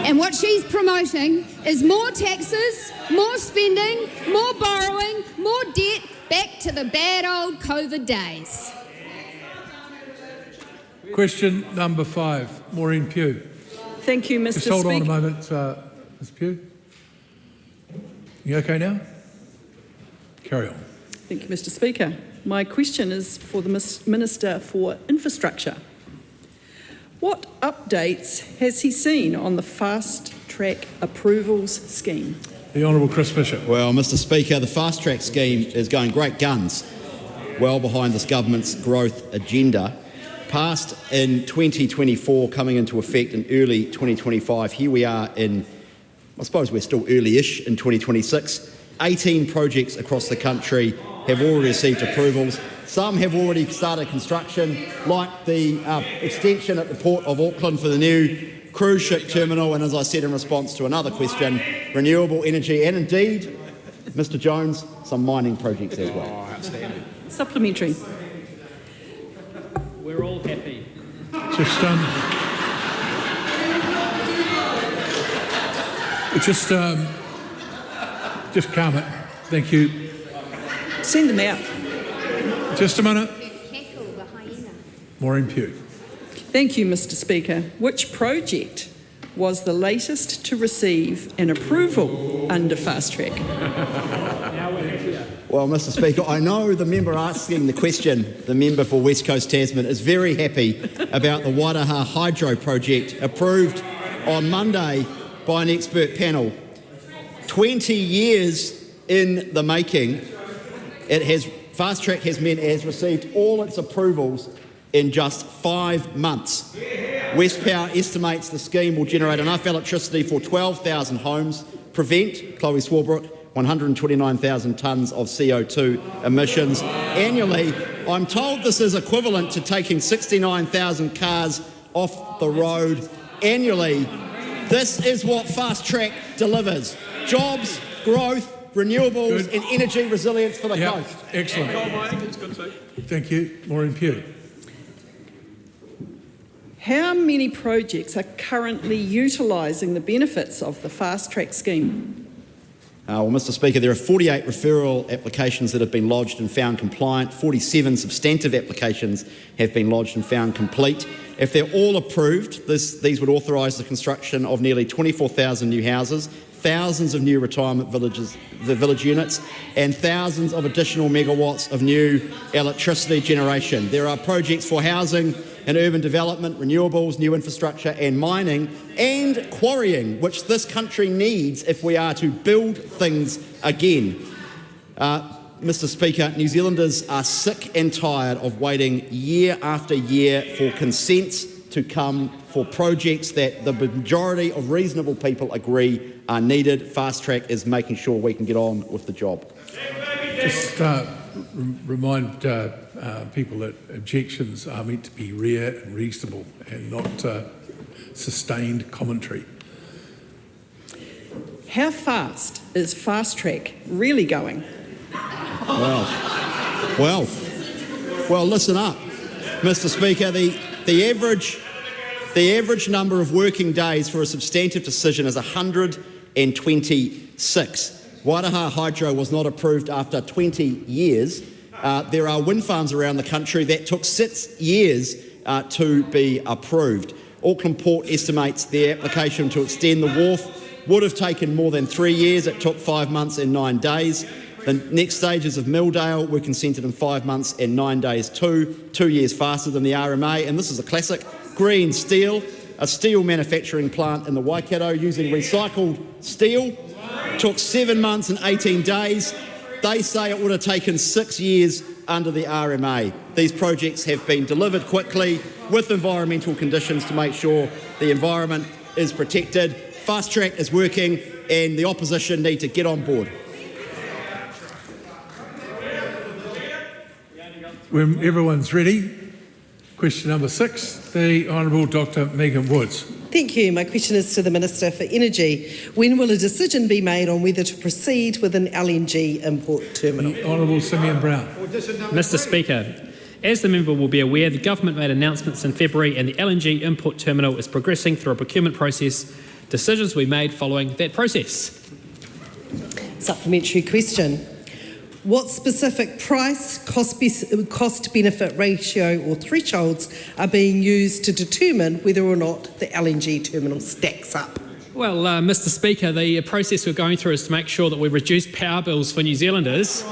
And what she's promoting is more taxes, more spending, more borrowing, more debt, back to the bad old COVID days. Question number 5, Maureen Pugh. Thank you, Mr. Just hold Speaker. on a moment, Ms. Pugh. You okay now? Carry on. Thank you, Mr. Speaker. My question is for the Minister for Infrastructure. What updates has he seen on the fast track approvals scheme? The Honourable Chris Bishop. Well, Mr. Speaker, the fast track scheme is going great guns, well behind this government's growth agenda. Passed in 2024, coming into effect in early 2025. Here we are in, I suppose we're still early-ish in 2026. 18 projects across the country have already received approvals. Some have already started construction, like the extension at the Port of Auckland for the new cruise ship terminal, and as I said in response to another question, renewable energy, and indeed, Mr. Jones, some mining projects as well. Oh, outstanding. Supplementary. We're all happy. Just calm it. Thank you. Send them out. Just a minute. Maureen Pugh. Thank you, Mr. Speaker. Which project was the latest to receive an approval under fast track? Well, Mr. Speaker, I know the member asking the question, the member for West Coast Tasman, is very happy about the Waidaha Hydro project approved on Monday by an expert panel. 20 years in the making, fast track has received all its approvals in just 5 months. Westpower estimates the scheme will generate enough electricity for 12,000 homes, prevent, Chloe Swarbrick, 129,000 tonnes of CO2 emissions annually. I'm told this is equivalent to taking 69,000 cars off the road annually. This is what fast track delivers: jobs, growth, renewables, and energy resilience for the coast. Excellent. Thank you. Maureen Pugh. How many projects are currently utilising the benefits of the fast track scheme? Well, Mr. Speaker, there are 48 referral applications that have been lodged and found compliant. 47 substantive applications have been lodged and found complete. If they're all approved, these would authorise the construction of nearly 24,000 new houses, thousands of new retirement village units, and thousands of additional megawatts of new electricity generation. There are projects for housing and urban development, renewables, new infrastructure and mining, and quarrying, which this country needs if we are to build things again. Mr. Speaker, New Zealanders are sick and tired of waiting year after year for consents to come for projects that the majority of reasonable people agree are needed. Fast track is making sure we can get on with the job. Just remind people that objections are meant to be rare and reasonable and not sustained commentary. How fast is fast track really going? Well, listen up, Mr. Speaker. The average number of working days for a substantive decision is 126. Waidaha Hydro was not approved after 20 years. There are wind farms around the country that took 6 years to be approved. Auckland Port estimates their application to extend the wharf would have taken more than 3 years. It took 5 months and 9 days. The next stages of Milldale were consented in 5 months and 9 days too, 2 years faster than the RMA. And this is a classic: green steel, a steel manufacturing plant in the Waikato using recycled steel. Took 7 months and 18 days. They say it would have taken 6 years under the RMA. These projects have been delivered quickly with environmental conditions to make sure the environment is protected. Fast track is working and the opposition need to get on board. When everyone's ready, question number 6, the Honourable Dr Megan Woods. Thank you. My question is to the Minister for Energy. When will a decision be made on whether to proceed with an LNG import terminal? The Honourable Simeon Brown. Mr. Speaker, as the member will be aware, the government made announcements in February and the LNG import terminal is progressing through a procurement process. Decisions will be made following that process. Supplementary question. What specific price, cost-benefit ratio or thresholds are being used to determine whether or not the LNG terminal stacks up? Well, Mr Speaker, the process we're going through is to make sure that we reduce power bills for New Zealanders,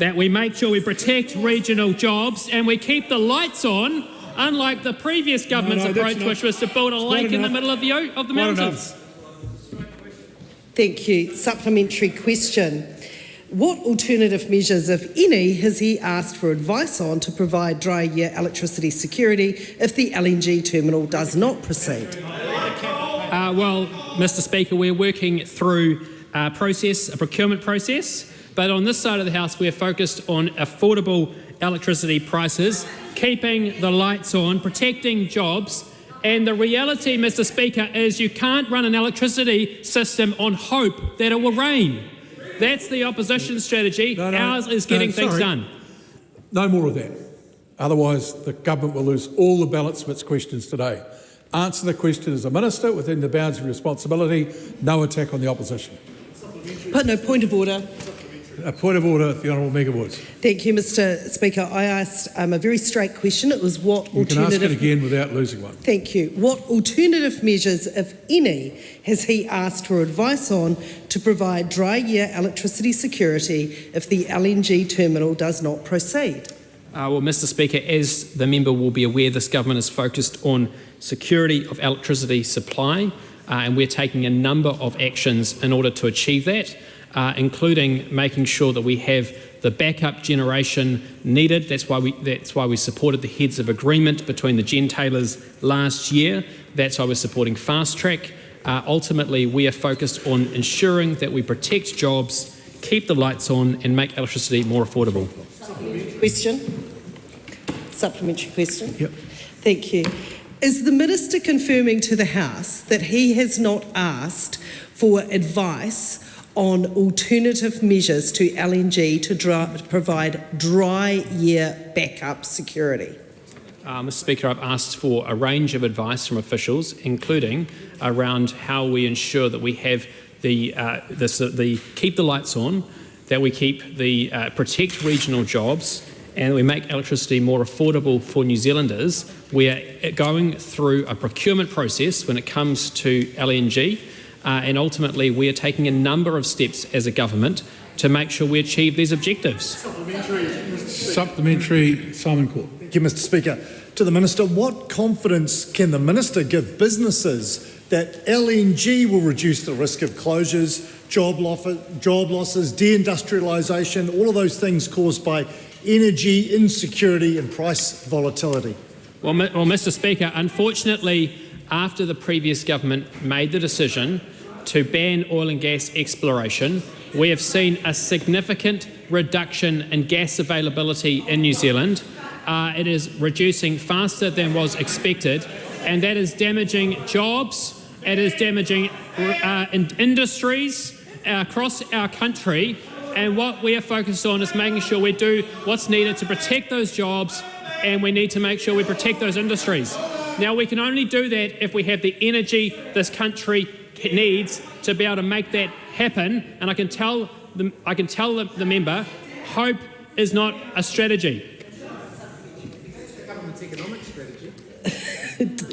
that we make sure we protect regional jobs and we keep the lights on, unlike the previous government's approach, which was to build a lake in the middle of the mountains. Thank you. Supplementary question. What alternative measures, if any, has he asked for advice on to provide dry year electricity security if the LNG terminal does not proceed? Well, Mr Speaker, we're working through a procurement process, but on this side of the House we're focused on affordable electricity prices, keeping the lights on, protecting jobs, and the reality, Mr Speaker, is you can't run an electricity system on hope that it will rain. That's the opposition strategy. Ours is getting things done. No more of that. Otherwise, the government will lose all the balance of its questions today. Answer the question as a minister within the bounds of responsibility. No attack on the opposition. No, point of order. A point of order, the Honourable Megan Woods. Thank you, Mr Speaker. I asked a very straight question. It was what alternative... You can ask it again without losing one. Thank you. What alternative measures, if any, has he asked for advice on to provide dry year electricity security if the LNG terminal does not proceed? Well, Mr Speaker, as the member will be aware, this government is focused on security of electricity supply, and we're taking a number of actions in order to achieve that. Including making sure that we have the backup generation needed. That's why we supported the heads of agreement between the gentailers last year. That's why we're supporting Fast Track. Ultimately, we are focused on ensuring that we protect jobs, keep the lights on, and make electricity more affordable. Supplementary question. Yep. Thank you. Is the Minister confirming to the House that he has not asked for advice on alternative measures to LNG to provide dry year backup security? Mr Speaker, I've asked for a range of advice from officials, including around how we ensure that we have the keep the lights on, that we keep the protect regional jobs, and we make electricity more affordable for New Zealanders. We are going through a procurement process when it comes to LNG. And ultimately, we are taking a number of steps as a government to make sure we achieve these objectives. Supplementary, Simon Court. Thank you, Mr Speaker. To the Minister, what confidence can the Minister give businesses that LNG will reduce the risk of closures, job losses, deindustrialisation, all of those things caused by energy insecurity and price volatility? Well, Mr Speaker, unfortunately, after the previous government made the decision to ban oil and gas exploration, we have seen a significant reduction in gas availability in New Zealand. It is reducing faster than was expected, and that is damaging jobs, it is damaging industries across our country, and what we are focused on is making sure we do what's needed to protect those jobs, and we need to make sure we protect those industries. Now, we can only do that if we have the energy this country needs to be able to make that happen. And I can tell the member, hope is not a strategy.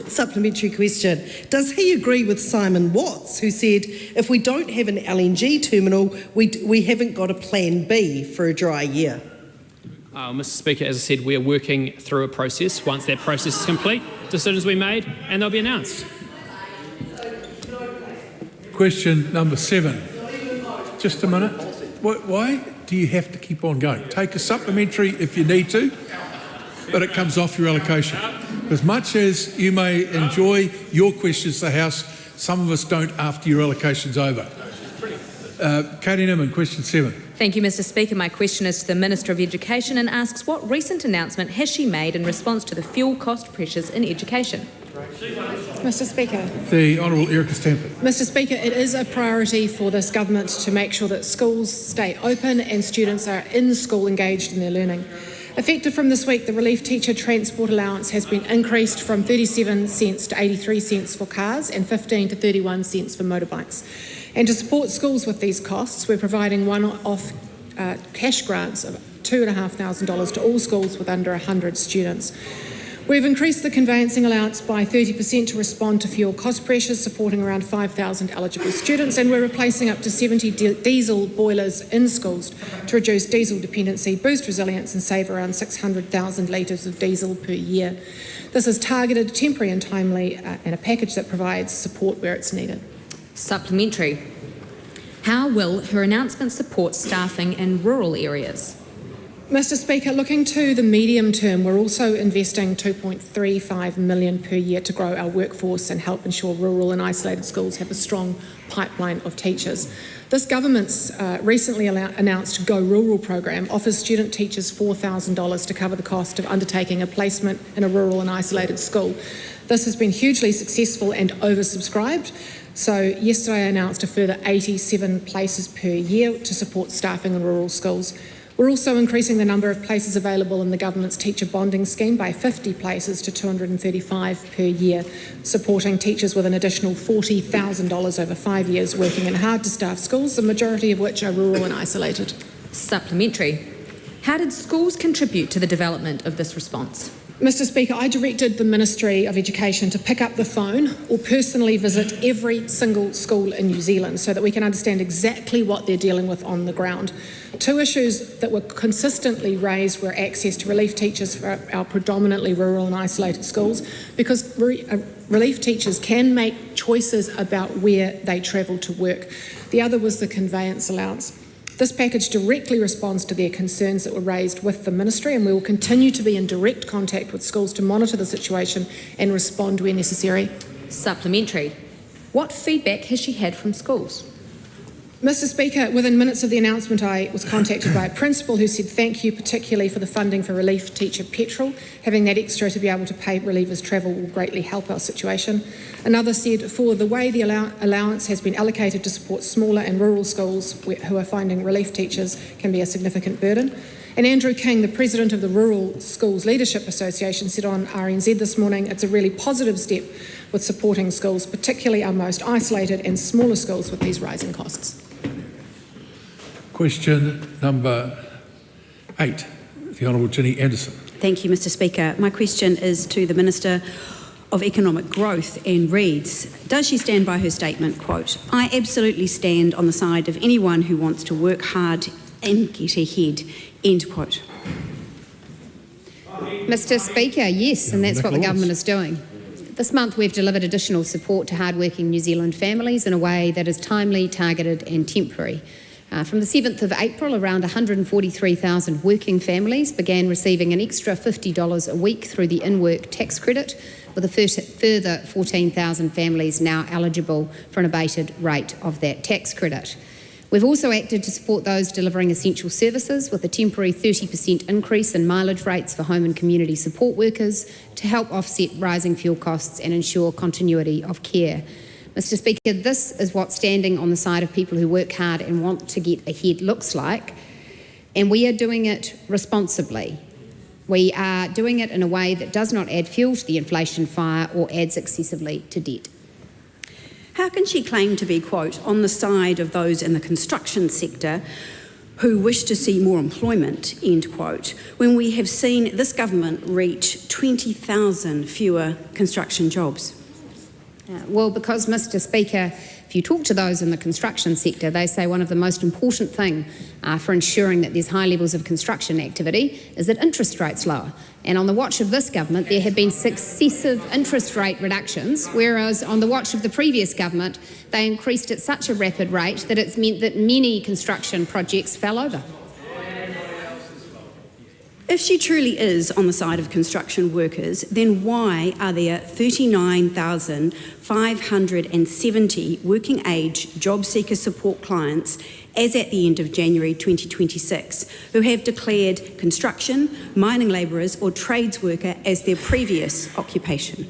Supplementary question. Does he agree with Simon Watts, who said, if we don't have an LNG terminal, we haven't got a plan B for a dry year? Mr Speaker, as I said, we are working through a process. Once that process is complete, decisions will be made and they'll be announced. Question number 7. Just a minute. Why do you have to keep on going? Take a supplementary if you need to, but it comes off your allocation. As much as you may enjoy your questions to the House, some of us don't after your allocation's over. Katie Newman, question 7. Thank you, Mr Speaker. My question is to the Minister of Education and asks, what recent announcement has she made in response to the fuel cost pressures in education? Mr Speaker. The Honourable Erica Stanford. Mr Speaker, it is a priority for this government to make sure that schools stay open and students are in school engaged in their learning. Effective from this week, the Relief Teacher Transport Allowance has been increased from 37 cents to 83 cents for cars and 15 to 31 cents for motorbikes. And to support schools with these costs, we're providing one-off cash grants of $2,500 to all schools with under 100 students. We've increased the conveyancing allowance by 30% to respond to fuel cost pressures, supporting around 5,000 eligible students, and we're replacing up to 70 diesel boilers in schools to reduce diesel dependency, boost resilience and save around 600,000 litres of diesel per year. This is targeted, temporary and timely, and a package that provides support where it's needed. Supplementary. How will her announcement support staffing in rural areas? Mr Speaker, looking to the medium term, we're also investing $2.35 million per year to grow our workforce and help ensure rural and isolated schools have a strong pipeline of teachers. This government's recently announced Go Rural program offers student teachers $4,000 to cover the cost of undertaking a placement in a rural and isolated school. This has been hugely successful and oversubscribed. So yesterday I announced a further 87 places per year to support staffing in rural schools. We're also increasing the number of places available in the government's teacher bonding scheme by 50 places to 235 per year, supporting teachers with an additional $40,000 over 5 years working in hard-to-staff schools, the majority of which are rural and isolated. Supplementary. How did schools contribute to the development of this response? Mr Speaker, I directed the Ministry of Education to pick up the phone or personally visit every single school in New Zealand so that we can understand exactly what they're dealing with on the ground. Two issues that were consistently raised were access to relief teachers for our predominantly rural and isolated schools, because relief teachers can make choices about where they travel to work. The other was the conveyance allowance. This package directly responds to their concerns that were raised with the Ministry, and we will continue to be in direct contact with schools to monitor the situation and respond where necessary. Supplementary. What feedback has she had from schools? Mr Speaker, within minutes of the announcement, I was contacted by a principal who said thank you particularly for the funding for relief teacher petrol. Having that extra to be able to pay relievers travel will greatly help our situation. Another said for the way the allowance has been allocated to support smaller and rural schools who are finding relief teachers can be a significant burden. And Andrew King, the president of the Rural Schools Leadership Association, said on RNZ this morning it's a really positive step with supporting schools, particularly our most isolated and smaller schools with these rising costs. Question number 8, the Honourable Ginny Anderson. Thank you, Mr Speaker. My question is to the Minister of Economic Growth and reads, does she stand by her statement, quote, I absolutely stand on the side of anyone who wants to work hard and get ahead, end quote. Mr Speaker, yes, and that's what the government is doing. This month we've delivered additional support to hard-working New Zealand families in a way that is timely, targeted and temporary. From the 7th of April, around 143,000 working families began receiving an extra $50 a week through the in-work tax credit, with a further 14,000 families now eligible for an abated rate of that tax credit. We've also acted to support those delivering essential services with a temporary 30% increase in mileage rates for home and community support workers to help offset rising fuel costs and ensure continuity of care. Mr Speaker, this is what standing on the side of people who work hard and want to get ahead looks like, and we are doing it responsibly. We are doing it in a way that does not add fuel to the inflation fire or adds excessively to debt. How can she claim to be, quote, on the side of those in the construction sector who wish to see more employment, end quote, when we have seen this government reach 20,000 fewer construction jobs? Well, because, Mr Speaker, if you talk to those in the construction sector, they say one of the most important things for ensuring that there's high levels of construction activity is that interest rates lower. And on the watch of this government, there have been successive interest rate reductions, whereas on the watch of the previous government, they increased at such a rapid rate that it's meant that many construction projects fell over. If she truly is on the side of construction workers, then why are there 39,570 working age job seeker support clients as at the end of January 2026 who have declared construction, mining labourers or trades worker as their previous occupation?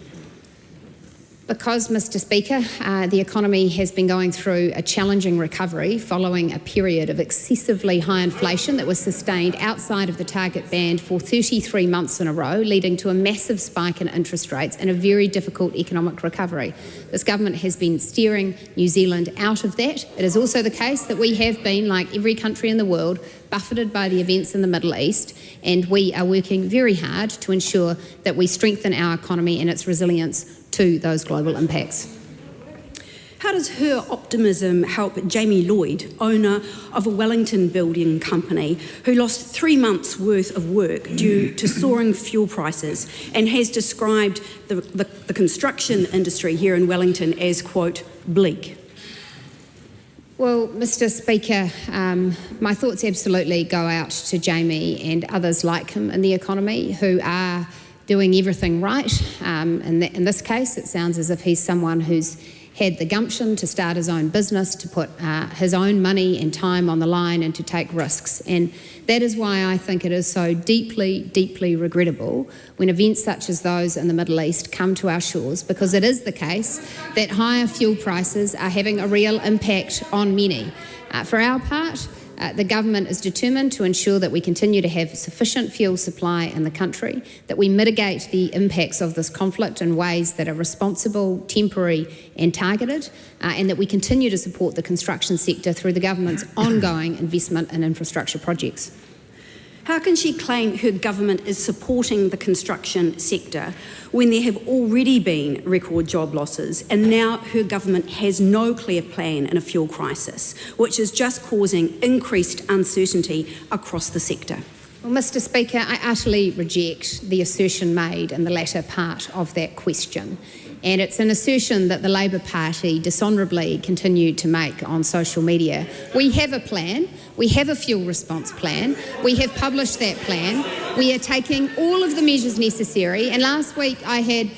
Because, Mr Speaker, the economy has been going through a challenging recovery following a period of excessively high inflation that was sustained outside of the target band for 33 months in a row, leading to a massive spike in interest rates and a very difficult economic recovery. This government has been steering New Zealand out of that. It is also the case that we have been, like every country in the world, buffeted by the events in the Middle East, and we are working very hard to ensure that we strengthen our economy and its resilience to those global impacts. How does her optimism help Jamie Lloyd, owner of a Wellington building company, who lost 3 months' worth of work due to soaring fuel prices and has described the construction industry here in Wellington as, quote, bleak? Well, Mr Speaker, my thoughts absolutely go out to Jamie and others like him in the economy who are doing everything right. In this case, it sounds as if he's someone who's had the gumption to start his own business, to put his own money and time on the line and to take risks. And that is why I think it is so deeply, deeply regrettable when events such as those in the Middle East come to our shores, because it is the case that higher fuel prices are having a real impact on many. For our part, the government is determined to ensure that we continue to have sufficient fuel supply in the country, that we mitigate the impacts of this conflict in ways that are responsible, temporary and targeted, and that we continue to support the construction sector through the government's ongoing investment in infrastructure projects. How can she claim her government is supporting the construction sector when there have already been record job losses and now her government has no clear plan in a fuel crisis, which is just causing increased uncertainty across the sector? Well, Mr Speaker, I utterly reject the assertion made in the latter part of that question. And it's an assertion that the Labor Party dishonourably continued to make on social media. We have a plan. We have a fuel response plan. We have published that plan. We are taking all of the measures necessary. And last week I had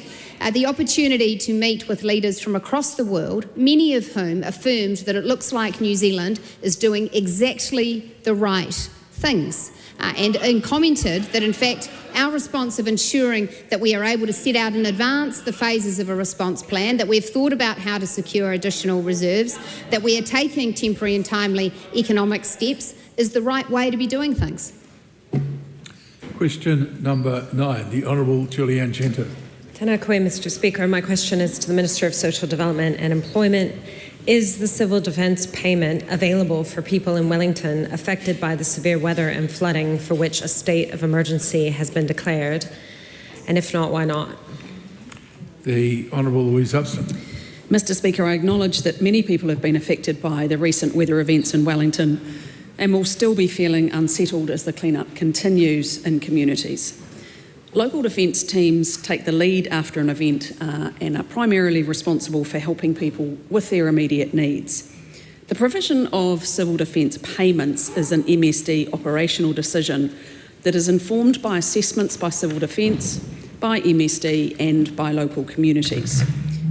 the opportunity to meet with leaders from across the world, many of whom affirmed that it looks like New Zealand is doing exactly the right things. And commented that, in fact, our response of ensuring that we are able to set out in advance the phases of a response plan, that we've thought about how to secure additional reserves, that we are taking temporary and timely economic steps, is the right way to be doing things. Question number 9, the Honourable Julianne Genter. Tēnā koe, Mr Speaker. My question is to the Minister of Social Development and Employment. Is the civil defence payment available for people in Wellington affected by the severe weather and flooding for which a state of emergency has been declared? And if not, why not? The Honourable Louise Upson. Mr Speaker, I acknowledge that many people have been affected by the recent weather events in Wellington and will still be feeling unsettled as the clean-up continues in communities. Local defence teams take the lead after an event and are primarily responsible for helping people with their immediate needs. The provision of civil defence payments is an MSD operational decision that is informed by assessments by Civil Defence, by MSD and by local communities.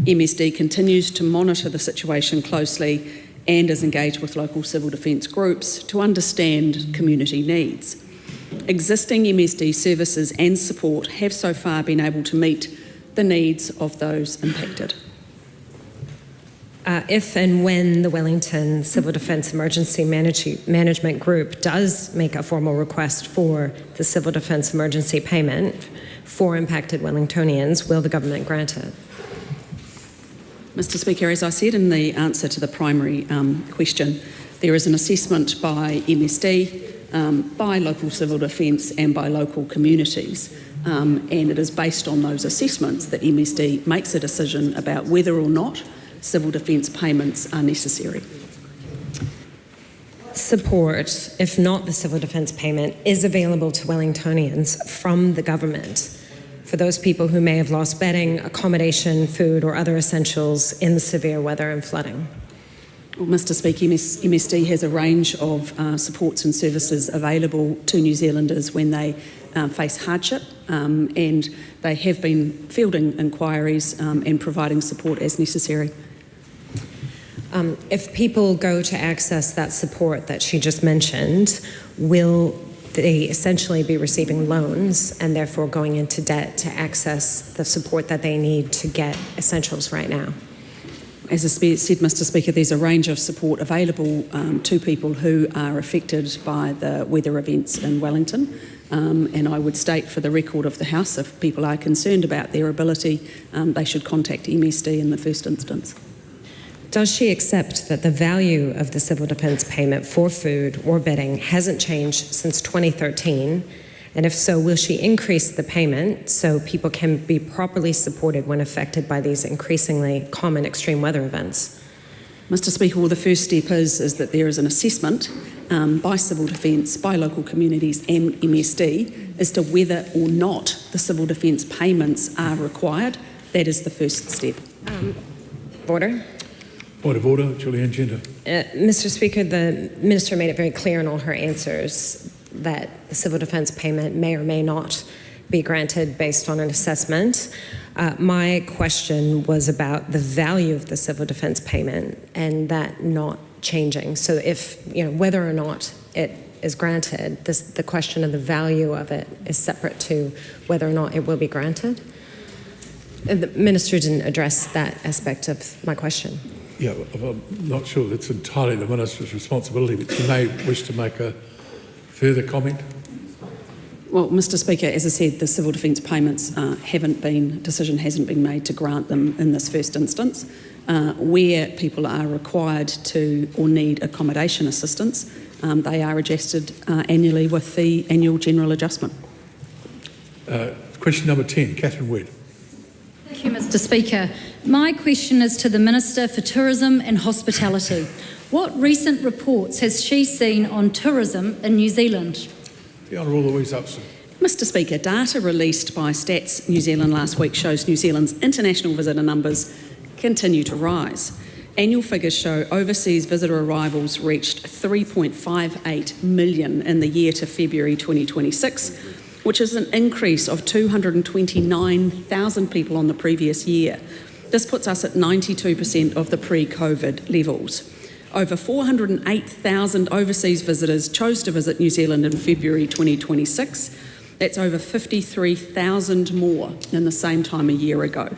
MSD continues to monitor the situation closely and is engaged with local civil defence groups to understand community needs. Existing MSD services and support have so far been able to meet the needs of those impacted. If and when the Wellington Civil Defence Emergency Management Group does make a formal request for the Civil Defence Emergency Payment for impacted Wellingtonians, will the government grant it? Mr Speaker, as I said in the answer to the primary question, there is an assessment by MSD, by local civil defence and by local communities. And it is based on those assessments that MSD makes a decision about whether or not civil defence payments are necessary. Support, if not the civil defence payment, is available to Wellingtonians from the government for those people who may have lost bedding, accommodation, food or other essentials in the severe weather and flooding. Well, Mr Speaker, MSD has a range of supports and services available to New Zealanders when they face hardship, and they have been fielding inquiries and providing support as necessary. If people go to access that support that she just mentioned, will they essentially be receiving loans and therefore going into debt to access the support that they need to get essentials right now? As I said, Mr Speaker, there's a range of support available to people who are affected by the weather events in Wellington. And I would state for the record of the House, if people are concerned about their ability, they should contact MSD in the first instance. Does she accept that the value of the civil defence payment for food or bedding hasn't changed since 2013? And if so, will she increase the payment so people can be properly supported when affected by these increasingly common extreme weather events? Mr Speaker, well, the first step is that there is an assessment by Civil Defence, by local communities and MSD as to whether or not the civil defence payments are required. That is the first step. Order. Point of order, Julianne Genter. Mr Speaker, the Minister made it very clear in all her answers that the civil defence payment may or may not be granted based on an assessment. My question was about the value of the civil defence payment and that not changing. So if, whether or not it is granted, the question of the value of it is separate to whether or not it will be granted. And the Minister didn't address that aspect of my question. Yeah, I'm not sure that's entirely the Minister's responsibility, but you may wish to make a further comment. Well, Mr Speaker, as I said, the civil defence payments decision hasn't been made to grant them in this first instance. Where people are required to or need accommodation assistance, they are adjusted annually with the annual general adjustment. Question number 10, Catherine Wedd. Thank you, Mr Speaker. My question is to the Minister for Tourism and Hospitality. What recent reports has she seen on tourism in New Zealand? The Honourable Louise Upson. Mr Speaker, data released by Stats New Zealand last week shows New Zealand's international visitor numbers continue to rise. Annual figures show overseas visitor arrivals reached 3.58 million in the year to February 2026, which is an increase of 229,000 people on the previous year. This puts us at 92% of the pre-COVID levels. Over 408,000 overseas visitors chose to visit New Zealand in February 2026. That's over 53,000 more than the same time a year ago.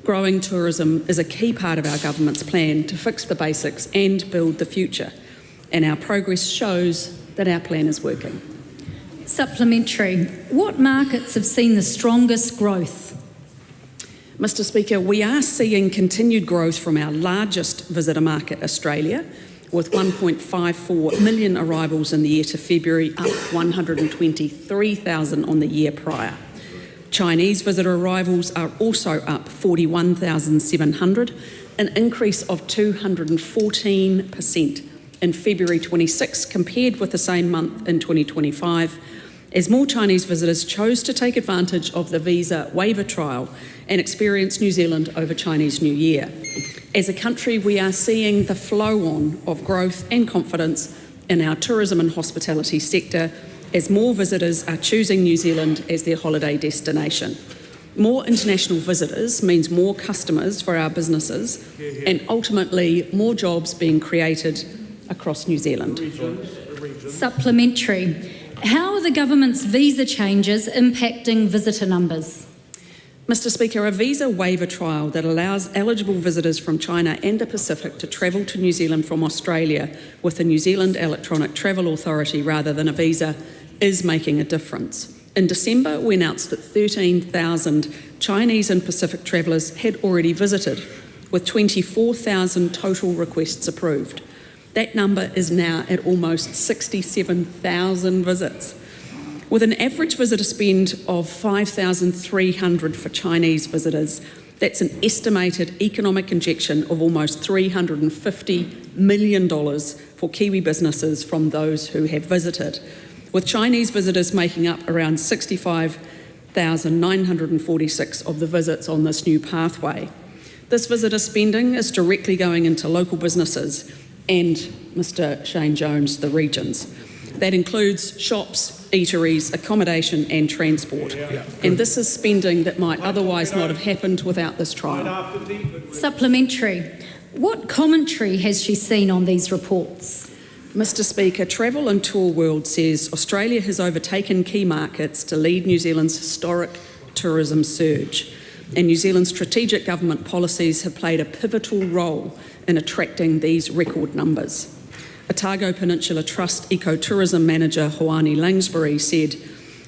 Growing tourism is a key part of our government's plan to fix the basics and build the future. And our progress shows that our plan is working. Supplementary. What markets have seen the strongest growth? Mr Speaker, we are seeing continued growth from our largest visitor market, Australia, with 1.54 million arrivals in the year to February, up 123,000 on the year prior. Chinese visitor arrivals are also up 41,700, an increase of 214% in February 26 compared with the same month in 2025, as more Chinese visitors chose to take advantage of the visa waiver trial and experience New Zealand over Chinese New Year. As a country, we are seeing the flow-on of growth and confidence in our tourism and hospitality sector as more visitors are choosing New Zealand as their holiday destination. More international visitors means more customers for our businesses and ultimately more jobs being created across New Zealand. Supplementary. How are the government's visa changes impacting visitor numbers? Mr Speaker, a visa waiver trial that allows eligible visitors from China and the Pacific to travel to New Zealand from Australia with the New Zealand Electronic Travel Authority rather than a visa is making a difference. In December, we announced that 13,000 Chinese and Pacific travellers had already visited, with 24,000 total requests approved. That number is now at almost 67,000 visits. With an average visitor spend of $5,300 for Chinese visitors, that's an estimated economic injection of almost $350 million for Kiwi businesses from those who have visited, with Chinese visitors making up around 65,946 of the visits on this new pathway. This visitor spending is directly going into local businesses and, Mr Shane Jones, the regions. That includes shops, eateries, accommodation and transport. And this is spending that might otherwise not have happened without this trial. Supplementary. What commentary has she seen on these reports? Mr Speaker, Travel and Tour World says Australia has overtaken key markets to lead New Zealand's historic tourism surge, and New Zealand's strategic government policies have played a pivotal role in attracting these record numbers. Otago Peninsula Trust Ecotourism Manager Hoani Langsbury said,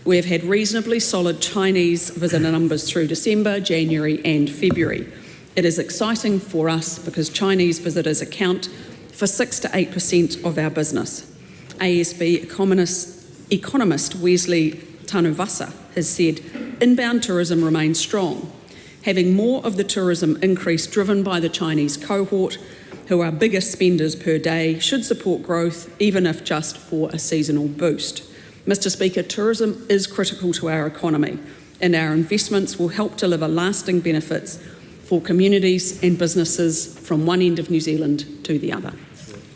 "We have had reasonably solid Chinese visitor numbers through December, January and February. It is exciting for us because Chinese visitors account for 6 to 8% of our business." ASB economist Wesley Tanuvasa has said, "Inbound tourism remains strong, having more of the tourism increase driven by the Chinese cohort, who are biggest spenders per day, should support growth, even if just for a seasonal boost." Mr Speaker, tourism is critical to our economy, and our investments will help deliver lasting benefits for communities and businesses from one end of New Zealand to the other.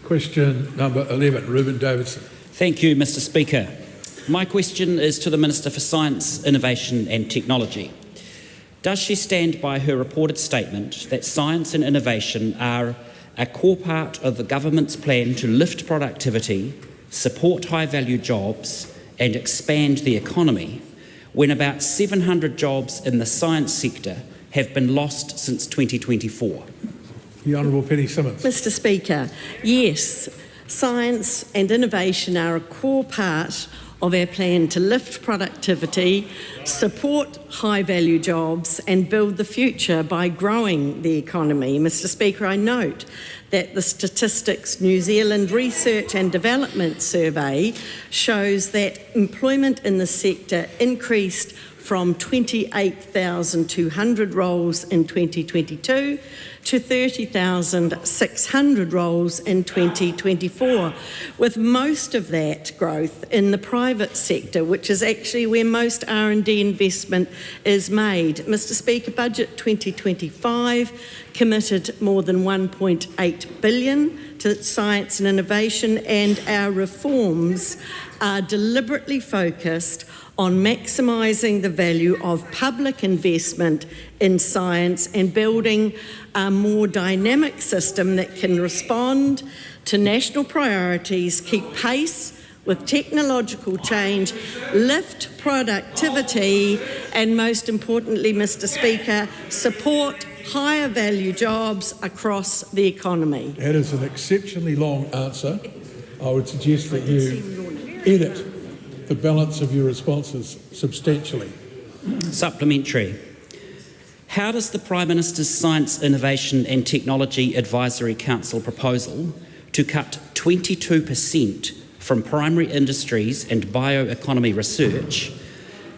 Question number 11, Reuben Davidson. Thank you, Mr Speaker. My question is to the Minister for Science, Innovation and Technology. Does she stand by her reported statement that science and innovation are a core part of the government's plan to lift productivity, support high-value jobs and expand the economy, when about 700 jobs in the science sector have been lost since 2024? The Honourable Penny Simmons. Mr Speaker, yes, science and innovation are a core part of our plan to lift productivity, support high-value jobs and build the future by growing the economy. Mr Speaker, I note that the Statistics New Zealand Research and Development Survey shows that employment in the sector increased from 28,200 roles in 2022 to 30,600 roles in 2024, with most of that growth in the private sector, which is actually where most R&D investment is made. Mr Speaker, Budget 2025 committed more than $1.8 billion to science and innovation, and our reforms are deliberately focused on maximising the value of public investment in science and building a more dynamic system that can respond to national priorities, keep pace with technological change, lift productivity and, most importantly, Mr Speaker, support higher value jobs across the economy. That is an exceptionally long answer. I would suggest that you edit the balance of your responses substantially. Supplementary. How does the Prime Minister's Science, Innovation and Technology Advisory Council proposal to cut 22% from primary industries and bioeconomy research,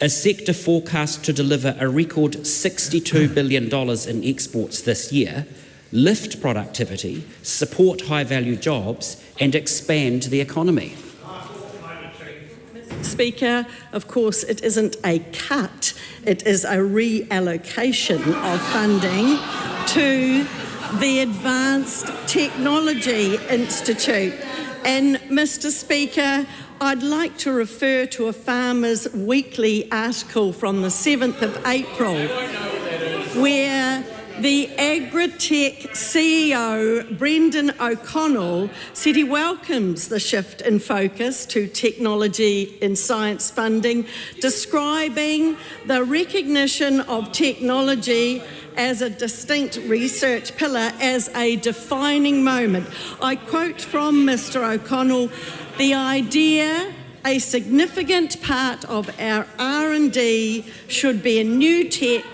a sector forecast to deliver a record $62 billion in exports this year, lift productivity, support high-value jobs and expand the economy? Speaker, of course, it isn't a cut, it is a reallocation of funding to the Advanced Technology Institute. And, Mr Speaker, I'd like to refer to a Farmers Weekly article from the 7th of April, where the Agritech CEO, Brendan O'Connell, said he welcomes the shift in focus to technology and science funding, describing the recognition of technology as a distinct research pillar as a defining moment. I quote from Mr O'Connell, "The idea a significant part of our R&D should be in new tech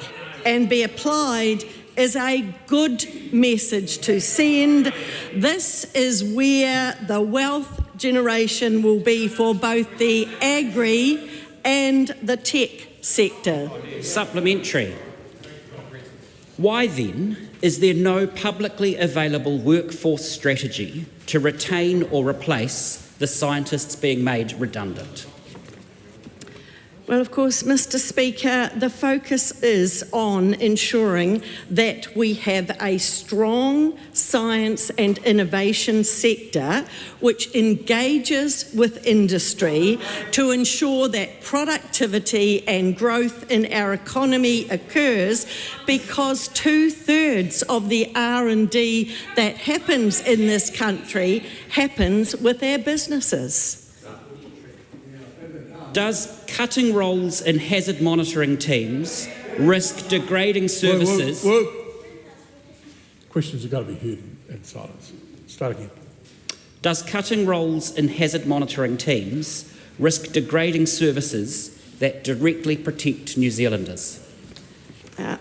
and be applied is a good message to send. This is where the wealth generation will be for both the agri and the tech sector." Supplementary. Why then is there no publicly available workforce strategy to retain or replace the scientists being made redundant? Well, of course, Mr. Speaker, the focus is on ensuring that we have a strong science and innovation sector which engages with industry to ensure that productivity and growth in our economy occurs, because 2/3 of the R&D that happens in this country happens with our businesses. Does cutting roles in hazard monitoring teams risk degrading services? Questions have got to be heard in silence. Start again. Does cutting roles in hazard monitoring teams risk degrading services that directly protect New Zealanders?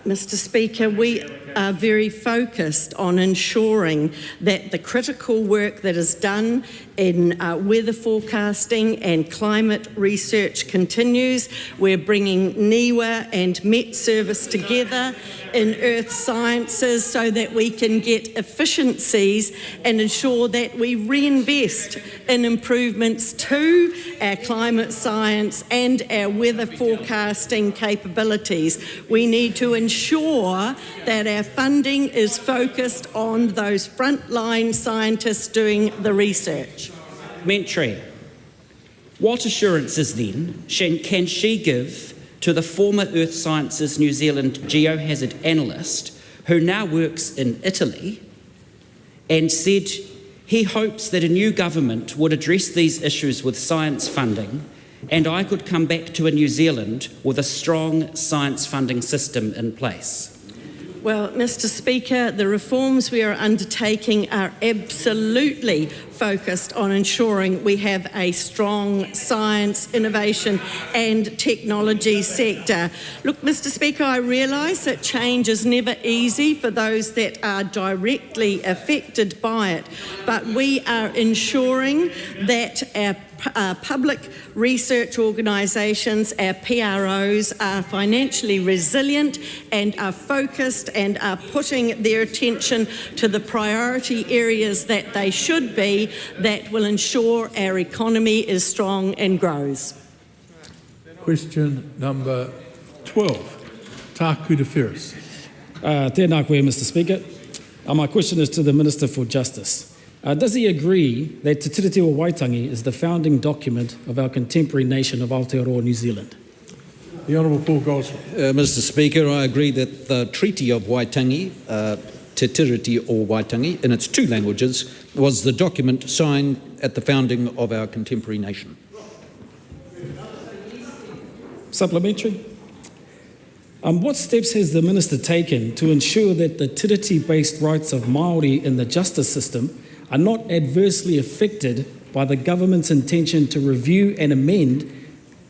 Mr. Speaker, we are very focused on ensuring that the critical work that is done in weather forecasting and climate research continues. We're bringing NIWA and Met Service together in earth sciences so that we can get efficiencies and ensure that we reinvest in improvements to our climate science and our weather forecasting capabilities. We need to ensure that our funding is focused on those frontline scientists doing the research. Mentry, what assurances then can she give to the former Earth Sciences New Zealand geohazard analyst who now works in Italy and said he hopes that a new government would address these issues with science funding and I could come back to a New Zealand with a strong science funding system in place? Well, Mr. Speaker, the reforms we are undertaking are absolutely focused on ensuring we have a strong science, innovation and technology sector. Look, Mr. Speaker, I realise that change is never easy for those that are directly affected by it, but we are ensuring that our public research organisations, our PROs, are financially resilient and are focused and are putting their attention to the priority areas that they should be, that will ensure our economy is strong and grows. Question number 12, Taku de Ferris. Tēnā koe, Mr. Speaker. My question is to the Minister for Justice. Does he agree that Te Tiriti o Waitangi is the founding document of our contemporary nation of Aotearoa, New Zealand? The Honourable Paul Goldsworth. Mr. Speaker, I agree that the Treaty of Waitangi, Te Tiriti o Waitangi, in its two languages, was the document signed at the founding of our contemporary nation. Supplementary. What steps has the Minister taken to ensure that the tiriti-based rights of Māori in the justice system are not adversely affected by the government's intention to review and amend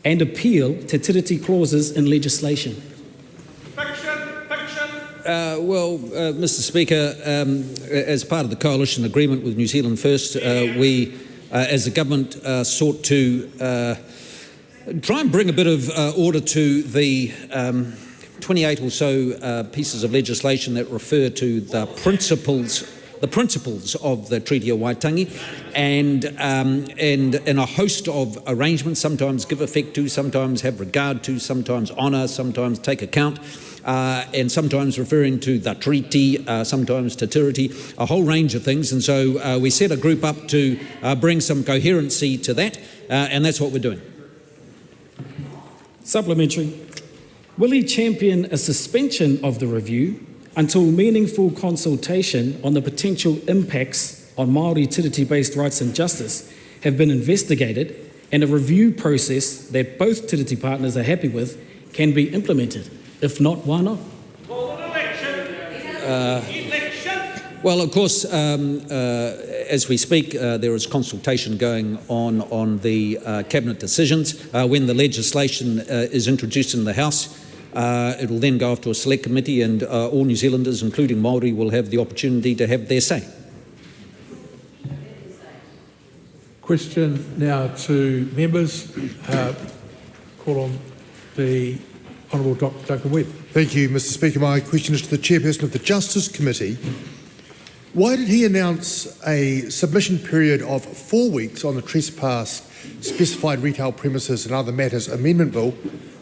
and appeal Te Tiriti clauses in legislation? Mr. Speaker, as part of the coalition agreement with New Zealand First, we, as a government, sought to try and bring a bit of order to the 28 or so pieces of legislation that refer to the principles of the Treaty of Waitangi, and a host of arrangements, sometimes give effect to, sometimes have regard to, sometimes honour, sometimes take account, and sometimes referring to the treaty, sometimes Te Tiriti, a whole range of things. And so we set a group up to bring some coherency to that, and that's what we're doing. Supplementary. Will he champion a suspension of the review until meaningful consultation on the potential impacts on Māori tiriti-based rights and justice have been investigated and a review process that both tiriti partners are happy with can be implemented? If not, why not? Well, of course, as we speak, there is consultation going on the Cabinet decisions. When the legislation is introduced in the House, it will then go off to a select committee, and all New Zealanders, including Māori, will have the opportunity to have their say. Question now to members. Call on the Honourable Dr. Duncan Webb. Thank you, Mr. Speaker. My question is to the Chairperson of the Justice Committee. Why did he announce a submission period of 4 weeks on the Trespass, Specified Retail Premises and Other Matters Amendment Bill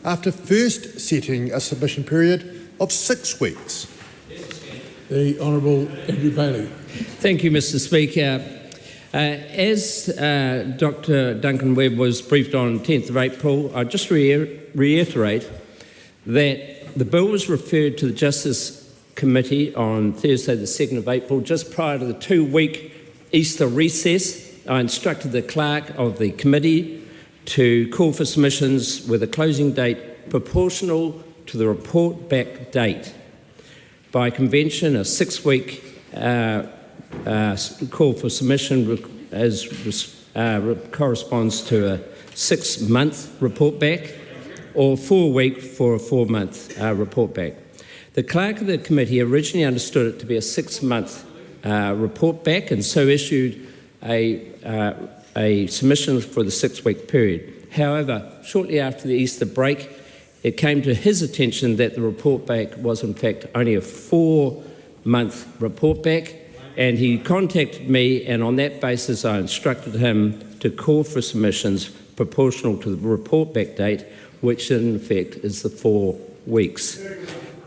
after first setting a submission period of 6 weeks? The Honourable Andrew Bailey. Thank you, Mr. Speaker. As Dr. Duncan Webb was briefed on 10th of April, I just reiterate that the bill was referred to the Justice Committee on Thursday the 2nd of April, just prior to the 2-week Easter recess. I instructed the clerk of the committee to call for submissions with a closing date proportional to the report back date. By convention, a 6-week call for submission corresponds to a 6-month report back, or 4-week for a 4-month report back. The clerk of the committee originally understood it to be a 6-month report back, and so issued a submission for the 6-week period. However, shortly after the Easter break, it came to his attention that the report back was in fact only a 4-month report back, and he contacted me, and on that basis I instructed him to call for submissions proportional to the report back date, which in effect is the 4 weeks.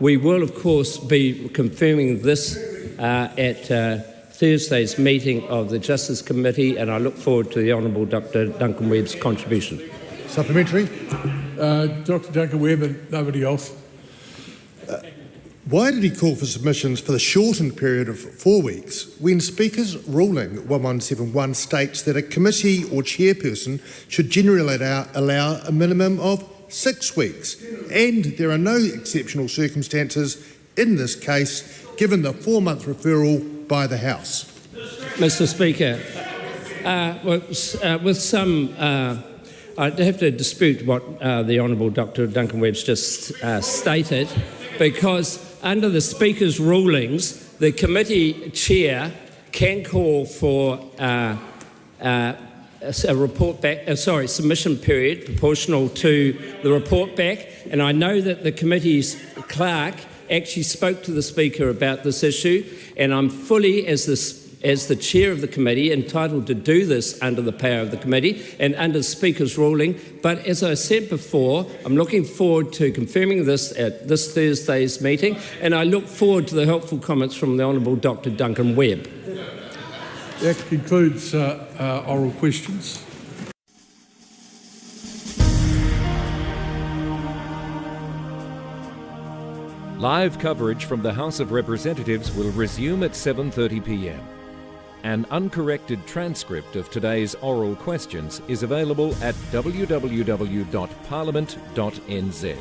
We will of course be confirming this at Thursday's meeting of the Justice Committee, and I look forward to the Honourable Dr. Duncan Webb's contribution. Supplementary. Dr. Duncan Webb and nobody else. Why did he call for submissions for the shortened period of 4 weeks when Speaker's ruling 1171 states that a committee or chairperson should generally allow a minimum of 6 weeks, and there are no exceptional circumstances in this case given the 4-month referral by the House? Mr. Speaker, with some, I'd have to dispute what the Honourable Dr. Duncan Webb's just stated, because under the Speaker's rulings, the committee chair can call for a report back, submission period proportional to the report back, and I know that the committee's clerk actually spoke to the Speaker about this issue, and I'm fully, as the chair of the committee, entitled to do this under the power of the committee and under the Speaker's ruling. But as I said before, I'm looking forward to confirming this at this Thursday's meeting, and I look forward to the helpful comments from the Honourable Dr. Duncan Webb. That concludes oral questions. Live coverage from the House of Representatives will resume at 7:30 p.m. An uncorrected transcript of today's oral questions is available at www.parliament.nz.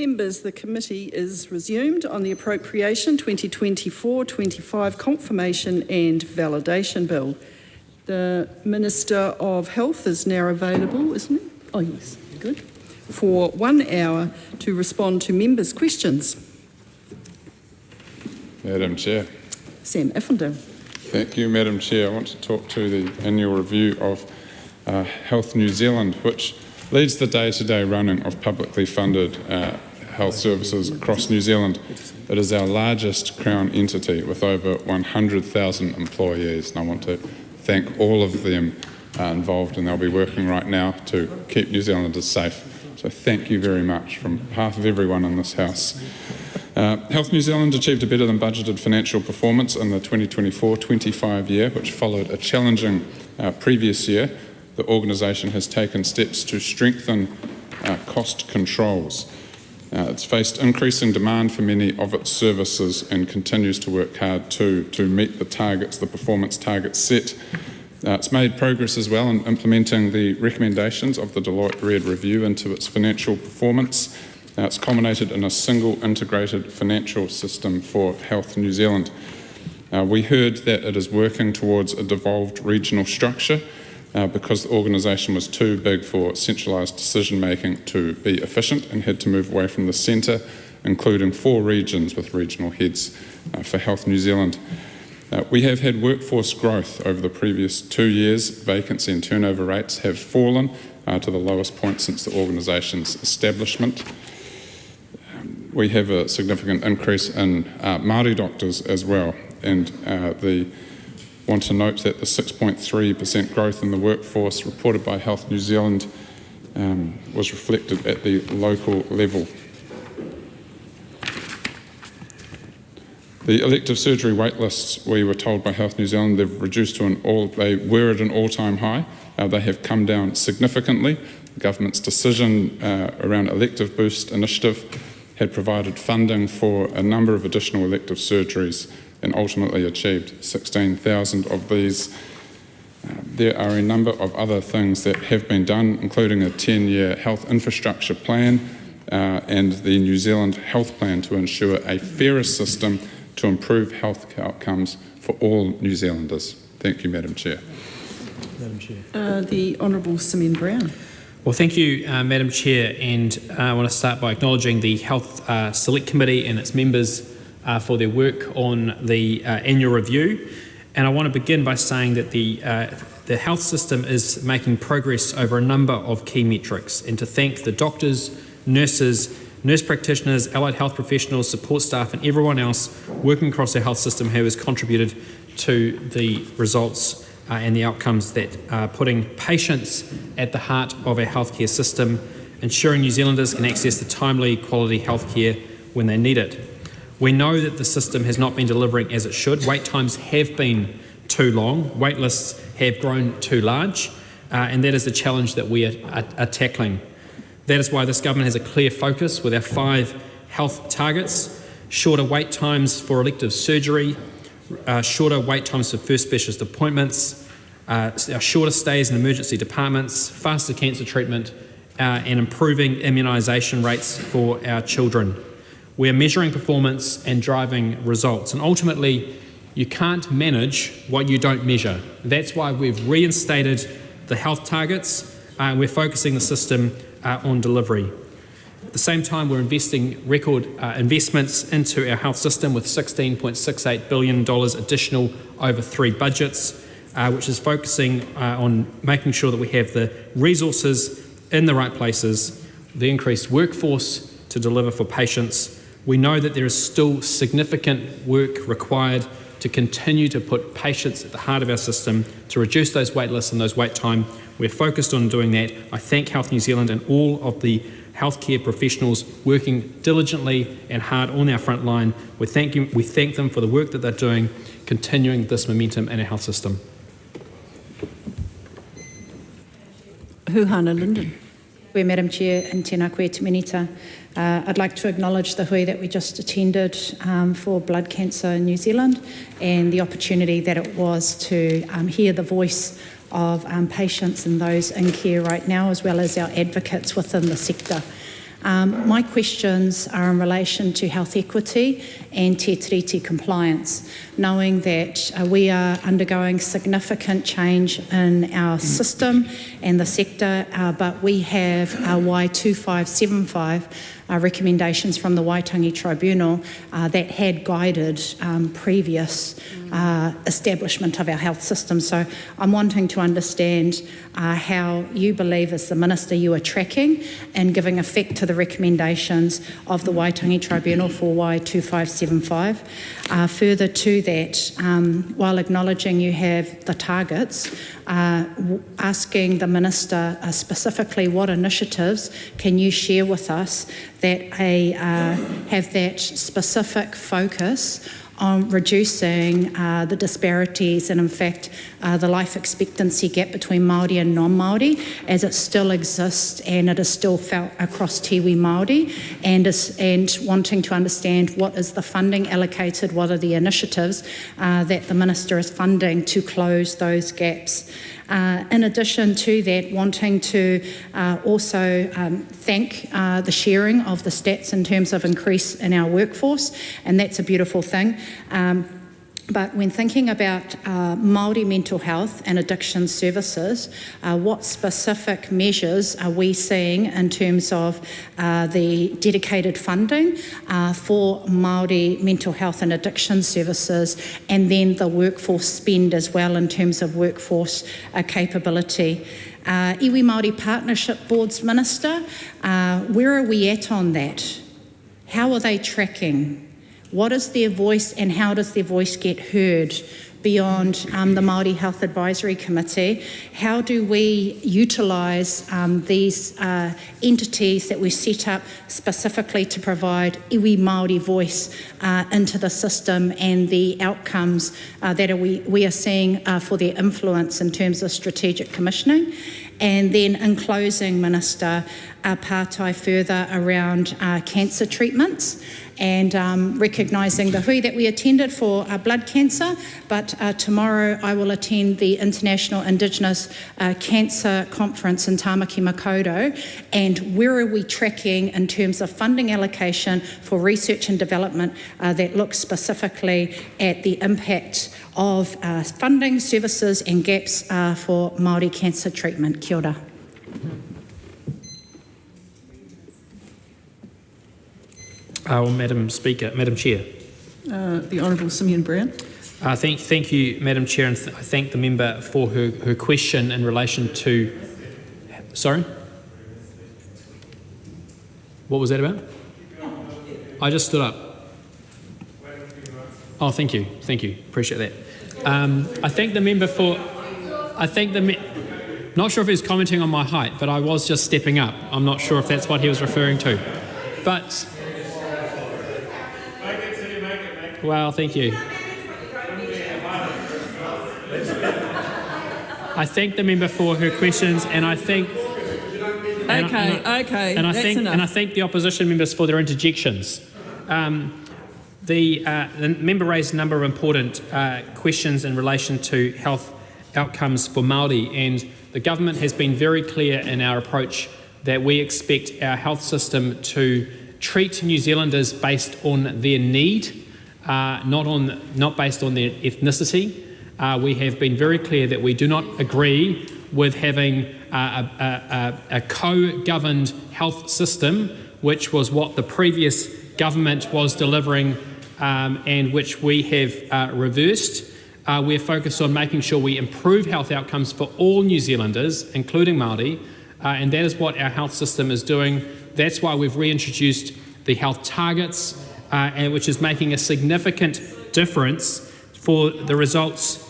Members, the committee is resumed on the Appropriation 2024-25 Confirmation and Validation Bill. The Minister of Health is now available, isn't it? Oh yes, good. For 1 hour to respond to members' questions. Madam Chair. Sam Iffenden. Thank you, Madam Chair. I want to talk to the annual review of Health New Zealand, which leads the day-to-day running of publicly funded health services across New Zealand. It is our largest Crown entity with over 100,000 employees, and I want to thank all of them involved, and they'll be working right now to keep New Zealanders safe. So thank you very much from behalf of everyone in this House. Health New Zealand achieved a better than budgeted financial performance in the 2024-25 year, which followed a challenging previous year. The organisation has taken steps to strengthen cost controls. It's faced increasing demand for many of its services and continues to work hard to meet the targets, the performance targets set. It's made progress as well in implementing the recommendations of the Deloitte Red Review into its financial performance. It's culminated in a single integrated financial system for Health New Zealand. We heard that it is working towards a devolved regional structure because the organisation was too big for centralised decision-making to be efficient and had to move away from the centre, including 4 regions with regional heads for Health New Zealand. We have had workforce growth over the previous 2 years. Vacancy and turnover rates have fallen to the lowest point since the organisation's establishment. We have a significant increase in Māori doctors as well, and want to note that the 6.3% growth in the workforce reported by Health New Zealand was reflected at the local level. The elective surgery wait lists, we were told by Health New Zealand, they've reduced to they were at an all-time high. They have come down significantly. The government's decision around elective boost initiative had provided funding for a number of additional elective surgeries and ultimately achieved 16,000 of these. There are a number of other things that have been done, including a 10-year health infrastructure plan and the New Zealand Health Plan to ensure a fairer system to improve health outcomes for all New Zealanders. Thank you, Madam Chair. Madam Chair. The Honourable Simeon Brown. Well, thank you, Madam Chair, and I want to start by acknowledging the Health Select Committee and its members for their work on the annual review. And I want to begin by saying that the health system is making progress over a number of key metrics, and to thank the doctors, nurses, nurse practitioners, allied health professionals, support staff and everyone else working across our health system who has contributed to the results and the outcomes that are putting patients at the heart of our healthcare system, ensuring New Zealanders can access the timely, quality healthcare when they need it. We know that the system has not been delivering as it should. Wait times have been too long, wait lists have grown too large, and that is the challenge that we are tackling. That is why this government has a clear focus with our 5 health targets: shorter wait times for elective surgery, shorter wait times for first specialist appointments, shorter stays in emergency departments, faster cancer treatment, and improving immunisation rates for our children. We are measuring performance and driving results, and ultimately you can't manage what you don't measure. That's why we've reinstated the health targets and we're focusing the system on delivery. At the same time, we're investing record investments into our health system with $16.68 billion additional over 3 budgets, which is focusing on making sure that we have the resources in the right places, the increased workforce to deliver for patients. We know that there is still significant work required to continue to put patients at the heart of our system, to reduce those wait lists and those wait time. We're focused on doing that. I thank Health New Zealand and all of the healthcare professionals working diligently and hard on our front line. We thank them for the work that they're doing, continuing this momentum in our health system. Huhana Linden. Madam Chair, and tēnā koe te minita. I'd like to acknowledge the hui that we just attended for blood cancer in New Zealand and the opportunity that it was to hear the voice of patients and those in care right now, as well as our advocates within the sector. My questions are in relation to health equity and Te Tiriti compliance, knowing that we are undergoing significant change in our system and the sector, but we have our Y2575 recommendations from the Waitangi Tribunal that had guided previous establishment of our health system. So I'm wanting to understand how you believe, as the Minister, you are tracking and giving effect to the recommendations of the Waitangi Tribunal for Y2575. Further to that, while acknowledging you have the targets, asking the Minister specifically what initiatives can you share with us that have that specific focus on reducing the disparities and, in fact, the life expectancy gap between Māori and non-Māori, as it still exists and it is still felt across Tiwi Māori, and wanting to understand what is the funding allocated, what are the initiatives that the Minister is funding to close those gaps. In addition to that, wanting to also thank the sharing of the stats in terms of increase in our workforce, and that's a beautiful thing. But when thinking about Māori mental health and addiction services, what specific measures are we seeing in terms of the dedicated funding for Māori mental health and addiction services, and then the workforce spend as well in terms of workforce capability? Iwi Māori Partnership Boards, Minister, where are we at on that? How are they tracking? What is their voice, and how does their voice get heard beyond the Māori Health Advisory Committee? How do we utilise these entities that we set up specifically to provide iwi Māori voice into the system, and the outcomes that we are seeing for their influence in terms of strategic commissioning? And then in closing, Minister, apartheid further around cancer treatments, and recognising the hui that we attended for blood cancer, but tomorrow I will attend the International Indigenous Cancer Conference in Tāmaki Makaurau, and where are we tracking in terms of funding allocation for research and development that looks specifically at the impact of funding, services and gaps for Māori cancer treatment? Kia ora. Madam Speaker, Madam Chair. The Honourable Simeon Brown. Thank you, Madam Chair, and I thank the member for her question in relation to... Sorry? What was that about? I just stood up. Oh, thank you, appreciate that. I thank the member for... Not sure if he was commenting on my height, but I was just stepping up. I'm not sure if that's what he was referring to. But... Well, thank you. I thank the member for her questions, and I thank... Okay, and I thank the opposition members for their interjections. The member raised a number of important questions in relation to health outcomes for Māori, and the government has been very clear in our approach that we expect our health system to treat New Zealanders based on their need, not based on their ethnicity. We have been very clear that we do not agree with having a co-governed health system, which was what the previous government was delivering and which we have reversed. We're focused on making sure we improve health outcomes for all New Zealanders, including Māori, and that is what our health system is doing. That's why we've reintroduced the health targets, which is making a significant difference for the results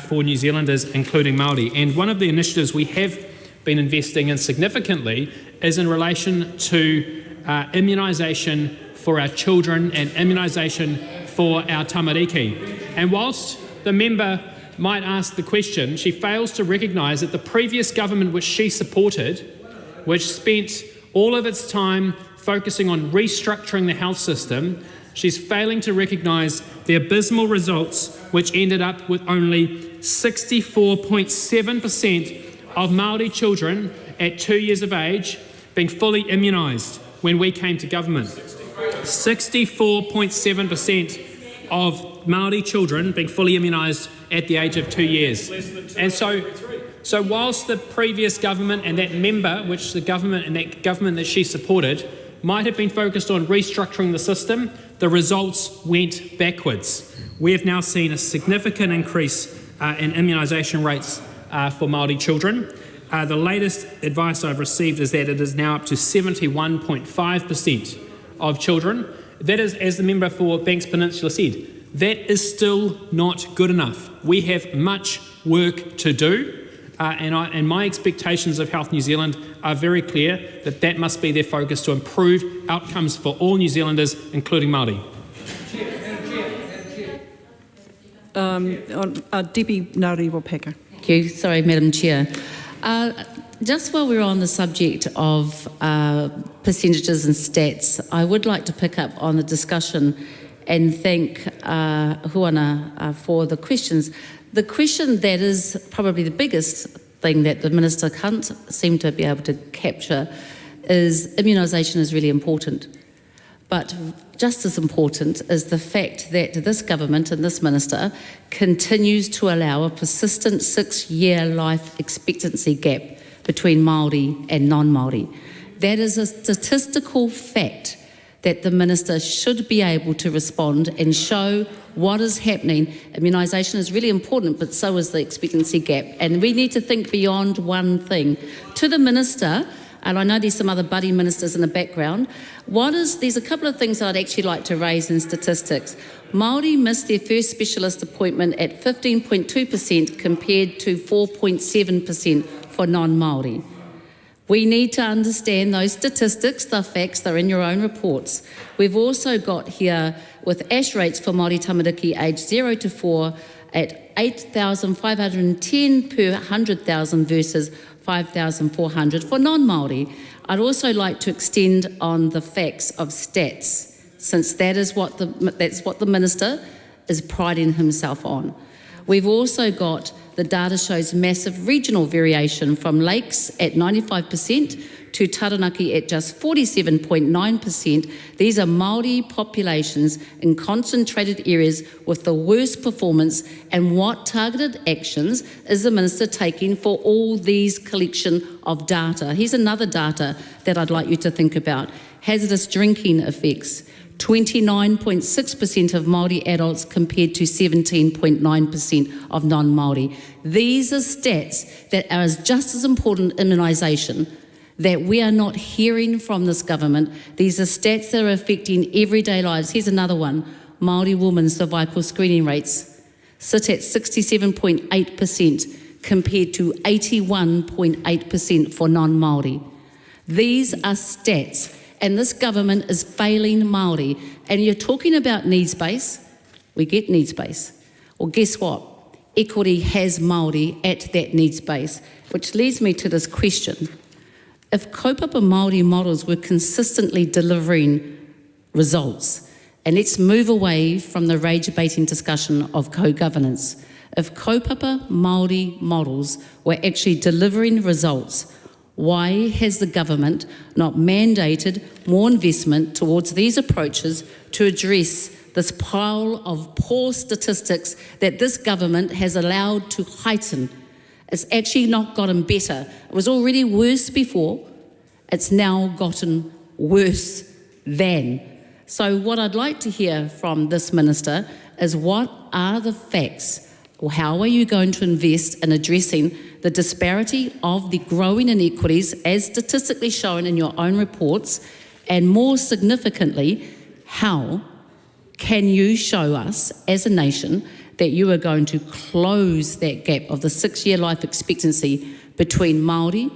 for New Zealanders, including Māori. And one of the initiatives we have been investing in significantly is in relation to immunisation for our children and immunisation for our tamariki. And whilst the member might ask the question, she fails to recognise that the previous government which she supported, which spent all of its time focusing on restructuring the health system, she's failing to recognise the abysmal results which ended up with only 64.7% of Māori children at 2 years of age being fully immunised. when we came to government. 64.7% of Māori children being fully immunised at the age of 2 years. And so whilst the previous government and that member, which the government and that government that she supported, might have been focused on restructuring the system, the results went backwards. We have now seen a significant increase in immunisation rates for Māori children. The latest advice I've received is that it is now up to 71.5% of children. That is, as the member for Banks Peninsula said, that is still not good enough. We have much work to do. And my expectations of Health New Zealand are very clear that that must be their focus, to improve outcomes for all New Zealanders, including Māori. Debbie Ngāriwapeka. Thank you. Sorry, Madam Chair. Just while we're on the subject of percentages and stats, I would like to pick up on the discussion and thank Huana for the questions. The question that is probably the biggest thing that the Minister can't seem to be able to capture is immunisation is really important. But just as important is the fact that this government and this Minister continues to allow a persistent 6-year life expectancy gap between Māori and non-Māori. That is a statistical fact that the Minister should be able to respond and show what is happening. Immunisation is really important, but so is the expectancy gap. And we need to think beyond one thing. To the Minister, and I know there's some other buddy ministers in the background, there's a couple of things I'd actually like to raise in statistics. Māori missed their first specialist appointment at 15.2% compared to 4.7% for non-Māori. We need to understand those statistics, the facts, they're in your own reports. We've also got here with ASH rates for Māori tamariki aged 0 to 4 at 8,510 per 100,000 versus 5,400 for non-Māori. I'd also like to extend on the facts of stats, since that's what the Minister is priding himself on. We've also got the data shows massive regional variation from lakes at 95% to Taranaki at just 47.9%. These are Māori populations in concentrated areas with the worst performance, and what targeted actions is the Minister taking for all these collection of data? Here's another data that I'd like you to think about. Hazardous drinking effects. 29.6% of Māori adults compared to 17.9% of non-Māori. These are stats that are just as important immunisation that we are not hearing from this government. These are stats that are affecting everyday lives. Here's another one. Māori women's cervical screening rates sit at 67.8% compared to 81.8% for non-Māori. These are stats. And this government is failing Māori. And you're talking about needs-based. We get needs-based. Well, guess what? Equity has Māori at that needs-base, which leads me to this question. If kaupapa Māori models were consistently delivering results, and let's move away from the rage-baiting discussion of co-governance, if kaupapa Māori models were actually delivering results, why has the government not mandated more investment towards these approaches to address this pile of poor statistics that this government has allowed to heighten? It's actually not gotten better. It was already worse before. It's now gotten worse than. So what I'd like to hear from this Minister is, what are the facts? Or how are you going to invest in addressing the disparity of the growing inequities as statistically shown in your own reports? And more significantly, how can you show us as a nation that you are going to close that gap of the 6-year life expectancy between Māori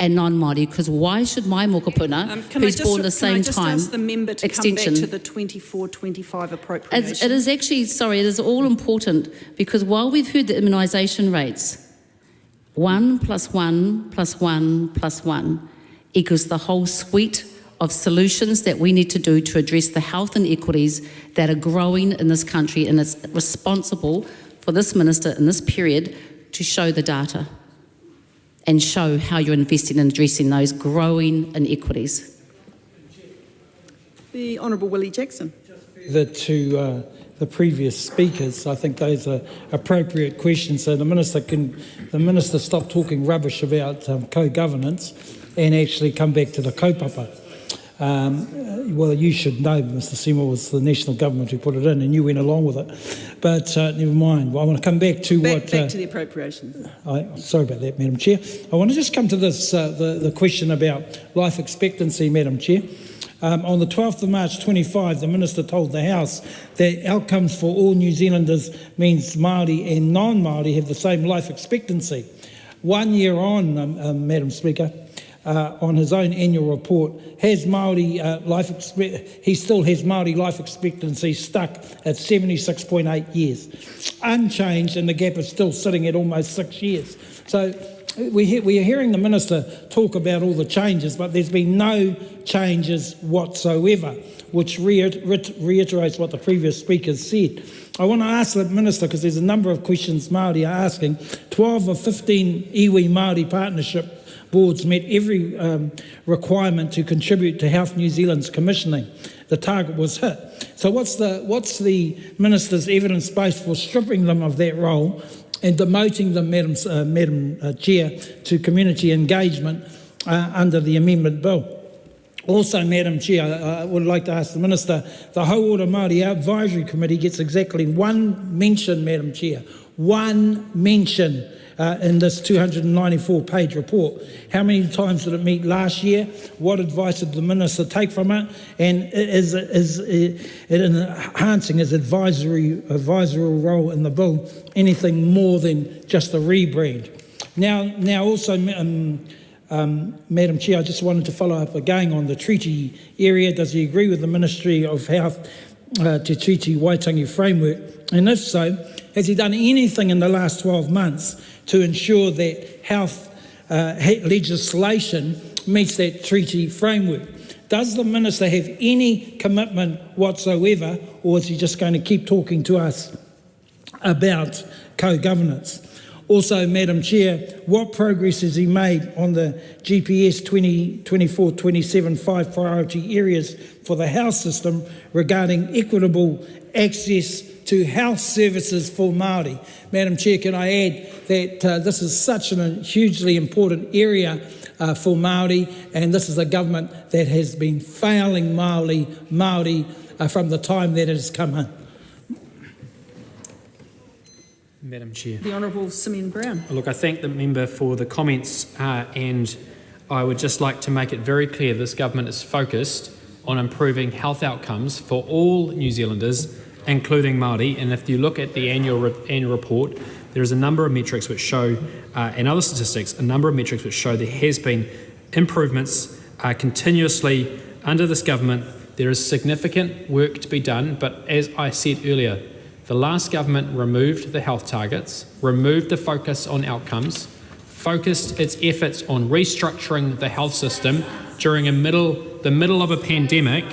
and non-Māori? Because why should my mokopuna, who's born the same time, Can I just ask the member to extension, come back to the 24-25 appropriation? It is actually, sorry, it is all important, because while we've heard the immunisation rates, 1 + 1 + 1 + 1 equals the whole suite of solutions that we need to do to address the health inequities that are growing in this country, and it's responsible for this Minister in this period to show the data and show how you're investing in addressing those growing inequities. The Honourable Willie Jackson. To the previous speakers, I think those are appropriate questions. So the minister stop talking rubbish about co-governance and actually come back to the kaupapa. Well, you should know, Mr. Seymour, was the national government who put it in, and you went along with it. But never mind. I want to come back to back to the appropriations. Sorry about that, Madam Chair. I want to just come to this, the question about life expectancy, Madam Chair. On the 12th of March 25, the Minister told the House that outcomes for all New Zealanders means Māori and non-Māori have the same life expectancy. 1 year on, Madam Speaker, on his own annual report, has Māori he still has Māori life expectancy stuck at 76.8 years, unchanged, and the gap is still sitting at almost 6 years. So we are hearing the Minister talk about all the changes, but there's been no changes whatsoever, which reiterates what the previous speakers said. I want to ask the Minister, because there's a number of questions Māori are asking. 12 of 15 iwi Māori partnership boards met every requirement to contribute to Health New Zealand's commissioning. The target was hit. So what's the Minister's evidence base for stripping them of that role and demoting them, Madam Chair, to community engagement under the amendment bill? Also, Madam Chair, I would like to ask the Minister, the Hauora Māori Advisory Committee gets exactly one mention, Madam Chair, one mention in this 294-page report. How many times did it meet last year? What advice did the Minister take from it? And is it enhancing his advisory role in the bill anything more than just a rebrand? Now also, Madam Chair, I just wanted to follow up again on the treaty area. Does he agree with the Ministry of Health to Treaty Waitangi framework? And if so, has he done anything in the last 12 months to ensure that health legislation meets that treaty framework? Does the Minister have any commitment whatsoever, or is he just going to keep talking to us about co-governance? Also, Madam Chair, what progress has he made on the GPS 2024-27 5 priority areas for the health system regarding equitable access to health services for Māori? Madam Chair, can I add that this is such a hugely important area for Māori, and this is a government that has been failing Māori from the time that it has come in. Madam Chair. The Honourable Simeon Brown. Look, I thank the member for the comments, and I would just like to make it very clear this government is focused on improving health outcomes for all New Zealanders, including Māori. And if you look at the annual report, there is a number of metrics which show, and other statistics, a number of metrics which show there has been improvements continuously under this government. There is significant work to be done, but as I said earlier, the last government removed the health targets, removed the focus on outcomes, focused its efforts on restructuring the health system during the middle of a pandemic,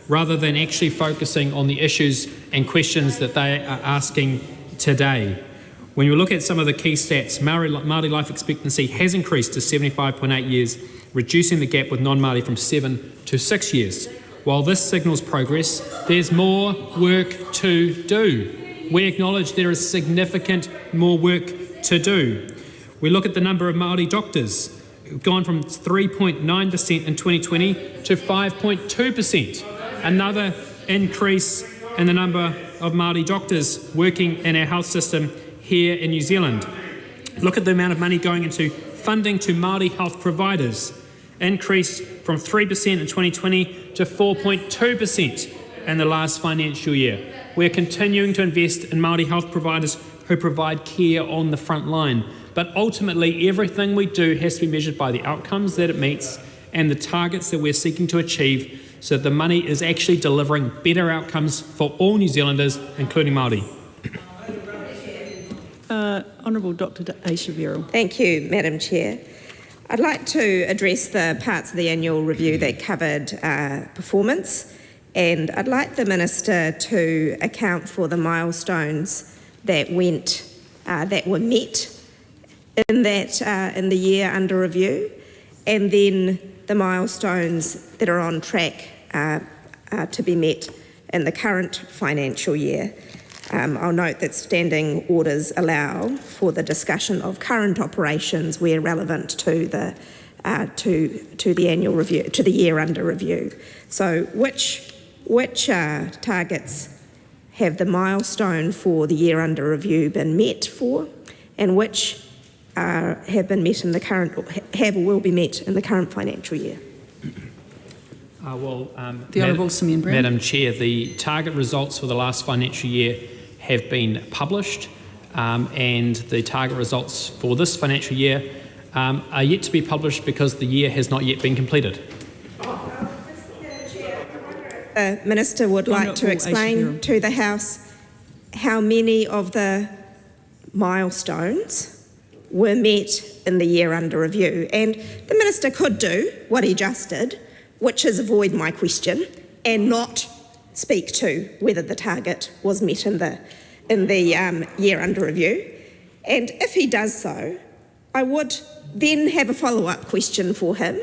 rather than actually focusing on the issues and questions that they are asking today. When you look at some of the key stats, Māori life expectancy has increased to 75.8 years, reducing the gap with non-Māori from 7 to 6 years. While this signals progress, there's more work to do. We acknowledge there is significant more work to do. We look at the number of Māori doctors, gone from 3.9% in 2020 to 5.2%. Another increase in the number of Māori doctors working in our health system here in New Zealand. Look at the amount of money going into funding to Māori health providers, increased from 3% in 2020 to 4.2% in the last financial year. We're continuing to invest in Māori health providers who provide care on the front line. But ultimately, everything we do has to be measured by the outcomes that it meets and the targets that we're seeking to achieve, so that the money is actually delivering better outcomes for all New Zealanders, including Māori. Honourable Dr. Aisha Verrill. Thank you, Madam Chair. I'd like to address the parts of the annual review that covered performance, and I'd like the Minister to account for the milestones that were met in the year under review, and then the milestones that are on track to be met in the current financial year. I'll note that standing orders allow for the discussion of current operations where relevant to the annual review, to the year under review. So, which targets have the milestone for the year under review been met for, and which have been met in the current, have or will be met in the current financial year? The Honourable Seymour Brown. Madam Chair, the target results for the last financial year have been published, and the target results for this financial year are yet to be published because the year has not yet been completed. The Minister would like to explain to the House how many of the milestones were met in the year under review. And the Minister could do what he just did, which is avoid my question and not speak to whether the target was met in the year under review. And if he does so, I would then have a follow-up question for him,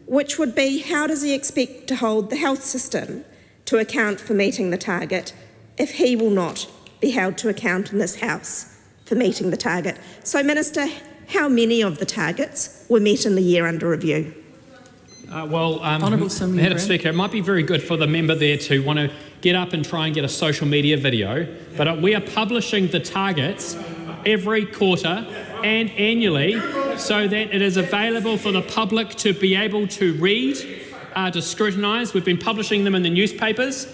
which would be, how does he expect to hold the health system to account for meeting the target if he will not be held to account in this House for meeting the target? So, Minister, how many of the targets were met in the year under review? Madam Speaker, it might be very good for the member there to want to get up and try and get a social media video, but we are publishing the targets every quarter and annually so that it is available for the public to be able to read, to scrutinise. We've been publishing them in the newspapers.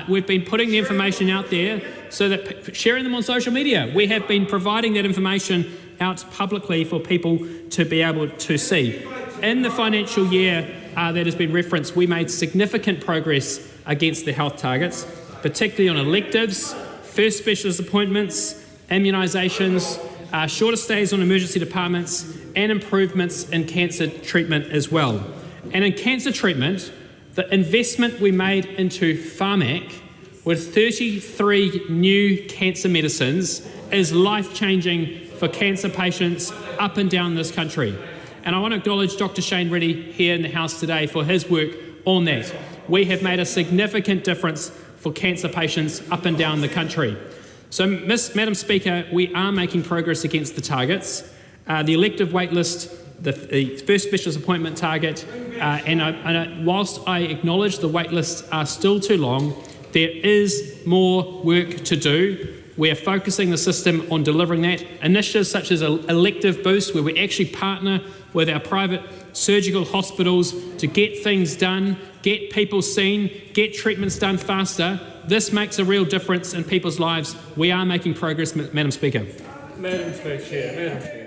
We've been putting the information out there so that sharing them on social media. We have been providing that information out publicly for people to be able to see. In the financial year that has been referenced, we made significant progress against the health targets, particularly on electives, first specialist appointments, immunisations, shorter stays on emergency departments, and improvements in cancer treatment as well. And in cancer treatment, the investment we made into Pharmac with 33 new cancer medicines is life-changing for cancer patients up and down this country. And I want to acknowledge Dr. Shane Reddy here in the House today for his work on that. We have made a significant difference for cancer patients up and down the country. So, Madam Speaker, we are making progress against the targets. The elective wait list, the first specialist appointment target, and whilst I acknowledge the wait lists are still too long, there is more work to do. We are focusing the system on delivering that. Initiatives such as Elective Boost, where we actually partner with our private surgical hospitals to get things done, get people seen, get treatments done faster. This makes a real difference in people's lives. We are making progress, Madam Speaker. Madam Chair.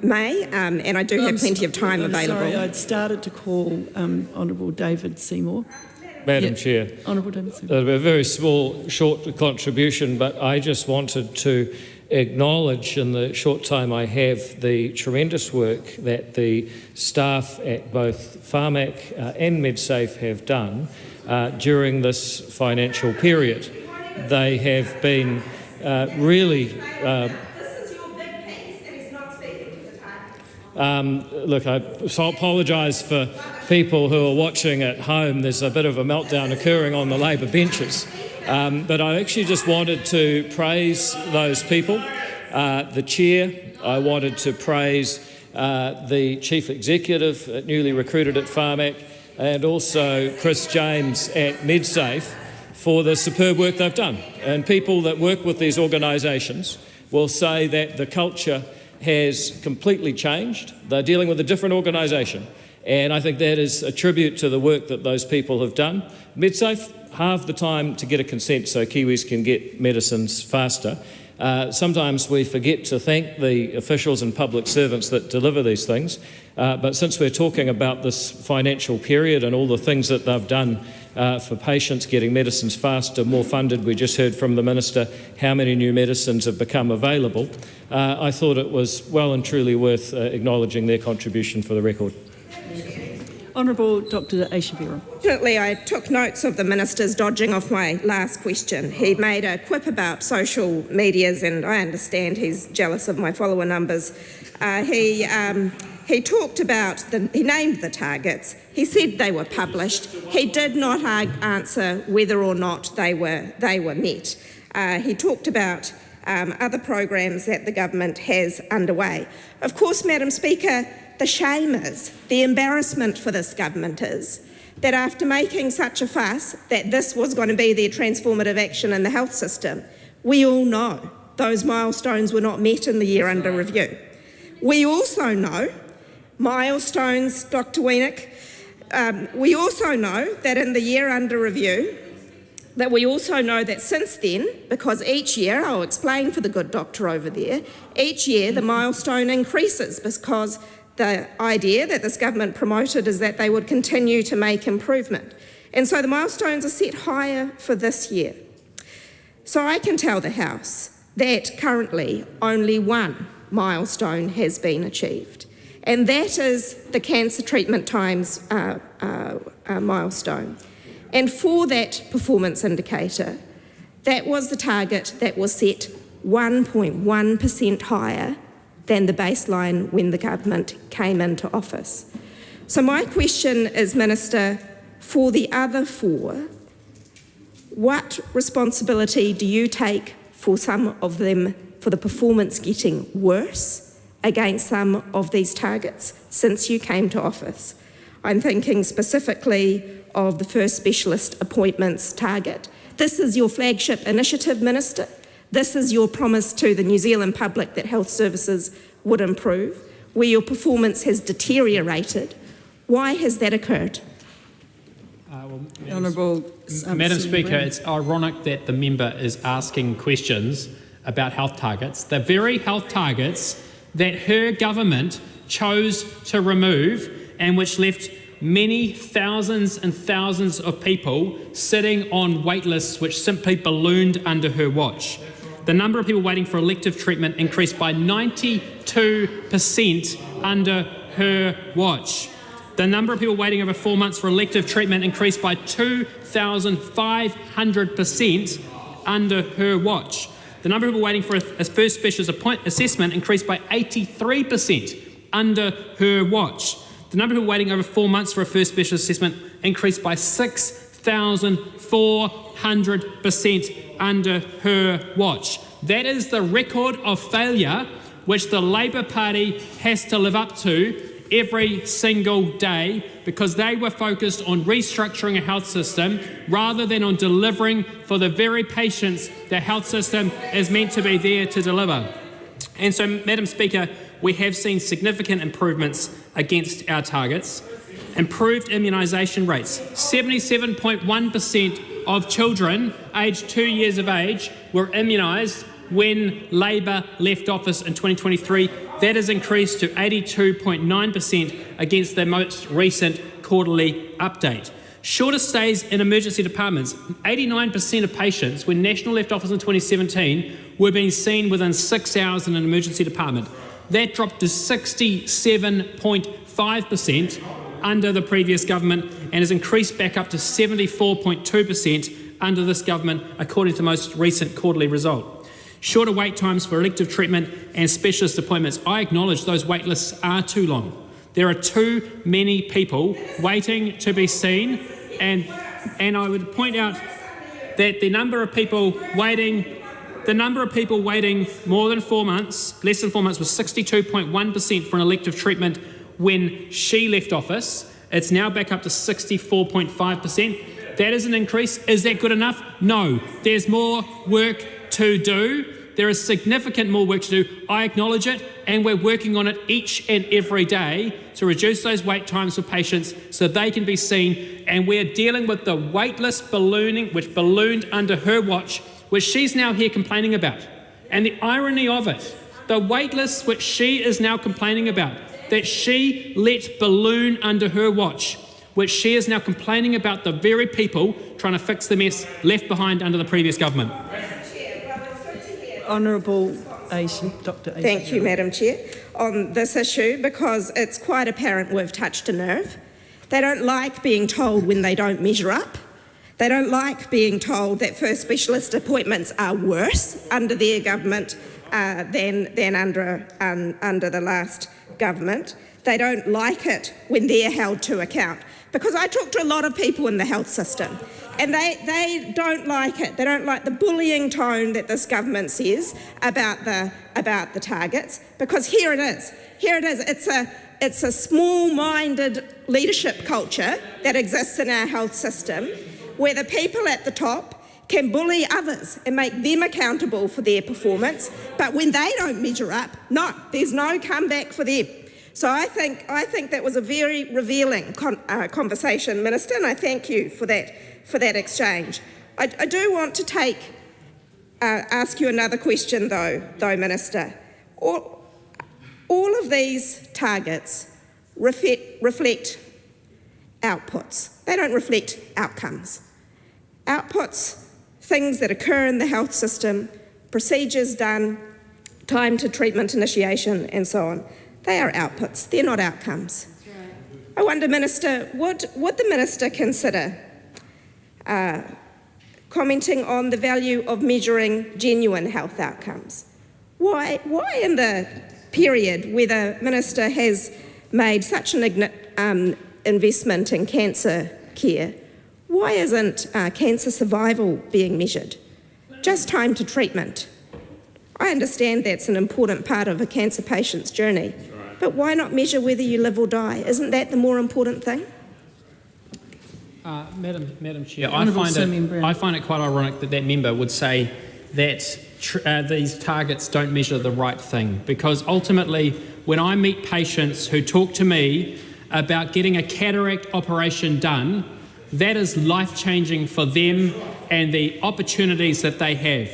May, and I do have plenty of time available. Sorry, I'd started to call Honourable David Seymour. Madam Chair, Honourable David Seymour. That'll be a very small, short contribution, but I just wanted to acknowledge in the short time I have the tremendous work that the staff at both Pharmac and MedSafe have done during this financial period. They have been really... look, I apologise for people who are watching at home. There's a bit of a meltdown occurring on the Labor benches. But I actually just wanted to praise those people. The Chair, I wanted to praise the Chief Executive, newly recruited at Pharmac, and also Chris James at MedSafe for the superb work they've done. And people that work with these organisations will say that the culture has completely changed. They're dealing with a different organisation. And I think that is a tribute to the work that those people have done. MedSafe, halve the time to get a consent so Kiwis can get medicines faster. Sometimes we forget to thank the officials and public servants that deliver these things. But since we're talking about this financial period and all the things that they've done for patients getting medicines faster, more funded, we just heard from the Minister how many new medicines have become available. I thought it was well and truly worth acknowledging their contribution for the record. Honourable Dr. Aotearoa. Fortunately, I took notes of the Minister's dodging off my last question. He made a quip about social medias, and I understand he's jealous of my follower numbers. He He talked about, he named the targets, he said they were published, he did not answer whether or not they were met. He talked about other programs that the government has underway. Of course, Madam Speaker, the shame is, the embarrassment for this government is, that after making such a fuss that this was going to be their transformative action in the health system, we all know those milestones were not met in the year under review. We also know milestones, Dr. Wienick, we also know that in the year under review, that we also know that since then, because each year, I'll explain for the good doctor over there, each year the milestone increases because the idea that this government promoted is that they would continue to make improvement. And so the milestones are set higher for this year. So I can tell the House that currently only one milestone has been achieved, and that is the cancer treatment times milestone. And for that performance indicator, that was the target that was set 1.1% higher than the baseline when the government came into office. So my question is, Minister, for the other four, what responsibility do you take for some of them, for the performance getting worse against some of these targets since you came to office? I'm thinking specifically of the first specialist appointments target. This is your flagship initiative, Minister. This is your promise to the New Zealand public that health services would improve, where your performance has deteriorated. Why has that occurred? Madam Speaker, it's ironic that the member is asking questions about health targets, the very health targets that her government chose to remove and which left many thousands and thousands of people sitting on wait lists which simply ballooned under her watch. The number of people waiting for elective treatment increased by 92% under her watch. The number of people waiting over 4 months for elective treatment increased by 2,500% under her watch. The number of people waiting for a first specialist assessment increased by 83% under her watch. The number of people waiting over 4 months for a first specialist assessment increased by 6,400% under her watch. That is the record of failure which the Labour Party has to live up to every single day, because they were focused on restructuring a health system rather than on delivering for the very patients the health system is meant to be there to deliver. And so, Madam Speaker, we have seen significant improvements against our targets. Improved immunisation rates. 77.1% of children aged 2 years of age were immunised when Labor left office in 2023. That has increased to 82.9% against the most recent quarterly update. Shorter stays in emergency departments. 89% of patients, when National left office in 2017, were being seen within 6 hours in an emergency department. That dropped to 67.5% under the previous government and has increased back up to 74.2% under this government, according to the most recent quarterly result. Shorter wait times for elective treatment and specialist appointments. I acknowledge those wait lists are too long. There are too many people waiting to be seen, and I would point out that the number of people waiting more than 4 months, less than 4 months, was 62.1% for an elective treatment when she left office. It's now back up to 64.5%. That is an increase. Is that good enough? No. There's more work to do. There is significant more work to do. I acknowledge it, and we're working on it each and every day to reduce those wait times for patients so they can be seen. And we're dealing with the wait list ballooning, which ballooned under her watch, which she's now here complaining about. And the irony of it, the wait lists which she is now complaining about, that she let balloon under her watch, which she is now complaining about the very people trying to fix the mess left behind under the previous government. Honourable Dr. Thank you, Madam Chair, on this issue, because it's quite apparent we've touched a nerve. They don't like being told when they don't measure up. They don't like being told that first specialist appointments are worse under their government than under the last government. They don't like it when they're held to account. Because I talk to a lot of people in the health system, and they don't like it. They don't like the bullying tone that this government says about the targets, because here it is. It's a small-minded leadership culture that exists in our health system, where the people at the top can bully others and make them accountable for their performance, but when they don't measure up, no, there's no comeback for them. So I think that was a very revealing conversation, Minister, and I thank you for that exchange. I do want to ask you another question, though, Minister. All of these targets reflect outputs. They don't reflect outcomes. Outputs, things that occur in the health system, procedures done, time to treatment initiation, and so on. They are outputs, they're not outcomes. I wonder, Minister, would the Minister consider commenting on the value of measuring genuine health outcomes? Why in the period where the Minister has made such an investment in cancer care, why isn't cancer survival being measured? Just time to treatment. I understand that's an important part of a cancer patient's journey, but why not measure whether you live or die? Isn't that the more important thing? Madam Chair, I find it quite ironic that member would say that these targets don't measure the right thing, because ultimately when I meet patients who talk to me about getting a cataract operation done, that is life-changing for them and the opportunities that they have.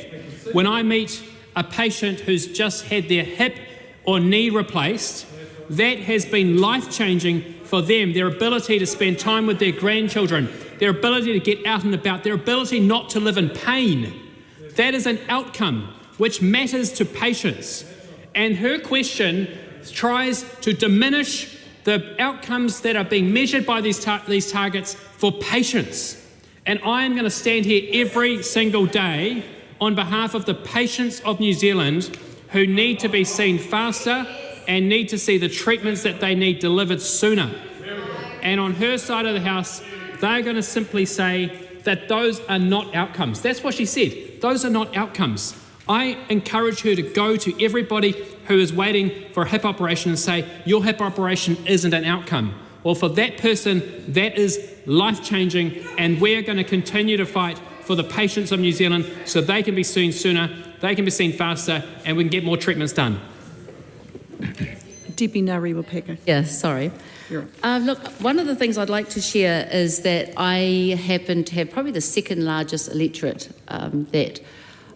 When I meet a patient who's just had their hip or knee replaced, that has been life-changing for them, their ability to spend time with their grandchildren, their ability to get out and about, their ability not to live in pain. That is an outcome which matters to patients. And her question tries to diminish the outcomes that are being measured by these targets for patients. And I am going to stand here every single day on behalf of the patients of New Zealand who need to be seen faster and need to see the treatments that they need delivered sooner. And on her side of the house, they're going to simply say that those are not outcomes. That's what she said. Those are not outcomes. I encourage her to go to everybody who is waiting for a hip operation and say, your hip operation isn't an outcome. Well, for that person, that is life-changing, and we're going to continue to fight for the patients of New Zealand so they can be seen sooner, they can be seen faster, and we can get more treatments done. Deputy Ngāriwapeka. Yeah, sorry. Look, one of the things I'd like to share is that I happen to have probably the second largest electorate that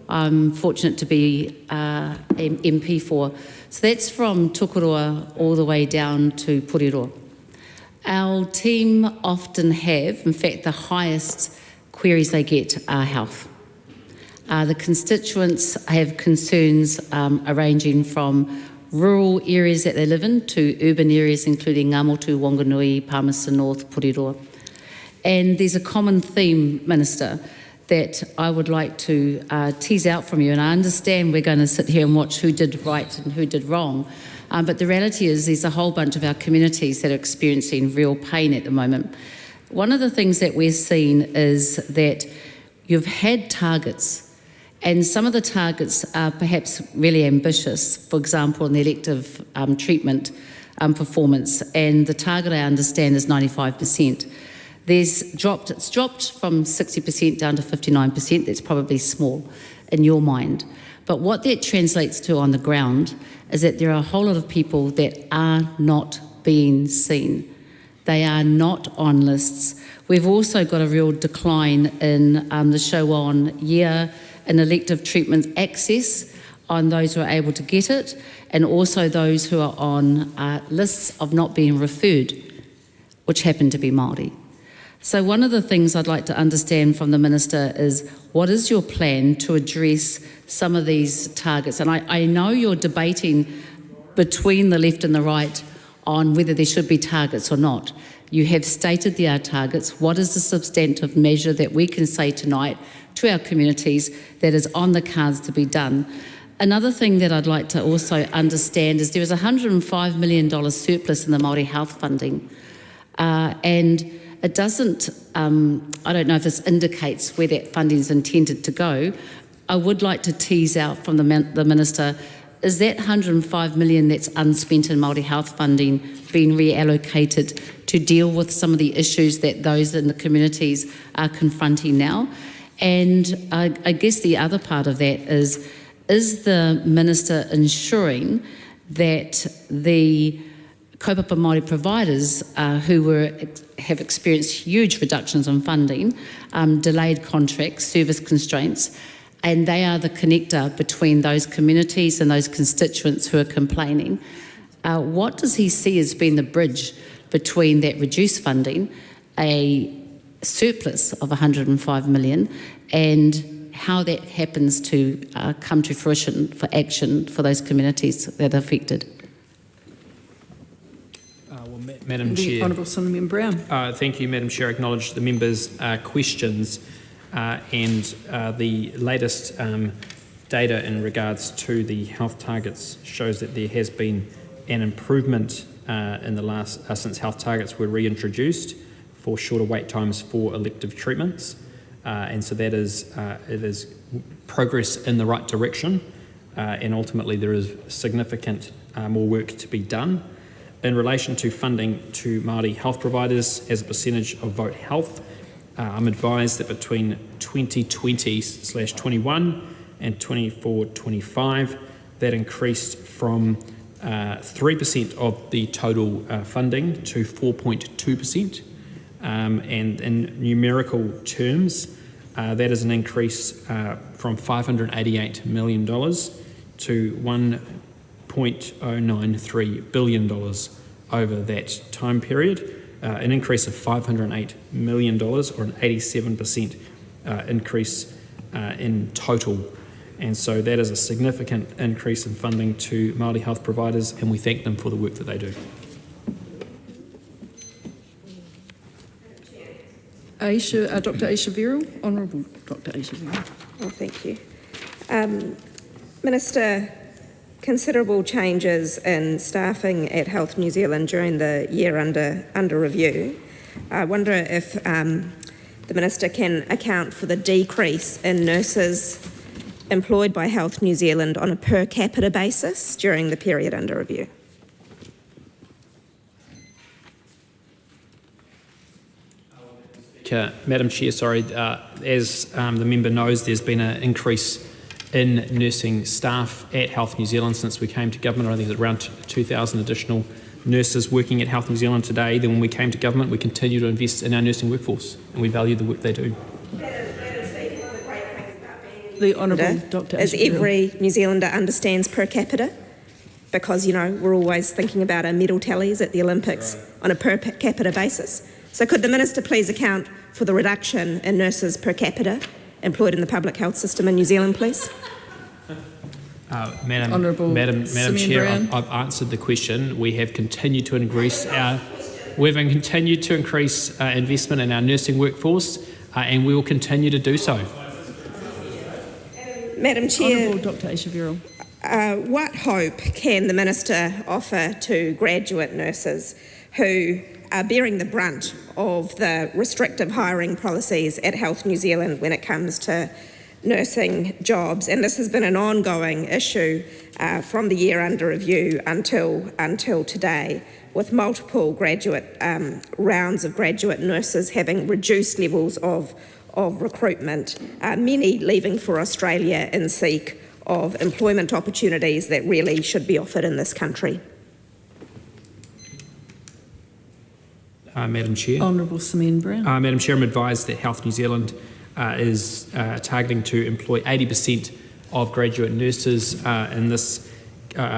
I'm fortunate to be MP for. So that's from Tukurua all the way down to Puriroa. Our team often have, in fact, the highest queries they get are health. The constituents have concerns ranging from rural areas that they live in to urban areas including Ngamotu, Wanganui, Palmerston North, Puriroa. And there's a common theme, Minister, that I would like to tease out from you, and I understand we're going to sit here and watch who did right and who did wrong, but the reality is there's a whole bunch of our communities that are experiencing real pain at the moment. One of the things that we're seeing is that you've had targets, and some of the targets are perhaps really ambitious, for example, in the elective treatment performance, and the target, I understand, is 95%. It's dropped from 60% down to 59%. That's probably small in your mind. But what that translates to on the ground is that there are a whole lot of people that are not being seen. They are not on lists. We've also got a real decline in the show-on year in elective treatment access on those who are able to get it, and also those who are on lists of not being referred, which happen to be Māori. So one of the things I'd like to understand from the Minister is, what is your plan to address some of these targets? And I know you're debating between the left and the right on whether there should be targets or not. You have stated there are targets. What is the substantive measure that we can say tonight to our communities that is on the cards to be done? Another thing that I'd like to also understand is there is a $105 million surplus in the Māori health funding, and it doesn't, I don't know if this indicates where that funding is intended to go. I would like to tease out from the Minister, is that $105 million that's unspent in Māori health funding being reallocated to deal with some of the issues that those in the communities are confronting now? And I guess the other part of that is the Minister ensuring that the kaupapa Māori providers who have experienced huge reductions in funding, delayed contracts, service constraints, and they are the connector between those communities and those constituents who are complaining. What does he see as being the bridge between that reduced funding, a surplus of $105 million, and how that happens to come to fruition for action for those communities that are affected? Madam Chair. The Honourable Senator Brown. Thank you, Madam Chair. I acknowledge the members' questions and the latest data in regards to the health targets shows that there has been an improvement in the last since health targets were reintroduced for shorter wait times for elective treatments, and so that is it is progress in the right direction, and ultimately there is significant more work to be done. In relation to funding to Māori health providers as a percentage of vote health, I'm advised that between 2020/21 and 24/25, that increased from 3% of the total funding to 4.2%. And in numerical terms, that is an increase from $588 million to $1.093 billion over that time period, an increase of $508 million, or an 87% increase in total. And so that is a significant increase in funding to Māori health providers, and we thank them for the work that they do. Dr. Aisha Verrill. Honourable Dr. Aisha Verrill. Well, thank you. Minister, considerable changes in staffing at Health New Zealand during the year under review. I wonder if the Minister can account for the decrease in nurses employed by Health New Zealand on a per capita basis during the period under review. Madam Chair, as the member knows, there's been an increase in nursing staff at Health New Zealand since we came to government. I think there's around 2,000 additional nurses working at Health New Zealand today. Then when we came to government, we continue to invest in our nursing workforce, and we value the work they do. The Honourable Dr. As every New Zealander understands per capita, because, you know, we're always thinking about our medal tallies at the Olympics on a per capita basis. So could the Minister please account for the reduction in nurses per capita employed in the public health system in New Zealand, please? Madam Chair, I've answered the question. We have continued to increase investment in our nursing workforce, and we will continue to do so. Madam Chair, Honourable Dr. Aisha Verrill. what hope can the Minister offer to graduate nurses who are bearing the brunt of the restrictive hiring policies at Health New Zealand when it comes to nursing jobs? And this has been an ongoing issue from the year under review until today, with multiple graduate rounds of graduate nurses having reduced levels of recruitment, many leaving for Australia in seek of employment opportunities that really should be offered in this country. Madam Chair. Honourable Seymour and Winston. Madam Chair, I'm advised that Health New Zealand is targeting to employ 80% of graduate nurses in this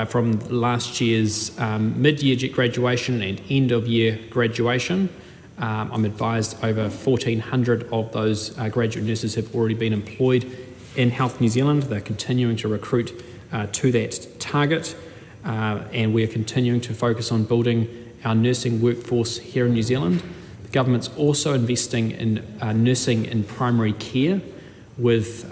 from last year's mid-year graduation and end-of-year graduation. I'm advised over 1,400 of those graduate nurses have already been employed in Health New Zealand. They're continuing to recruit to that target, and we are continuing to focus on building our nursing workforce here in New Zealand. The government's also investing in nursing in primary care with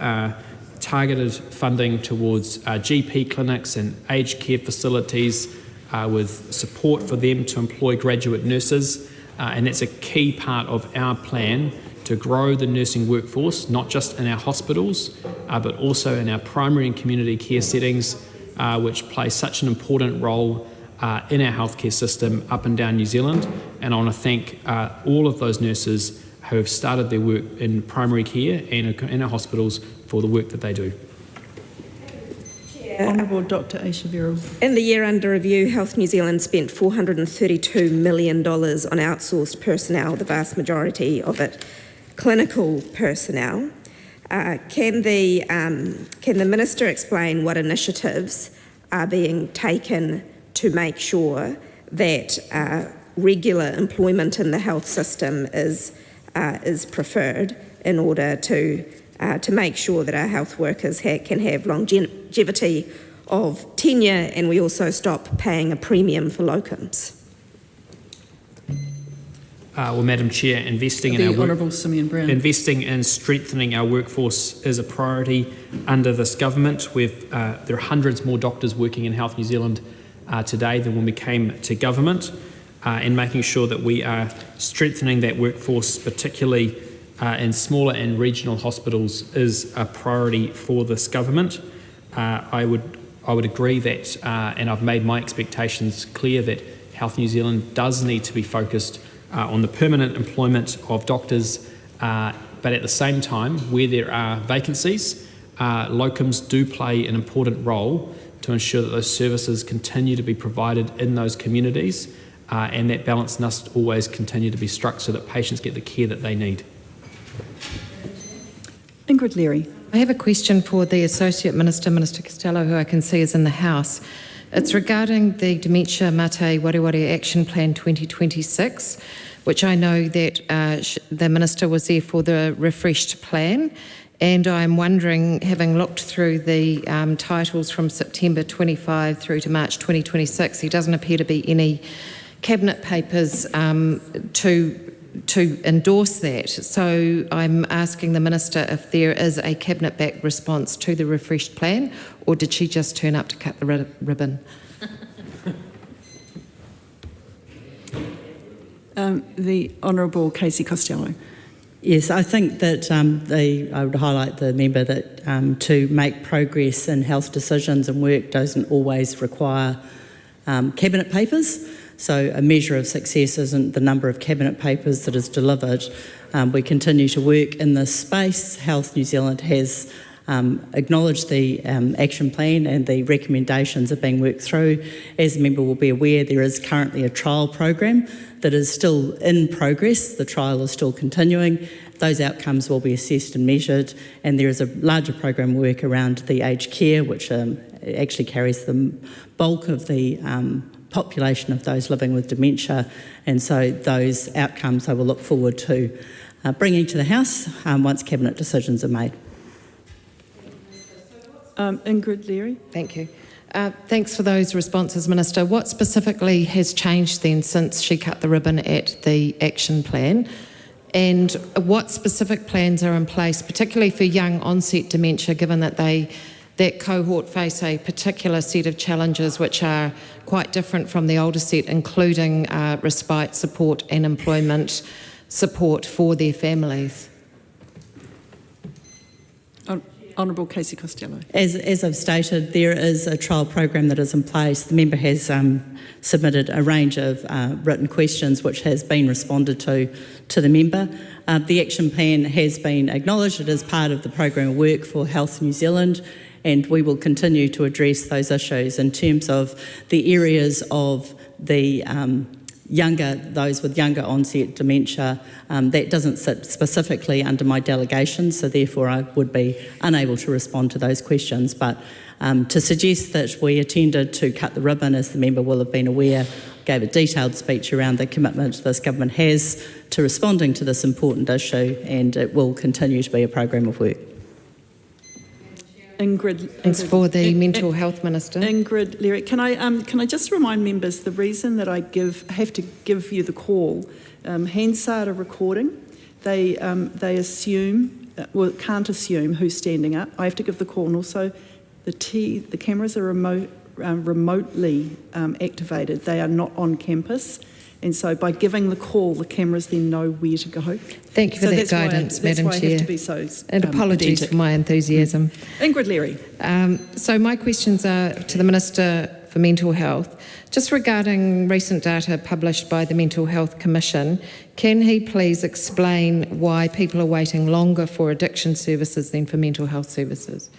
targeted funding towards GP clinics and aged care facilities with support for them to employ graduate nurses. And that's a key part of our plan to grow the nursing workforce, not just in our hospitals, but also in our primary and community care settings, which play such an important role in our healthcare system up and down New Zealand. And I want to thank all of those nurses who have started their work in primary care and in our hospitals for the work that they do. Honourable Dr Aotearoa. In the year under review, Health New Zealand spent $432 million on outsourced personnel, the vast majority of it clinical personnel. Can the Minister explain what initiatives are being taken to make sure that regular employment in the health system is preferred in order to make sure that our health workers can have longevity of tenure, and we also stop paying a premium for locums? Well, Madam Chair, investing in strengthening our workforce is a priority under this government. There are hundreds more doctors working in Health New Zealand today than when we came to government, and making sure that we are strengthening that workforce, particularly in smaller and regional hospitals, is a priority for this government. I would agree that, and I've made my expectations clear, that Health New Zealand does need to be focused on the permanent employment of doctors, but at the same time, where there are vacancies, locums do play an important role to ensure that those services continue to be provided in those communities, and that balance must always continue to be struck so that patients get the care that they need. Ingrid Leary. I have a question for the Associate Minister, Minister Costello, who I can see is in the House. It's regarding the Dementia Mate Wareware Action Plan 2026, which I know that the Minister was there for the refreshed plan. And I'm wondering, having looked through the titles from September 25 through to March 2026, there doesn't appear to be any cabinet papers to endorse that. So I'm asking the Minister if there is a cabinet-backed response to the refreshed plan, or did she just turn up to cut the ribbon? The Honourable Casey Costello. Yes, I think that I would highlight the member that to make progress in health decisions and work doesn't always require cabinet papers. So a measure of success isn't the number of cabinet papers that is delivered. We continue to work in this space. Health New Zealand has acknowledged the action plan, and the recommendations are being worked through. As the member will be aware, there is currently a trial program that is still in progress. The trial is still continuing. Those outcomes will be assessed and measured, and there is a larger program of work around the aged care, which actually carries the bulk of the population of those living with dementia, and so those outcomes I will look forward to bringing to the House once cabinet decisions are made. Ingrid Leary. Thank you. Thanks for those responses, Minister. What specifically has changed then since she cut the ribbon at the action plan? And what specific plans are in place, particularly for young onset dementia, given that that cohort face a particular set of challenges which are quite different from the older set, including respite support and employment support for their families? Honourable Casey Costello. As I've stated, there is a trial program that is in place. The member has submitted a range of written questions which has been responded to the member. The action plan has been acknowledged. It is part of the program of work for Health New Zealand, and we will continue to address those issues in terms of the areas of the those with younger onset dementia. That doesn't sit specifically under my delegation, so therefore I would be unable to respond to those questions. But to suggest that we intended to cut the ribbon, as the member will have been aware, gave a detailed speech around the commitment this government has to responding to this important issue, and it will continue to be a program of work. Thanks for the Mental Health Minister. Ingrid Leary, can I just remind members the reason that I have to give you the call? Hansard are recording. They assume can't assume who's standing up. I have to give the call, and also the cameras are remotely activated. They are not on campus. And so by giving the call, the cameras then know where to go. Thank you for that guidance, Madam Chair. That's why I have to be so and apologies pedantic. for my enthusiasm. Ingrid Leary. So my questions are to the Minister for Mental Health. Just regarding recent data published by the Mental Health Commission, can he please explain why people are waiting longer for addiction services than for mental health services?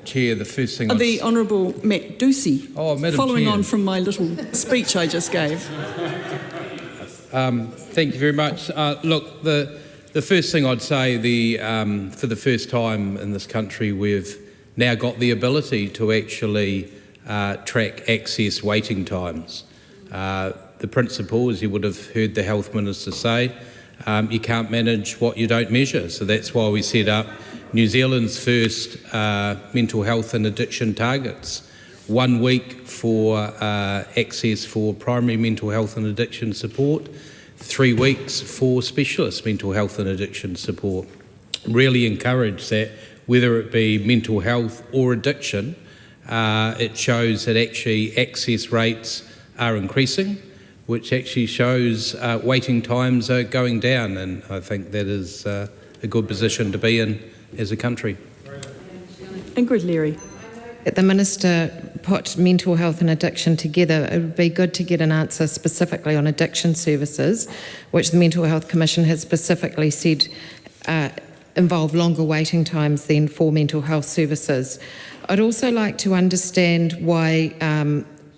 Chair, the first thing The Honourable Matt Ducey. Madam following Chair. on from my little speech I just gave. Thank you very much. Look, the first thing I'd say, for the first time in this country, we've now got the ability to actually track access waiting times. The principle, as you would have heard the Health Minister say, you can't manage what you don't measure. So that's why we set up New Zealand's first mental health and addiction targets. 1 week for access for primary mental health and addiction support, 3 weeks for specialist mental health and addiction support. Really encourage that, whether it be mental health or addiction, it shows that actually access rates are increasing, which actually shows waiting times are going down, and I think that is a good position to be in as a country. Ingrid Leary. The Minister put mental health and addiction together. It would be good to get an answer specifically on addiction services, which the Mental Health Commission has specifically said involve longer waiting times than for mental health services. I'd also like to understand why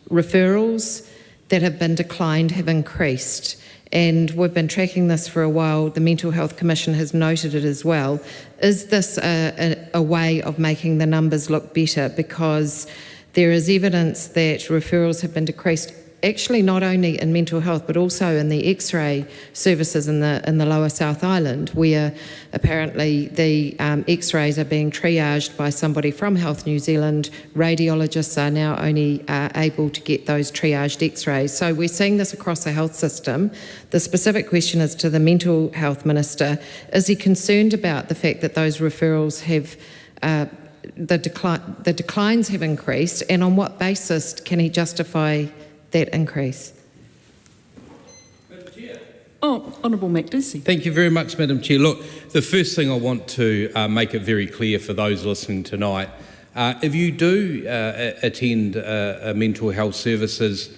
referrals that have been declined have increased. And we've been tracking this for a while. The Mental Health Commission has noted it as well. Is this a way of making the numbers look better? Because there is evidence that referrals have been decreased, actually not only in mental health but also in the X-ray services in the Lower South Island, where apparently the X-rays are being triaged by somebody from Health New Zealand. Radiologists are now only able to get those triaged X-rays. So we're seeing this across the health system. The specific question is to the Mental Health Minister. Is he concerned about the fact that those referrals have the declines have increased, and on what basis can he justify that increase? Honourable Matt Ducey. Thank you very much, Madam Chair. Look, the first thing I want to make it very clear for those listening tonight, if you do attend mental health services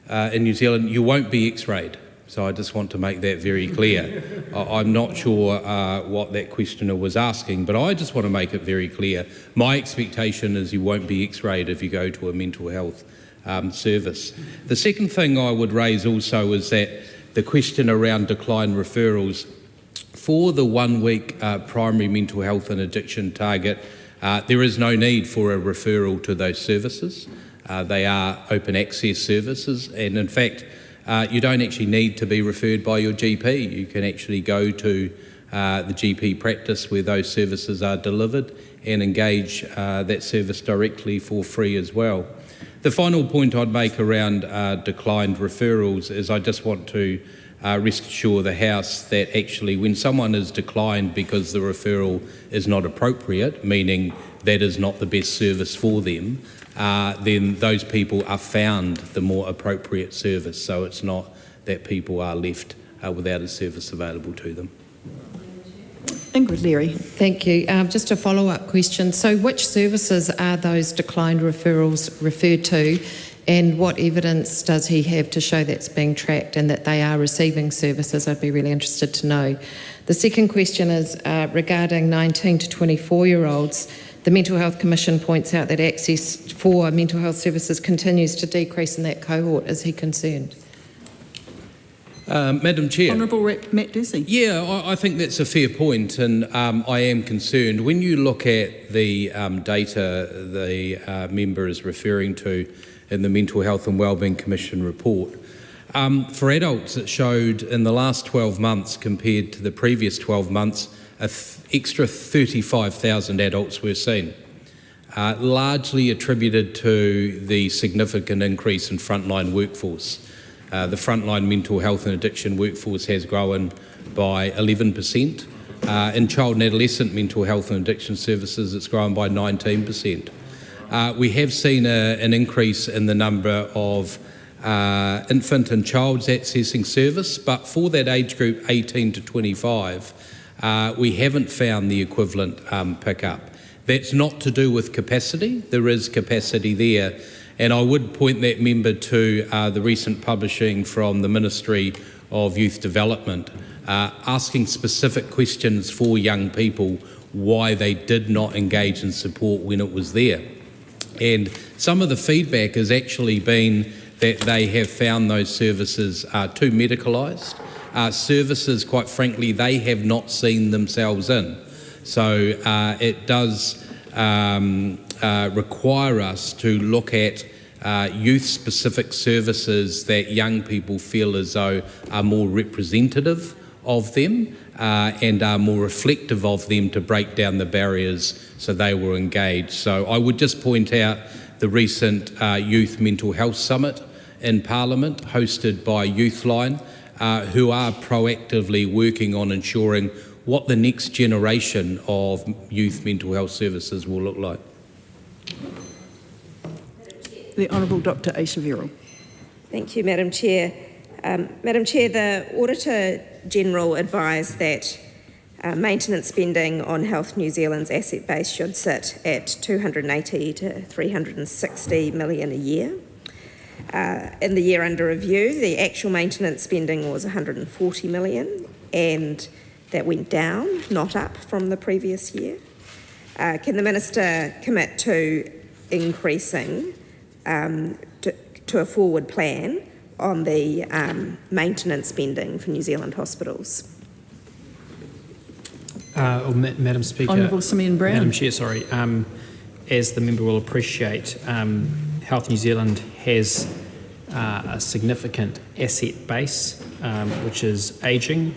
in New Zealand, you won't be X-rayed. So I just want to make that very clear. I'm not sure what that questioner was asking, but I just want to make it very clear. My expectation is you won't be X-rayed if you go to a mental health service. The second thing I would raise also is that the question around decline referrals for the 1 week primary mental health and addiction target, there is no need for a referral to those services. They are open access services, and in fact you don't actually need to be referred by your GP. You can actually go to the GP practice where those services are delivered and engage that service directly for free as well. The final point I'd make around declined referrals is I just want to rest assure the House that actually when someone is declined because the referral is not appropriate, meaning that is not the best service for them, then those people are found the more appropriate service. So it's not that people are left without a service available to them. Ingrid Leary. Thank you. Just a follow-up question. So which services are those declined referrals referred to, and what evidence does he have to show that's being tracked and that they are receiving services? I'd be really interested to know. The second question is regarding 19 to 24-year-olds. The Mental Health Commission points out that access for mental health services continues to decrease in that cohort. Is he concerned? Madam Chair. Honourable Matt Ducey. Yeah, I think that's a fair point, and I am concerned. When you look at the data the member is referring to in the Mental Health and Wellbeing Commission report, for adults it showed in the last 12 months compared to the previous 12 months, an extra 35,000 adults were seen, largely attributed to the significant increase in frontline workforce. The frontline mental health and addiction workforce has grown by 11%. In child and adolescent mental health and addiction services, it's grown by 19%. We have seen an increase in the number of infant and child's accessing service, but for that age group 18 to 25, we haven't found the equivalent pickup. That's not to do with capacity. There is capacity there. And I would point that member to the recent publishing from the Ministry of Youth Development, asking specific questions for young people why they did not engage in support when it was there. And some of the feedback has actually been that they have found those services too medicalised, services, quite frankly, they have not seen themselves in. So it does require us to look at youth-specific services that young people feel as though are more representative of them and are more reflective of them to break down the barriers so they were engaged. So I would just point out the recent Youth Mental Health Summit in Parliament hosted by Youthline, who are proactively working on ensuring what the next generation of youth mental health services will look like. The Honourable Dr. Aotearoa. Thank you, Madam Chair. Madam Chair, the Auditor-General advised that maintenance spending on Health New Zealand's asset base should sit at 280 to 360 million a year. In the year under review, the actual maintenance spending was 140 million, and that went down, not up from the previous year. Can the Minister commit to increasing to a forward plan on the maintenance spending for New Zealand hospitals? Madam Speaker. Honourable Seymour and Brown. Madam Chair, sorry. As the member will appreciate, Health New Zealand has a significant asset base which is ageing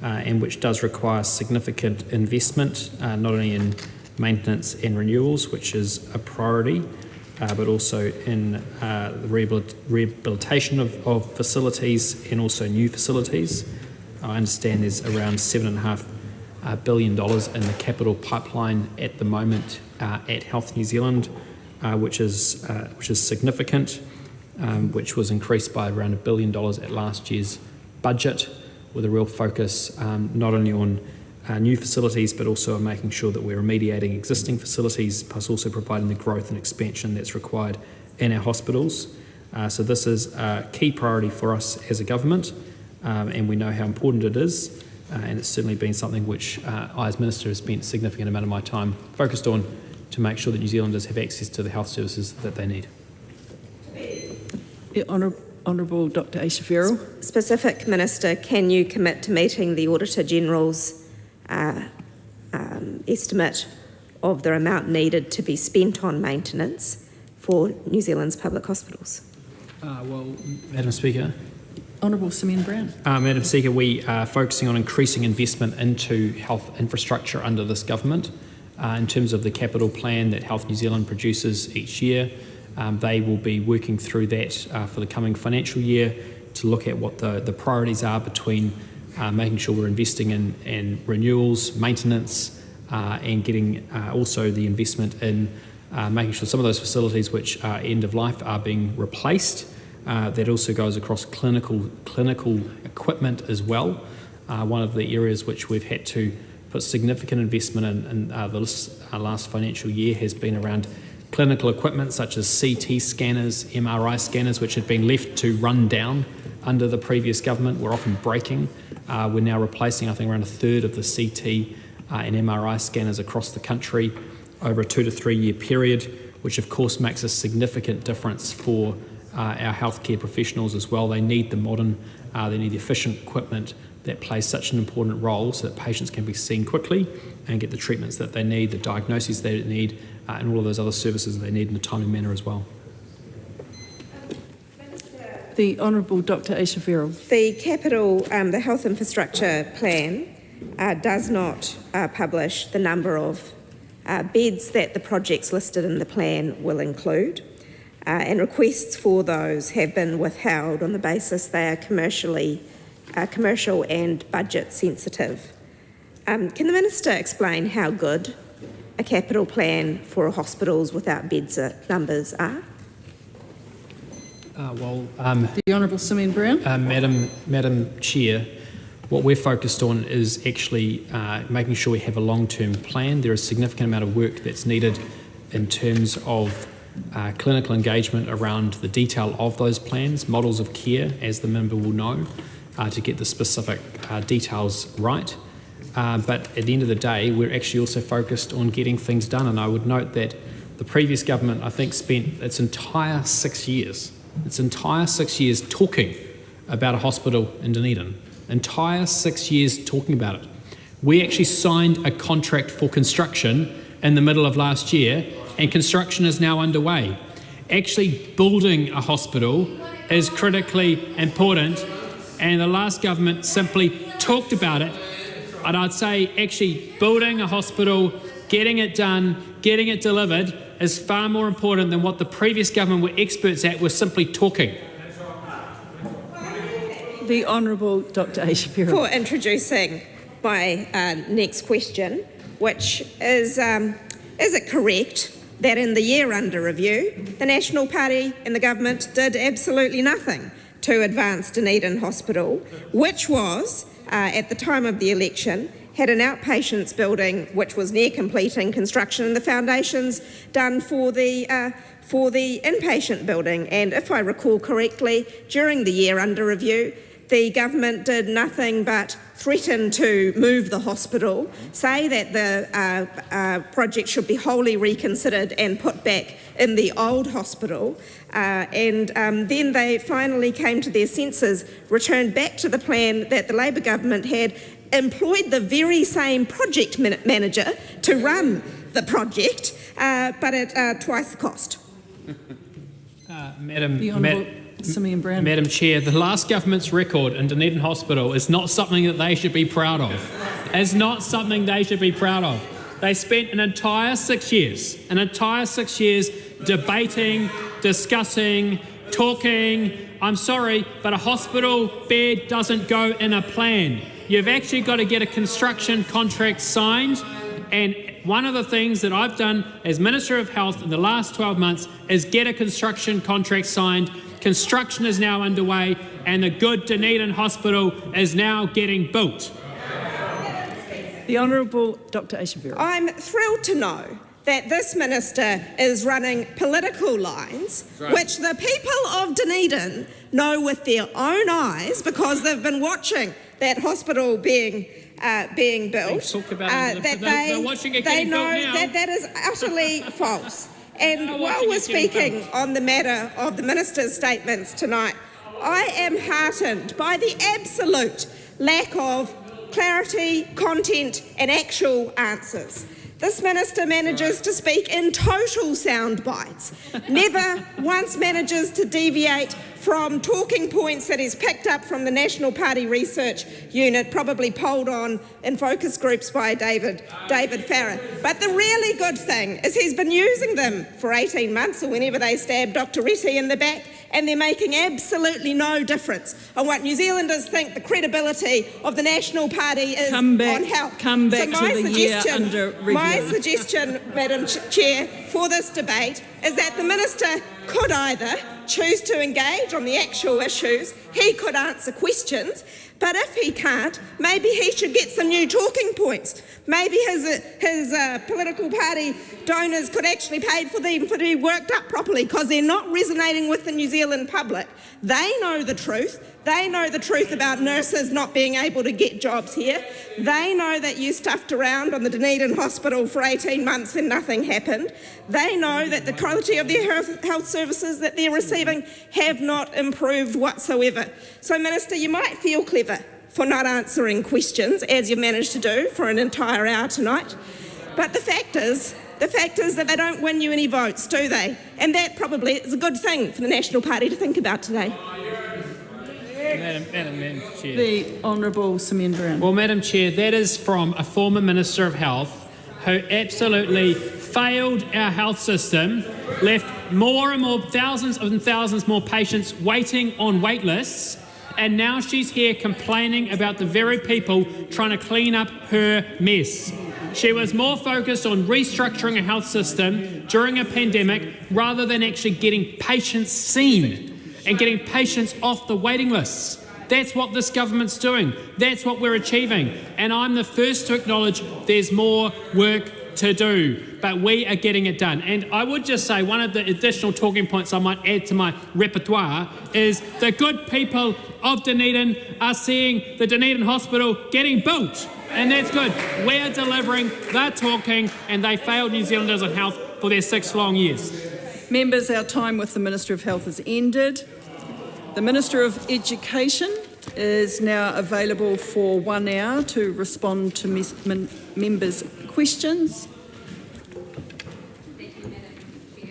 and which does require significant investment, not only in maintenance and renewals, which is a priority, but also in the rehabilitation of facilities and also new facilities. I understand there's around $7.5 billion in the capital pipeline at the moment at Health New Zealand, which is significant, which was increased by around $1 billion at last year's budget, with a real focus not only on new facilities, but also on making sure that we're remediating existing facilities, plus also providing the growth and expansion that's required in our hospitals. So this is a key priority for us as a government, and we know how important it is, and it's certainly been something which I as Minister have spent a significant amount of my time focused on to make sure that New Zealanders have access to the health services that they need. Honourable Dr. Aotearoa. Specific Minister, can you commit to meeting the Auditor-General's estimate of the amount needed to be spent on maintenance for New Zealand's public hospitals? Well, Madam Speaker. Honourable Seymour and Brown. Madam Speaker, we are focusing on increasing investment into health infrastructure under this government. In terms of the capital plan that Health New Zealand produces each year, they will be working through that for the coming financial year to look at what the priorities are between making sure we're investing in renewals, maintenance, and getting also the investment in making sure some of those facilities which are end of life are being replaced. That also goes across clinical equipment as well. One of the areas which we've had to put significant investment in the last financial year has been around clinical equipment such as CT scanners, MRI scanners, which had been left to run down under the previous government, were often breaking. We're now replacing, I think, around a third of the CT and MRI scanners across the country over a 2 to 3 year period, which of course makes a significant difference for our healthcare professionals as well. They need the modern, they need the efficient equipment that plays such an important role so that patients can be seen quickly and get the treatments that they need, the diagnoses they need, and all of those other services that they need in a timely manner as well. The Honourable Dr. Aotearoa. The capital, the health infrastructure plan does not publish the number of beds that the projects listed in the plan will include. and requests for those have been withheld on the basis they are commercial and budget sensitive. Can the Minister explain how good a capital plan for hospitals without beds numbers are? The Honourable Simeon Brown. Madam Chair, what we're focused on is actually making sure we have a long-term plan. There is a significant amount of work that's needed in terms of clinical engagement around the detail of those plans, models of care, as the member will know, to get the specific details right. But at the end of the day, we're actually also focused on getting things done. And I would note that the previous government, I think, spent its entire 6 years talking about a hospital in Dunedin. Entire 6 years talking about it. We actually signed a contract for construction in the middle of last year, and construction is now underway. Actually building a hospital is critically important, and the last government simply talked about it. And I'd say actually building a hospital, getting it done, getting it delivered is far more important than what the previous government were experts at, were simply talking. The Honourable Dr. Aotearoa. For introducing my next question, which is it correct that in the year under review, the National Party and the government did absolutely nothing to advance Dunedin Hospital, which was, at the time of the election, had an outpatients building which was near completing construction and the foundations done for the inpatient building. And if I recall correctly, during the year under review, the government did nothing but threaten to move the hospital, say that the project should be wholly reconsidered and put back in the old hospital, and then they finally came to their senses, returned back to the plan that the Labor government had, employed the very same project manager to run the project, but at twice the cost. Madam Chair, the last government's record in Dunedin Hospital is not something that they should be proud of. It's not something they should be proud of. They spent an entire 6 years debating, discussing, talking. I'm sorry, but a hospital bed doesn't go in a plan. You've actually got to get a construction contract signed, and one of the things that I've done as Minister of Health in the last 12 months is get a construction contract signed. Construction is now underway, and the good Dunedin Hospital is now getting built. The Honourable Dr. Aotearoa. I'm thrilled to know that this minister is running political lines, which the people of Dunedin know with their own eyes because they've been watching that hospital being built. They know that is utterly false. And while we're speaking on the matter of the minister's statements tonight, I am heartened by the absolute lack of clarity, content and actual answers. This minister manages to speak in total sound bites, never once manages to deviate from talking points that he's picked up from the National Party Research Unit, probably polled on in focus groups by David Farrer. But the really good thing is he's been using them for 18 months or whenever they stabbed Dr. Reti in the back, and they're making absolutely no difference on what New Zealanders think the credibility of the National Party is on health. Come back to the year under review. My suggestion, Madam Chair, for this debate is that the Minister could either choose to engage on the actual issues, he could answer questions, but if he can't, maybe he should get some new talking points. Maybe his political party donors could actually pay for them to be worked up properly because they're not resonating with the New Zealand public. They know the truth. They know the truth about nurses not being able to get jobs here. They know that you stuffed around on the Dunedin Hospital for 18 months and nothing happened. They know that the quality of their health services that they're receiving have not improved whatsoever. So, Minister, you might feel clever for not answering questions, as you've managed to do for an entire hour tonight. But the fact is that they don't win you any votes, do they? And that probably is a good thing for the National Party to think about today. Madam Chair. The Honourable Simeon Brown. Well, Madam Chair, that is from a former Minister of Health who absolutely failed our health system, left more and more, thousands and thousands more patients waiting on wait lists, and now she's here complaining about the very people trying to clean up her mess. She was more focused on restructuring a health system during a pandemic rather than actually getting patients seen and getting patients off the waiting lists. That's what this government's doing. That's what we're achieving. And I'm the first to acknowledge there's more work to do, but we are getting it done. And I would just say one of the additional talking points I might add to my repertoire is the good people of Dunedin are seeing the Dunedin Hospital getting built. And that's good. We're delivering, they're talking, and they failed New Zealanders on health for their 6 long years. Members, our time with the Minister of Health has ended. The Minister of Education is now available for 1 hour to respond to members' questions.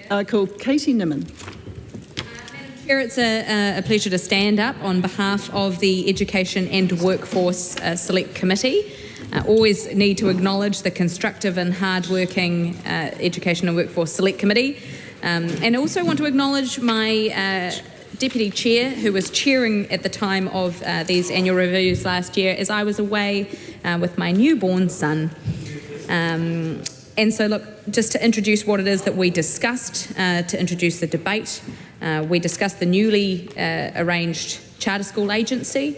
I call Katie Nimmin. Chair, it's a pleasure to stand up on behalf of the Education and Workforce Select Committee. Always need to acknowledge the constructive and hard-working Education and Workforce Select Committee, and also want to acknowledge my Deputy Chair, who was chairing at the time of these annual reviews last year, as I was away with my newborn son. And so, look, just to introduce what it is that we discussed, to introduce the debate, we discussed the newly arranged charter school agency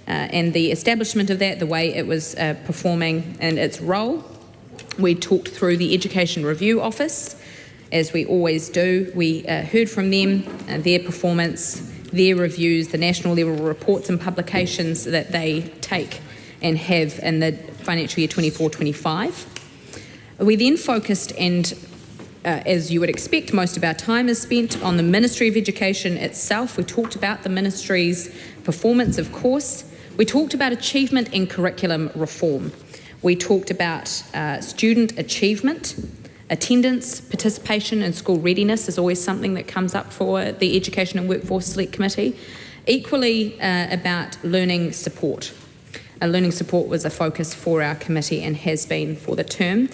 and the establishment of that, the way it was performing and its role. We talked through the Education Review Office, as we always do. We heard from them, their performance, their reviews, the national level reports and publications that they take and have in the financial year 24-25. We then focused, and as you would expect, most of our time is spent on the Ministry of Education itself. We talked about the Ministry's performance, of course. We talked about achievement and curriculum reform. We talked about student achievement. Attendance, participation and school readiness is always something that comes up for the Education and Workforce Select Committee. Equally about learning support. Learning support was a focus for our committee and has been for the term.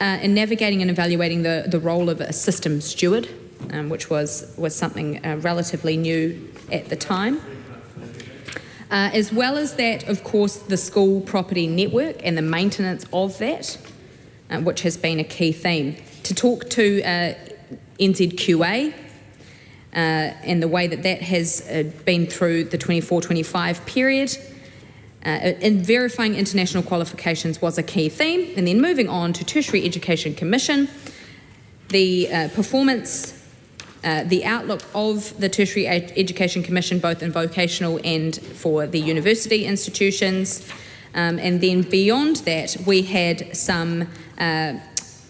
In navigating and evaluating the role of a system steward, which was something relatively new at the time. As well as that, of course, the school property network and the maintenance of that, which has been a key theme. To talk to NZQA and the way that that has been through the 24-25 period, and verifying international qualifications was a key theme. And then moving on to Tertiary Education Commission, the performance, the outlook of the Tertiary Education Commission, both in vocational and for the university institutions. And then beyond that, we had some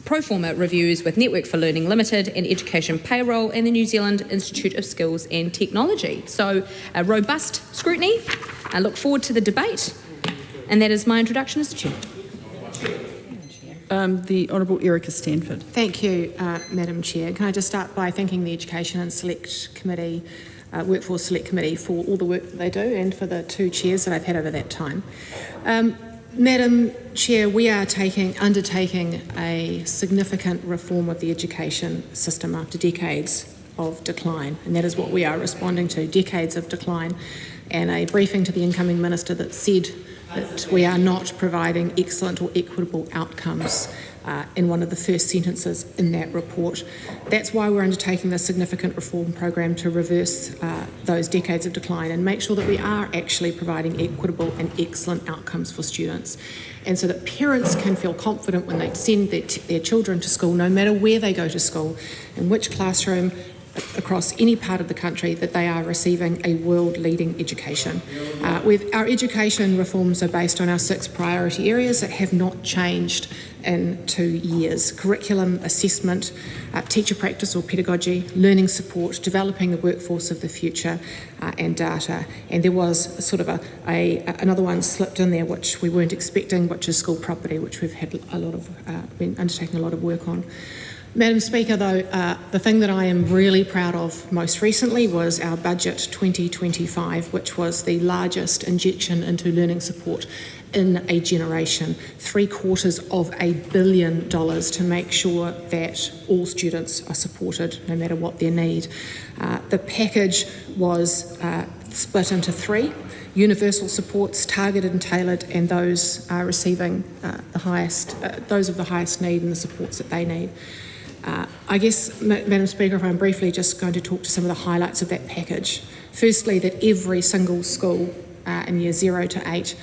pro forma reviews with Network for Learning Limited and Education Payroll and the New Zealand Institute of Skills and Technology. So a robust scrutiny. I look forward to the debate. And that is my introduction, Mr. Chair. The Honourable Erica Stanford. Thank you, Madam Chair. Can I just start by thanking the Education and Select Committee, Workforce Select Committee for all the work that they do and for the 2 chairs that I've had over that time. Madam Chair, we are undertaking a significant reform of the education system after decades of decline, and that is what we are responding to, decades of decline, and a briefing to the incoming minister that said that we are not providing excellent or equitable outcomes in one of the first sentences in that report. That's why we're undertaking this significant reform program to reverse those decades of decline and make sure that we are actually providing equitable and excellent outcomes for students. And so that parents can feel confident when they send their children to school, no matter where they go to school, in which classroom, across any part of the country, that they are receiving a world-leading education. Our education reforms are based on our 6 priority areas that have not changed in 2 years: curriculum, assessment, teacher practice or pedagogy, learning support, developing the workforce of the future, and data. And there was sort of another one slipped in there which we weren't expecting, which is school property, which we've had been undertaking a lot of work on. Madam Speaker, though, the thing that I am really proud of most recently was our budget 2025, which was the largest injection into learning support in a generation, $750 million to make sure that all students are supported no matter what their need. The package was split into three: universal supports, targeted and tailored, and those are receiving those of the highest need and the supports that they need. I guess, Madam Speaker, if I'm briefly just going to talk to some of the highlights of that package. Firstly, that every single school in year 0 to 8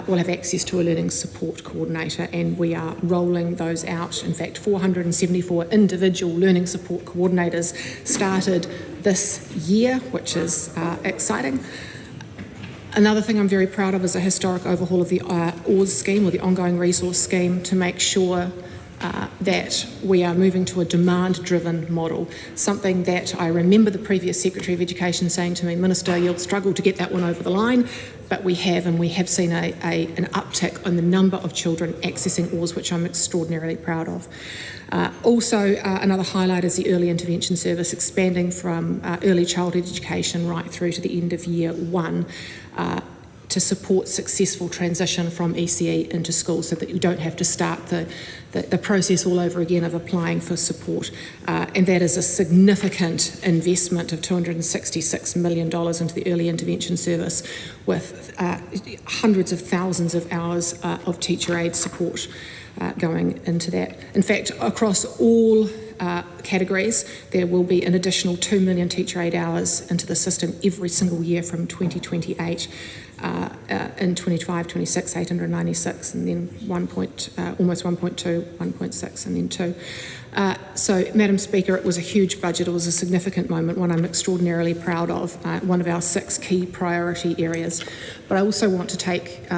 will have access to a learning support coordinator, and we are rolling those out. In fact, 474 individual learning support coordinators started this year, which is exciting. Another thing I'm very proud of is a historic overhaul of the ORS scheme, or the ongoing resource scheme, to make sure that we are moving to a demand-driven model, something that I remember the previous Secretary of Education saying to me, "Minister, you'll struggle to get that one over the line," but we have, and we have seen an uptick in the number of children accessing ORS, which I'm extraordinarily proud of. Also, another highlight is the early intervention service, expanding from early childhood education right through to the end of year 1. To support successful transition from ECE into school, so that you don't have to start the process all over again of applying for support. And that is a significant investment of $266 million into the early intervention service, with hundreds of thousands of hours of teacher aid support going into that. In fact, across all categories, there will be an additional 2 million teacher aid hours into the system every single year from 2028. In 25, 26, 896, and then almost 1.2, 1.6, and then 2. So, Madam Speaker, it was a huge budget. It was a significant moment, one I'm extraordinarily proud of, one of our 6 key priority areas. But I also want to take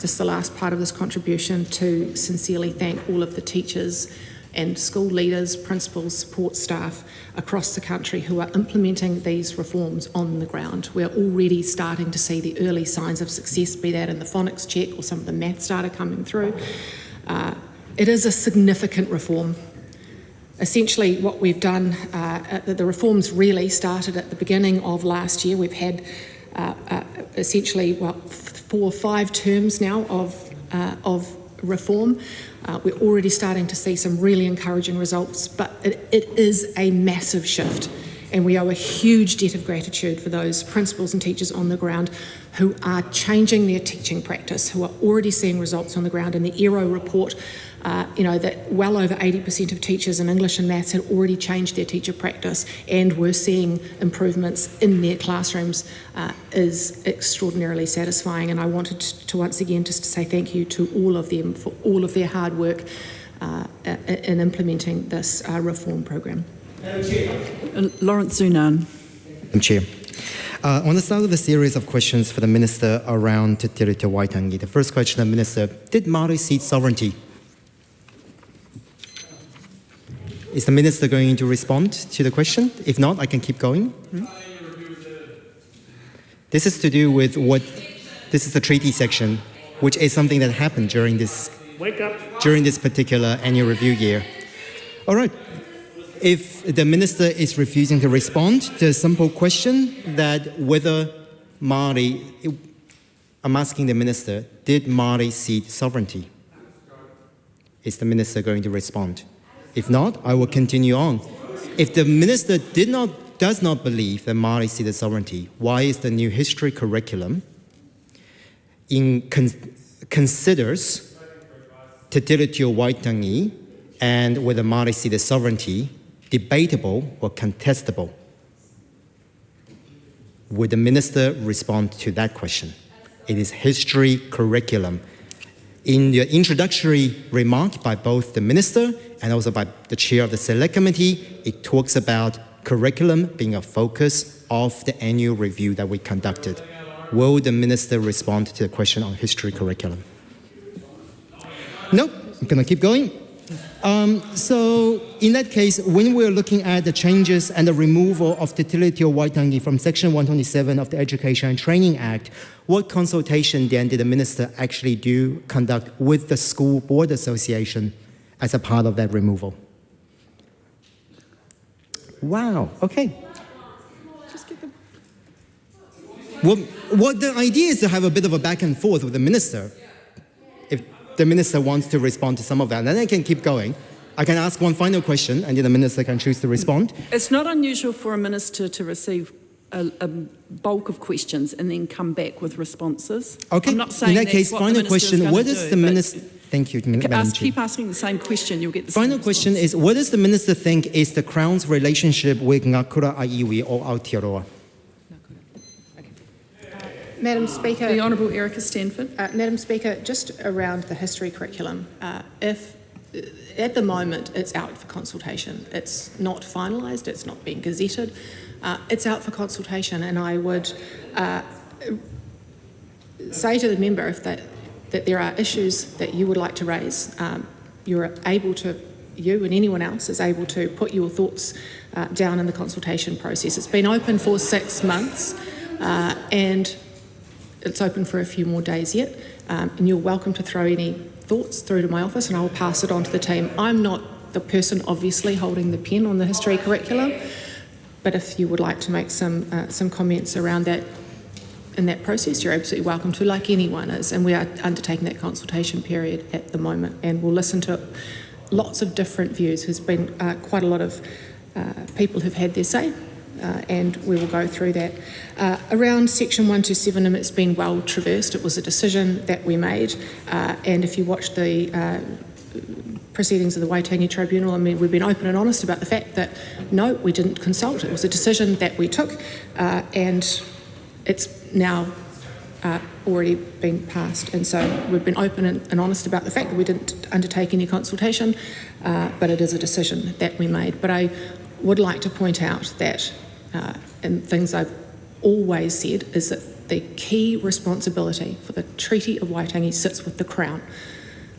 just the last part of this contribution to sincerely thank all of the teachers and school leaders, principals, support staff across the country who are implementing these reforms on the ground. We're already starting to see the early signs of success, be that in the phonics check or some of the maths data coming through. It is a significant reform. Essentially, what we've done, the reforms really started at the beginning of last year. We've had essentially 4 or 5 terms now of reform. We're already starting to see some really encouraging results, but it is a massive shift, and we owe a huge debt of gratitude for those principals and teachers on the ground who are changing their teaching practice, who are already seeing results on the ground. In the ERO report, that well over 80% of teachers in English and maths had already changed their teacher practice and were seeing improvements in their classrooms is extraordinarily satisfying. And I wanted to once again just to say thank you to all of them for all of their hard work in implementing this reform program. Lawrence Zunan. Madam Chair. I want to start with a series of questions for the Minister around Te Tiriti Waitangi. The first question, the Minister, did Māori cede sovereignty? Is the Minister going to respond to the question? If not, I can keep going. This is to do with this is the treaty section, which is something that happened during this particular annual review year. All right. If the Minister is refusing to respond to a simple question that whether Māori, I'm asking the Minister, did Māori cede sovereignty? Is the Minister going to respond? If not, I will continue on. If the Minister does not believe that Māori ceded sovereignty, why is the new history curriculum considers Te Tiriti Waitangi and whether Māori ceded sovereignty debatable or contestable? Would the Minister respond to that question? It is history curriculum. In the introductory remark by both the Minister and also by the Chair of the Select Committee, it talks about curriculum being a focus of the annual review that we conducted. Will the Minister respond to the question on history curriculum? No, I'm going to keep going. So in that case, when we're looking at the changes and the removal of Te Tiriti Waitangi from Section 127 of the Education and Training Act, what consultation then did the Minister actually conduct with the School Board Association as a part of that removal? Wow, okay. Well, what the idea is to have a bit of a back and forth with the minister. If the minister wants to respond to some of that, and then I can keep going. I can ask one final question, and then the minister can choose to respond. It's not unusual for a minister to receive a bulk of questions and then come back with responses. Okay, I'm not saying in that case, final question, what does the minister... Thank you, Madam Chair. Keep asking the same question, you'll get the Final same question is, what does the minister think is the Crown's relationship with Ngakura Aiwi or Aotearoa? Madam Speaker. The Honourable Erica Stanford. Madam Speaker, just around the history curriculum, if at the moment it's out for consultation, it's not finalised, it's not being gazetted, it's out for consultation, and I would say to the member if that there are issues that you would like to raise, you're able to, you and anyone else is able to put your thoughts down in the consultation process. It's been open for 6 months and it's open for a few more days yet, and you're welcome to throw any thoughts through to my office and I will pass it on to the team. I'm not the person obviously holding the pen on the history curriculum, but if you would like to make some comments around that in that process, you're absolutely welcome to, like anyone is, and we are undertaking that consultation period at the moment, and we'll listen to lots of different views. There's been quite a lot of people who've had their say, and we will go through that. Around Section 127, it's been well traversed. It was a decision that we made, and if you watch the proceedings of the Waitangi Tribunal, I mean, we've been open and honest about the fact that, no, we didn't consult. It was a decision that we took, and it's now already been passed. And so we've been open and honest about the fact that we didn't undertake any consultation, but it is a decision that we made. But I would like to point out that, and things I've always said, is that the key responsibility for the Treaty of Waitangi sits with the Crown,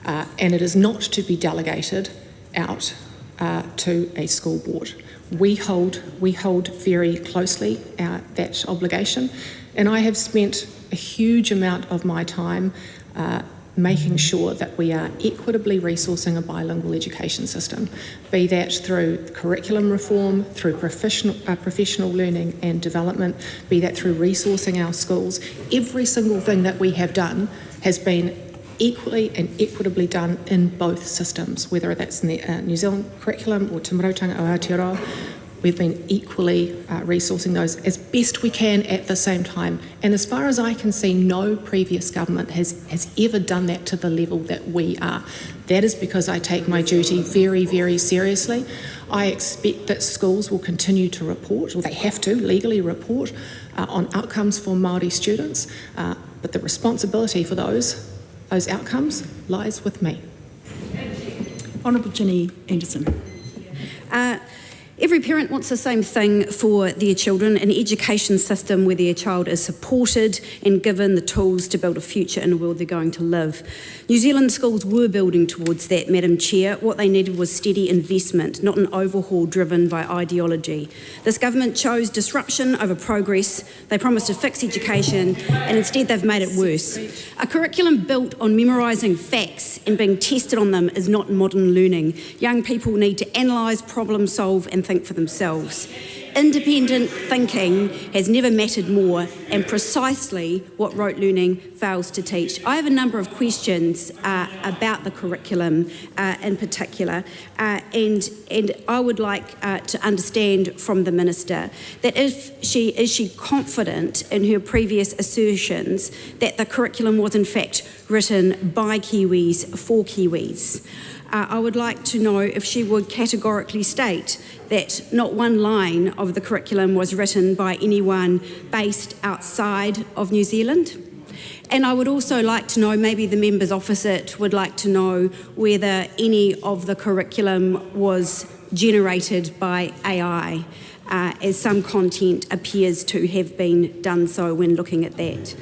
and it is not to be delegated out to a school board. We hold very closely that obligation, and I have spent a huge amount of my time making sure that we are equitably resourcing a bilingual education system, be that through curriculum reform, through professional learning and development, be that through resourcing our schools. Every single thing that we have done has been equally and equitably done in both systems, whether that's in the New Zealand curriculum or Te Marautanga o Aotearoa. We've been equally resourcing those as best we can at the same time. And as far as I can see, no previous government has ever done that to the level that we are. That is because I take my duty very, very seriously. I expect that schools will continue to report, or they have to legally report, on outcomes for Māori students, but the responsibility for those outcomes lies with me. Honourable Ginny Anderson. Every parent wants the same thing for their children, an education system where their child is supported and given the tools to build a future in the world they're going to live. New Zealand schools were building towards that, Madam Chair. What they needed was steady investment, not an overhaul driven by ideology. This government chose disruption over progress. They promised to fix education, and instead they've made it worse. A curriculum built on memorising facts and being tested on them is not modern learning. Young people need to analyse, problem solve and think for themselves. Independent thinking has never mattered more, and precisely what rote learning fails to teach. I have a number of questions about the curriculum in particular, and I would like to understand from the Minister that is she confident in her previous assertions that the curriculum was in fact written by Kiwis for Kiwis. I would like to know if she would categorically state that not one line of the curriculum was written by anyone based outside of New Zealand. And I would also like to know, maybe the members opposite would like to know whether any of the curriculum was generated by AI, as some content appears to have been done so when looking at that.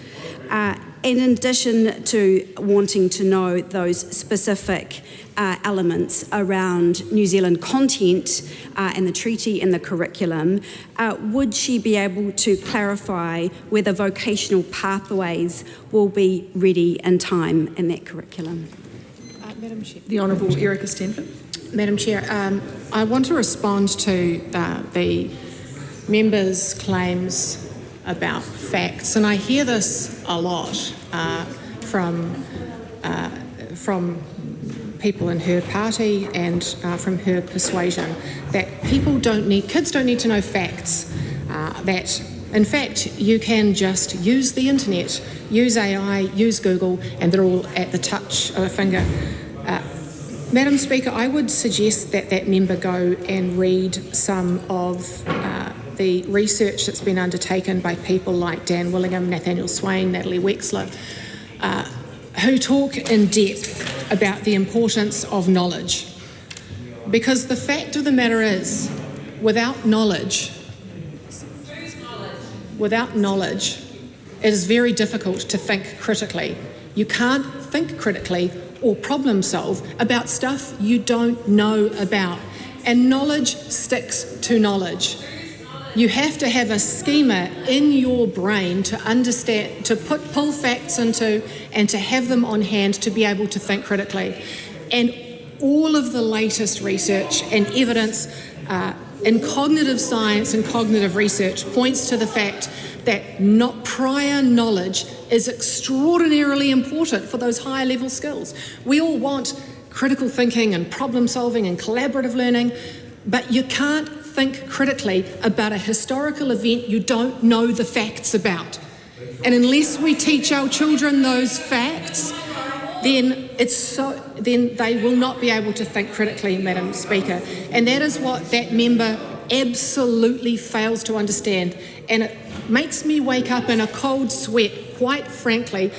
And in addition to wanting to know those specific elements around New Zealand content and the treaty and the curriculum, would she be able to clarify whether vocational pathways will be ready in time in that curriculum? Madam Chair. The Honourable Erica Stanford. Madam Chair, I want to respond to the members' claims about facts, and I hear this a lot from people in her party and from her persuasion that kids don't need to know facts, that in fact you can just use the internet, use AI, use Google, and they're all at the touch of a finger. Madam Speaker, I would suggest that that member go and read some of the research that's been undertaken by people like Dan Willingham, Nathaniel Swain, Natalie Wexler, who talk in depth about the importance of knowledge. Because the fact of the matter is, without knowledge, it is very difficult to think critically. You can't think critically or problem solve about stuff you don't know about. And knowledge sticks to knowledge. You have to have a schema in your brain to understand, to pull facts into, and to have them on hand to be able to think critically. And all of the latest research and evidence in cognitive science and cognitive research points to the fact that not prior knowledge is extraordinarily important for those higher level skills. We all want critical thinking and problem solving and collaborative learning, but you can't think critically about a historical event you don't know the facts about. And unless we teach our children those facts, then they will not be able to think critically, Madam Speaker. And that is what that member absolutely fails to understand. And it makes me wake up in a cold sweat, quite frankly,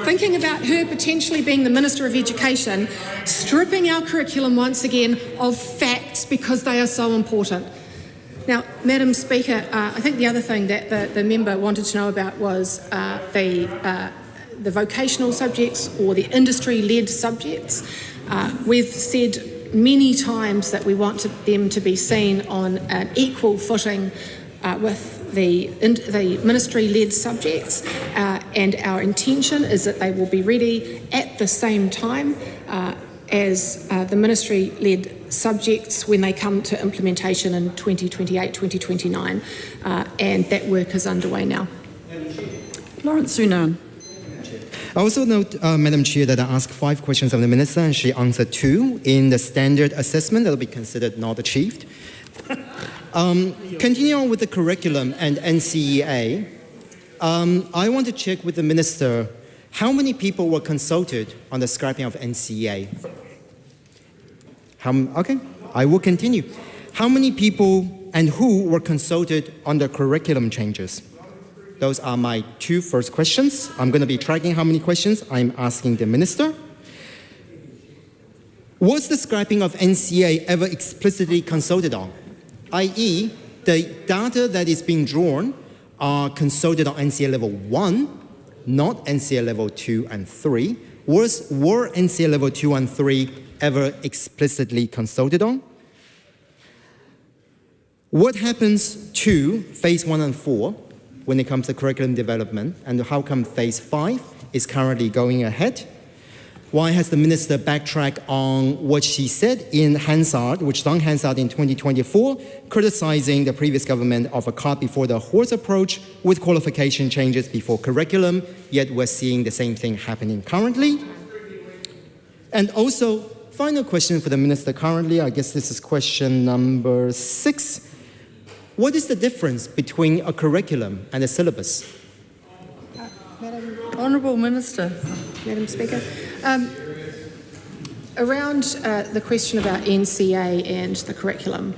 thinking about her potentially being the Minister of Education, stripping our curriculum once again of facts because they are so important. Now, Madam Speaker, I think the other thing that the member wanted to know about was the vocational subjects or the industry-led subjects. We've said many times that we want them to be seen on an equal footing with the ministry-led subjects, and our intention is that they will be ready at the same time as the ministry-led subjects when they come to implementation in 2028, 2029, and that work is underway now. Lawrence Sunan. I also note, Madam Chair, that I asked 5 questions of the Minister and she answered 2 in the standard assessment that will be considered not achieved. Continuing on with the curriculum and NCEA, I want to check with the Minister how many people were consulted on the scrapping of NCEA? Okay, I will continue. How many people and who were consulted on the curriculum changes? Those are my 2 first questions. I'm going to be tracking how many questions I'm asking the Minister. Was the scrapping of NCEA ever explicitly consulted on? i.e., the data that is being drawn are consulted on NCEA level 1, not NCEA level 2 and 3. Were NCEA level 2 and 3 ever explicitly consulted on? What happens to phase 1 and 4 when it comes to curriculum development, and how come phase 5 is currently going ahead? Why has the Minister backtracked on what she said in Hansard, which is on Hansard in 2024, criticizing the previous government of a cart before the horse approach with qualification changes before curriculum, yet we're seeing the same thing happening currently? And also, final question for the Minister currently, I guess this is question number 6. What is the difference between a curriculum and a syllabus? Honourable Minister. Madam Speaker. Around the question about NCA and the curriculum,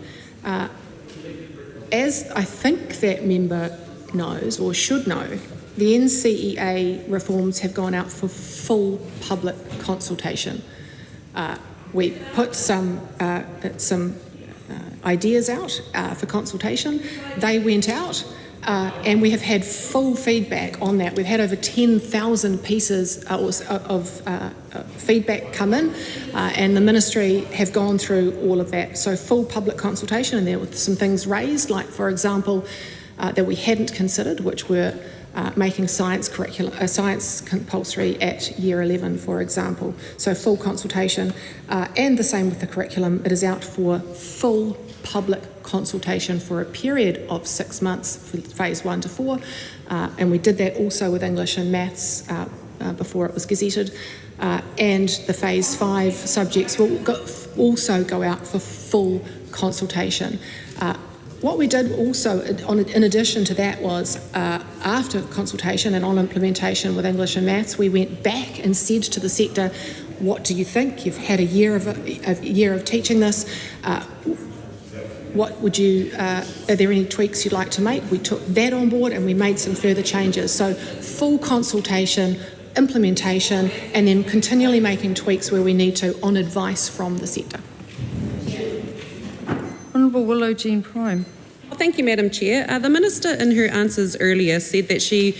as I think that member knows or should know, the NCEA reforms have gone out for full public consultation. We put some ideas out for consultation. They went out and we have had full feedback on that. We've had over 10,000 pieces of feedback come in and the Ministry have gone through all of that. So full public consultation, and there were some things raised, like for example, that we hadn't considered, which were making science compulsory at year 11, for example. So full consultation, and the same with the curriculum. It is out for full public consultation for a period of 6 months for phase 1 to 4, and we did that also with English and maths before it was gazetted, and the phase 5 subjects will also go out for full consultation. What we did also, in addition to that, was after consultation and on implementation with English and maths, we went back and said to the sector, what do you think? You've had a year of teaching this. What would you, are there any tweaks you'd like to make? We took that on board and we made some further changes. So full consultation, implementation, and then continually making tweaks where we need to on advice from the sector. Honourable Willow Jean Prime. Well, thank you, Madam Chair. The Minister in her answers earlier said that she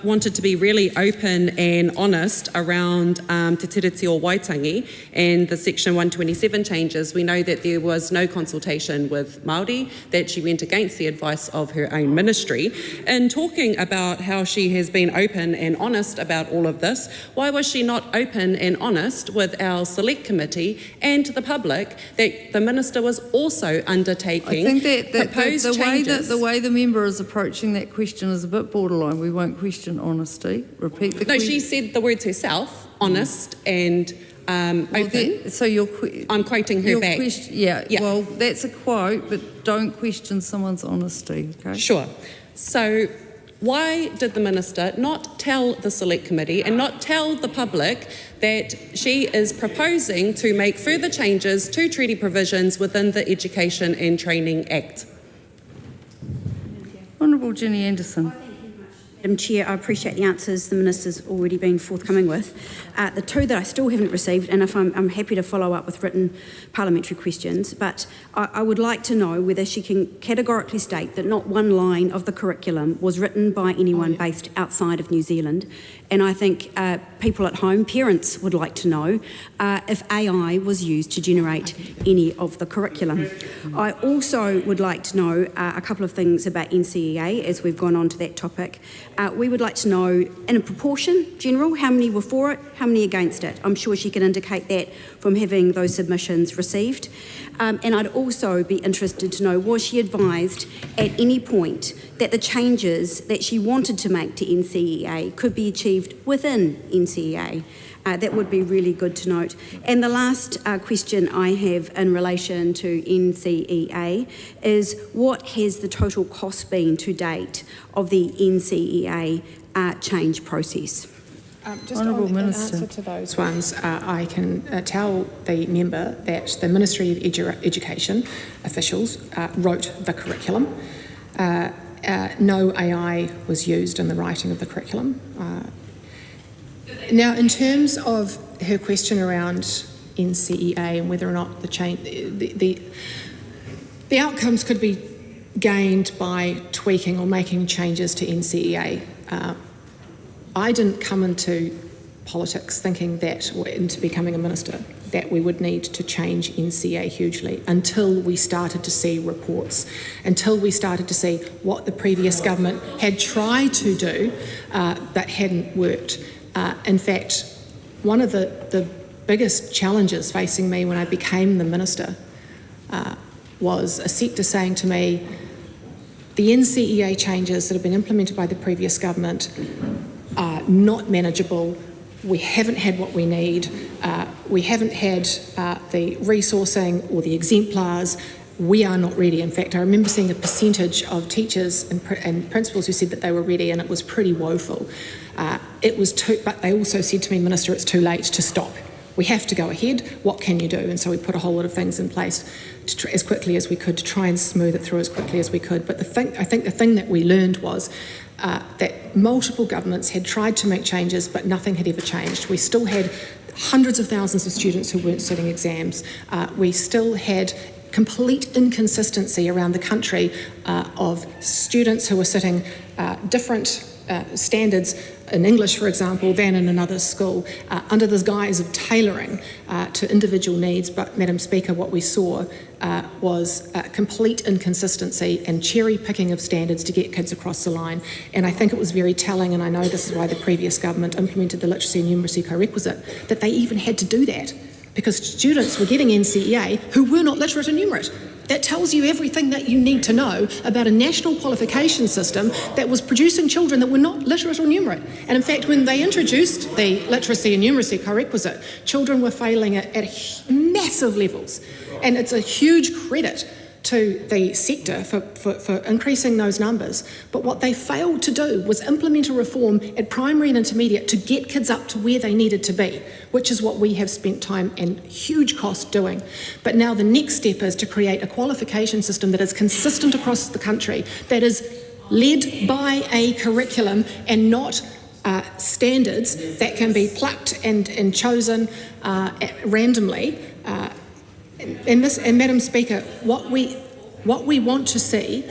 wanted to be really open and honest around Te Tiriti o Waitangi and the Section 127 changes. We know that there was no consultation with Māori, that she went against the advice of her own ministry. In talking about how she has been open and honest about all of this, why was she not open and honest with our Select Committee and the public that the Minister was also undertaking proposed changes? The way the member is approaching that question is a bit borderline. We won't question honesty. Repeat the question. No, she said the words herself, honest and open. So I'm quoting her back. Yeah, well, that's a quote, but don't question someone's honesty, okay? Sure. So why did the Minister not tell the Select Committee and not tell the public that she is proposing to make further changes to treaty provisions within the Education and Training Act? Honourable Ginny Anderson. Madam Chair, I appreciate the answers the Minister's already been forthcoming with. The two that I still haven't received, and if I'm happy to follow up with written parliamentary questions, but I would like to know whether she can categorically state that not one line of the curriculum was written by anyone based outside of New Zealand. And I think people at home, parents, would like to know if AI was used to generate any of the curriculum. I also would like to know a couple of things about NCEA as we've gone on to that topic. We would like to know, in a proportion, general, how many were for it, how many against it. I'm sure she can indicate that from having those submissions received. And I'd also be interested to know, was she advised at any point that the changes that she wanted to make to NCEA could be achieved within NCEA? That would be really good to note. And the last question I have in relation to NCEA is, what has the total cost been to date of the NCEA change process? Just Honourable Minister. In answer to those ones, I can tell the member that the Ministry of Education officials wrote the curriculum. No AI was used in the writing of the curriculum. Now, in terms of her question around NCEA and whether or not the outcomes could be gained by tweaking or making changes to NCEA, I didn't come into politics thinking that, or into becoming a minister, that we would need to change NCEA hugely until we started to see reports, until we started to see what the previous government had tried to do but hadn't worked. In fact, one of the biggest challenges facing me when I became the minister was a sector saying to me, the NCEA changes that have been implemented by the previous government are not manageable. We haven't had what we need. We haven't had the resourcing or the exemplars. We are not ready. In fact, I remember seeing a percentage of teachers and principals who said that they were ready, and it was pretty woeful. But they also said to me, Minister, it's too late to stop. We have to go ahead. What can you do? And so we put a whole lot of things in place as quickly as we could to try and smooth it through as quickly as we could. But I think the thing that we learned was that multiple governments had tried to make changes, but nothing had ever changed. We still had hundreds of thousands of students who weren't sitting exams. We still had complete inconsistency around the country of students who were sitting different standards in English, for example, than in another school, under the guise of tailoring to individual needs. But, Madam Speaker, what we saw was complete inconsistency and cherry-picking of standards to get kids across the line. And I think it was very telling, and I know this is why the previous government implemented the literacy and numeracy co-requisite, that they even had to do that because students were getting NCEA who were not literate and numerate. That tells you everything that you need to know about a national qualification system that was producing children that were not literate or numerate. And in fact, when they introduced the literacy and numeracy co-requisite, children were failing at massive levels. And it's a huge credit to the sector for increasing those numbers. But what they failed to do was implement a reform at primary and intermediate to get kids up to where they needed to be, which is what we have spent time and huge cost doing. But now the next step is to create a qualification system that is consistent across the country, that is led by a curriculum and not standards that can be plucked and chosen randomly. And Madam Speaker, what we want to see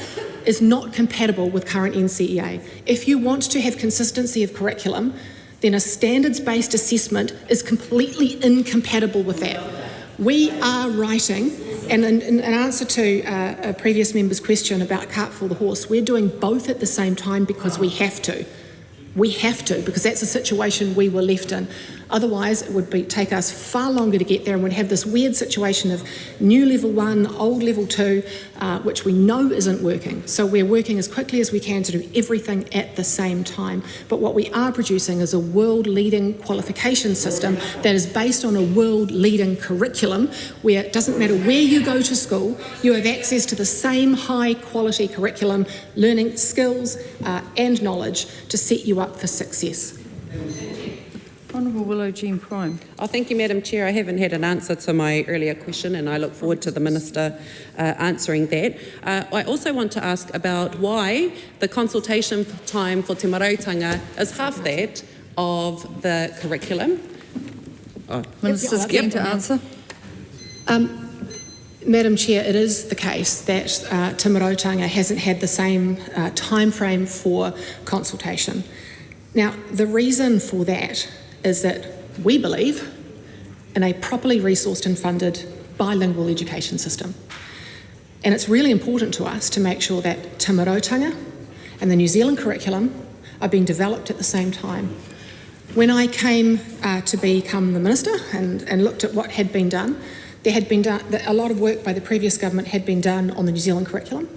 is not compatible with current NCEA. If you want to have consistency of curriculum, then a standards-based assessment is completely incompatible with that. We are writing, and in answer to a previous member's question about cart before the horse, we're doing both at the same time because we have to. We have to, because that's a situation we were left in. Otherwise, it would take us far longer to get there, and we'd have this weird situation of new level 1, old level 2, which we know isn't working. So we're working as quickly as we can to do everything at the same time. But what we are producing is a world-leading qualification system that is based on a world-leading curriculum where it doesn't matter where you go to school, you have access to the same high-quality curriculum, learning skills and knowledge to set you up for success. Honourable Willow Jean Prime. Thank you, Madam Chair. I haven't had an answer to my earlier question, and I look forward to the Minister answering that. I also want to ask about why the consultation time for te marautanga is half that of the curriculum. Minister's keen to answer. Madam Chair, it is the case that te marautanga hasn't had the same time frame for consultation. Now, the reason for that is that we believe in a properly resourced and funded bilingual education system. And it's really important to us to make sure that te marautanga and the New Zealand curriculum are being developed at the same time. When I came to become the Minister and looked at what had been done, a lot of work by the previous government had been done on the New Zealand curriculum,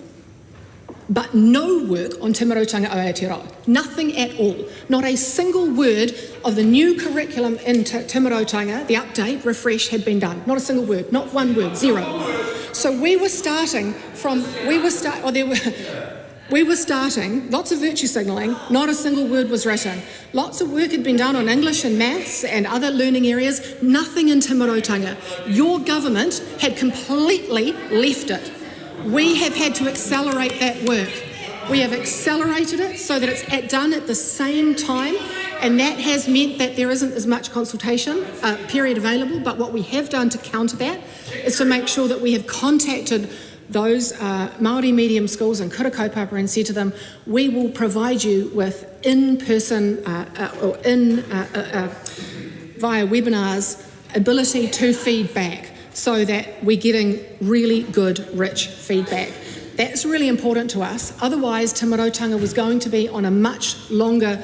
but no work on te marautanga o Aotearoa. Nothing at all. Not a single word of the new curriculum in te marautanga, the update, refresh, had been done. Not a single word. Not one word. Zero. So we were starting, lots of virtue signalling, not a single word was written. Lots of work had been done on English and maths and other learning areas, nothing in te marautanga. Your government had completely left it. We have had to accelerate that work. We have accelerated it so that it's done at the same time, and that has meant that there isn't as much consultation period available. But what we have done to counter that is to make sure that we have contacted those Māori medium schools in Kura Kaupapa and said to them, we will provide you with in-person or via webinars ability to feed back, so that we're getting really good, rich feedback. That's really important to us. Otherwise, te marautanga was going to be on a much longer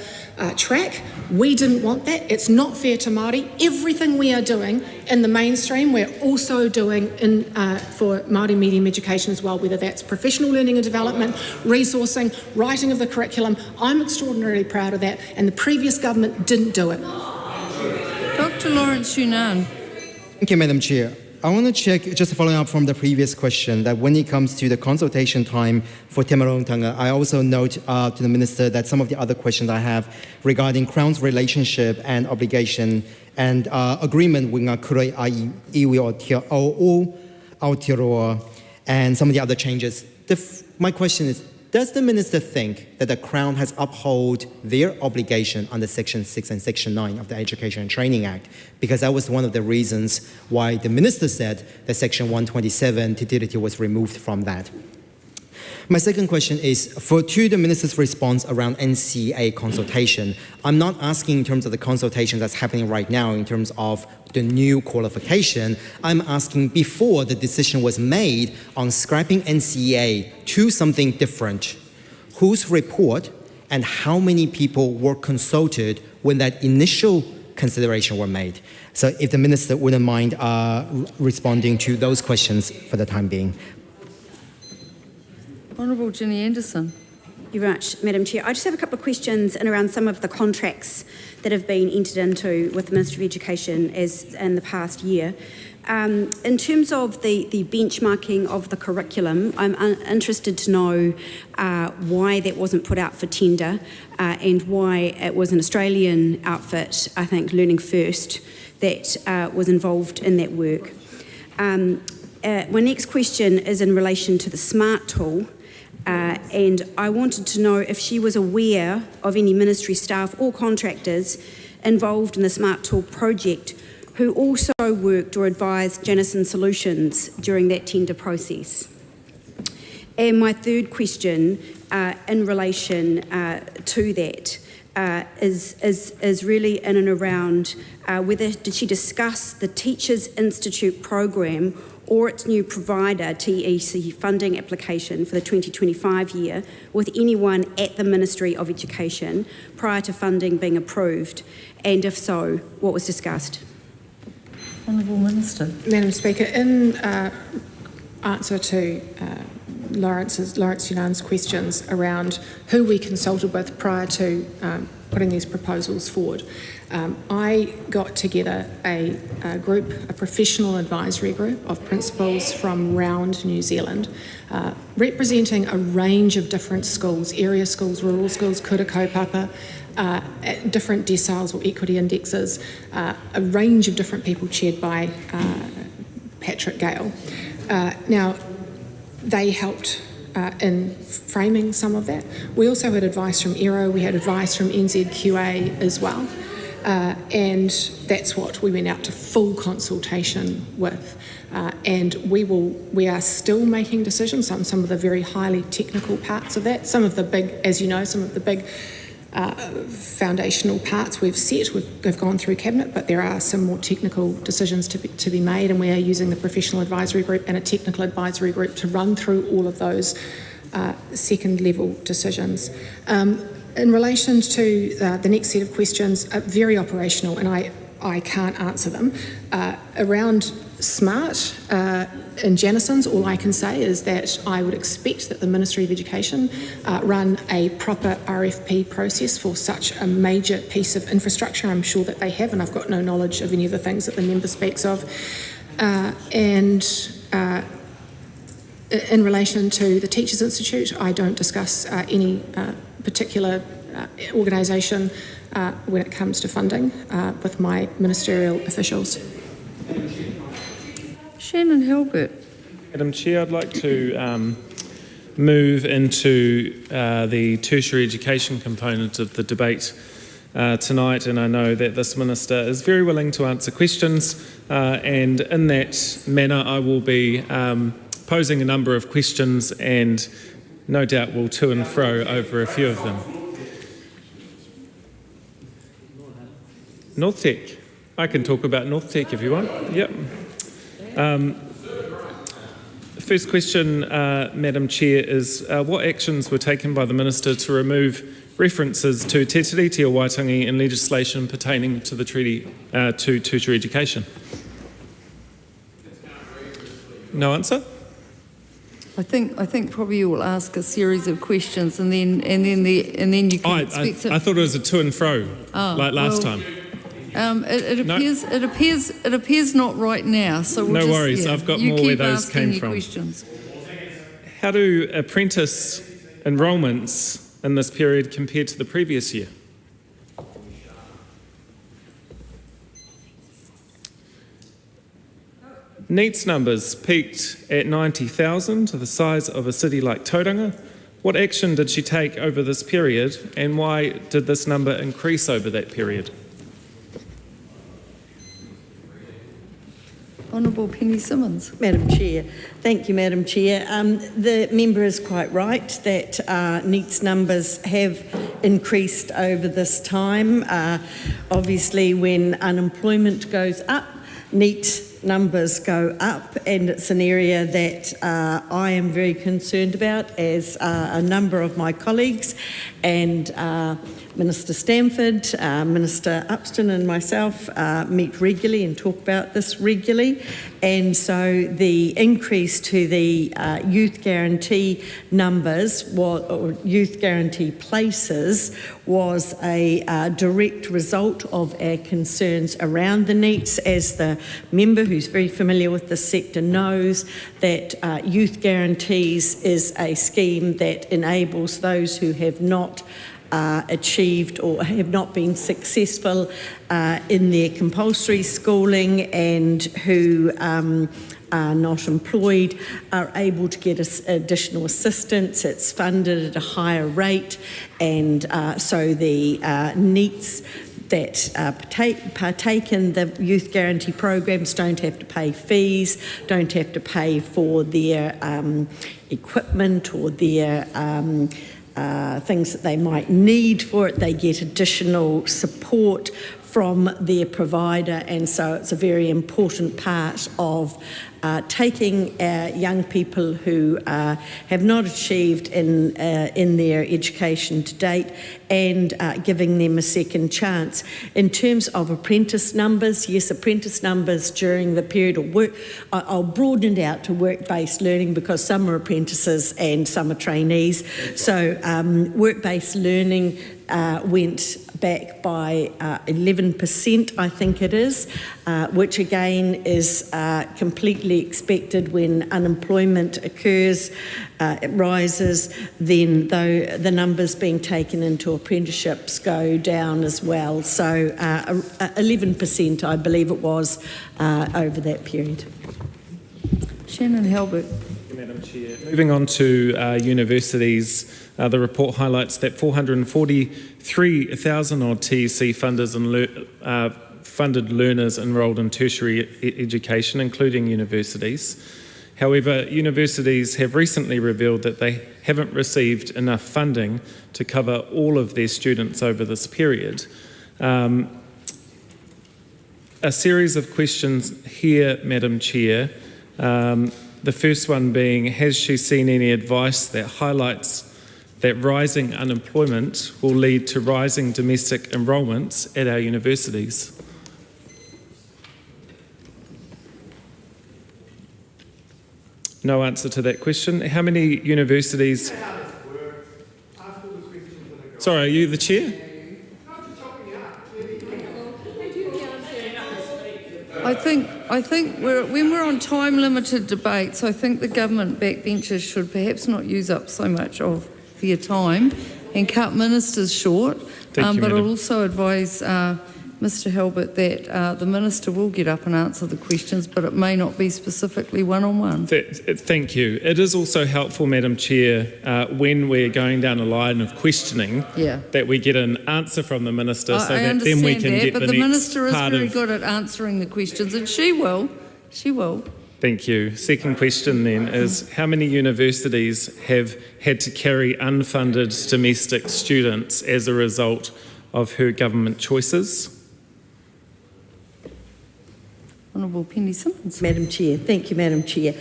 track. We didn't want that. It's not fair to Māori. Everything we are doing in the mainstream, we're also doing for Māori medium education as well, whether that's professional learning and development, resourcing, writing of the curriculum. I'm extraordinarily proud of that, and the previous government didn't do it. Dr. Lawrence Yunnan. Thank you, Madam Chair. I want to check, just following up from the previous question, that when it comes to the consultation time for te marautanga, I also note to the Minister that some of the other questions I have regarding Crown's relationship and obligation and agreement with ngā kura i iwi o Aotearoa and some of the other changes. My question is, does the Minister think that the Crown has upheld their obligation under Section 6 and Section 9 of the Education and Training Act? Because that was one of the reasons why the Minister said that Section 127 Te Tiriti was removed from that. My second question is to the Minister's response around NCA consultation. I'm not asking in terms of the consultation that's happening right now in terms of the new qualification. I'm asking before the decision was made on scrapping NCA to something different, whose report and how many people were consulted when that initial consideration were made. So if the Minister wouldn't mind responding to those questions for the time being. Honourable Ginny Anderson. Thank you very much, Madam Chair. I just have a couple of questions in around some of the contracts that have been entered into with the Ministry of Education as in the past year. In terms of the benchmarking of the curriculum, I'm interested to know why that wasn't put out for tender and why it was an Australian outfit, I think Learning First, that was involved in that work. My next question is in relation to the SMART tool. And I wanted to know if she was aware of any ministry staff or contractors involved in the SMART Tool project who also worked or advised Janison Solutions during that tender process. And my third question in relation to that is really in and around whether did she discuss the Teachers Institute program or its new provider, TEC funding application for the 2025 year with anyone at the Ministry of Education prior to funding being approved? And if so, what was discussed? Honourable Minister. Madam Speaker, in answer to Lawrence Yunan's questions around who we consulted with prior to putting these proposals forward, I got together a professional advisory group of principals from round New Zealand, representing a range of different schools, area schools, rural schools, kura kaupapa, at different deciles or equity indexes, a range of different people chaired by Patrick Gale. Now, they helped in framing some of that. We also had advice from ERO, we had advice from NZQA as well. And that's what we went out to full consultation with. And we are still making decisions on some of the very highly technical parts of that. Some of the big, as you know, some of the big foundational parts we've gone through Cabinet, but there are some more technical decisions to be made, and we are using the professional advisory group and a technical advisory group to run through all of those second level decisions. In relation to the next set of questions, very operational, and I can't answer them. Around SMART in Janison's, all I can say is that I would expect that the Ministry of Education run a proper RFP process for such a major piece of infrastructure. I'm sure that they have, and I've got no knowledge of any of the things that the member speaks of. In relation to the Teachers Institute, I don't discuss any particular organisation when it comes to funding with my ministerial officials. Shannon Hilbert. Madam Chair, I'd like to move into the tertiary education component of the debate tonight, and I know that this Minister is very willing to answer questions, and in that manner I will be posing a number of questions and no doubt will to and fro over a few of them. North Tech. I can talk about North Tech if you want. Yep. First question, Madam Chair, is what actions were taken by the Minister to remove references to Te Tiriti o Waitangi in legislation pertaining to the treaty to tertiary education? No answer? I think probably you will ask a series of questions and then you can expect I thought it was a to and fro like last time. It appears not right now. So we'll no worries. I've got more where those came from. Questions. How do apprentice enrolments in this period compare to the previous year? NEETS numbers peaked at 90,000, the size of a city like Tauranga. What action did she take over this period, and why did this number increase over that period? Honourable Penny Simmons. Madam Chair. Thank you, Madam Chair. The member is quite right that NEET's numbers have increased over this time. Obviously, when unemployment goes up, NEET numbers go up, and it's an area that I am very concerned about, as a number of my colleagues and Minister Stamford, Minister Upston and myself meet regularly and talk about this regularly. And so the increase to the youth guarantee numbers, or youth guarantee places, was a direct result of our concerns around the NEETs. As the member who's very familiar with the sector knows, that youth guarantees is a scheme that enables those who have not achieved or have not been successful in their compulsory schooling and who are not employed are able to get additional assistance. It's funded at a higher rate, and so the NEETs that partake in the youth guarantee programs don't have to pay fees, don't have to pay for their equipment or their things that they might need for it. They get additional support from their provider, and so it's a very important part of taking young people who have not achieved in their education to date and giving them a second chance. In terms of apprentice numbers, yes, apprentice numbers during the period of work, I'll broaden it out to work-based learning because some are apprentices and some are trainees. So work-based learning went back by 11%, I think it is, which again is completely expected. When unemployment occurs, it rises, then the numbers being taken into apprenticeships go down as well. So 11%, I believe it was, over that period. Shannon Halbert. Madam Chair. Moving on to universities, the report highlights that 443,000 odd TEC funders and funded learners enrolled in tertiary education, including universities. However, universities have recently revealed that they haven't received enough funding to cover all of their students over this period. A series of questions here, Madam Chair. The first one being, has she seen any advice that highlights that rising unemployment will lead to rising domestic enrolments at our universities? No answer to that question. How many universities... Sorry, are you the chair? I think when we're on time-limited debates, I think the government backbenchers should perhaps not use up so much of their time and cut ministers short. But I'll also advise Mr Halbert that the Minister will get up and answer the questions, but it may not be specifically one-on-one. Thank you. It is also helpful, Madam Chair, when we're going down a line of questioning, that we get an answer from the Minister so that then we can get the next part of... But the Minister is very good at answering the questions, and she will. Thank you. Second question then is, how many universities have had to carry unfunded domestic students as a result of her government choices? Honourable Penny Simmons. Madam Chair. Thank you, Madam Chair.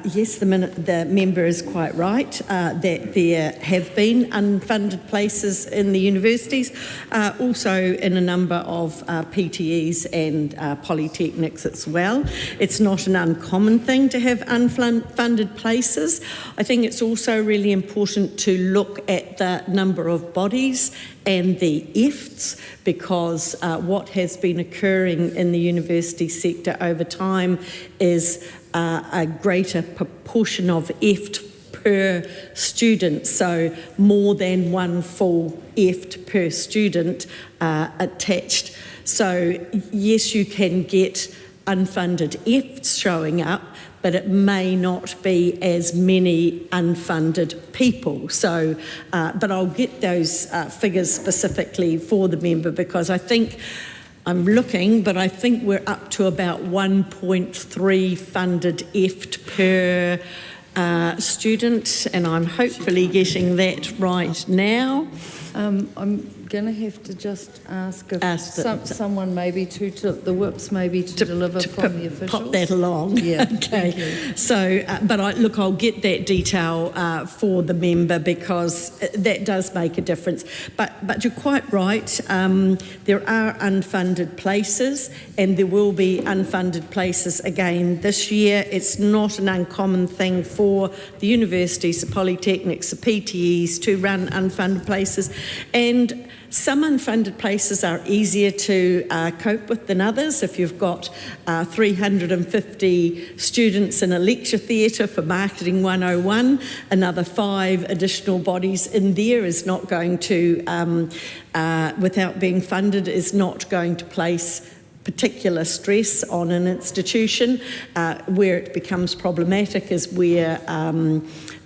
Yes, the member is quite right that there have been unfunded places in the universities, also in a number of PTEs and polytechnics as well. It's not an uncommon thing to have unfunded places. I think it's also really important to look at the number of bodies and the IFTs, because what has been occurring in the university sector over time is a greater proportion of IFT per student, so more than one full IFT per student attached. So yes, you can get unfunded IFTs showing up, but it may not be as many unfunded people. So, but I'll get those figures specifically for the member, because I think I'm looking, but I think we're up to about 1.3 funded EFT per student, and I'm hopefully getting that right now. I'm going to have to just ask if someone maybe to the whips maybe to deliver from the officials. Pop that along. Yeah. Okay. So, but I'll get that detail for the member, because that does make a difference. But you're quite right. There are unfunded places, and there will be unfunded places again this year. It's not an uncommon thing for the universities, the polytechnics, the PTEs to run unfunded places, and some unfunded places are easier to cope with than others. If you've got 350 students in a lecture theatre for Marketing 101, another 5 additional bodies in there is not going to, without being funded, is not going to place particular stress on an institution. Where it becomes problematic is where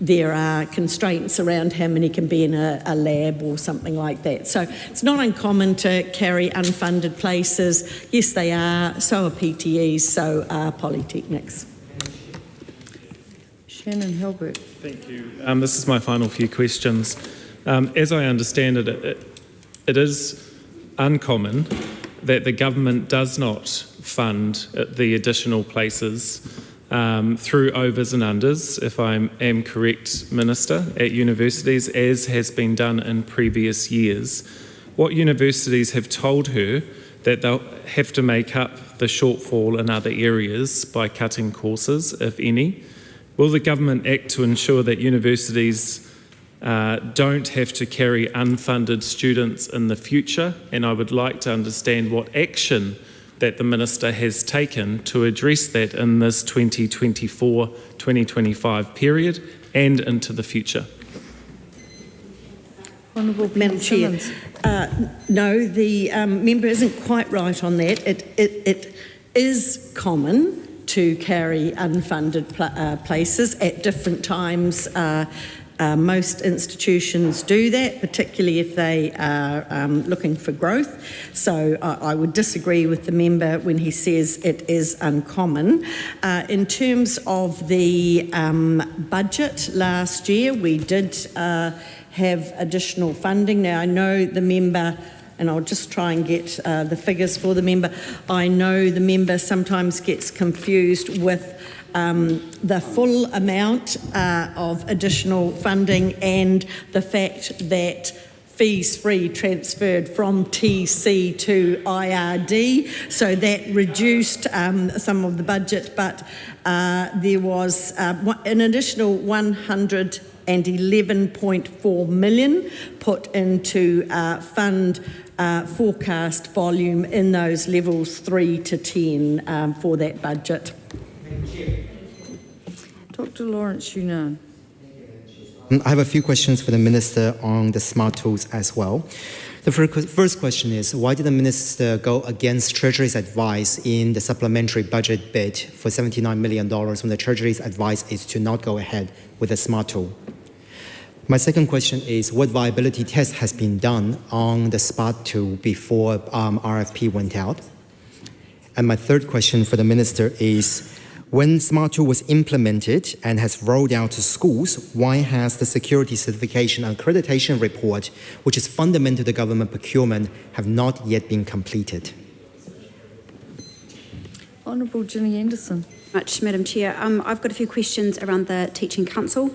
there are constraints around how many can be in a lab or something like that. So it's not uncommon to carry unfunded places. Yes, they are. So are PTEs, so are polytechnics. Shannon Hilbert. Thank you. This is my final few questions. As I understand it, it is uncommon that the government does not fund the additional places through overs and unders, if I am correct, Minister, at universities, as has been done in previous years. What universities have told her that they'll have to make up the shortfall in other areas by cutting courses, if any? Will the government act to ensure that universities don't have to carry unfunded students in the future? And I would like to understand what action that the Minister has taken to address that in this 2024-2025 period and into the future. Honourable Madam Chair, no, the member isn't quite right on that. It is common to carry unfunded places at different times. Most institutions do that, particularly if they are looking for growth. So I would disagree with the member when he says it is uncommon. In terms of the budget last year, we did have additional funding. Now, I know the member, and I'll just try and get the figures for the member. I know the member sometimes gets confused with the full amount of additional funding and the fact that fees free transferred from TC to IRD, so that reduced some of the budget, but there was an additional 111.4 million put into fund forecast volume in those levels 3 to 10 for that budget. Dr. Lawrence Yunnan. I have a few questions for the Minister on the smart tools as well. The first question is, why did the Minister go against Treasury's advice in the supplementary budget bid for $79 million when the Treasury's advice is to not go ahead with the smart tool? My second question is, what viability test has been done on the smart tool before RFP went out? And my third question for the Minister is, when Smart Tool was implemented and has rolled out to schools, why has the security certification and accreditation report, which is fundamental to government procurement, have not yet been completed? Honourable Ginny Anderson. Much, Madam Chair. I've got a few questions around the Teaching Council.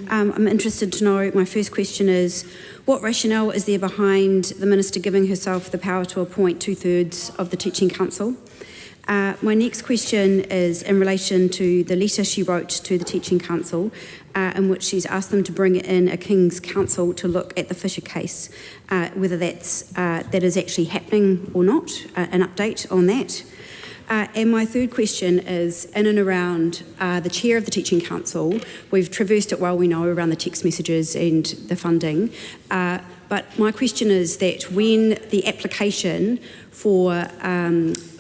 I'm interested to know, my first question is, what rationale is there behind the Minister giving herself the power to appoint 2/3 of the Teaching Council? My next question is in relation to the letter she wrote to the Teaching Council in which she's asked them to bring in a King's Counsel to look at the Fisher case, whether that is actually happening or not, an update on that. And my third question is in and around the chair of the Teaching Council. We've traversed it well, we know, around the text messages and the funding. But my question is that when the application for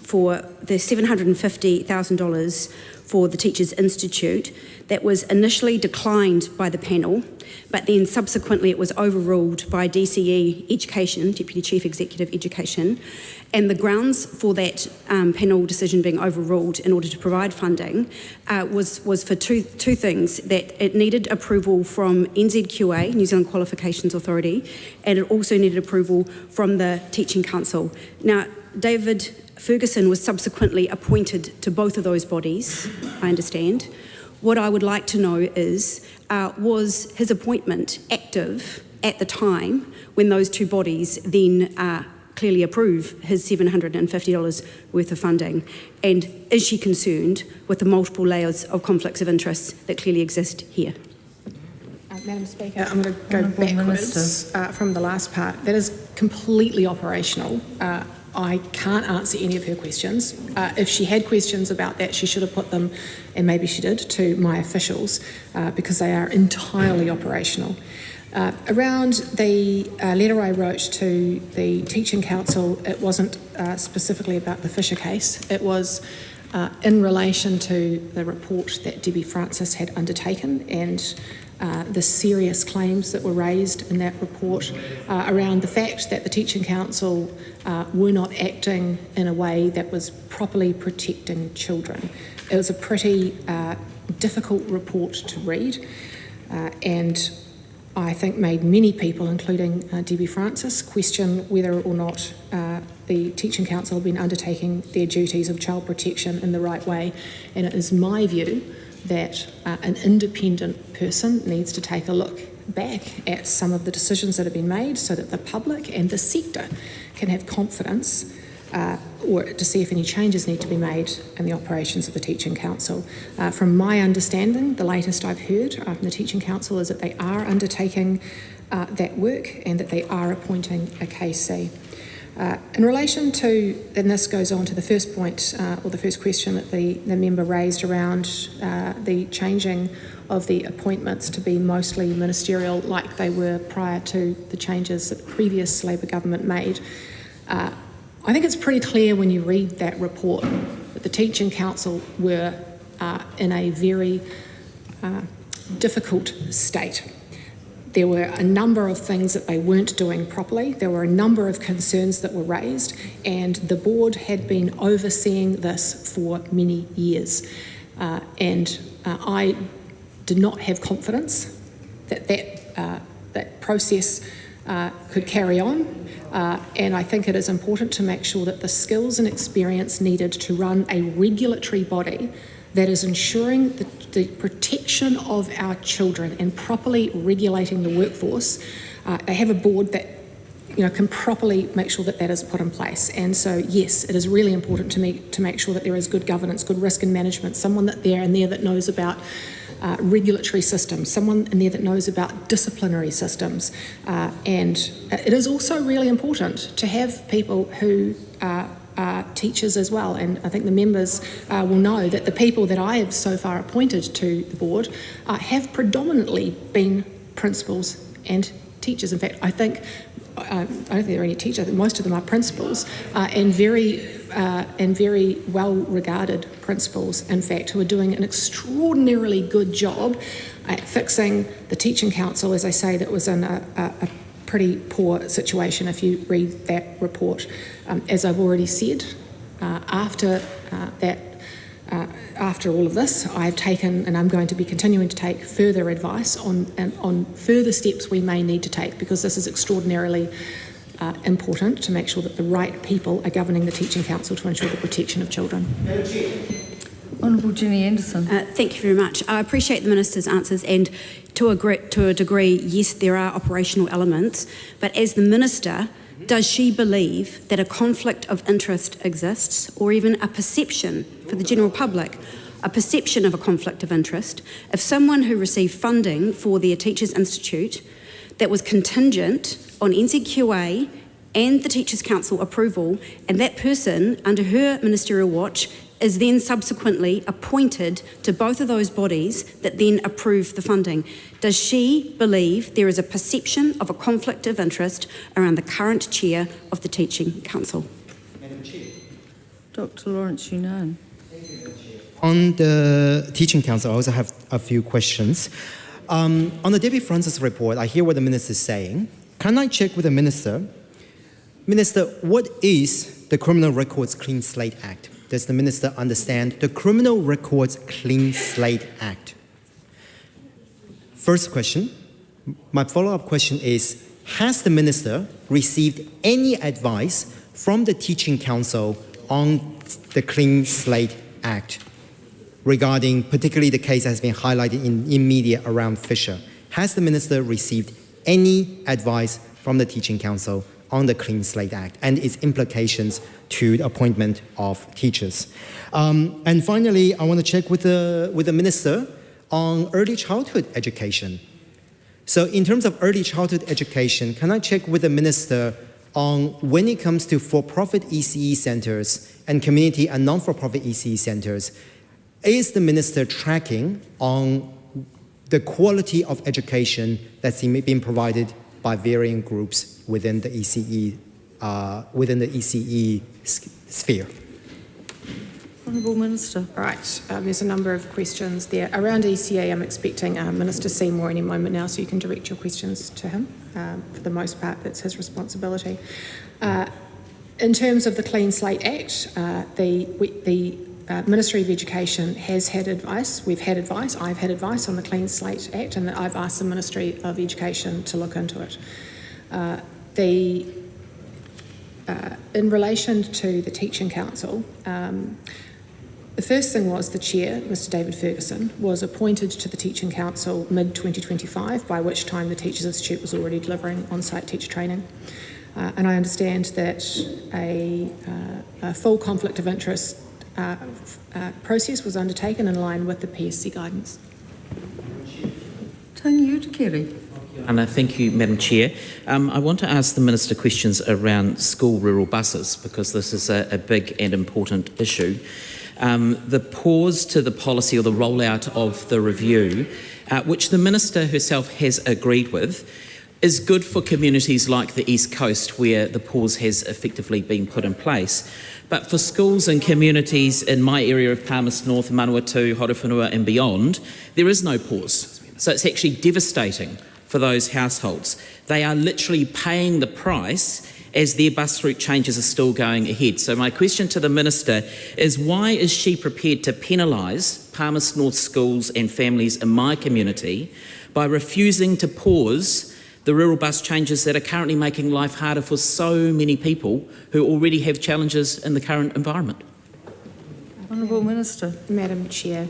for the $750,000 for the Teachers Institute that was initially declined by the panel, but then subsequently it was overruled by DCE Education, Deputy Chief Executive Education, and the grounds for that panel decision being overruled in order to provide funding was for two things, that it needed approval from NZQA, New Zealand Qualifications Authority, and it also needed approval from the Teaching Council. Now, David Ferguson was subsequently appointed to both of those bodies, I understand. What I would like to know is, was his appointment active at the time when those two bodies then clearly approve his $750 worth of funding? And is she concerned with the multiple layers of conflicts of interest that clearly exist here? Madam Speaker, I'm going to go backwards from the last part. That is completely operational. I can't answer any of her questions. If she had questions about that, she should have put them, and maybe she did, to my officials, because they are entirely operational. Around the letter I wrote to the Teaching Council, it wasn't specifically about the Fisher case. It was in relation to the report that Debbie Francis had undertaken and the serious claims that were raised in that report around the fact that the Teaching Council were not acting in a way that was properly protecting children. It was a pretty difficult report to read and I think made many people, including Debbie Francis, question whether or not the Teaching Council have been undertaking their duties of child protection in the right way. And it is my view that an independent person needs to take a look back at some of the decisions that have been made so that the public and the sector can have confidence or to see if any changes need to be made in the operations of the Teaching Council. From my understanding, the latest I've heard from the Teaching Council is that they are undertaking that work and that they are appointing a KC. In relation to, and this goes on to the first point, or the first question that the member raised around the changing of the appointments to be mostly ministerial like they were prior to the changes that the previous Labour government made. I think it's pretty clear when you read that report that the Teaching Council were in a very difficult state. There were a number of things that they weren't doing properly. There were a number of concerns that were raised, and the board had been overseeing this for many years. And I did not have confidence that that process could carry on. And I think it is important to make sure that the skills and experience needed to run a regulatory body that is ensuring the protection of our children and properly regulating the workforce, they have a board that can properly make sure that that is put in place. And so, yes, it is really important to me to make sure that there is good governance, good risk and management, someone that knows about regulatory systems, someone in there that knows about disciplinary systems. And it is also really important to have people who are teachers as well, and I think the members will know that the people that I have so far appointed to the board have predominantly been principals and teachers. In fact, I don't think there are any teachers. I think most of them are principals and very well regarded principals, in fact, who are doing an extraordinarily good job at fixing the Teaching Council, as I say, that was in a pretty poor situation if you read that report. As I've already said, after all of this, I've taken and I'm going to be continuing to take further advice on further steps we may need to take, because this is extraordinarily important to make sure that the right people are governing the Teaching Council to ensure the protection of children. Honourable Jenny Anderson. Thank you very much. I appreciate the Minister's answers, and to a degree, yes, there are operational elements, but as the Minister, does she believe that a conflict of interest exists, or even a perception for the general public, a perception of a conflict of interest, if someone who received funding for their Teachers Institute that was contingent on NZQA and the Teachers Council approval, and that person, under her ministerial watch, is then subsequently appointed to both of those bodies that then approve the funding? Does she believe there is a perception of a conflict of interest around the current chair of the Teaching Council? Madam Chair. Dr. Lawrence Yunnan. On the Teaching Council, I also have a few questions. On the David Francis report, I hear what the minister is saying. Can I check with the minister? Minister, what is the Criminal Records Clean Slate Act? Does the minister understand the Criminal Records Clean Slate Act? First question. My follow-up question is, has the minister received any advice from the Teaching Council on the Clean Slate Act regarding particularly the case that has been highlighted in media around Fisher? Has the minister received any advice from the Teaching Council on the Clean Slate Act and its implications to the appointment of teachers? And finally, I want to check with the minister on early childhood education. So in terms of early childhood education, can I check with the minister on when it comes to for-profit ECE centers and community and non-for-profit ECE centers, is the minister tracking on the quality of education that's being provided by varying groups within the ECE sphere? Honourable Minister. Right, there's a number of questions there. Around ECA, I'm expecting Minister Seymour any moment now, so you can direct your questions to him. For the most part, that's his responsibility. In terms of the Clean Slate Act, the Ministry of Education has had advice. We've had advice. I've had advice on the Clean Slate Act, and I've asked the Ministry of Education to look into it. In relation to the Teaching Council, the first thing was the chair, Mr David Ferguson, was appointed to the Teaching Council mid-2025, by which time the Teachers Institute was already delivering on-site teacher training. And I understand that a full conflict of interest process was undertaken in line with the PSC guidance. Kerry. And thank you, Madam Chair. I want to ask the Minister questions around school rural buses, because this is a big and important issue. The pause to the policy or the rollout of the review, which the Minister herself has agreed with, is good for communities like the East Coast, where the pause has effectively been put in place. But for schools and communities in my area of Palmerston North, Manawatu, Horowhenua and beyond, there is no pause. So it's actually devastating for those households. They are literally paying the price as their bus route changes are still going ahead. So my question to the Minister is, why is she prepared to penalise Palmerston North schools and families in my community by refusing to pause the rural bus changes that are currently making life harder for so many people who already have challenges in the current environment? Honourable Minister. Madam Chair,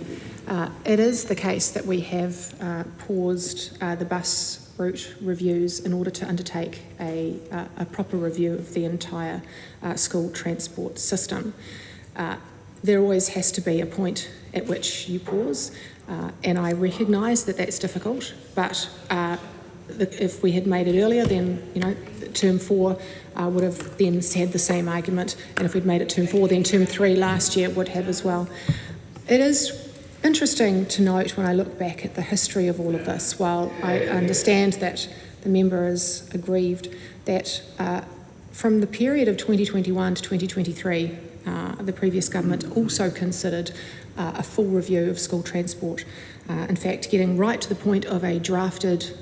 it is the case that we have paused the bus route reviews in order to undertake a proper review of the entire school transport system. There always has to be a point at which you pause, and I recognise that that's difficult, but if we had made it earlier, then term 4 would have then had the same argument, and if we'd made it term 4, then term 3 last year would have as well. It is interesting to note when I look back at the history of all of this, while I understand that the member is aggrieved, that from the period of 2021 to 2023, the previous government also considered a full review of school transport. In fact, getting right to the point of a drafted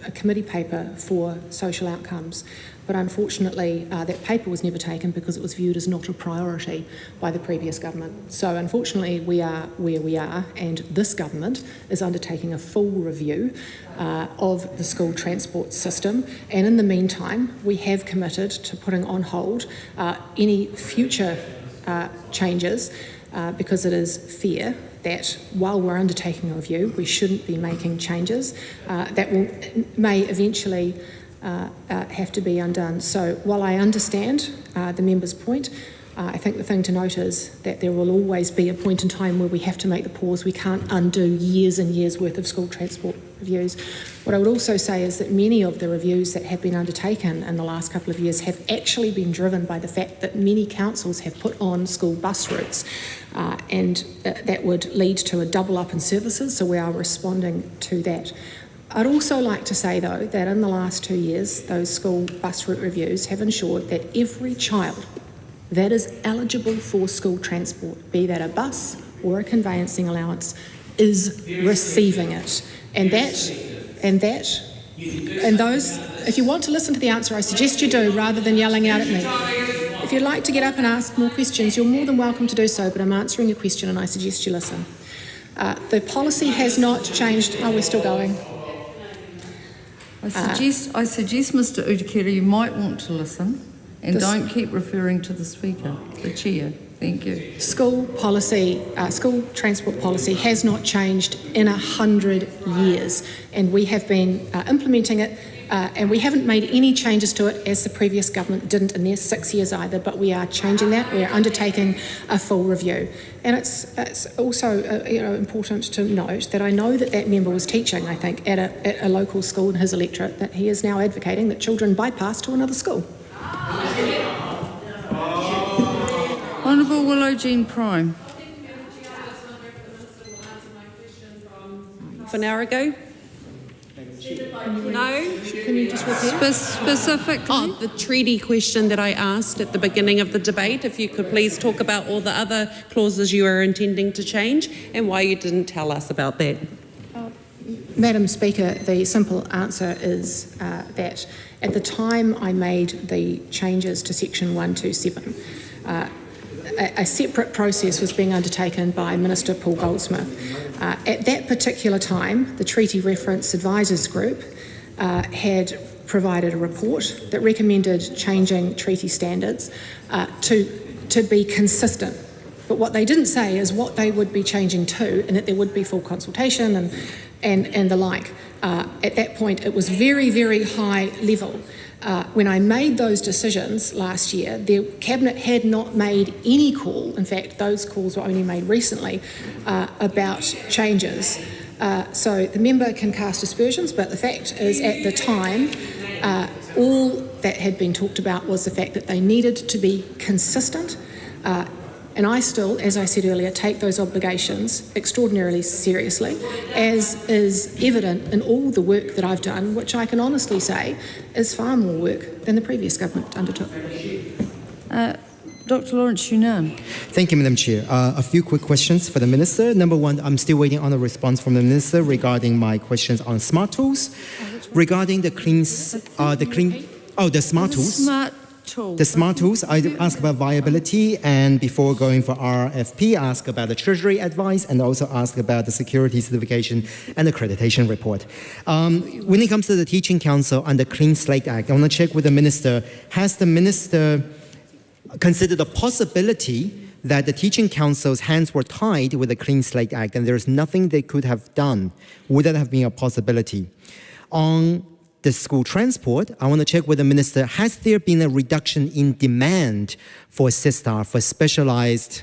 a committee paper for social outcomes. But unfortunately, that paper was never taken because it was viewed as not a priority by the previous government. So unfortunately, we are where we are, and this government is undertaking a full review of the school transport system. And in the meantime, we have committed to putting on hold any future changes because it is fair that while we're undertaking a review, we shouldn't be making changes that may eventually have to be undone. So while I understand the member's point, I think the thing to note is that there will always be a point in time where we have to make the pause. We can't undo years and years worth of school transport reviews. What I would also say is that many of the reviews that have been undertaken in the last couple of years have actually been driven by the fact that many councils have put on school bus routes, and that would lead to a double up in services, so we are responding to that. I'd also like to say, though, that in the last 2 years, those school bus route reviews have ensured that every child that is eligible for school transport, be that a bus or a conveyancing allowance, is receiving it. And those, if you want to listen to the answer, I suggest you do, rather than yelling out at me. If you'd like to get up and ask more questions, you're more than welcome to do so, but I'm answering your question and I suggest you listen. The policy has not changed. Oh, we're still going. I suggest, Mr. Aotearoa, you might want to listen and don't keep referring to the Speaker, the Chair. Thank you. School policy, school transport policy has not changed in 100 years, and we have been implementing it, and we haven't made any changes to it as the previous government didn't in their 6 years either, but we are changing that. We are undertaking a full review. And it's also important to note that I know that member was teaching, I think, at a local school in his electorate, that he is now advocating that children bypass to another school. Honourable Willow Jean Prime. Half an hour ago? No? Can you just repeat? Specifically? Oh, the treaty question that I asked at the beginning of the debate, if you could please talk about all the other clauses you are intending to change and why you didn't tell us about that. Madam Speaker, the simple answer is that at the time I made the changes to Section 127, a separate process was being undertaken by Minister Paul Goldsmith. At that particular time, the Treaty Reference Advisors Group had provided a report that recommended changing treaty standards to be consistent. But what they didn't say is what they would be changing to, and that there would be full consultation and the like. At that point, it was very, very high level. When I made those decisions last year, the Cabinet had not made any call, in fact those calls were only made recently, about changes. So the member can cast aspersions, but the fact is at the time all that had been talked about was the fact that they needed to be consistent. And I still, as I said earlier, take those obligations extraordinarily seriously, as is evident in all the work that I've done, which I can honestly say is far more work than the previous government undertook. Dr. Lawrence Yunnan. Thank you, Madam Chair. A few quick questions for the Minister. Number one, I'm still waiting on a response from the Minister regarding my questions on smart tools. Regarding the smart tools. The smart tools, I ask about viability, and before going for RFP, ask about the Treasury advice, and also ask about the security certification and accreditation report. When it comes to the Teaching Council and the Clean Slate Act, I want to check with the Minister. Has the Minister considered the possibility that the Teaching Council's hands were tied with the Clean Slate Act and there's nothing they could have done? Would that have been a possibility? On the school transport, I want to check with the Minister, has there been a reduction in demand for SISTAR, for specialized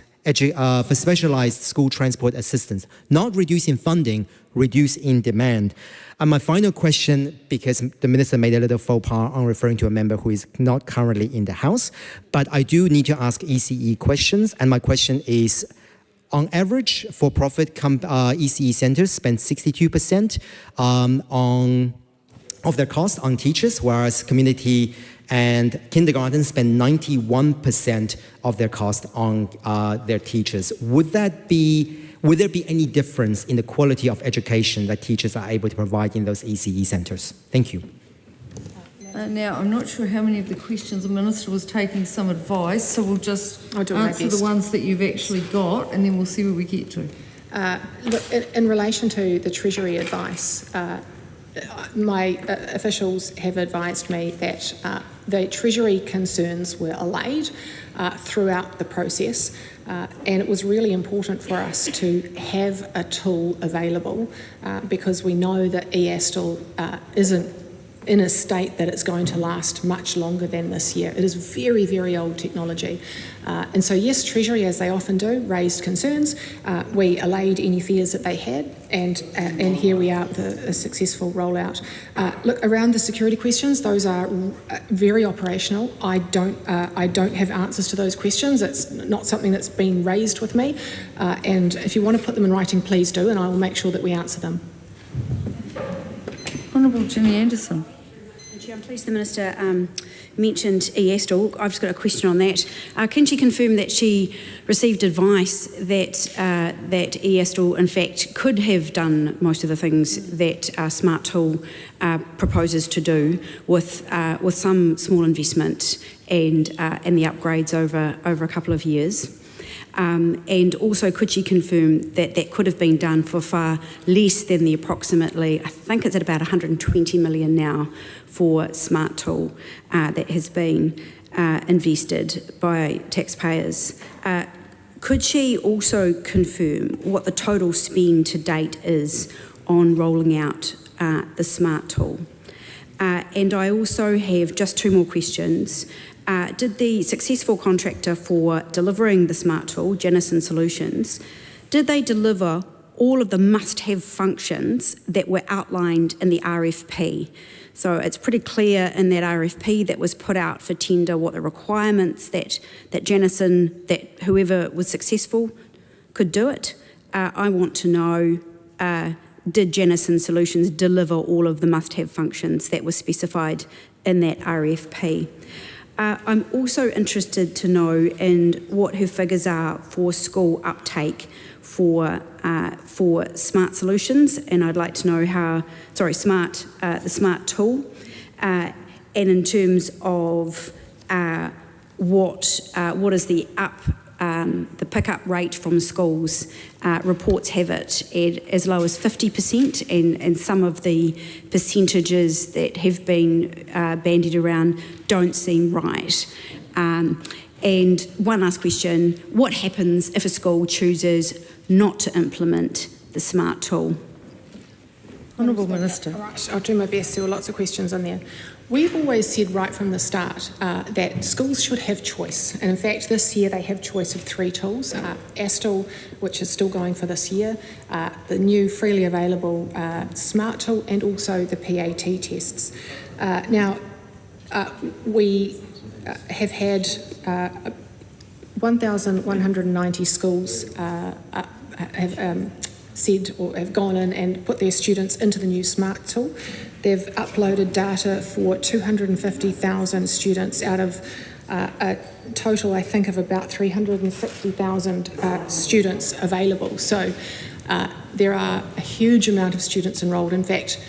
school transport assistance? Not reduce in funding, reduce in demand. And my final question, because the Minister made a little faux pas on referring to a member who is not currently in the House, but I do need to ask ECE questions, and my question is, on average, for-profit ECE centers spend 62% of their cost on teachers, whereas community and kindergarten spend 91% of their cost on their teachers. Would there be any difference in the quality of education that teachers are able to provide in those ECE centers? Thank you. Now, I'm not sure how many of the questions the Minister was taking some advice, so we'll just answer the ones that you've actually got, and then we'll see where we get to. Look, in relation to the Treasury advice, my officials have advised me that the Treasury concerns were allayed throughout the process, and it was really important for us to have a tool available because we know that EASTL isn't in a state that it's going to last much longer than this year. It is very, very old technology. And so yes, Treasury, as they often do, raised concerns. We allayed any fears that they had, and here we are with a successful rollout. Look, around the security questions, those are very operational. I don't have answers to those questions. It's not something that's been raised with me. And if you want to put them in writing, please do, and I will make sure that we answer them. Honourable Ginny Anderson. Chair, I'm pleased the Minister mentioned ESTL. I've just got a question on that. Can she confirm that she received advice that ESTL, in fact, could have done most of the things that Smart Tool proposes to do with some small investment and the upgrades over a couple of years? And also, could she confirm that that could have been done for far less than the approximately, I think it's at about 120 million now for Smart Tool that has been invested by taxpayers? Could she also confirm what the total spend to date is on rolling out the Smart Tool? And I also have just two more questions. Did the successful contractor for delivering the Smart Tool, Jennison Solutions, did they deliver all of the must-have functions that were outlined in the RFP? So it's pretty clear in that RFP that was put out for tender what the requirements that Jennison, that whoever was successful could do it. I want to know, did Jennison Solutions deliver all of the must-have functions that were specified in that RFP? I'm also interested to know in what her figures are for school uptake for Smart Solutions, and I'd like to know the Smart Tool, and in terms of what is the pickup rate from schools. Reports have it at as low as 50%, and some of the percentages that have been bandied around don't seem right. And one last question, what happens if a school chooses not to implement the Smart Tool? Honourable Minister. All right, I'll do my best. There were lots of questions on there. We've always said right from the start that schools should have choice. And in fact, this year they have choice of 3 tools. ASTL, which is still going for this year, the new freely available Smart Tool, and also the PAT tests. Now, we have had 1,190 schools have said or have gone in and put their students into the new Smart Tool. They've uploaded data for 250,000 students out of a total, I think, of about 360,000 students available. So there are a huge amount of students enrolled. In fact,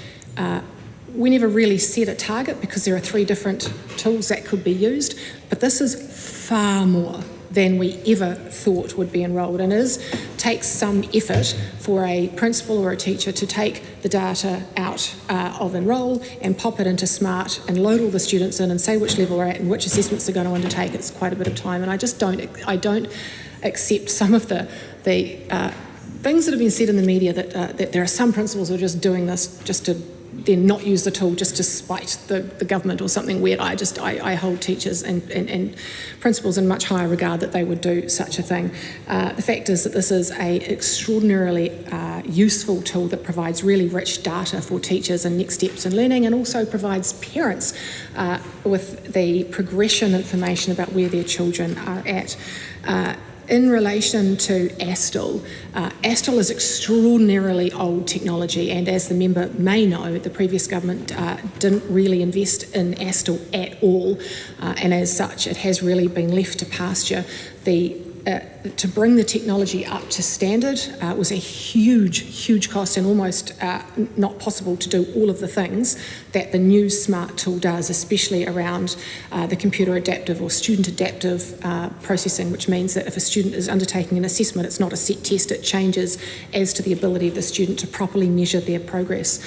we never really set a target because there are 3 different tools that could be used, but this is far more than we ever thought would be enrolled, and takes some effort for a principal or a teacher to take the data out of Enroll and pop it into Smart and load all the students in and say which level we're at and which assessments they're going to undertake. It's quite a bit of time, and I don't accept some of the things that have been said in the media that there are some principals who are just doing this just to then not use the tool just to spite the government or something weird. I hold teachers and principals in much higher regard that they would do such a thing. The fact is that this is an extraordinarily useful tool that provides really rich data for teachers and next steps in learning, and also provides parents with the progression information about where their children are at. In relation to ASTL, ASTL is extraordinarily old technology, and as the member may know, the previous government didn't really invest in ASTL at all, and as such it has really been left to pasture. To bring the technology up to standard was a huge cost, and almost not possible to do all of the things that the new Smart Tool does, especially around the computer adaptive or student adaptive processing, which means that if a student is undertaking an assessment, it's not a set test, it changes as to the ability of the student to properly measure their progress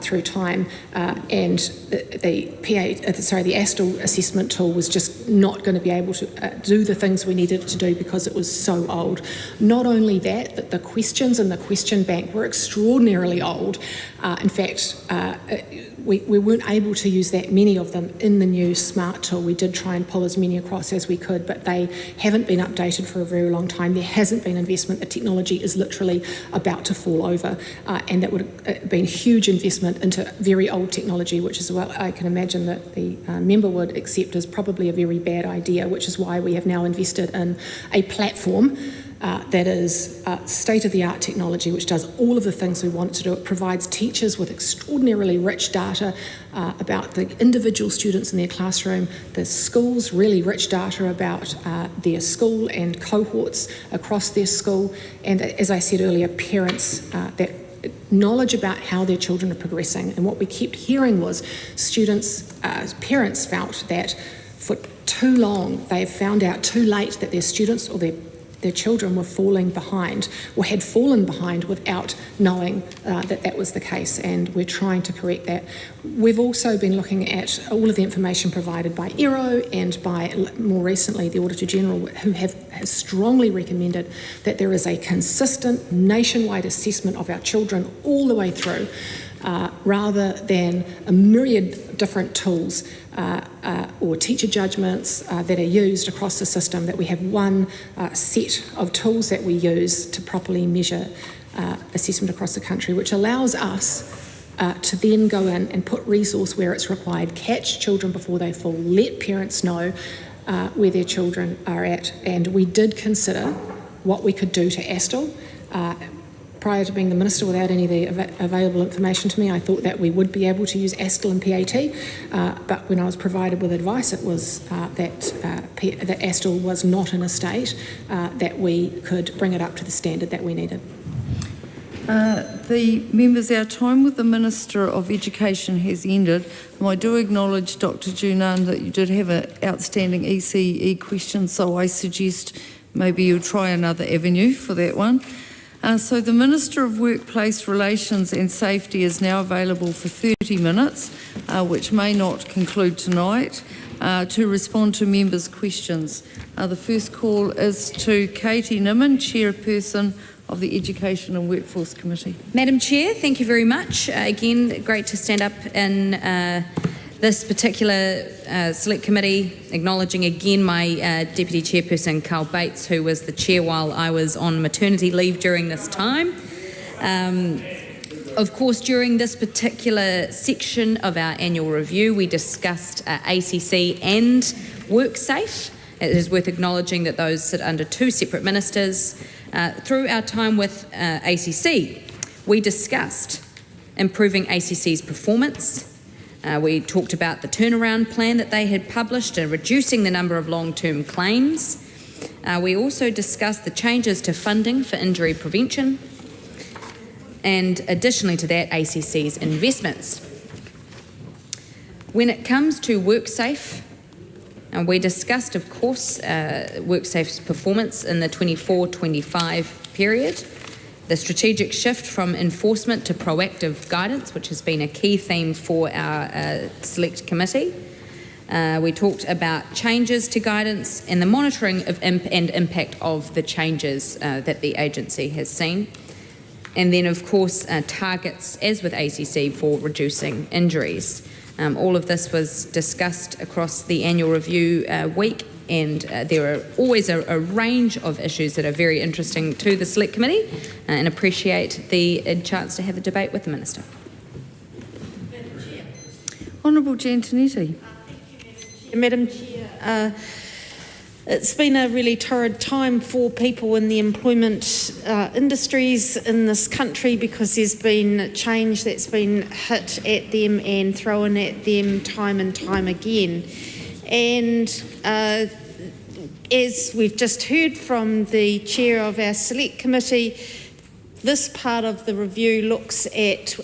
through time. And the ASTL assessment tool was just not going to be able to do the things we needed it to do because it was so old. Not only that, but the questions in the question bank were extraordinarily old. In fact, we weren't able to use that many of them in the new Smart Tool. We did try and pull as many across as we could, but they haven't been updated for a very long time. There hasn't been investment. The technology is literally about to fall over, and that would have been huge investment into very old technology, which is what I can imagine that the member would accept as probably a very bad idea, which is why we have now invested in a platform that is state-of-the-art technology, which does all of the things we want it to do. It provides teachers with extraordinarily rich data about the individual students in their classroom, the schools, really rich data about their school and cohorts across their school, and as I said earlier, parents, that knowledge about how their children are progressing. And what we kept hearing was parents felt that for too long they've found out too late that their students or their children were falling behind or had fallen behind without knowing that was the case, and we're trying to correct that. We've also been looking at all of the information provided by ERO and by, more recently, the Auditor General, who has strongly recommended that there is a consistent nationwide assessment of our children all the way through, rather than a myriad different tools or teacher judgments that are used across the system, that we have one set of tools that we use to properly measure assessment across the country, which allows us to then go in and put resource where it's required, catch children before they fall, let parents know where their children are at. And we did consider what we could do to ASTL. Prior to being the Minister, without any of the available information to me, I thought that we would be able to use ASTL and PAT, but when I was provided with advice, it was that ASTL was not in a state that we could bring it up to the standard that we needed. The members, our time with the Minister of Education has ended. I do acknowledge, Dr. Junan, that you did have an outstanding ECE question, so I suggest maybe you'll try another avenue for that one. So the Minister of Workplace Relations and Safety is now available for 30 minutes, which may not conclude tonight, to respond to members' questions. The first call is to Katie Nimmin, Chairperson of the Education and Workforce Committee. Madam Chair, thank you very much. Again, great to stand up in this particular select committee, acknowledging again my Deputy Chairperson, Carl Bates, who was the chair while I was on maternity leave during this time. Of course, during this particular section of our annual review, we discussed ACC and WorkSafe. It is worth acknowledging that those sit under two separate ministers. Through our time with ACC, we discussed improving ACC's performance. We talked about the turnaround plan that they had published and reducing the number of long-term claims. We also discussed the changes to funding for injury prevention, and additionally to that, ACC's investments. When it comes to WorkSafe, we discussed, of course, WorkSafe's performance in the 24-25 period, the strategic shift from enforcement to proactive guidance, which has been a key theme for our select committee. We talked about changes to guidance and the monitoring of and impact of the changes that the agency has seen. And then, of course, targets, as with ACC, for reducing injuries. All of this was discussed across the annual review week, and there are always a range of issues that are very interesting to the Select Committee, and appreciate the chance to have a debate with the Minister. Honourable Giantonetti. Madam Chair, it's been a really torrid time for people in the employment industries in this country, because there's been change that's been hit at them and thrown at them time and time again. And as we've just heard from the chair of our select committee, this part of the review looks at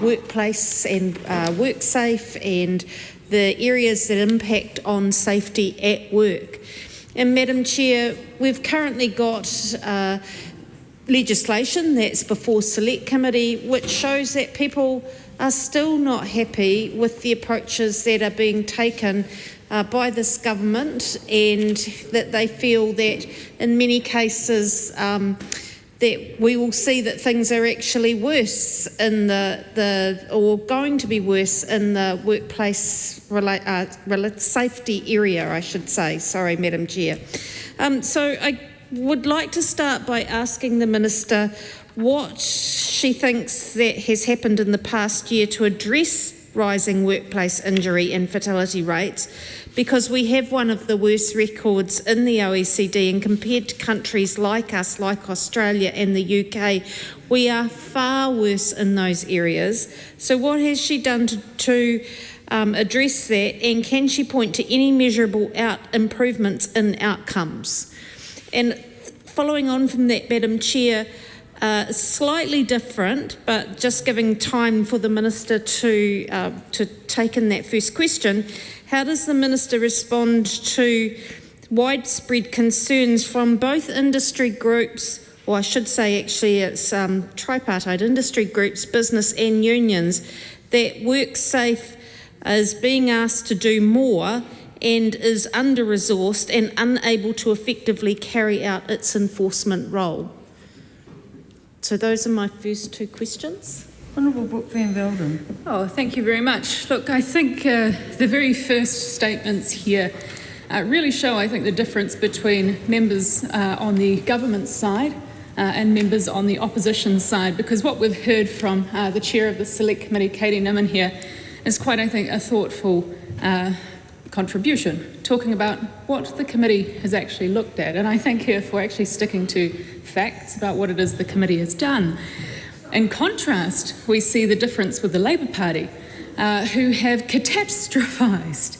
workplace and WorkSafe and the areas that impact on safety at work. And Madam Chair, we've currently got legislation that's before Select Committee, which shows that people are still not happy with the approaches that are being taken by this government, and that they feel that in many cases that we will see that things are actually worse in or going to be worse in the workplace safety area, I should say. Sorry, Madam Chair. So I would like to start by asking the Minister what she thinks that has happened in the past year to address rising workplace injury and fatality rates, because we have one of the worst records in the OECD, and compared to countries like us, like Australia and the UK, we are far worse in those areas. So what has she done to address that, and can she point to any measurable improvements in outcomes? And following on from that, Madam Chair, slightly different, but just giving time for the Minister to take in that first question, how does the Minister respond to widespread concerns from both industry groups, or I should say actually it's tripartite industry groups, business and unions, that WorkSafe is being asked to do more and is under-resourced and unable to effectively carry out its enforcement role? So those are my first two questions. Honourable Brooke Van Velden. Oh, thank you very much. Look, I think the very first statements here really show, I think, the difference between members on the government side and members on the opposition side, because what we've heard from the Chair of the Select Committee, Katie Nimmin, here is quite, I think, a thoughtful contribution, talking about what the committee has actually looked at. And I thank her for actually sticking to facts about what it is the committee has done. In contrast, we see the difference with the Labour Party, who have catastrophised,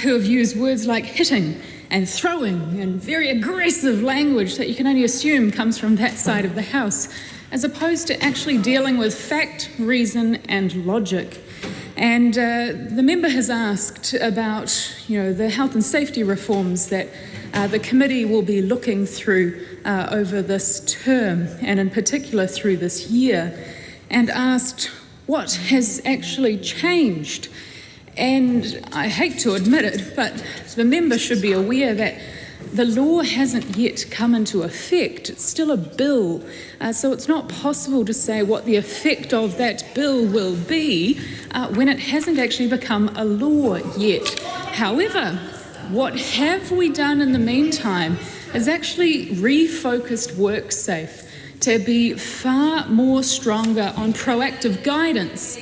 who have used words like hitting and throwing and very aggressive language that you can only assume comes from that side of the House, as opposed to actually dealing with fact, reason and logic. And the member has asked about, the health and safety reforms that the committee will be looking through over this term, and in particular through this year, and asked what has actually changed. And I hate to admit it, but the member should be aware that the law hasn't yet come into effect. It's still a bill, so it's not possible to say what the effect of that bill will be when it hasn't actually become a law yet. However, what have we done in the meantime is actually refocused WorkSafe to be far more stronger on proactive guidance.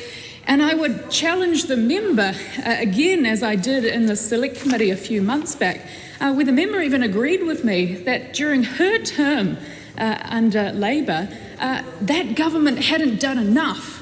And I would challenge the member, again, as I did in the Select Committee a few months back, where the member even agreed with me that during her term under Labour, that government hadn't done enough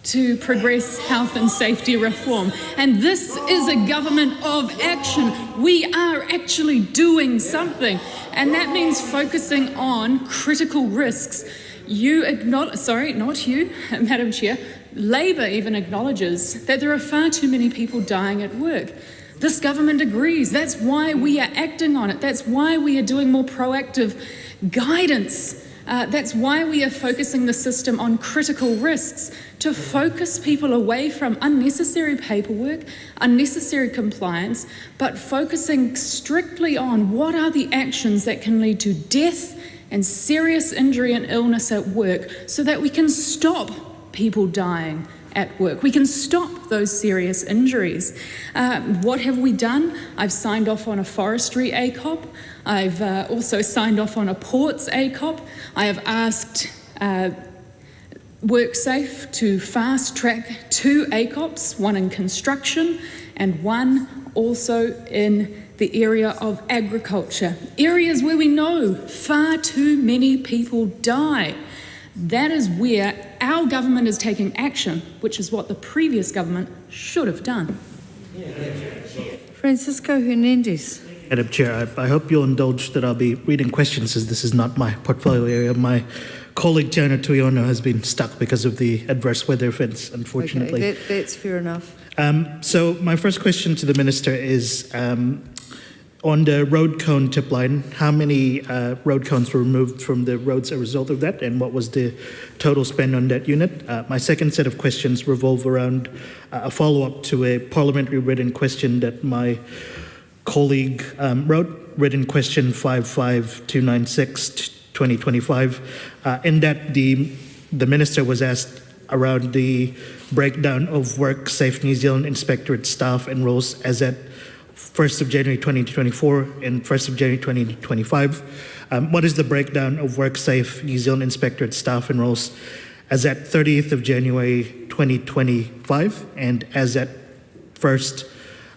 to progress health and safety reform. And this is a government of action. We are actually doing something, and that means focusing on critical risks. You acknowledge, sorry, not you, Madam Chair, Labour even acknowledges that there are far too many people dying at work. This government agrees. That's why we are acting on it. That's why we are doing more proactive guidance. That's why we are focusing the system on critical risks, to focus people away from unnecessary paperwork, unnecessary compliance, but focusing strictly on what are the actions that can lead to death and serious injury and illness at work, so that we can stop people dying at work. We can stop those serious injuries. What have we done? I've signed off on a forestry ACOP. I've also signed off on a ports ACOP. I have asked WorkSafe to fast track 2 ACOPs, one in construction and one also in the area of agriculture, areas where we know far too many people die. That is where our government is taking action, which is what the previous government should have done. Francisco Hernandez. Madam Chair, I hope you'll indulge that I'll be reading questions, as this is not my portfolio area. My colleague Tiana Tuiono has been stuck because of the adverse weather events, unfortunately. Okay, that's fair enough. So my first question to the Minister is, on the road cone tip line, how many road cones were removed from the roads as a result of that, and what was the total spend on that unit? My second set of questions revolve around a follow-up to a parliamentary written question that my colleague wrote, written question 55296/2025, in that the Minister was asked around the breakdown of WorkSafe New Zealand Inspectorate staff and roles as at 1st of January 2024 and 1st of January 2025. What is the breakdown of WorkSafe New Zealand Inspectorate staff and roles as at 30th of January 2025 and as at 1st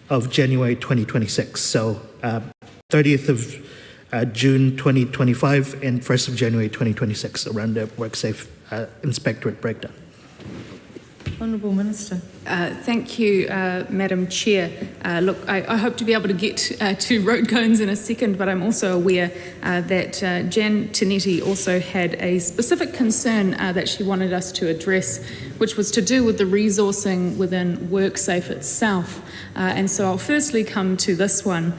of January 2026. So 30th of June 2025 and 1st of January 2026 around the WorkSafe Inspectorate breakdown. Honourable Minister. Thank you, Madam Chair. Look, I hope to be able to get to road cones in a second, but I'm also aware that Jan Tinetti also had a specific concern that she wanted us to address, which was to do with the resourcing within WorkSafe itself. And so I'll firstly come to this one.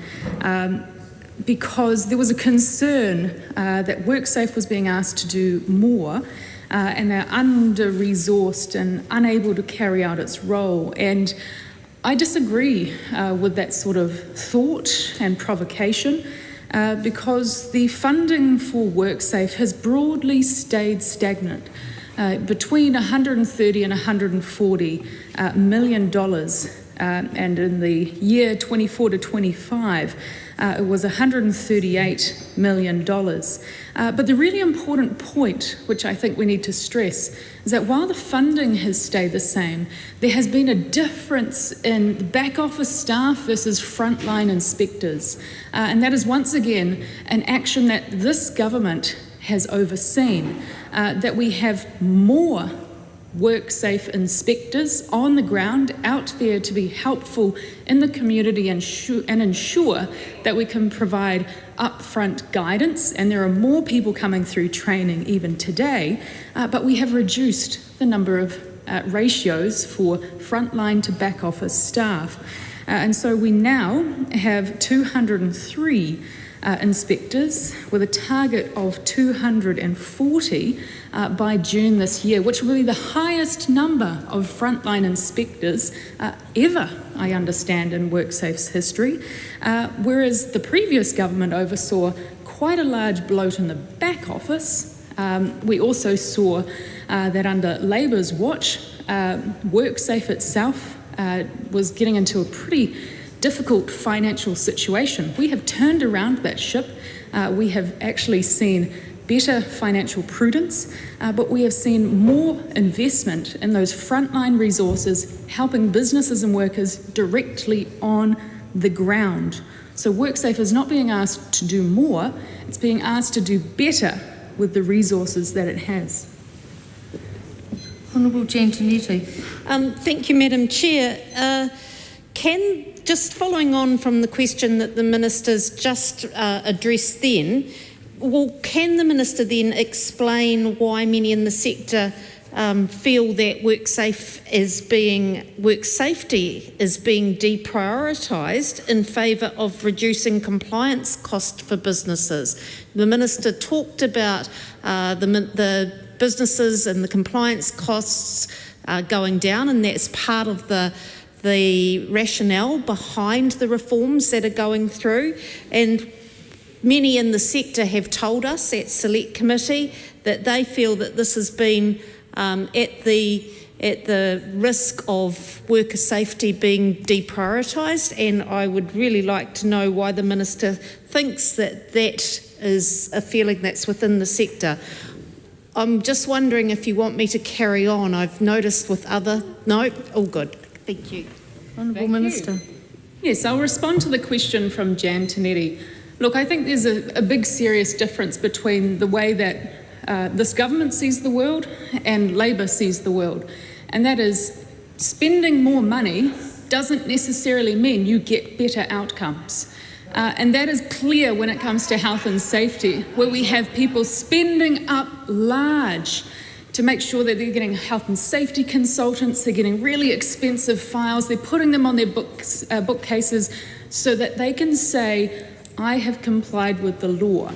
Because there was a concern that WorkSafe was being asked to do more and they're under-resourced and unable to carry out its role. And I disagree with that sort of thought and provocation because the funding for WorkSafe has broadly stayed stagnant. Between $130 and $140 million, and in the year 24 to 25, it was $138 million. But the really important point, which I think we need to stress, is that while the funding has stayed the same, there has been a difference in the back office staff versus frontline inspectors. And that is once again an action that this government has overseen, that we have more WorkSafe inspectors on the ground out there to be helpful in the community and ensure that we can provide upfront guidance, and there are more people coming through training even today, but we have reduced the number of ratios for frontline to back office staff. And so we now have 203 inspectors with a target of 240 by June this year, which will be the highest number of frontline inspectors ever, I understand, in WorkSafe's history, whereas the previous government oversaw quite a large bloat in the back office. We also saw that under Labour's watch, WorkSafe itself was getting into a pretty difficult financial situation. We have turned around that ship. We have actually seen better financial prudence, but we have seen more investment in those frontline resources, helping businesses and workers directly on the ground. So WorkSafe is not being asked to do more, it's being asked to do better with the resources that it has. Honourable Jan Tinetti. Thank you, Madam Chair. Just following on from the question that the Minister's just addressed then, can the Minister then explain why many in the sector feel that work safety is being deprioritised in favour of reducing compliance cost for businesses? The Minister talked about the businesses and the compliance costs going down, and that's part of the rationale behind the reforms that are going through. And many in the sector have told us at Select Committee that they feel that this has been at the risk of worker safety being deprioritised, and I would really like to know why the Minister thinks that that is a feeling that's within the sector. I'm just wondering if you want me to carry on. I've noticed with other... No? All good. Thank you. Honourable Minister. Yes, I'll respond to the question from Jan Tinetti. Look, I think there's a big serious difference between the way that this government sees the world and Labor sees the world. And that is, spending more money doesn't necessarily mean you get better outcomes. And that is clear when it comes to health and safety, where we have people spending up large to make sure that they're getting health and safety consultants, they're getting really expensive files, they're putting them on their bookcases so that they can say, I have complied with the law.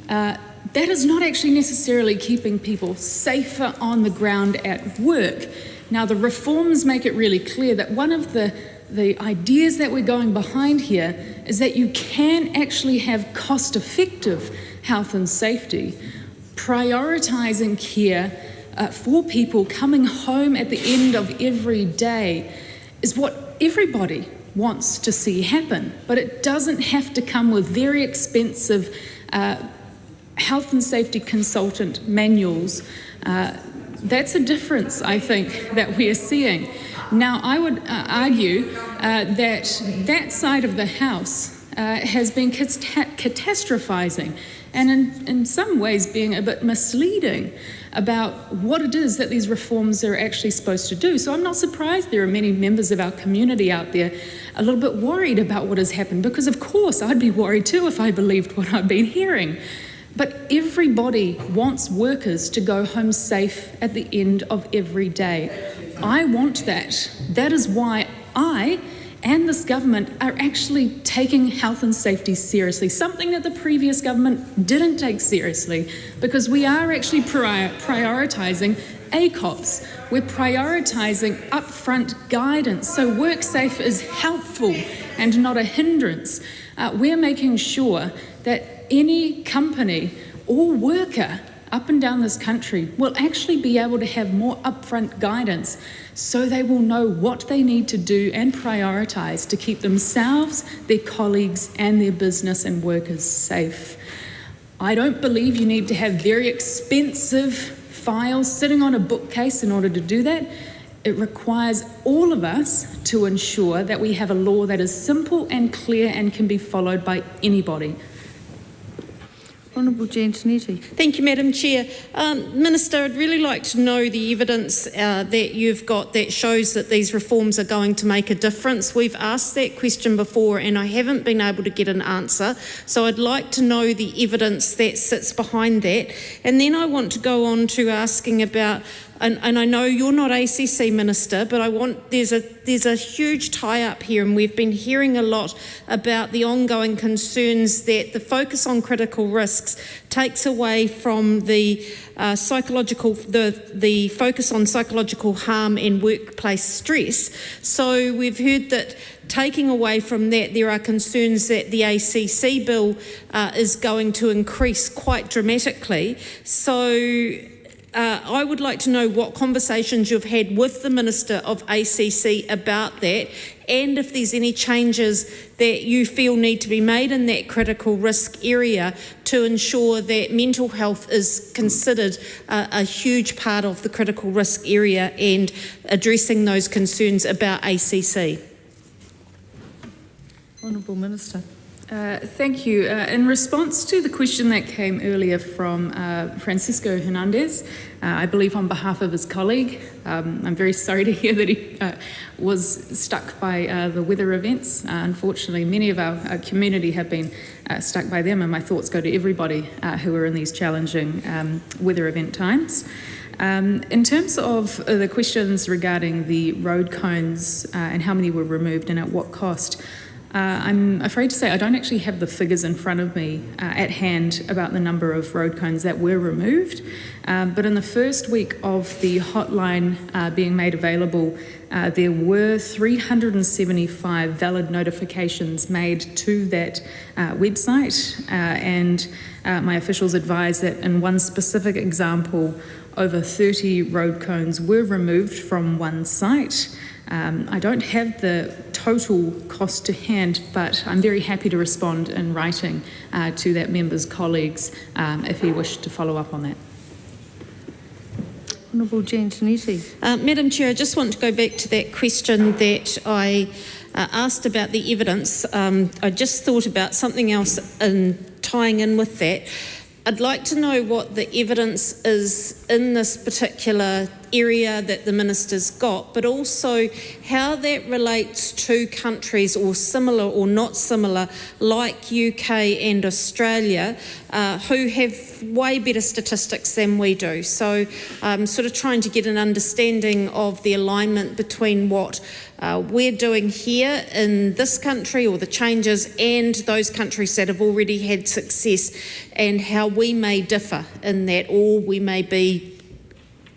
That is not actually necessarily keeping people safer on the ground at work. Now, the reforms make it really clear that one of the ideas that we're going behind here is that you can actually have cost-effective health and safety, prioritising care for people coming home at the end of every day is what everybody wants to see happen, but it doesn't have to come with very expensive health and safety consultant manuals That's a difference, I think, that we are seeing. Now, I would argue that side of the House has been catastrophizing and in some ways being a bit misleading about what it is that these reforms are actually supposed to do. So I'm not surprised there are many members of our community out there a little bit worried about what has happened, because of course I'd be worried too if I believed what I've been hearing. But everybody wants workers to go home safe at the end of every day. I want that. That is why I and this government are actually taking health and safety seriously, something that the previous government didn't take seriously, because we are actually prioritising ACOPs. We're prioritising upfront guidance, so WorkSafe is helpful and not a hindrance. We're making sure that any company or worker up and down this country will actually be able to have more upfront guidance, so they will know what they need to do and prioritise to keep themselves, their colleagues and their business and workers safe. I don't believe you need to have very expensive files sitting on a bookcase in order to do that. It requires all of us to ensure that we have a law that is simple and clear and can be followed by anybody. Honourable Giantinetti. Thank you, Madam Chair. Minister, I'd really like to know the evidence that you've got that shows that these reforms are going to make a difference. We've asked that question before and I haven't been able to get an answer. So I'd like to know the evidence that sits behind that. And then I want to go on to asking about, and I know you're not ACC Minister, but there's a huge tie-up here, and we've been hearing a lot about the ongoing concerns that the focus on critical risks takes away from the focus on psychological harm and workplace stress. So we've heard that taking away from that, there are concerns that the ACC bill is going to increase quite dramatically. So I would like to know what conversations you've had with the Minister of ACC about that, and if there's any changes that you feel need to be made in that critical risk area to ensure that mental health is considered a huge part of the critical risk area and addressing those concerns about ACC. Honourable Minister. Thank you. In response to the question that came earlier from Francisco Hernandez, I believe on behalf of his colleague, I'm very sorry to hear that he was struck by the weather events. Unfortunately, many of our community have been struck by them, and my thoughts go to everybody who are in these challenging weather event times. In terms of the questions regarding the road cones and how many were removed and at what cost, I'm afraid to say I don't actually have the figures in front of me at hand about the number of road cones that were removed, but in the first week of the hotline being made available, there were 375 valid notifications made to that website, and my officials advised that in one specific example, over 30 road cones were removed from one site. I don't have the total cost to hand, but I'm very happy to respond in writing to that member's colleagues if he wished to follow up on that. Honourable Giantinetti. Madam Chair, I just want to go back to that question that I asked about the evidence. I just thought about something else in tying in with that. I'd like to know what the evidence is in this particular area that the Minister's got, but also how that relates to countries or similar or not similar like UK and Australia who have way better statistics than we do. So I'm sort of trying to get an understanding of the alignment between what we're doing here in this country or the changes and those countries that have already had success, and how we may differ in that, or we may be,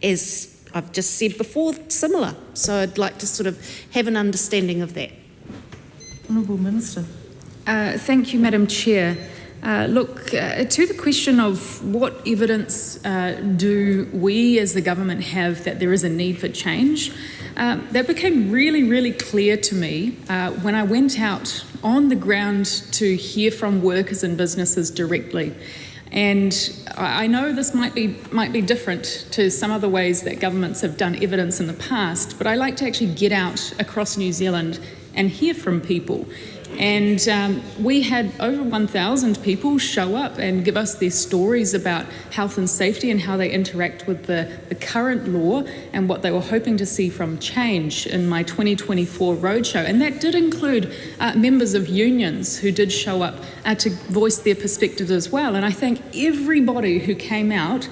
as I've just said before, similar. So I'd like to sort of have an understanding of that. Honourable Minister. Thank you, Madam Chair. Look, to the question of what evidence do we as the government have that there is a need for change, that became really, really clear to me when I went out on the ground to hear from workers and businesses directly. And I know this might be different to some other ways that governments have done evidence in the past, but I like to actually get out across New Zealand and hear from people. And we had over 1,000 people show up and give us their stories about health and safety and how they interact with the current law and what they were hoping to see from change in my 2024 roadshow. And that did include members of unions who did show up to voice their perspectives as well. And I thank everybody who came out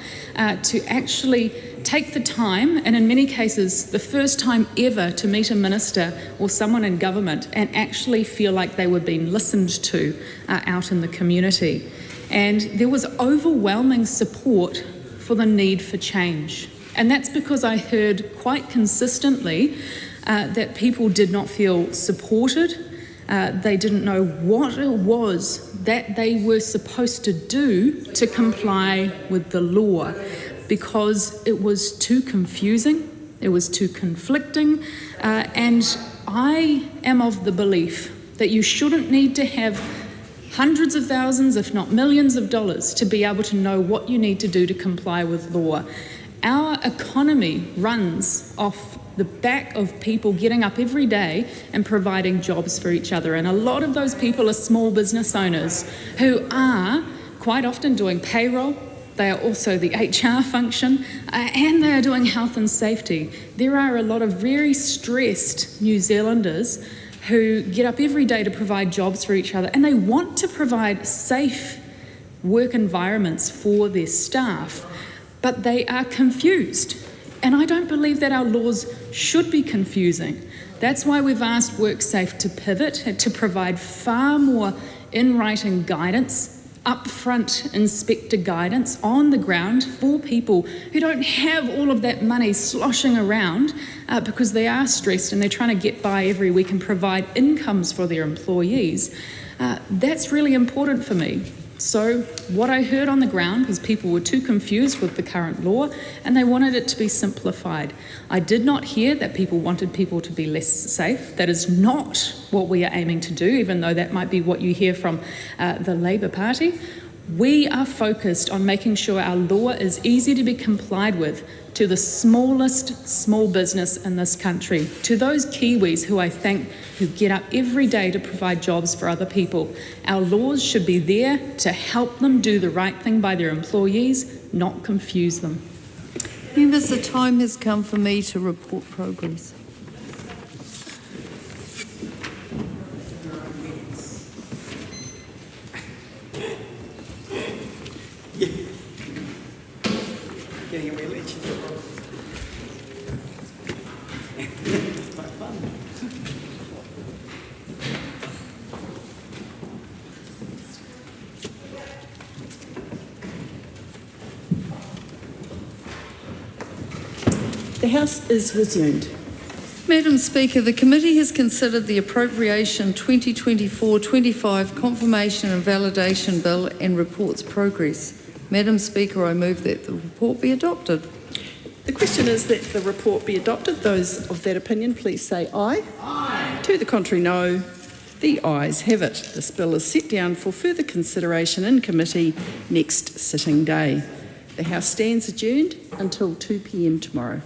to actually take the time, and in many cases the first time ever, to meet a minister or someone in government and actually feel like they were being listened to out in the community. And there was overwhelming support for the need for change. And that's because I heard quite consistently that people did not feel supported. They didn't know what it was that they were supposed to do to comply with the law, because it was too confusing, it was too conflicting, and I am of the belief that you shouldn't need to have hundreds of thousands, if not millions of dollars, to be able to know what you need to do to comply with law. Our economy runs off the back of people getting up every day and providing jobs for each other, and a lot of those people are small business owners who are quite often doing payroll. They are also the HR function, and they are doing health and safety. There are a lot of very stressed New Zealanders who get up every day to provide jobs for each other, and they want to provide safe work environments for their staff, but they are confused. And I don't believe that our laws should be confusing. That's why we've asked WorkSafe to pivot and to provide far more in-writing guidance, upfront inspector guidance on the ground for people who don't have all of that money sloshing around because they are stressed and they're trying to get by every week and provide incomes for their employees. That's really important for me. So what I heard on the ground was people were too confused with the current law and they wanted it to be simplified. I did not hear that people wanted people to be less safe. That is not what we are aiming to do, even though that might be what you hear from the Labour Party. We are focused on making sure our law is easy to be complied with to the smallest small business in this country, to those Kiwis who I thank who get up every day to provide jobs for other people. Our laws should be there to help them do the right thing by their employees, not confuse them. Members, the time has come for me to report progress. The House is resumed. Madam Speaker, the committee has considered the Appropriation 2024-25 Confirmation and Validation Bill and reports progress. Madam Speaker, I move that the report be adopted. The question is that the report be adopted. Those of that opinion, please say aye. Aye. To the contrary, no. The ayes have it. This bill is set down for further consideration in committee next sitting day. The House stands adjourned until 2 p.m. tomorrow.